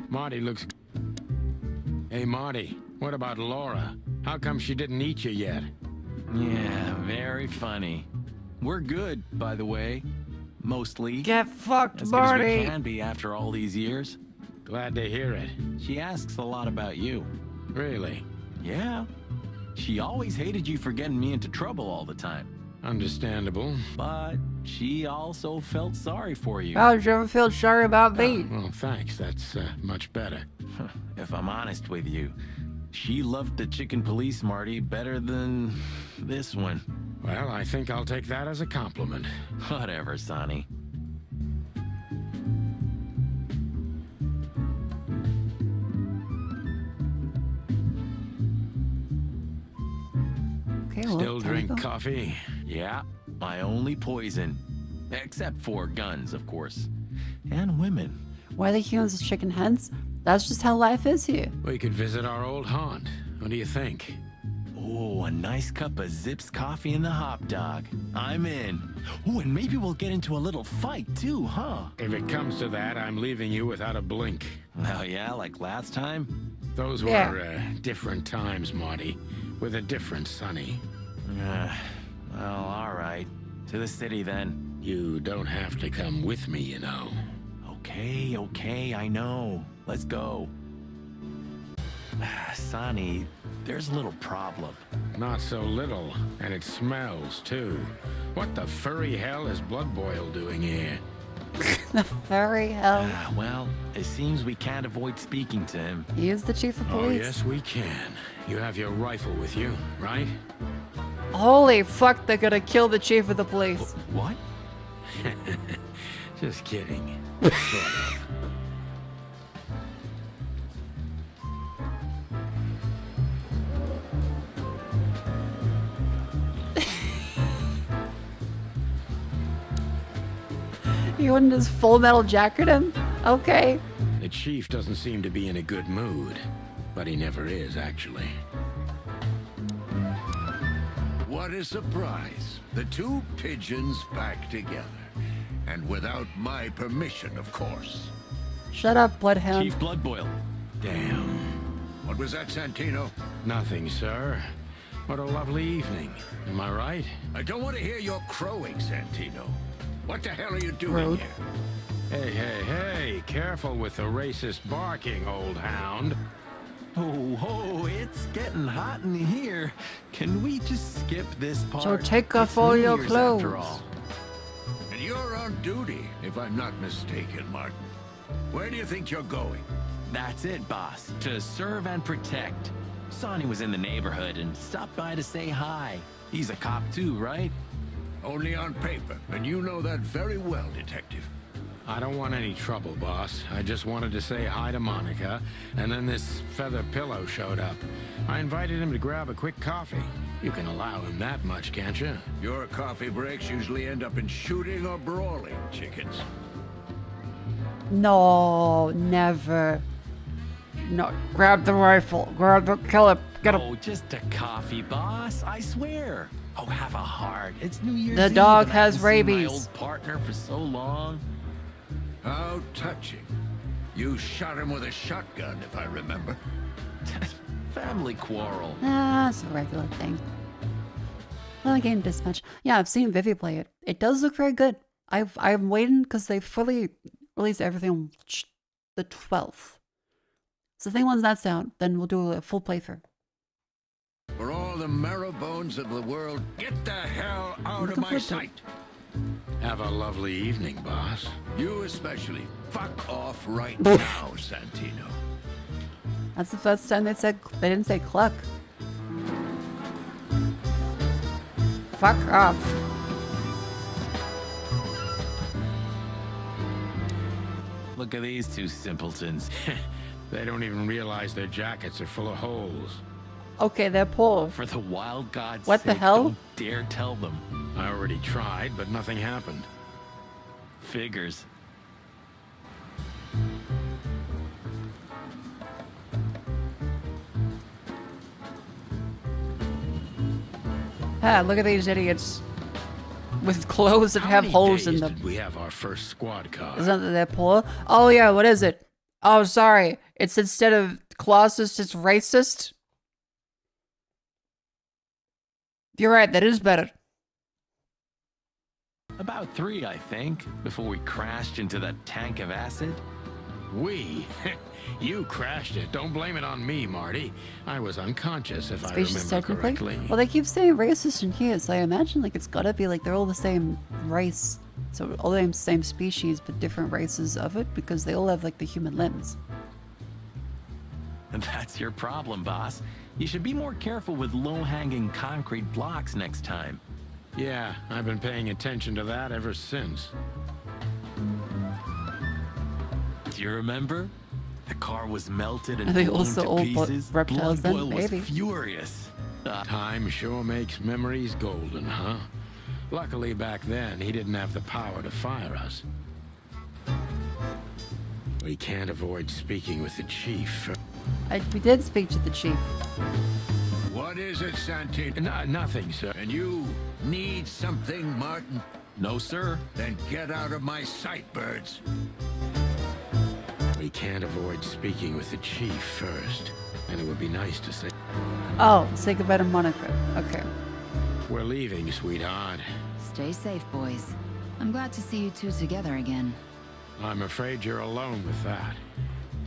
Marty looks... Hey, Marty, what about Laura? How come she didn't eat you yet? Yeah, very funny. We're good, by the way. Mostly. Get fucked, as Marty! Good as we can be after all these years. Glad to hear it. She asks a lot about you. Really? Yeah. She always hated you for getting me into trouble all the time. Understandable. But she also felt sorry for you. How did you ever feel sorry about me? Well, thanks. That's much better. If I'm honest with you, she loved the chicken police, Marty, better than this one. Well, I think I'll take that as a compliment. Whatever, Sonny. Okay, well, still drink coffee? Yeah, my only poison. Except for guns, of course. And women. Why are the humans as chicken heads? That's just how life is here. We could visit our old haunt. What do you think? Oh, a nice cup of Zips coffee and the hot dog. I'm in. Oh, and maybe we'll get into a little fight too, huh? If it comes to that, I'm leaving you without a blink. Oh yeah, like last time? Those were different times, Marty. With a different Sonny. Well, all right. To the city then. You don't have to come with me, you know. Okay, I know. Let's go. Sonny, there's a little problem. Not so little, and it smells too. What the furry hell is Blood Boil doing here? The furry hell. Well, it seems we can't avoid speaking to him. He is the chief of Oh, police. yes, we can. You have your rifle with you, right? Holy fuck, they're gonna kill the chief of the police. What? Just kidding. Sort of. You wouldn't just full metal jacket him? Okay. The chief doesn't seem to be in a good mood, but he never is, actually. What a surprise. The two pigeons back together. And without my permission, of course. Shut up, Bloodhound. Chief Bloodboil. Damn. What was that, Santino? Nothing, sir. What a lovely evening. Am I right? I don't want to hear your crowing, Santino. What the hell are you doing here? Hey, careful with the racist barking, old hound. Oh, it's getting hot in here. Can we just skip this part? So take off It's all New your Year's clothes. after all. And you're on duty, if I'm not mistaken, Martin. Where do you think you're going? That's it, boss. To serve and protect. Sonny was in the neighborhood and stopped by to say hi. He's a cop too, right? Only on paper, and you know that very well, Detective. I don't want any trouble, boss. I just wanted to say hi to Monica, and then this feather pillow showed up. I invited him to grab a quick coffee. You can allow him that much, can't you? Your coffee breaks usually end up in shooting or brawling, chickens. No, never. No, grab the rifle. Grab the kill it. Get him. Oh, just a coffee, boss. I swear. Oh, have a heart. It's New Year's The Eve, dog and I has haven't seen my rabies. old partner for so long. How touching. You shot him with a shotgun, if I remember. Family quarrel. It's a regular thing. Well, game dispatch. Yeah, I've seen Vivi play it. It does look very good. I'm waiting because they fully released everything on the 12th. So the thing wants that sound, then we'll do a full playthrough. For all the marrow bones of the world, get the hell out of my sight. Have a lovely evening, boss. You especially. Fuck off right now, Santino. That's the first time they didn't say cluck. Fuck off. Look at these two simpletons. They don't even realize their jackets are full of holes. Okay, they're poor. For the wild God's What the sake, hell? don't dare tell them. I already tried, but nothing happened. Figures. Ah, look at these idiots. With clothes that How have many holes in days them. did we have our first squad car? Isn't that they're poor? Oh yeah, what is it? Oh, sorry. It's instead of classist, it's racist. You're right, that is better. About 3, I think, before we crashed into that tank of acid. We? You crashed it. Don't blame it on me, Marty. I was unconscious, if I Species remember technically? correctly. Well, they keep saying racist in here, so I imagine like it's gotta be like they're all the same race. So all the same species, but different races of it, because they all have like the human limbs. And that's your problem, boss. You should be more careful with low-hanging concrete blocks next time. Yeah, I've been paying attention to that ever since. Do you remember? The car was melted and Are they blown also to all pieces. reptiles then? Blood Boil was Maybe. furious. Time sure makes memories golden, huh? Luckily back then, he didn't have the power to fire us. We can't avoid speaking with the chief. We did speak to the chief. What is it, Santino? Nothing, sir. And you need something, Martin? No, sir. Then get out of my sight, birds. We can't avoid speaking with the chief first, and it would be nice to say... Oh, say goodbye to Monica. Okay. We're leaving, sweetheart. Stay safe, boys. I'm glad to see you two together again. I'm afraid you're alone with that.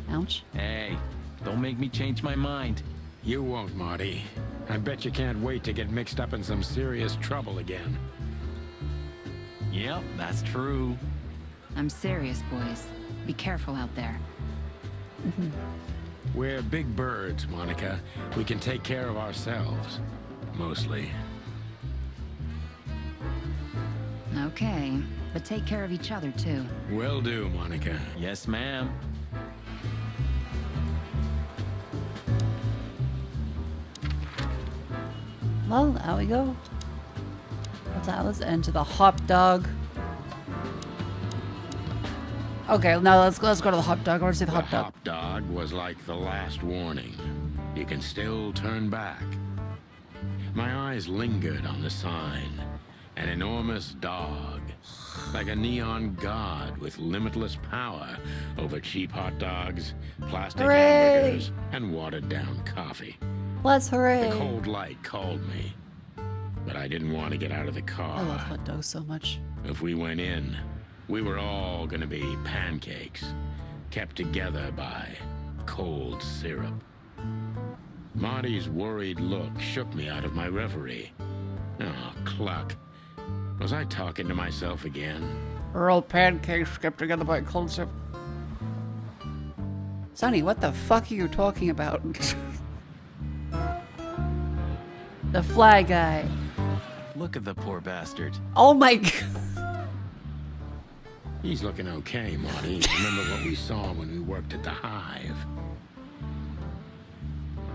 Ouch. Hey, don't make me change my mind. You won't, Marty. I bet you can't wait to get mixed up in some serious trouble again. Yep, that's true. I'm serious, boys. Be careful out there. We're big birds, Monica. We can take care of ourselves. Mostly. Okay, but take care of each other, too. Will do, Monica. Yes, ma'am. Well, there we go. Let's enter the hot dog. Okay, now let's go to the hot dog. I want to see the hot dog. Hot dog was like the last warning. You can still turn back. My eyes lingered on the sign. An enormous dog. Like a neon god with limitless power over cheap hot dogs, plastic hamburgers, and watered-down coffee. Let's hooray! The cold light called me. But I didn't want to get out of the car. I love hot dogs so much. If we went in, we were all gonna be pancakes, kept together by cold syrup. Marty's worried look shook me out of my reverie. Oh, cluck. Was I talking to myself again? We're all pancakes kept together by cold syrup. Sonny, what the fuck are you talking about? The fly guy. Look at the poor bastard. Oh my god. He's looking okay, Marty. Remember what we saw when we worked at the Hive?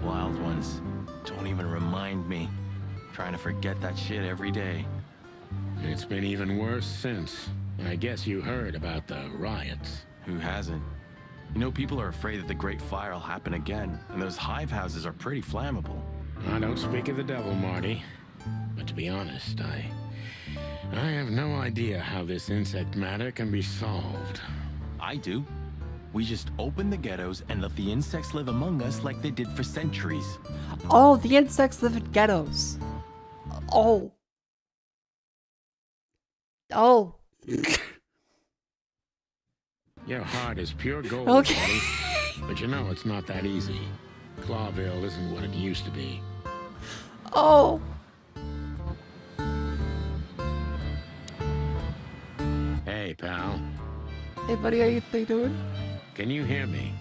Wild ones. Don't even remind me. Trying to forget that shit every day. It's been even worse since. I guess you heard about the riots. Who hasn't? You know, people are afraid that the Great Fire will happen again, and those hive houses are pretty flammable. I don't speak of the devil, Marty. But to be honest, I have no idea how this insect matter can be solved. I do. We just open the ghettos and let the insects live among us like they did for centuries. Oh, the insects live in ghettos. Oh. Oh. Your heart is pure gold, Okay. Marty. But you know, it's not that easy. Clawville isn't what it used to be. Oh. Hey, pal. Hey, buddy, how you doing? Can you hear me?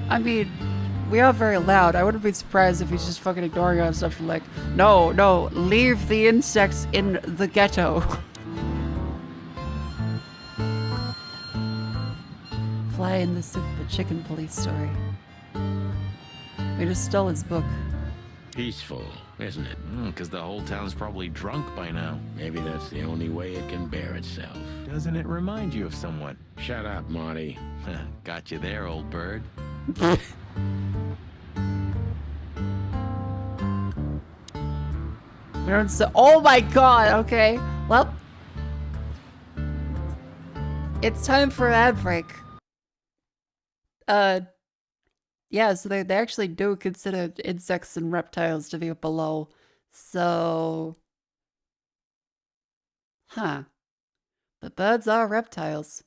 I mean, we are very loud. I wouldn't be surprised if he's just fucking ignoring us and stuff like, no, no, leave the insects in the ghetto. Fly in the soup, a chicken police story. We just stole his book. Peaceful, isn't it? Because the whole town's probably drunk by now. Maybe that's the only way it can bear itself. Doesn't it remind you of someone? Shut up, Marty. Got you there, old bird. Oh my god, okay. Well, it's time for an ad break. Yeah, so they actually do consider insects and reptiles to be below. So, huh. But birds are reptiles.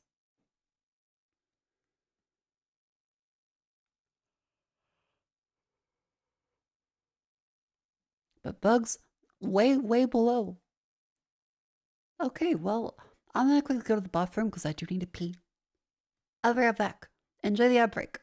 But bugs, way below. Okay, well, I'm gonna quickly go to the bathroom because I do need to pee. I'll be right back. Enjoy the ad break.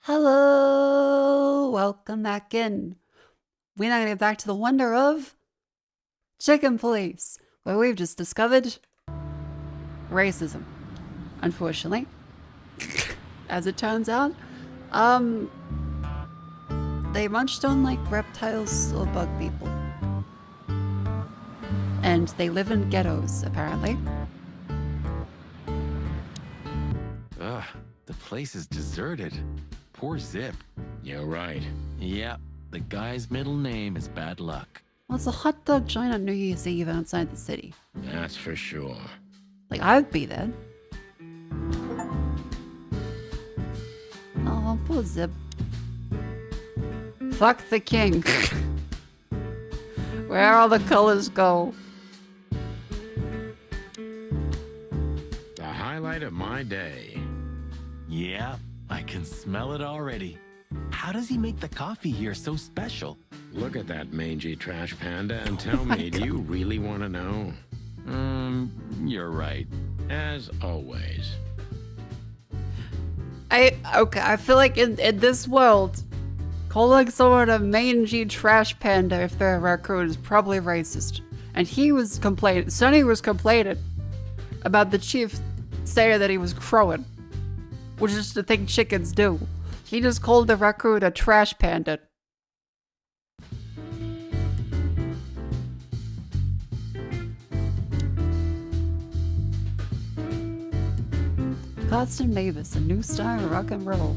Hello, welcome back in. We're now going to get back to the wonder of Chicken Police, where we've just discovered racism. Unfortunately, as it turns out, they munched on like reptiles or bug people. And they live in ghettos, apparently. Ugh, the place is deserted. Poor Zip. You're right. Yep, the guy's middle name is Bad Luck. Well, it's a hot dog joint on New Year's Eve outside the city. That's for sure. Like, I'd be there. Oh, poor Zip. Fuck the king. Where all the colors go. The highlight of my day. Yeah, I can smell it already. How does he make the coffee here so special? Look at that mangy trash panda and tell me, do you really want to know? You're right. As always. I feel like in this world, calling someone a mangy trash panda if they're a raccoon is probably racist. And he was complaining, Sonny was complaining about the chief saying that he was crowing, which is the thing chickens do. He just called the raccoon a trash panda. Carson Mavis, a new star in rock and roll.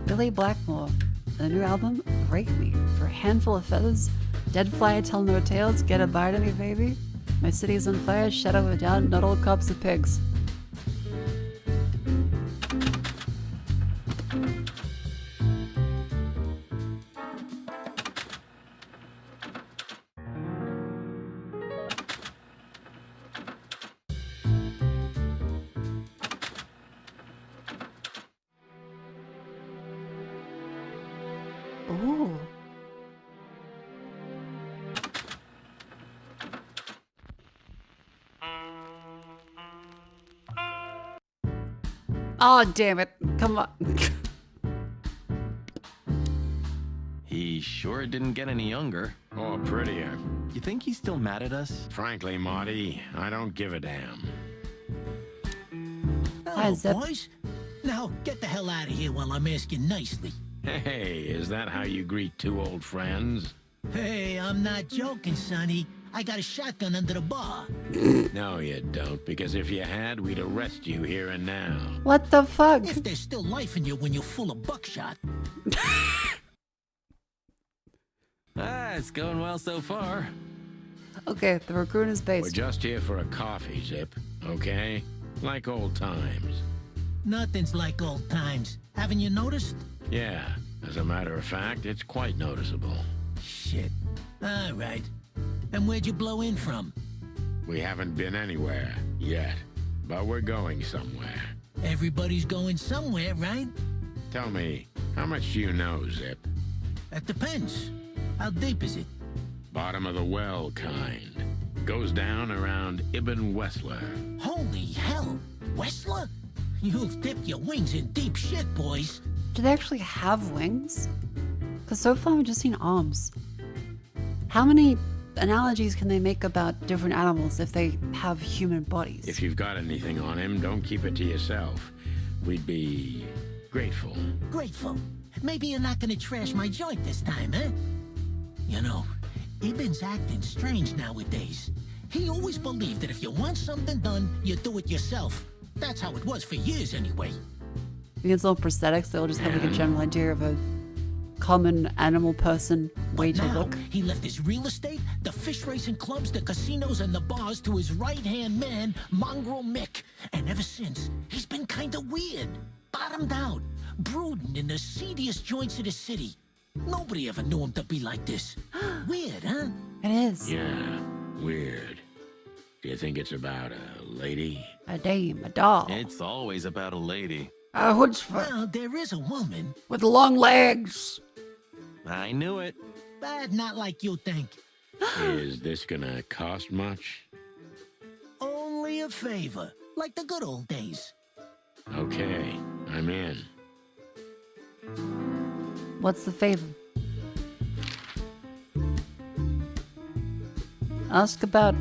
Billy Blackmore, the new album, Break Me. For a handful of feathers, dead fly tell no tales, get a bite of me, baby. My city's on fire, shadow it down, not all cups of pigs. Ooh. Oh, damn it. Come on. He sure didn't get any younger. Or prettier. You think he's still mad at us? Frankly, Marty, I don't give a damn. Hello, boys. Now, get the hell out of here while I'm asking nicely. Hey, is that how you greet two old friends? Hey, I'm not joking, Sonny. I got a shotgun under the bar. No, you don't, because if you had, we'd arrest you here and now. What the fuck? If there's still life in you when you're full of buckshot. It's going well so far. Okay, the raccoon is based. We're just here for a coffee, Zip, okay? Like old times. Nothing's like old times. Haven't you noticed? Yeah, as a matter of fact, it's quite noticeable. Shit. All right. And where'd you blow in from? We haven't been anywhere yet, but we're going somewhere. Everybody's going somewhere, right? Tell me, how much do you know, Zip? That depends. How deep is it? Bottom of the well kind. Goes down around Ibn Wessler. Holy hell! Wessler? You've dipped your wings in deep shit, boys. Do they actually have wings? Because so far I've just seen arms. How many analogies can they make about different animals if they have human bodies? If you've got anything on him, don't keep it to yourself. We'd be grateful. Grateful? Maybe you're not gonna trash my joint this time, eh? You know, Ibn's acting strange nowadays. He always believed that if you want something done, you do it yourself. That's how it was for years anyway. Because all prosthetics, they'll just have like a general idea of a common animal person way to look. He left his real estate, the fish racing clubs, the casinos, and the bars to his right-hand man, Mongrel Mick. And ever since, he's been kinda weird. Bottomed out, brooding in the seediest joints of the city. Nobody ever knew him to be like this. Weird, huh? It is. Yeah, weird. Do you think it's about a lady? A dame, a doll. It's always about a lady. Well, there is a woman. With long legs. I knew it. But not like you think. Is this gonna cost much? Only a favor, like the good old days. Okay, I'm in. What's the favor? Ask about...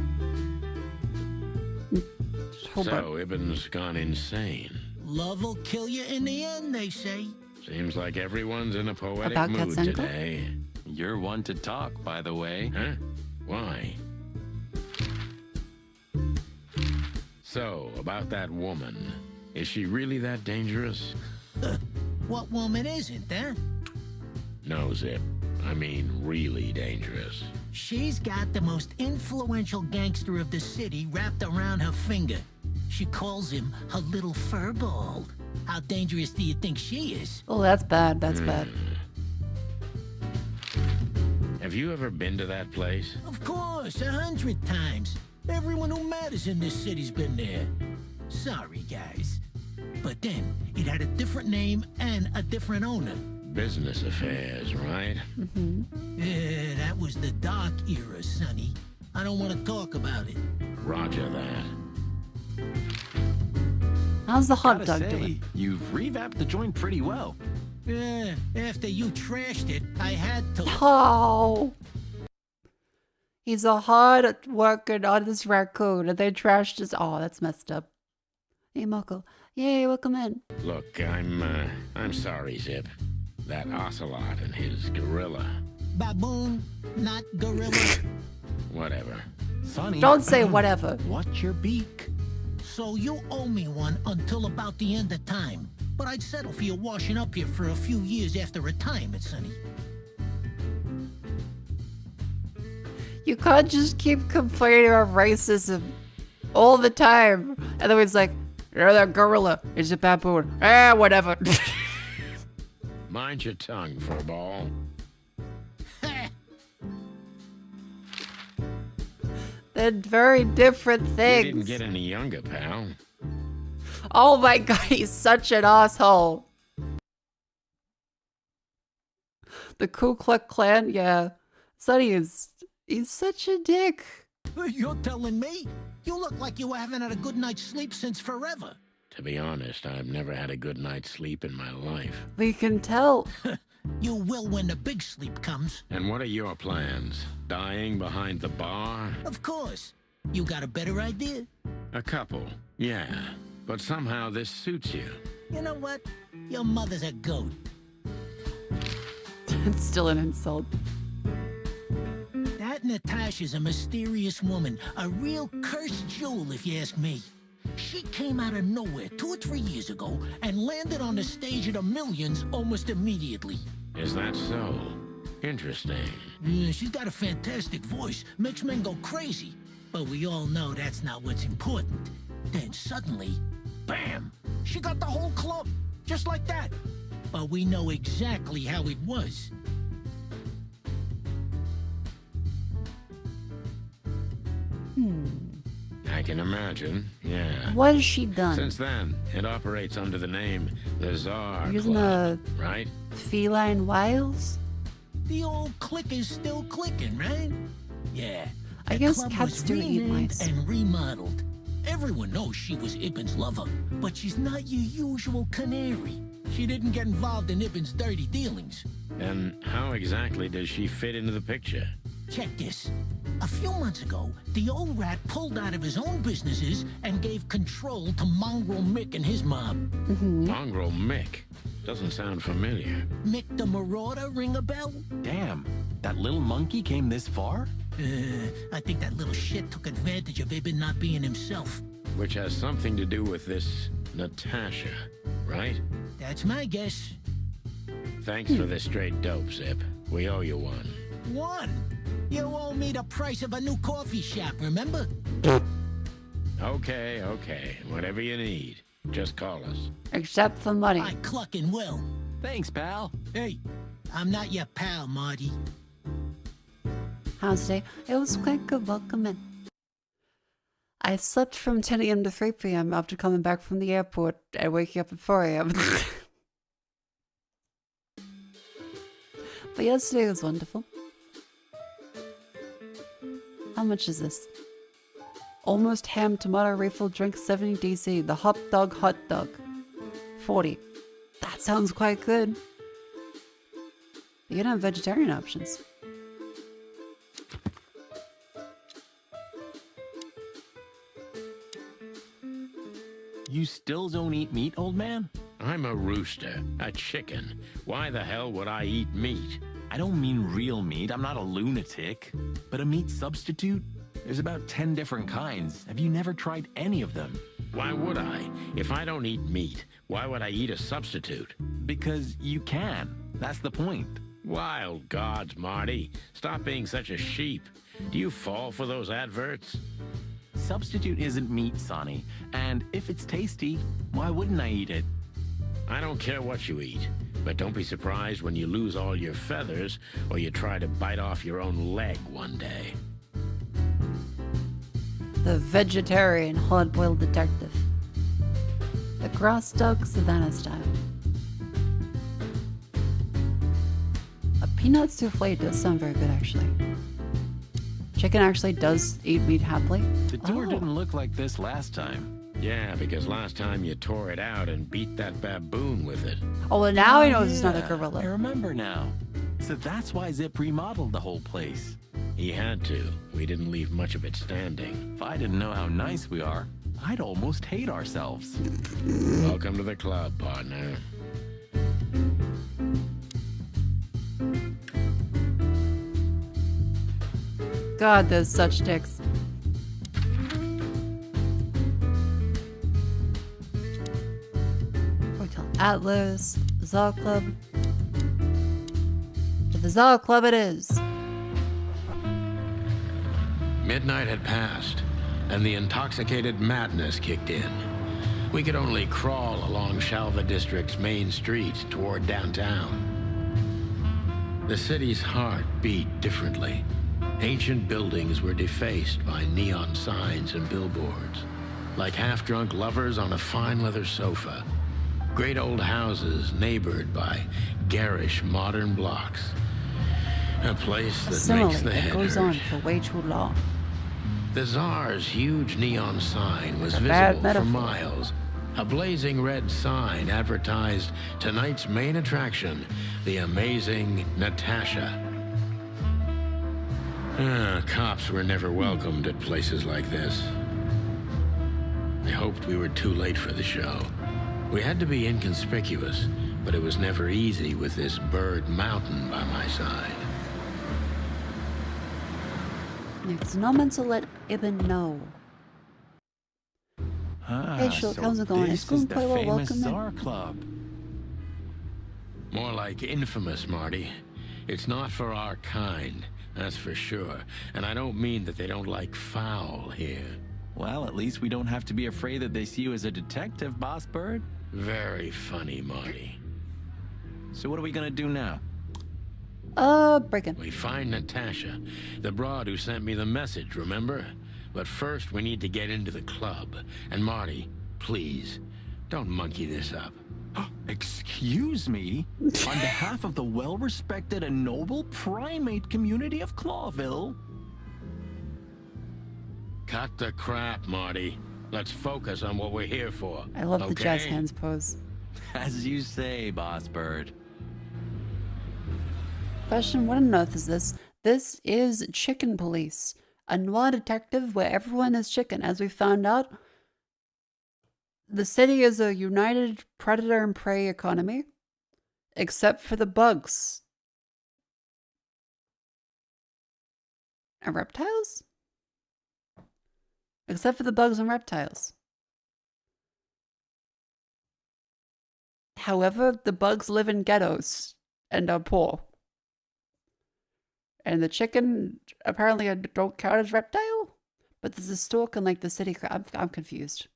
So, Ibn's gone insane. Love will kill you in the end, they say. Seems like everyone's in a poetic About mood Katzenko? today. You're one to talk, by the way. Huh? Why? So, about that woman. Is she really that dangerous? What woman isn't, huh? No, Zip. I mean, really dangerous. She's got the most influential gangster of the city wrapped around her finger. She calls him her little furball. How dangerous do you think she is? Oh, that's bad. That's bad. Have you ever been to that place? Of course, 100 times. Everyone who matters in this city's been there. Sorry, guys. But then, it had a different name and a different owner. Business affairs, right? Yeah, that was the dark era, Sonny. I don't want to talk about it. Roger that. How's the hot Gotta dog say, doing? You've revamped the joint pretty well. Yeah, after you trashed it, I had to. Oh. He's a hard working on this raccoon and they trashed his... Oh, that's messed up. Hey, Mako. Yay, welcome in. Look, I'm sorry, Zip. That ocelot and his gorilla. Baboon, not gorilla. Whatever. Sonny. Don't say whatever. Watch your beak. So you owe me one until about the end of time. But I'd settle for you washing up here for a few years after retirement, Sonny. You can't just keep complaining about racism all the time. And then it's like, you're that gorilla. It's a baboon. Whatever. Mind your tongue, furball. They're very different things. You didn't get any younger, pal. Oh my god, he's such an asshole. The Ku Klux Klan, yeah. Sonny he's such a dick. You're telling me? You look like you haven't had a good night's sleep since forever. To be honest, I've never had a good night's sleep in my life. We can tell. You will when the big sleep comes. And what are your plans? Dying behind the bar? Of course. You got a better idea? A couple, yeah. But somehow this suits you. You know what? Your mother's a goat. It's still an insult. That Natasha's a mysterious woman. A real cursed jewel, if you ask me. She came out of nowhere 2 or 3 years ago and landed on the stage of the Millions almost immediately. Is that so? Interesting. Yeah, she's got a fantastic voice. Makes men go crazy. But we all know that's not what's important. Then suddenly, bam! She got the whole club. Just like that. But we know exactly how it was. I can imagine, yeah. What has she done? Since then, it operates under the name the Czar Using Club, a right? feline wiles? The old click is still clicking, right? Yeah. I The guess club cats was do eat renamed mice. and remodeled. Everyone knows she was Ibn's lover, but she's not your usual canary. She didn't get involved in Ibn's dirty dealings. And how exactly does she fit into the picture? Check this. A few months ago, the old rat pulled out of his own businesses and gave control to Mongrel Mick and his mob. Mongrel Mick? Doesn't sound familiar. Mick the Marauder ring a bell? Damn, that little monkey came this far? I think that little shit took advantage of Ibn not being himself. Which has something to do with this Natasha, right? That's my guess. Thanks for the straight dope, Zip. We owe you one. One? You owe me the price of a new coffee shop, remember? Okay. Whatever you need. Just call us. Except for money. I clucking will. Thanks, pal. Hey, I'm not your pal, Marty. How's today? It was quite good. Welcome in. I slept from 10 a.m. to 3 p.m. after coming back from the airport and waking up at 4 a.m. But yesterday was wonderful. How much is this? Almost ham tomato refill drink 70 DC. The hot dog. $1.40. That sounds quite good. You can have vegetarian options. You still don't eat meat, old man? I'm a rooster, a chicken. Why the hell would I eat meat? I don't mean real meat. I'm not a lunatic. But a meat substitute? There's about 10 different kinds. Have you never tried any of them? Why would I? If I don't eat meat, why would I eat a substitute? Because you can. That's the point. Wild gods, Marty. Stop being such a sheep. Do you fall for those adverts? Substitute isn't meat, Sonny. And if it's tasty, why wouldn't I eat it? I don't care what you eat, but don't be surprised when you lose all your feathers or you try to bite off your own leg one day. The vegetarian hard-boiled detective. The grass dog Savannah style. A peanut souffle does sound very good, actually. Chicken actually does eat meat happily. The door didn't look like this last time. Yeah, because last time you tore it out and beat that baboon with it. Oh, well, now he knows it's not a gorilla. I remember now. So that's why Zip remodeled the whole place. He had to. We didn't leave much of it standing. If I didn't know how nice we are, I'd almost hate ourselves. Welcome to the club, partner. God, there's such dicks. Hotel Atlas, Czar Club. To the Czar Club it is. Midnight had passed, and the intoxicated madness kicked in. We could only crawl along Shalva District's main street toward downtown. The city's heart beat differently. Ancient buildings were defaced by neon signs and billboards, like half-drunk lovers on a fine leather sofa. Great old houses neighbored by garish modern blocks. A place that makes the head goes hurt. on for way too long. The Tsar's huge neon sign was A bad visible for metaphor. miles. A blazing red sign advertised tonight's main attraction, the amazing Natasha. Cops were never welcomed at places like this. I hoped we were too late for the show. We had to be inconspicuous, but it was never easy with this bird mountain by my side. It's no man to let Ibn know. Hey, sure, so how's it going? this It's going is the pretty well. famous Welcome Tsar in. Club. More like infamous, Marty. It's not for our kind, that's for sure. And I don't mean that they don't like foul here. Well, at least we don't have to be afraid that they see you as a detective, Boss Bird. Very funny, Marty. So what are we gonna do now? Break in. We find Natasha, the broad who sent me the message, remember? But first, we need to get into the club. And Marty, please, don't monkey this up. Excuse me? On behalf of the well-respected and noble primate community of Clawville? Cut the crap, Marty. Let's focus on what we're here for. I love the jazz okay? hands pose. As you say, Boss Bird. Question, what on earth is this? This is Chicken Police, a noir detective where everyone is chicken. As we found out, the city is a united predator and prey economy, except for the bugs. And reptiles? Except for the bugs and reptiles. However, the bugs live in ghettos and are poor. And the chicken apparently don't count as reptile? But there's a stork in like the city. I'm confused.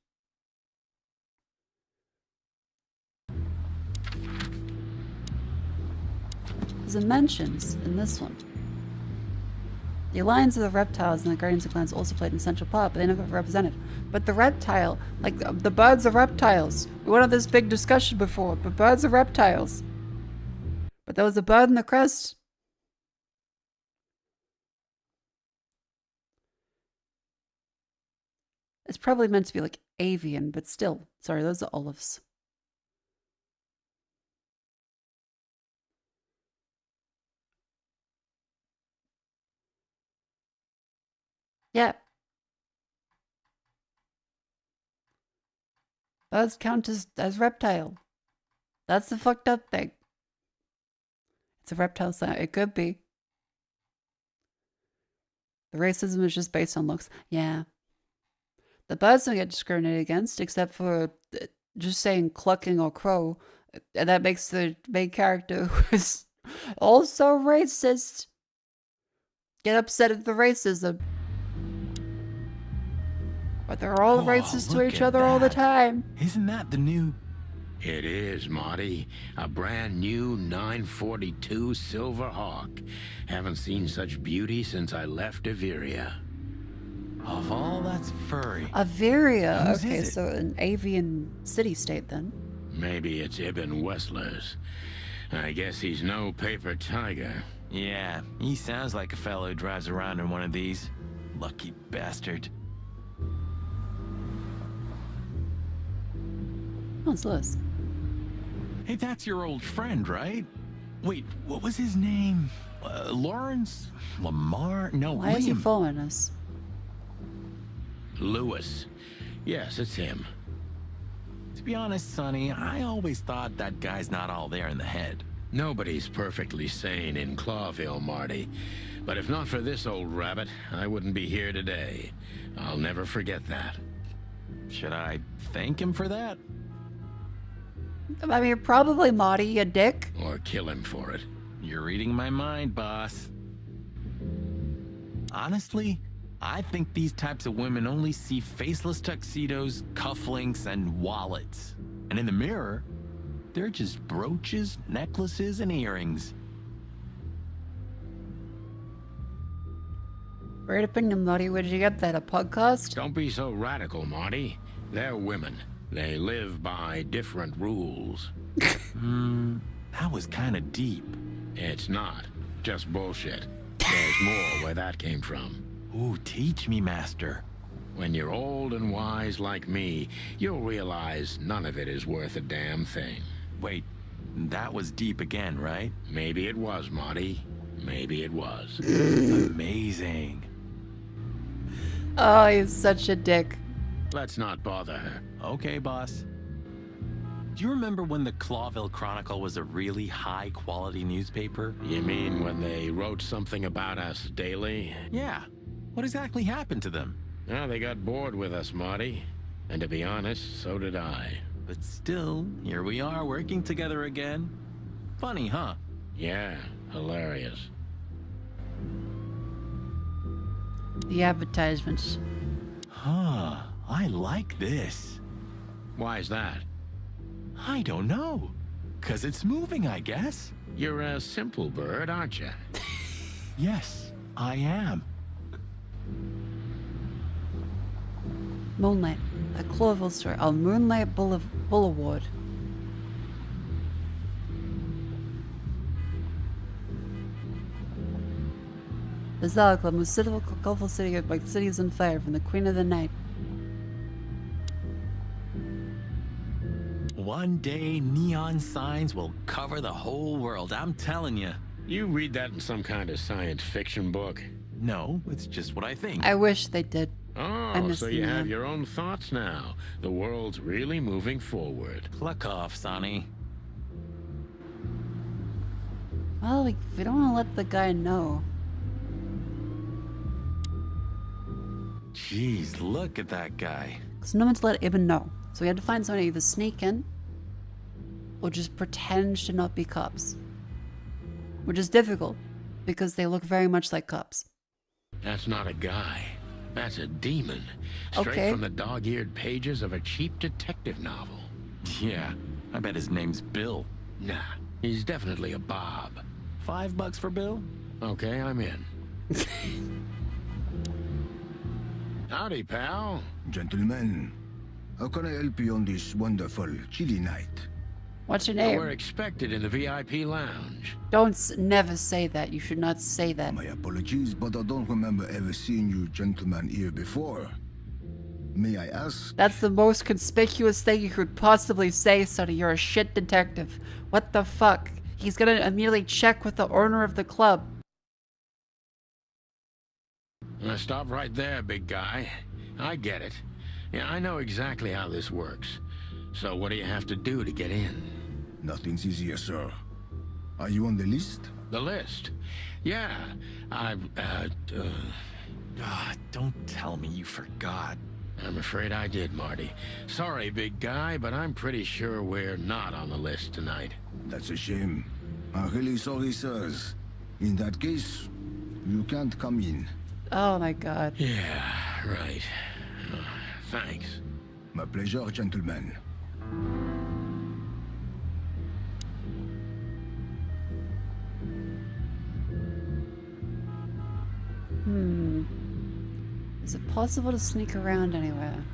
There's a mentions in this one. The Alliance of the Reptiles and the Guardians of Clans also played an essential part, but they never represented. But the reptile, like the birds are reptiles. We went on this big discussion before, but birds are reptiles. But there was a bird in the crest. It's probably meant to be like avian, but still. Sorry, those are olives. Yeah. Birds count as reptile. That's the fucked up thing. It's a reptile sign. It could be. The racism is just based on looks. Yeah. The birds don't get discriminated against except for just saying clucking or crow. And that makes the main character who is also racist get upset at the racism. But they're all racist to each other all the time. Isn't that the new... It is, Marty. A brand new 942 Silver Hawk. Haven't seen such beauty since I left Averia. Of all that's furry. Averia. Whose Okay, is it? so an avian city-state then. Maybe it's Ibn Wessler's. I guess he's no paper tiger. Yeah, he sounds like a fellow who drives around in one of these. Lucky bastard. What's this? Hey, that's your old friend, right? Wait, what was his name? Lawrence? Lamar? No, Why is he Liam. following us? Lewis. Yes, it's him. To be honest, Sonny, I always thought that guy's not all there in the head. Nobody's perfectly sane in Clawville, Marty. But if not for this old rabbit, I wouldn't be here today. I'll never forget that. Should I thank him for that? I mean, probably Marty, you dick. Or kill him for it. You're reading my mind, boss. Honestly, I think these types of women only see faceless tuxedos, cufflinks, and wallets. And in the mirror, they're just brooches, necklaces, and earrings. Great opinion, Marty. Where did you get that? A podcast? Don't be so radical, Marty. They're women. They live by different rules. That was kind of deep. It's not. Just bullshit. There's more where that came from. Ooh, teach me, master. When you're old and wise like me, you'll realize none of it is worth a damn thing. Wait, that was deep again, right? Maybe it was, Marty. Maybe it was. Amazing. Oh, he's such a dick. Let's not bother her. Okay, boss. Do you remember when the Clawville Chronicle was a really high-quality newspaper? You mean when they wrote something about us daily? Yeah. What exactly happened to them? Well, they got bored with us, Marty. And to be honest, so did I. But still, here we are working together again. Funny, huh? Yeah, hilarious. The advertisements. Huh. I like this. Why's that? I don't know. 'Cause it's moving, I guess. You're a simple bird, aren't you? Yes, I am. Moonlight. A Clawville story. Oh, Moonlight Boulevard. The Zala Club, most colorful city, like the city is on fire, from the Queen of the Night. One day, neon signs will cover the whole world, I'm telling you. You read that in some kind of science fiction book? No, it's just what I think. I wish they did. Oh, so you have your own thoughts now. The world's really moving forward. Cluck off, Sonny. Well, we don't want to let the guy know. Jeez, look at that guy. Because no one to let Ibn know. So we had to find someone to either sneak in or just pretend to not be cops. Which is difficult because they look very much like cops. That's not a guy. That's a demon. Straight from the dog-eared pages of a cheap detective novel. Yeah, I bet his name's Bill. Nah, he's definitely a Bob. $5 for Bill? Okay, I'm in. Howdy, pal. Gentlemen, how can I help you on this wonderful, chilly night? What's your name? We're expected in the VIP lounge. Don't never say that. You should not say that. My apologies, but I don't remember ever seeing you gentlemen here before. May I ask? That's the most conspicuous thing you could possibly say, Sonny. You're a shit detective. What the fuck? He's gonna immediately check with the owner of the club. Stop right there, big guy. I get it. Yeah, I know exactly how this works. So what do you have to do to get in? Nothing's easier, sir. Are you on the list? The list? Yeah, don't tell me you forgot. I'm afraid I did, Marty. Sorry, big guy, but I'm pretty sure we're not on the list tonight. That's a shame. I'm really sorry, sirs. In that case, you can't come in. Oh my god. Yeah, right. Thanks. My pleasure, gentlemen. Is it possible to sneak around anywhere?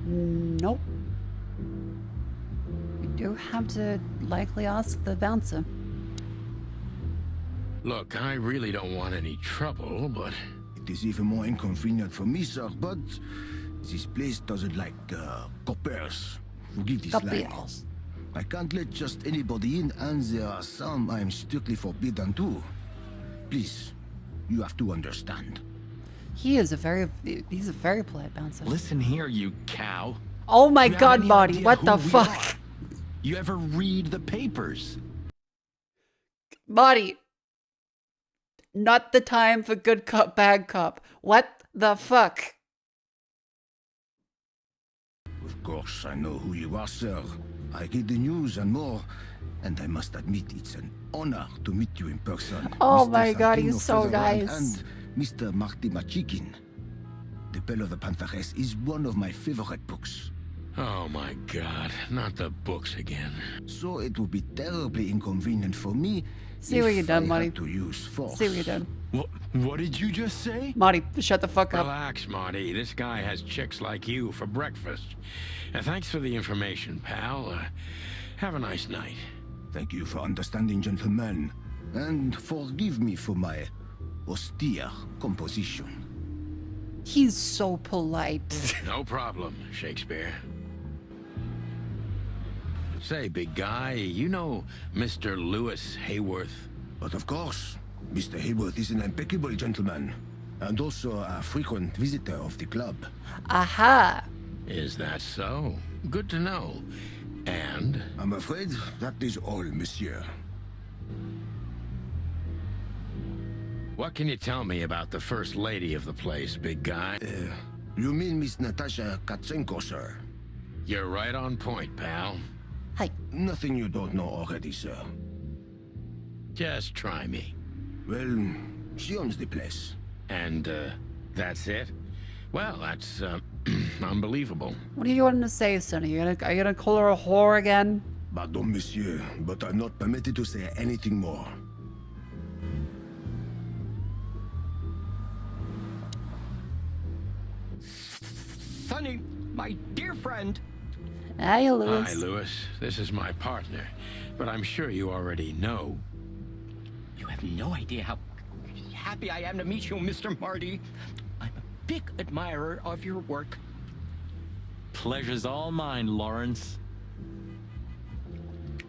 Nope. We do have to likely ask the bouncer. Look, I really don't want any trouble, but... It is even more inconvenient for me, sir, but this place doesn't like coppers. Forgive this language. I can't let just anybody in, and there are some I'm strictly forbidden to. Please, you have to understand. He's a very polite bouncer. Listen here, you cow. Oh my god, Marty, what the fuck? You ever read the papers? Marty. Not the time for good cop, bad cop. What the fuck? Of course, I know who you are, sir. I get the news and more, and I must admit it's an honor to meet you in person. Oh Mr. my god, he's Santino so Featherland nice. And Mr. Marty Machikin. The Bell of the Pantheress is one of my favorite books. Oh my god, not the books again. So it would be terribly inconvenient for me See what you done, I Marty. had to use force. See what you done. What did you just say? Marty, shut the fuck up. Relax, Marty. This guy has chicks like you for breakfast. And thanks for the information, pal. Have a nice night. Thank you for understanding, gentlemen. And forgive me for my austere composition. He's so polite. No problem, Shakespeare. Say, big guy, you know Mr. Lewis Hayworth? But of course, Mr. Hayworth is an impeccable gentleman, and also a frequent visitor of the club. Aha! Is that so? Good to know. And? I'm afraid that is all, monsieur. What can you tell me about the first lady of the place, big guy? You mean Miss Natasha Katsenko, sir? You're right on point, pal. Hi. Nothing you don't know already, sir. Just try me. Well, she owns the place. And, that's it? Well, that's, unbelievable. What are you wanting to say, Sonny? Are you gonna call her a whore again? Pardon, monsieur, but I'm not permitted to say anything more. Sonny, my dear friend. Hi, Lewis. Hi, Lewis. This is my partner, but I'm sure you already know. You have no idea how happy I am to meet you, Mr. Marty. I'm a big admirer of your work. Pleasure's all mine, Lawrence.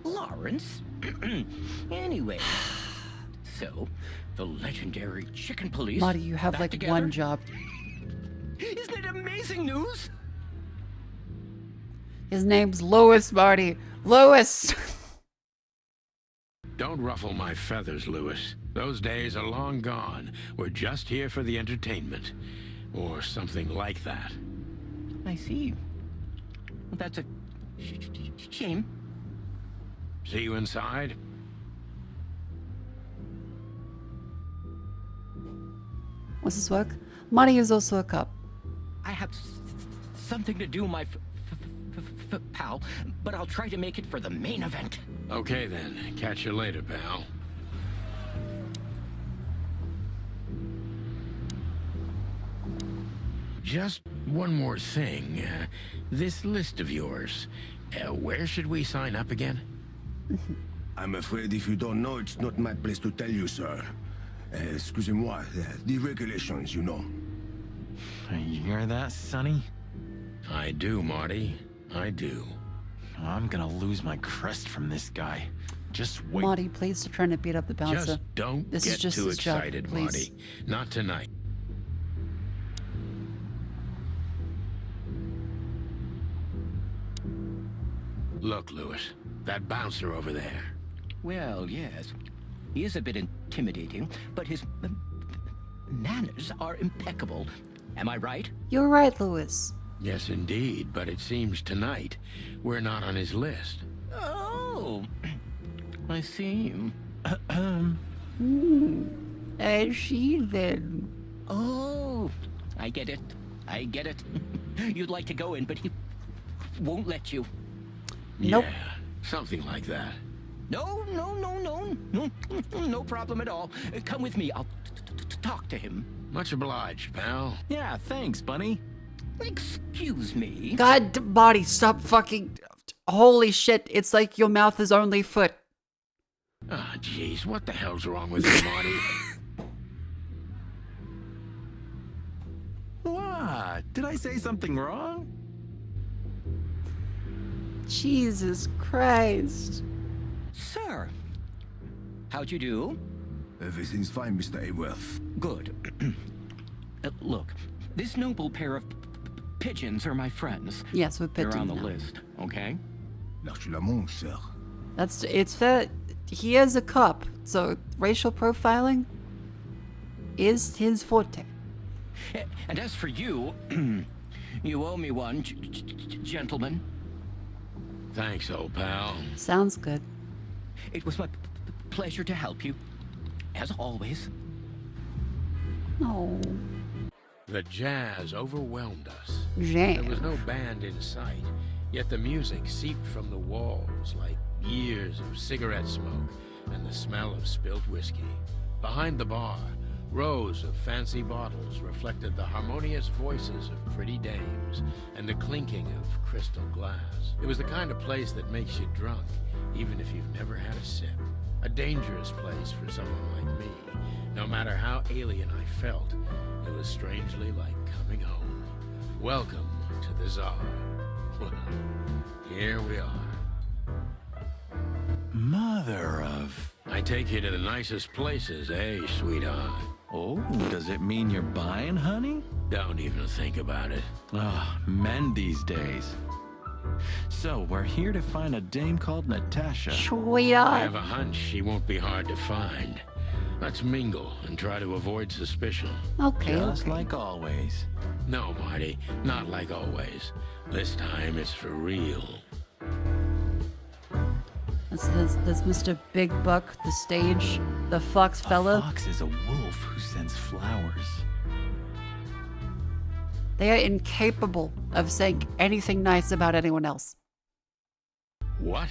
Lawrence? Anyway, so the legendary chicken police. Marty, you have back like together? one job. Isn't it amazing news? His name's Lewis, Marty. Lewis! Don't ruffle my feathers, Lewis. Those days are long gone. We're just here for the entertainment. Or something like that. I see. That's a shame. See you inside? What's this work? Marty is also a cop. I have something to do, my pal, but I'll try to make it for the main event. Okay then. Catch you later, pal. Just one more thing. This list of yours, where should we sign up again? I'm afraid if you don't know, it's not my place to tell you, sir. Excusez-moi, the regulations, you know. You hear that, Sonny? I do, Marty. I do. I'm gonna lose my crest from this guy. Just wait. Marty, please, they're trying to beat up the bouncer. Just don't This get is just too his job, excited, please. Marty. Not tonight. Look, Lewis, that bouncer over there. Well, yes. He is a bit intimidating, but his manners are impeccable. Am I right? You're right, Lewis. Yes, indeed, but it seems tonight we're not on his list. Oh, I see. I see then. Oh, I get it. I get it. You'd like to go in, but he won't let you. Nope. Yeah, something like that. No, no problem at all. Come with me. I'll talk to him. Much obliged, pal. Yeah, thanks, bunny. Excuse me. God, Marty, stop fucking. Holy shit, it's like your mouth is only foot. Ah, jeez, what the hell's wrong with you, Marty? What? Did I say something wrong? Jesus Christ. Sir, how'd you do? Everything's fine, Mr. Aworth. Good. Look, this noble pair of pigeons are my friends. Yes, we're They're on the now. list, okay? L'archement, sir. It's fair. He is a cop, so racial profiling is his forte. And as for you, you owe me one, gentlemen. Thanks, old pal. Sounds good. It was my pleasure to help you, as always. No. The jazz overwhelmed us. Jazz. There was no band in sight, yet the music seeped from the walls like years of cigarette smoke and the smell of spilt whiskey. Behind the bar, rows of fancy bottles reflected the harmonious voices of pretty dames and the clinking of crystal glass. It was the kind of place that makes you drunk, even if you've never had a sip. A dangerous place for someone like me. No matter how alien I felt, it was strangely like coming home. Welcome to the Tsar. Well, here we are. Mother of... I take you to the nicest places, eh, sweetheart? Oh, does it mean you're buying, honey? Don't even think about it. Ah, men these days. So, we're here to find a dame called Natasha. Sweetheart. I have a hunch she won't be hard to find. Let's mingle and try to avoid suspicion. Okay, Just okay. like always. No, Marty, not like always. This time it's for real. That's Mr. Big Buck, the stage, the fox fella. A fox is a wolf who sends flowers. They are incapable of saying anything nice about anyone else. What?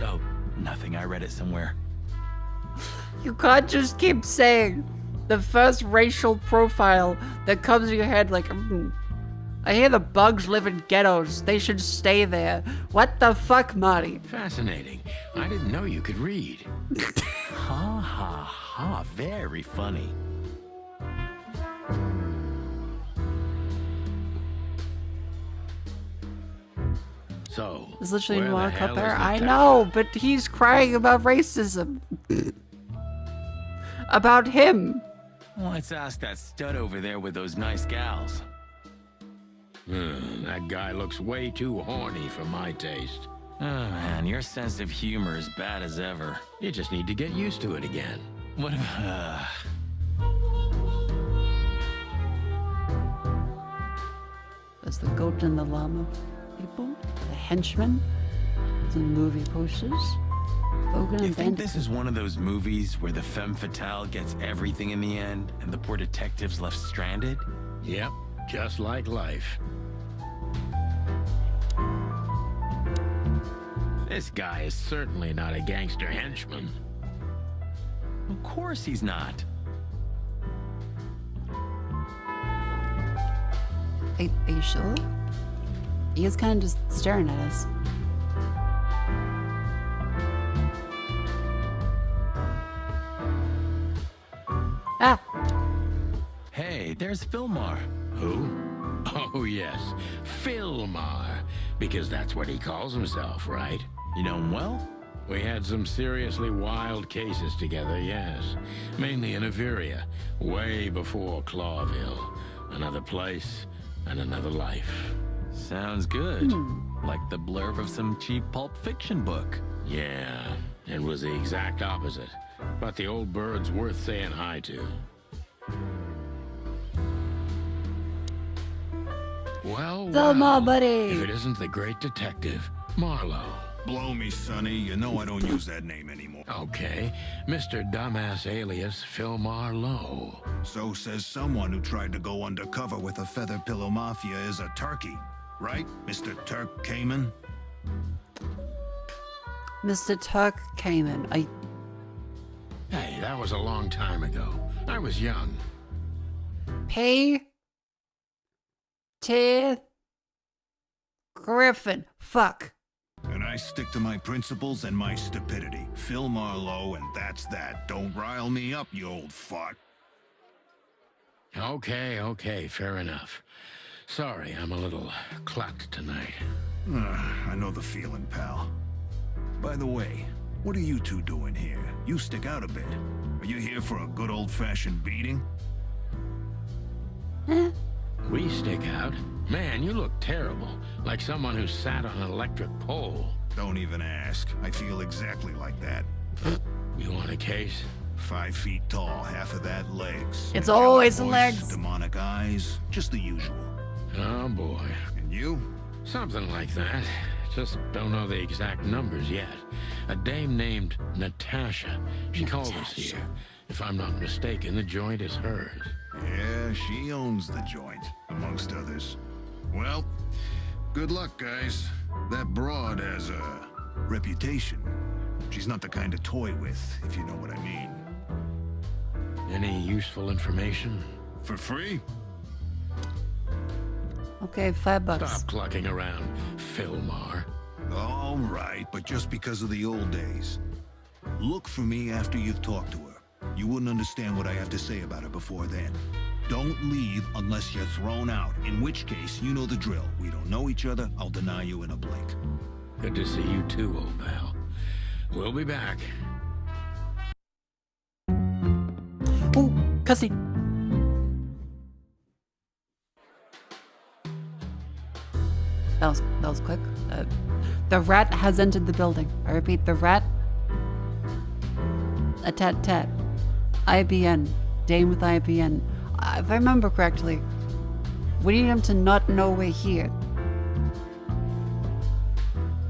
Oh, nothing. I read it somewhere. You can't just keep saying the first racial profile that comes to your head like, I hear the bugs live in ghettos. They should stay there. What the fuck, Marty? Fascinating. I didn't know you could read. Ha ha ha. Very funny. So, There's literally where more the hell cup is there. I Natasha? know, but he's crying about racism. About him. Let's ask that stud over there with those nice gals. That guy looks way too horny for my taste. Oh man, your sense of humor is bad as ever. You just need to get used to it again. What There's the goat and the llama people, the henchmen, the movie posters. Hogan You and think Ben. this is one of those movies where the femme fatale gets everything in the end and the poor detective's left stranded? Yep, just like life. This guy is certainly not a gangster henchman. Of course he's not. Are you sure? He is kind of just staring at us. there's Philmar. Who? Oh, yes, Philmar, because that's what he calls himself, right? You know him well? We had some seriously wild cases together, yes. Mainly in Averia, way before Clawville. Another place and another life. Sounds good. Like the blurb of some cheap pulp fiction book. Yeah, it was the exact opposite. But the old bird's worth saying hi to. Well, Philmar, buddy. If it isn't the great detective, Marlowe. Blow me, Sonny. You know I don't use that name anymore. Okay, Mr. Dumbass alias Philmar Lowe. So says someone who tried to go undercover with a feather pillow mafia is a turkey. Right, Mr. Turk Cayman? Mr. Turk Cayman. Hey, that was a long time ago. I was young. P. T. Griffin. Fuck. And I stick to my principles and my stupidity. Phil Marlowe, and that's that. Don't rile me up, you old fart. Okay, fair enough. Sorry, I'm a little clucked tonight. I know the feeling, pal. By the way, what are you two doing here? You stick out a bit. Are you here for a good old-fashioned beating? We stick out? Man, you look terrible. Like someone who sat on an electric pole. Don't even ask. I feel exactly like that. You want a case? 5 feet tall, half of that legs. It's Angelic always the voice, legs. Demonic eyes, just the usual. Oh boy. And you? Something like that. Just don't know the exact numbers yet. A dame named Natasha. She called us here. If I'm not mistaken, the joint is hers. Yeah, she owns the joint, amongst others. Well, good luck, guys. That broad has a reputation. She's not the kind to toy with, if you know what I mean. Any useful information? For free? Okay, $5. Stop clucking around, Philmar. All right, but just because of the old days. Look for me after you've talked to her. You wouldn't understand what I have to say about her before then. Don't leave unless you're thrown out, in which case, you know the drill. We don't know each other, I'll deny you in a blink. Good to see you too, old pal. We'll be back. Ooh, cussing. That was quick. The rat has entered the building. I repeat, the rat. A tat. IBN. Dame with IBN. If I remember correctly, we need him to not know we're here.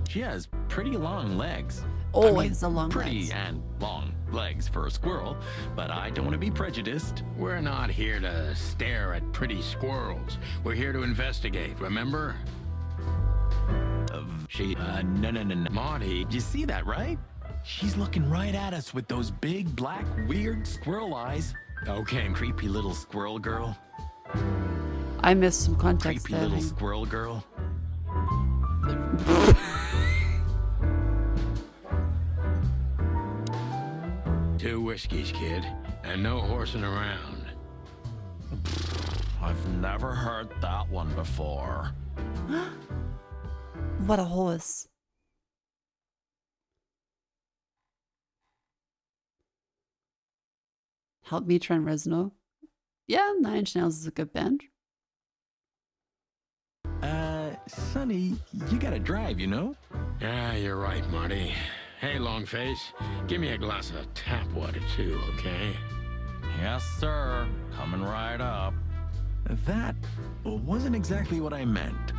She has pretty long legs. Always a long pretty legs. and long legs for a squirrel, but I don't want to be prejudiced. We're not here to stare at pretty squirrels. We're here to investigate, remember? No. Marty. You see that, right? She's looking right at us with those big, black, weird squirrel eyes. Okay, creepy little squirrel girl. I missed some context Creepy there. little squirrel girl. 2 whiskeys, kid, and no horsing around. I've never heard that one before. What a horse. Help me, Trent Reznor. Yeah, 9 Inch Nails is a good band. Sonny, you gotta drive, you know? Yeah, you're right, Marty. Hey, Longface, give me a glass of tap water too, okay? Yes, sir. Coming right up. That wasn't exactly what I meant.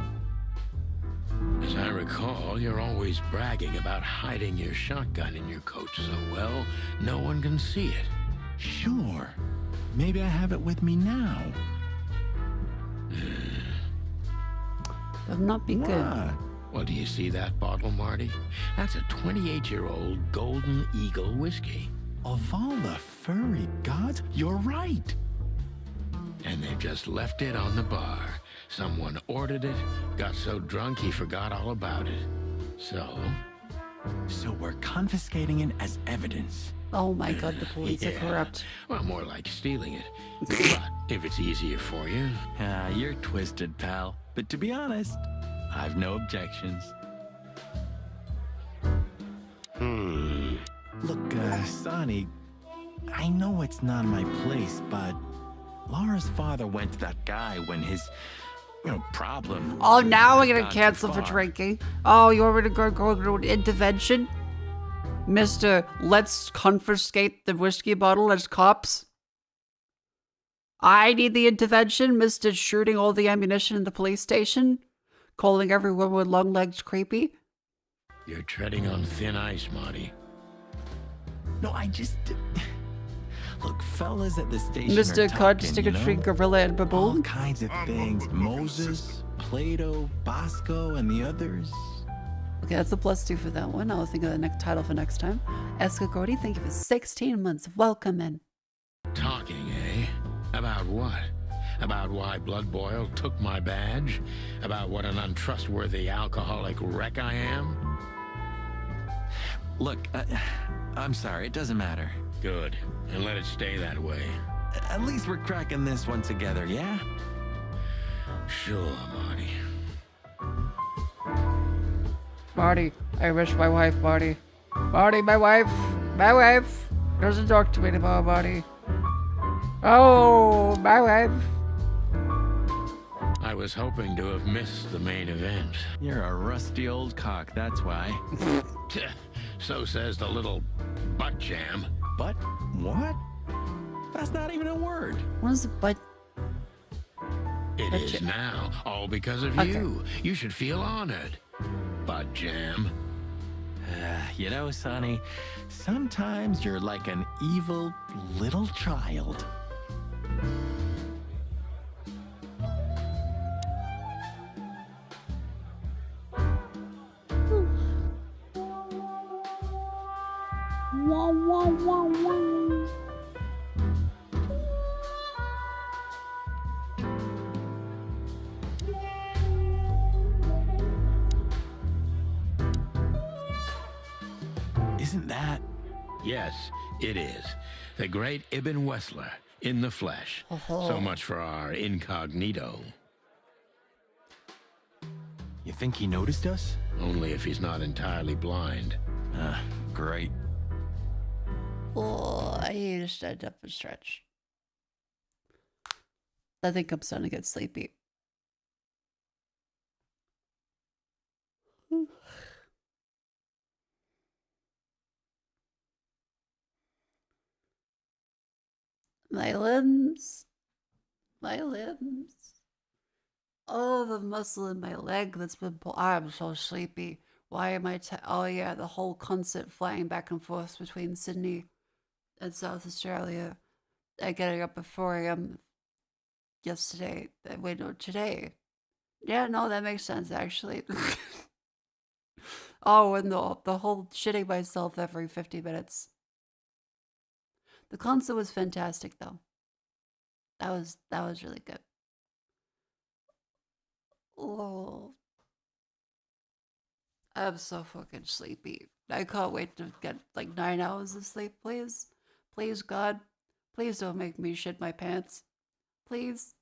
As I recall, you're always bragging about hiding your shotgun in your coat so well, no one can see it. Sure. Maybe I have it with me now. That would not be good. Well, do you see that bottle, Marty? That's a 28-year-old Golden Eagle whiskey. Of all the furry gods, you're right. And they've just left it on the bar. Someone ordered it, got so drunk he forgot all about it. So, So we're confiscating it as evidence. Oh my god, the police are Yeah. corrupt. Well, more like stealing it. But if it's easier for you. You're twisted, pal. But to be honest, I've no objections. Look, Sonny, I know it's not my place, but Laura's father went to that guy when his, problem. Oh, now we're had gonna gone too cancel for far. drinking. Oh, you want me to go to an intervention? Mister, let's confiscate the whiskey bottle as cops. I need the intervention, Mr. Shooting all the ammunition in the police station. Calling everyone with long legs creepy. You're treading on thin ice, Marty. No, I just... Look, fellas at the station Mr. are Cut, talking, Stick you a know? Tree, Gorilla, and All Baboon. kinds of things. Moses, Plato, Bosco, and the others. Okay, that's a +2 for that one. I'll think of the next title for next time. Eska Gordy, thank you for 16 months. Welcome in. Talking, eh? About what? About why Blood Boil took my badge? About what an untrustworthy alcoholic wreck I am? Look, I'm sorry, it doesn't matter. Good, and let it stay that way. At least we're cracking this one together, yeah? Sure, Marty. Marty, I miss my wife, Marty. Marty, my wife. My wife doesn't talk to me anymore, Marty. Oh, my wife. I was hoping to have missed the main event. You're a rusty old cock, that's why. So says the little butt jam. But what? That's not even a word. What is the butt? It is now, all because of you. You should feel honored. Butt jam. You know, Sonny, sometimes you're like an evil little child. Wah, wah, wah, wah. Isn't that? Yes, it is. The great Ibn Wessler, in the flesh. So much for our incognito. You think he noticed us? Only if he's not entirely blind. Great. Oh, I need to stand up and stretch. I think I'm starting to get sleepy. My limbs. My limbs. Oh, the muscle in my leg that's been pulled. I'm so sleepy. Why am I? Oh yeah, the whole concert flying back and forth between Sydney and South Australia. Getting up at 4 a.m. yesterday. Wait, no, today. Yeah, no, that makes sense actually. Oh, and the whole shitting myself every 50 minutes. The concert was fantastic though. That was really good. Oh, I'm so fucking sleepy. I can't wait to get like 9 hours of sleep, please. Please, God. Please don't make me shit my pants. Please.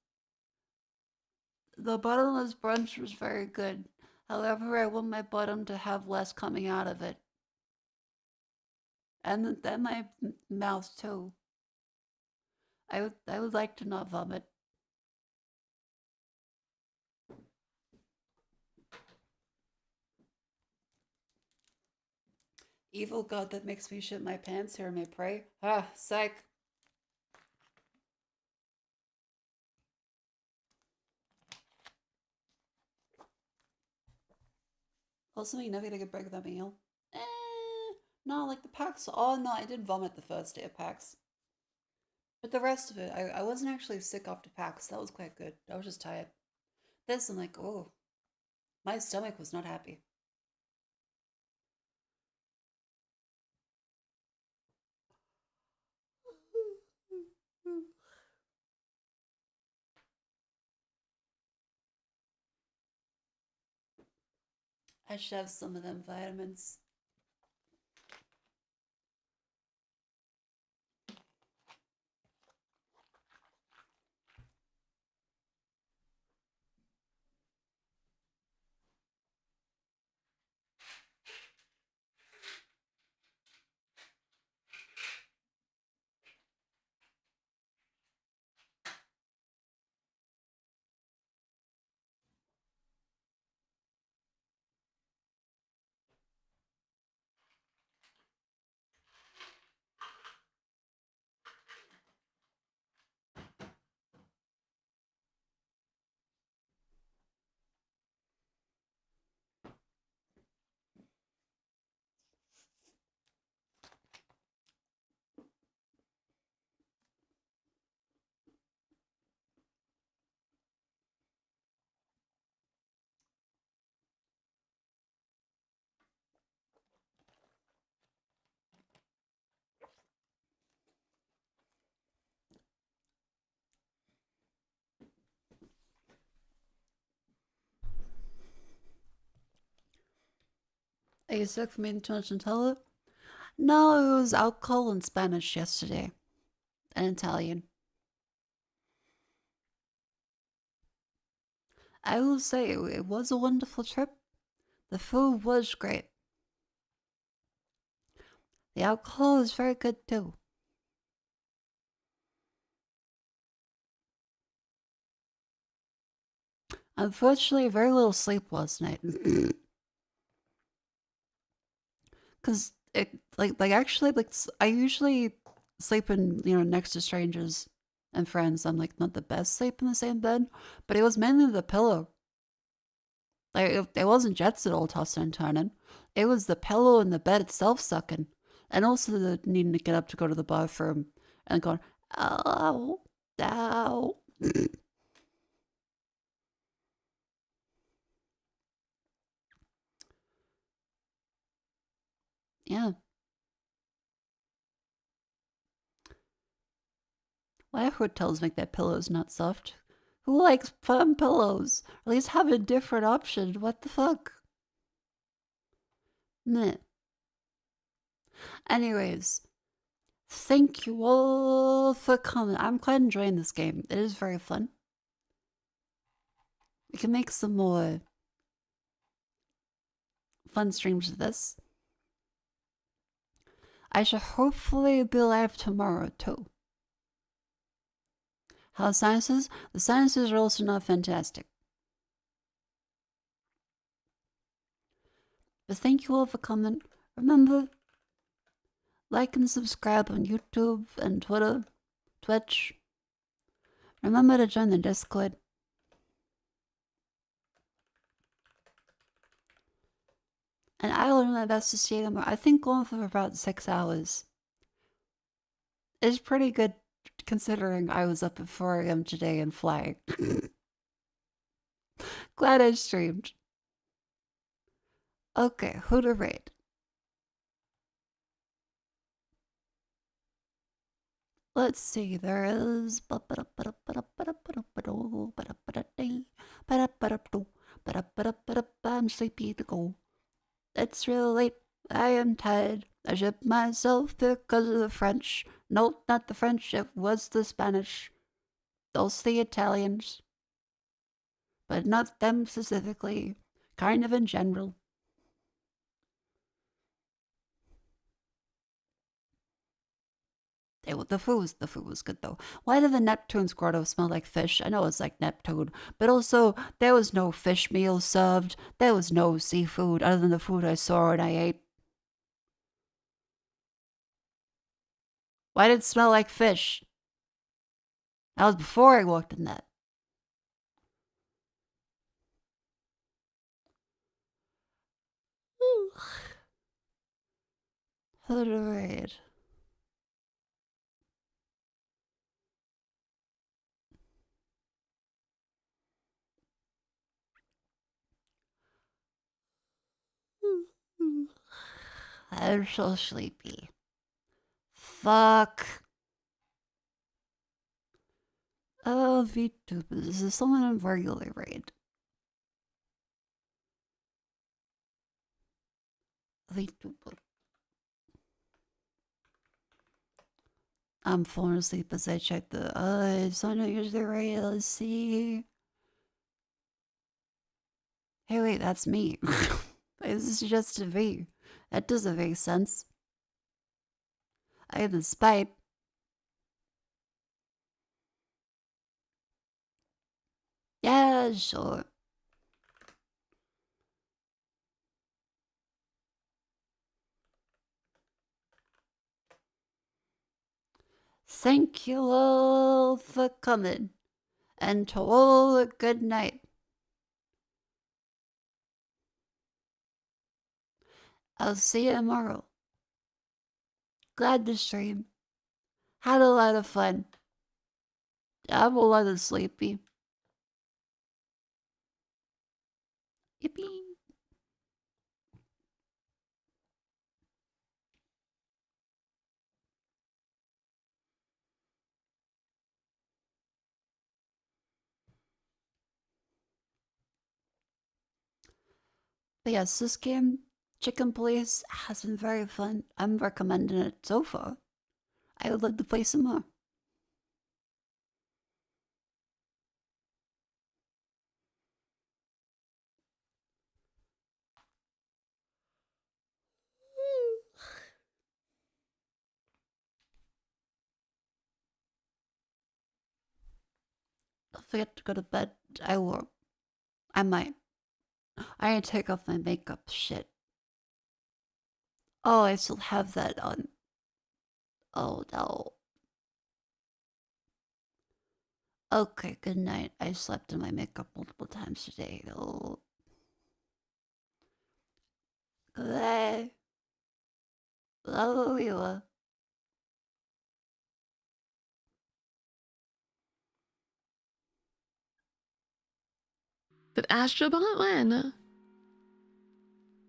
The bottomless brunch was very good. However, I want my bottom to have less coming out of it. And then my mouth too. I would like to not vomit. Evil God that makes me shit my pants, hear me pray. Ah, psych. Also, you never get a good break with that meal. No, like the PAX. Oh no, I did vomit the first day of PAX. But the rest of it, I wasn't actually sick after PAX. That was quite good. I was just tired. This, I'm like, oh, my stomach was not happy. I should have some of them vitamins. Are you sick from eating too much Nutella? No, it was alcohol in Spanish yesterday. And Italian. I will say it was a wonderful trip. The food was great. The alcohol is very good too. Unfortunately, very little sleep last night. Cause I usually sleep in, next to strangers and friends. I'm like not the best sleep in the same bed, but it was mainly the pillow. Like it wasn't jets at all tossing and turning. It was the pillow and the bed itself sucking. And also the needing to get up to go to the bathroom and going, ow, ow. Yeah. Why hotels make their pillows not soft? Who likes firm pillows? At least have a different option. What the fuck? Meh. Anyways, thank you all for coming. I'm quite enjoying this game. It is very fun. We can make some more fun streams of this. I shall hopefully be live tomorrow too. How sciences? The sciences are also not fantastic. But thank you all for coming. Remember, like and subscribe on YouTube and Twitter, Twitch. Remember to join the Discord. And I will do my best to stay tomorrow. I think going for about 6 hours is pretty good considering I was up at 4 AM today and flying. Glad I streamed. Okay, who to raid? Let's see, there is... I'm sleepy to go. It's real late. I am tired. I shipped myself because of the French. No, not the French. It was the Spanish. Those the Italians. But not them specifically. Kind of in general. The food was good though. Why did the Neptune's grotto smell like fish? I know it's like Neptune, but also there was no fish meal served. There was no seafood other than the food I saw and I ate. Why did it smell like fish? That was before I walked in that. How to raid? I'm so sleepy. Fuck. Oh, vtuber. This is someone in regular raid. vtuber. I'm falling asleep as I check the eyes. I know you're the raid. Let's see. Hey, wait, that's me. This is just a V. That doesn't make sense. I have the spite. Yeah, sure. Thank you all for coming. And to all a good night. I'll see you tomorrow. Glad to stream. Had a lot of fun. I'm a little sleepy. Yippee. But yes, this game, Chicken Police has been very fun. I'm recommending it so far. I would love to play some more. Don't forget to go to bed. I will. I might. I need to take off my makeup. Shit. Oh, I still have that on. Oh no. Okay, good night. I slept in my makeup multiple times today. Oh. Good night. Love you. Did Astrobot win?